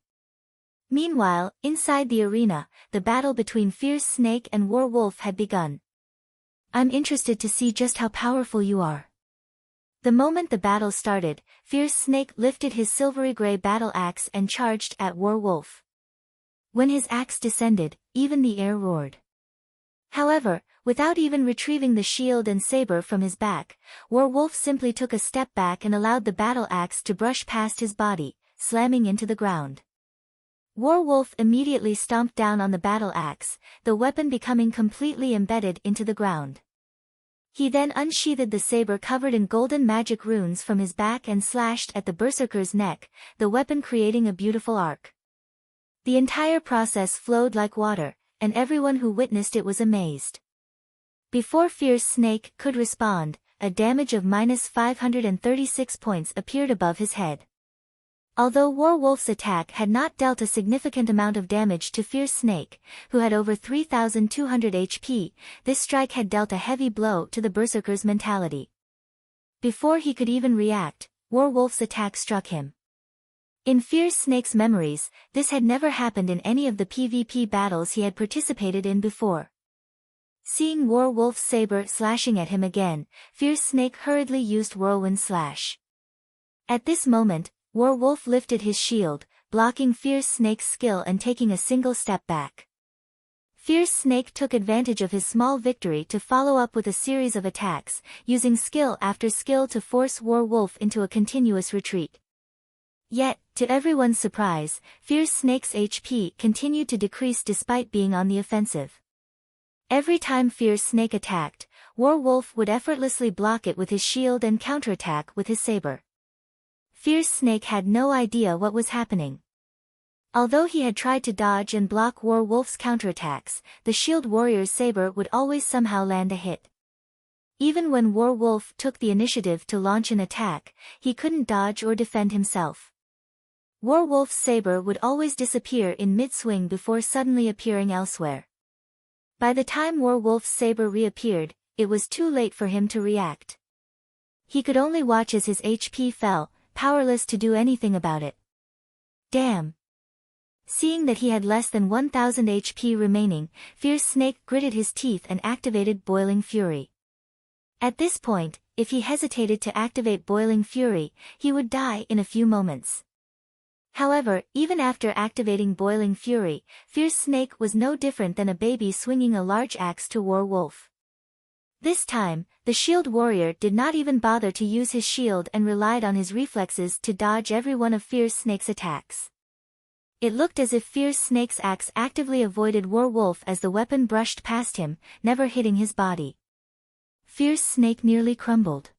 Meanwhile, inside the arena, the battle between Fierce Snake and War Wolf had begun. I'm interested to see just how powerful you are. The moment the battle started, Fierce Snake lifted his silvery gray battle axe and charged at War Wolf. When his axe descended, even the air roared. However, without even retrieving the shield and saber from his back, War Wolf simply took a step back and allowed the battle axe to brush past his body, slamming into the ground. War Wolf immediately stomped down on the battle axe, the weapon becoming completely embedded into the ground. He then unsheathed the saber covered in golden magic runes from his back and slashed at the berserker's neck, the weapon creating a beautiful arc. The entire process flowed like water, and everyone who witnessed it was amazed. Before Fierce Snake could respond, a damage of -536 points appeared above his head. Although War Wolf's attack had not dealt a significant amount of damage to Fierce Snake, who had over 3,200 HP, this strike had dealt a heavy blow to the berserker's mentality. Before he could even react, War Wolf's attack struck him. In Fierce Snake's memories, this had never happened in any of the PvP battles he had participated in before. Seeing War Wolf's saber slashing at him again, Fierce Snake hurriedly used Whirlwind Slash. At this moment, War Wolf lifted his shield, blocking Fierce Snake's skill and taking a single step back. Fierce Snake took advantage of his small victory to follow up with a series of attacks, using skill after skill to force War Wolf into a continuous retreat. Yet, to everyone's surprise, Fierce Snake's HP continued to decrease despite being on the offensive. Every time Fierce Snake attacked, War Wolf would effortlessly block it with his shield and counterattack with his saber. Fierce Snake had no idea what was happening. Although he had tried to dodge and block War Wolf's counterattacks, the Shield Warrior's saber would always somehow land a hit. Even when War Wolf took the initiative to launch an attack, he couldn't dodge or defend himself. War Wolf's saber would always disappear in mid-swing before suddenly appearing elsewhere. By the time War Wolf's saber reappeared, it was too late for him to react. He could only watch as his HP fell, powerless to do anything about it. Damn! Seeing that he had less than 1000 HP remaining, Fierce Snake gritted his teeth and activated Boiling Fury. At this point, if he hesitated to activate Boiling Fury, he would die in a few moments. However, even after activating Boiling Fury, Fierce Snake was no different than a baby swinging a large axe to War Wolf. This time, the shield warrior did not even bother to use his shield and relied on his reflexes to dodge every one of Fierce Snake's attacks. It looked as if Fierce Snake's axe actively avoided War Wolf as the weapon brushed past him, never hitting his body. Fierce Snake nearly crumbled.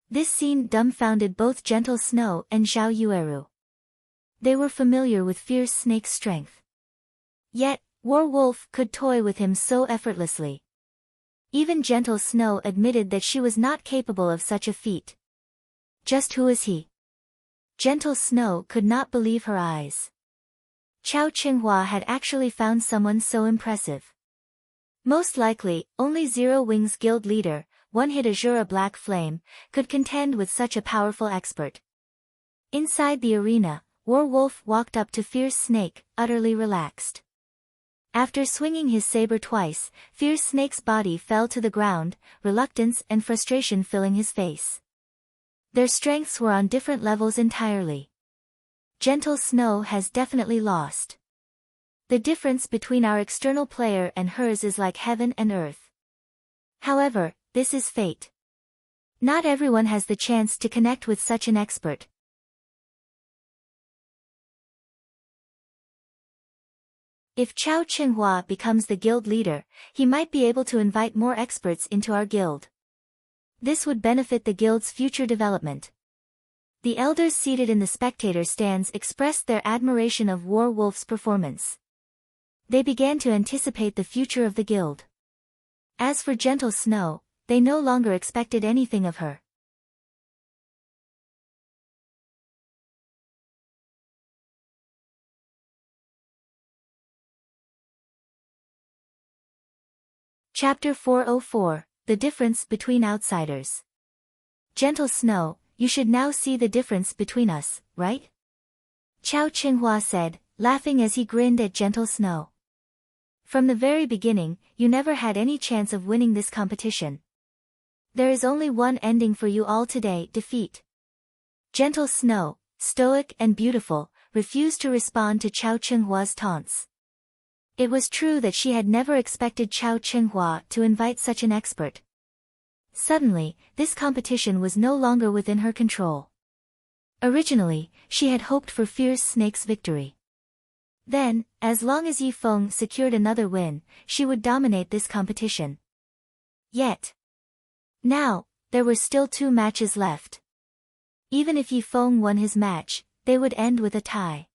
This scene dumbfounded both Gentle Snow and Zhao Yueru. They were familiar with Fierce Snake's strength. Yet, War Wolf could toy with him so effortlessly. Even Gentle Snow admitted that she was not capable of such a feat. Just who is he? Gentle Snow could not believe her eyes. Chao Qinghua had actually found someone so impressive. Most likely, only Zero Wings Guild leader, One-Hit Azura Black Flame, could contend with such a powerful expert. Inside the arena, War Wolf walked up to Fierce Snake, utterly relaxed. After swinging his saber twice, Fierce Snake's body fell to the ground, reluctance and frustration filling his face. Their strengths were on different levels entirely. Gentle Snow has definitely lost. The difference between our external player and hers is like heaven and earth. However, this is fate. Not everyone has the chance to connect with such an expert. If Chao Qinghua becomes the guild leader, he might be able to invite more experts into our guild. This would benefit the guild's future development. The elders seated in the spectator stands expressed their admiration of War Wolf's performance. They began to anticipate the future of the guild. As for Gentle Snow, they no longer expected anything of her. Chapter 404, The Difference Between Outsiders. Gentle Snow, you should now see the difference between us, right? Chao Qinghua said, laughing as he grinned at Gentle Snow. From the very beginning, you never had any chance of winning this competition. There is only one ending for you all today, defeat. Gentle Snow, stoic and beautiful, refused to respond to Chao Qinghua's taunts. It was true that she had never expected Chao Qinghua to invite such an expert. Suddenly, this competition was no longer within her control. Originally, she had hoped for Fierce Snake's victory. Then, as long as Yi Feng secured another win, she would dominate this competition. Yet, now, there were still 2 matches left. Even if Yi Feng won his match, they would end with a tie.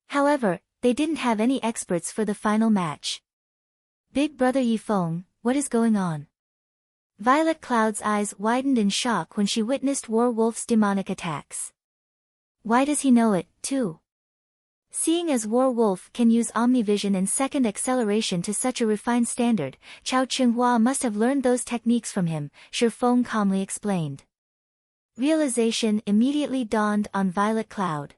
However, they didn't have any experts for the final match. Big brother Yi Feng, what is going on? Violet Cloud's eyes widened in shock when she witnessed War Wolf's demonic attacks. Why does he know it, too? Seeing as War Wolf can use Omnivision and second acceleration to such a refined standard, Chao Qinghua must have learned those techniques from him, Shi Feng calmly explained. Realization immediately dawned on Violet Cloud.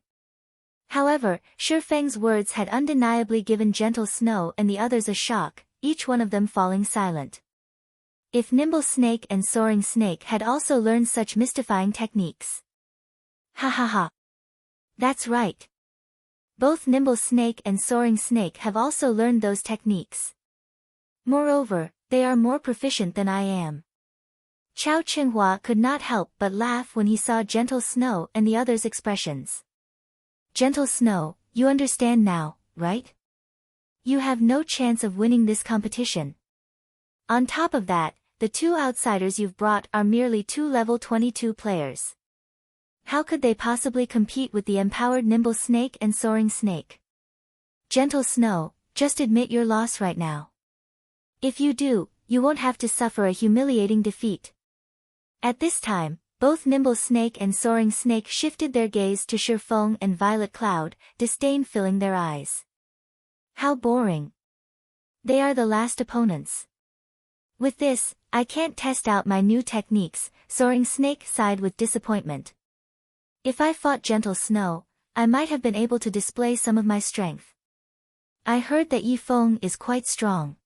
However, Shi Feng's words had undeniably given Gentle Snow and the others a shock, each one of them falling silent. If Nimble Snake and Soaring Snake had also learned such mystifying techniques. Ha ha ha. That's right. Both Nimble Snake and Soaring Snake have also learned those techniques. Moreover, they are more proficient than I am. Chao Qinghua could not help but laugh when he saw Gentle Snow and the others' expressions. Gentle Snow, you understand now, right? You have no chance of winning this competition. On top of that, the 2 outsiders you've brought are merely 2 level 22 players. How could they possibly compete with the empowered Nimble Snake and Soaring Snake? Gentle Snow, just admit your loss right now. If you do, you won't have to suffer a humiliating defeat. At this time, both Nimble Snake and Soaring Snake shifted their gaze to Shi Feng and Violet Cloud, disdain filling their eyes. How boring. They are the last opponents. With this, I can't test out my new techniques, Soaring Snake sighed with disappointment. If I fought Gentle Snow, I might have been able to display some of my strength. I heard that Yi Feng is quite strong.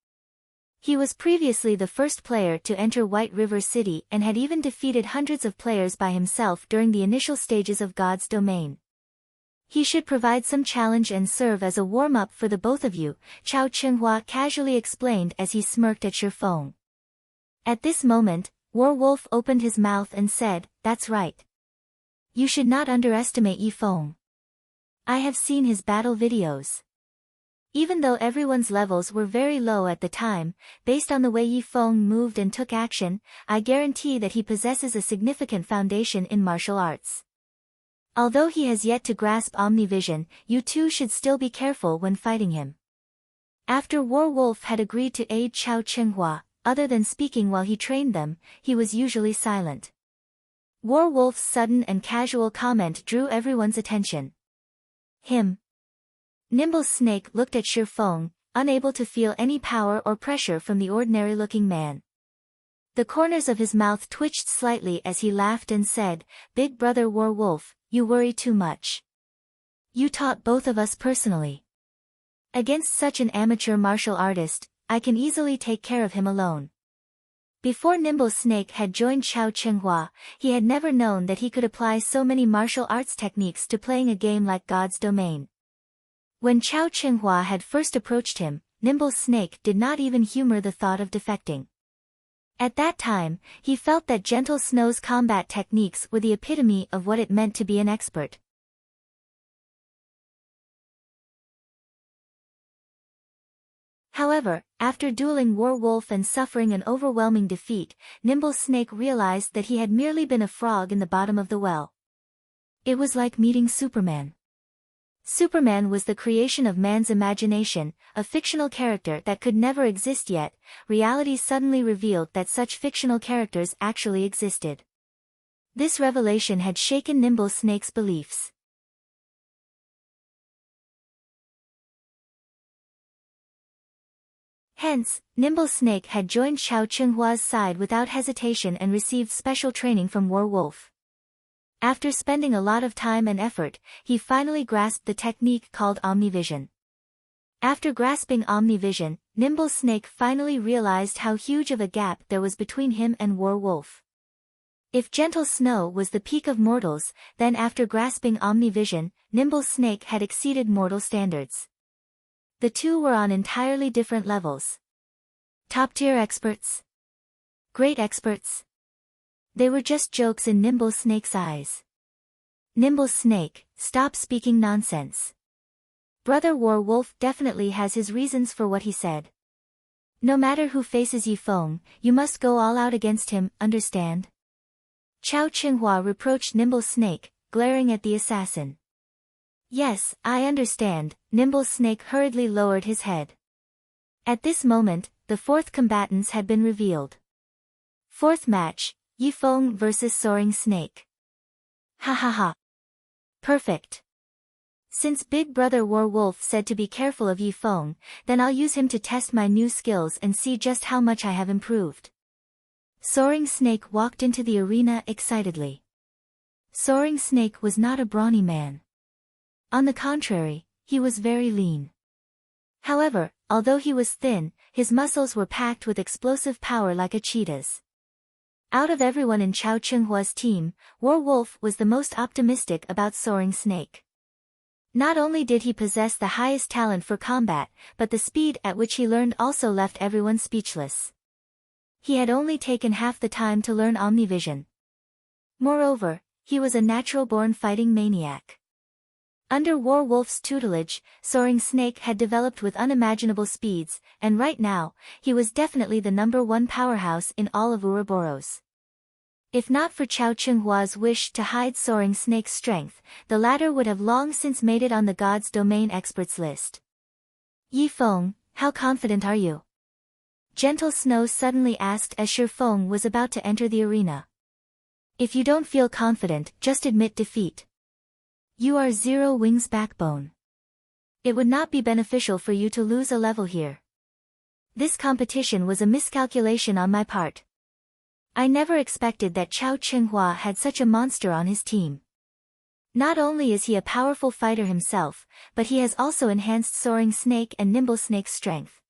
He was previously the first player to enter White River City and had even defeated hundreds of players by himself during the initial stages of God's domain. He should provide some challenge and serve as a warm-up for the both of you, Chao Chenhua casually explained as he smirked at Shi Feng. At this moment, Warwolf opened his mouth and said, "That's right. You should not underestimate Yi Feng. I have seen his battle videos. Even though everyone's levels were very low at the time, based on the way Yi Feng moved and took action, I guarantee that he possesses a significant foundation in martial arts. Although he has yet to grasp Omnivision, you two should still be careful when fighting him." After Warwolf had agreed to aid Chao Chenhua, other than speaking while he trained them, he was usually silent. Warwolf's sudden and casual comment drew everyone's attention. Him. Nimble Snake looked at Shi Feng, unable to feel any power or pressure from the ordinary-looking man. The corners of his mouth twitched slightly as he laughed and said, "Big brother Warwolf, you worry too much. You taught both of us personally. Against such an amateur martial artist, I can easily take care of him alone." Before Nimble Snake had joined Chao Chenhua, he had never known that he could apply so many martial arts techniques to playing a game like God's Domain. When Chao Chenhua had first approached him, Nimble Snake did not even humor the thought of defecting. At that time, he felt that Gentle Snow's combat techniques were the epitome of what it meant to be an expert. However, after dueling Warwolf and suffering an overwhelming defeat, Nimble Snake realized that he had merely been a frog in the bottom of the well. It was like meeting Superman. Superman was the creation of man's imagination, a fictional character that could never exist yet. Reality suddenly revealed that such fictional characters actually existed. This revelation had shaken Nimble Snake's beliefs. Hence, Nimble Snake had joined Chao Chenhua's side without hesitation and received special training from Warwolf. After spending a lot of time and effort, he finally grasped the technique called Omnivision. After grasping Omnivision, Nimble Snake finally realized how huge of a gap there was between him and Warwolf. If Gentle Snow was the peak of mortals, then after grasping Omnivision, Nimble Snake had exceeded mortal standards. The two were on entirely different levels. Top-tier experts. Great experts. They were just jokes in Nimble Snake's eyes. Nimble Snake, stop speaking nonsense. Brother Warwolf definitely has his reasons for what he said. No matter who faces Yi Feng, you must go all out against him, understand? Chao Chenhua reproached Nimble Snake, glaring at the assassin. Yes, I understand. Nimble Snake hurriedly lowered his head. At this moment, the fourth combatants had been revealed. Fourth match, Yi Feng vs Soaring Snake. Ha ha ha. Perfect. Since Big Brother Warwolf said to be careful of Yi Feng, then I'll use him to test my new skills and see just how much I have improved. Soaring Snake walked into the arena excitedly. Soaring Snake was not a brawny man. On the contrary, he was very lean. However, although he was thin, his muscles were packed with explosive power like a cheetah's. Out of everyone in Chao Chenhua's team, Warwolf was the most optimistic about Soaring Snake. Not only did he possess the highest talent for combat, but the speed at which he learned also left everyone speechless. He had only taken half the time to learn Omnivision. Moreover, he was a natural-born fighting maniac. Under Warwolf's tutelage, Soaring Snake had developed with unimaginable speeds, and right now, he was definitely the #1 powerhouse in all of Ouroboros. If not for Chao Chenhua's wish to hide Soaring Snake's strength, the latter would have long since made it on the God's Domain experts list. Yi Feng, how confident are you? Gentle Snow suddenly asked as Shi Feng was about to enter the arena. If you don't feel confident, just admit defeat. You are Zero Wing's backbone. It would not be beneficial for you to lose a level here. This competition was a miscalculation on my part. I never expected that Chao Chenhua had such a monster on his team. Not only is he a powerful fighter himself, but he has also enhanced Soaring Snake and Nimble Snake's strength.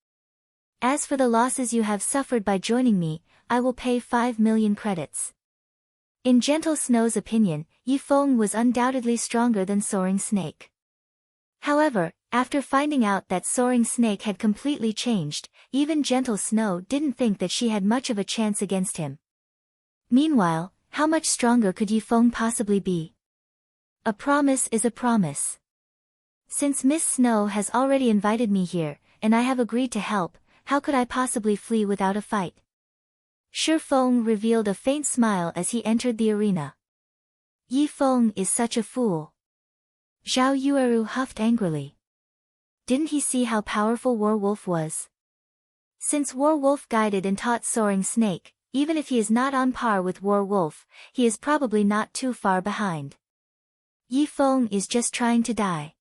As for the losses you have suffered by joining me, I will pay 5 million credits. In Gentle Snow's opinion, Yi Feng was undoubtedly stronger than Soaring Snake. However, after finding out that Soaring Snake had completely changed, even Gentle Snow didn't think that she had much of a chance against him. Meanwhile, how much stronger could Yi Feng possibly be? A promise is a promise. Since Miss Snow has already invited me here, and I have agreed to help, how could I possibly flee without a fight? Shi Feng revealed a faint smile as he entered the arena. Yi Feng is such a fool. Zhao Yueru huffed angrily. Didn't he see how powerful Warwolf was? Since Warwolf guided and taught Soaring Snake, even if he is not on par with Warwolf, he is probably not too far behind. Yi Feng is just trying to die.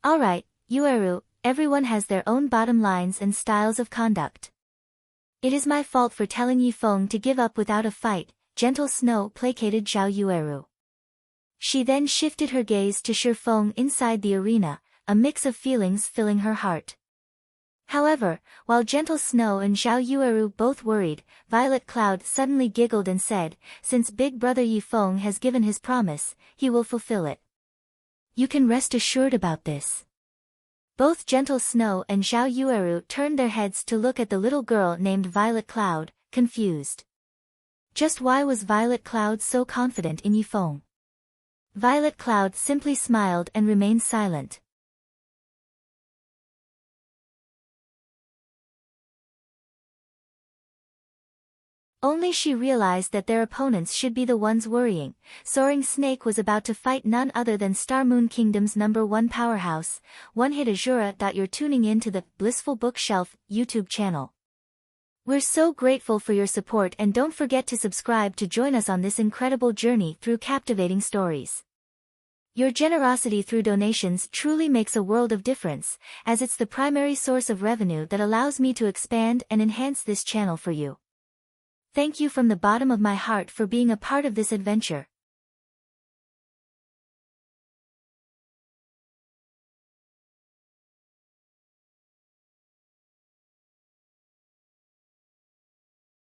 Alright, Yueru, everyone has their own bottom lines and styles of conduct. It is my fault for telling Yi Feng to give up without a fight, Gentle Snow placated Zhao Yueru. She then shifted her gaze to Shi Feng inside the arena, a mix of feelings filling her heart. However, while Gentle Snow and Zhao Yueru both worried, Violet Cloud suddenly giggled and said, since Big Brother Yi Feng has given his promise, he will fulfill it. You can rest assured about this. Both Gentle Snow and Zhao Yueru turned their heads to look at the little girl named Violet Cloud, confused. Just why was Violet Cloud so confident in Yi Feng? Violet Cloud simply smiled and remained silent. Only she realized that their opponents should be the ones worrying. Soaring Snake was about to fight none other than Star Moon Kingdom's #1 powerhouse, One Hit Azura. You're tuning in to the Blissful Bookshelf YouTube channel. We're so grateful for your support, and don't forget to subscribe to join us on this incredible journey through captivating stories. Your generosity through donations truly makes a world of difference, as it's the primary source of revenue that allows me to expand and enhance this channel for you. Thank you from the bottom of my heart for being a part of this adventure.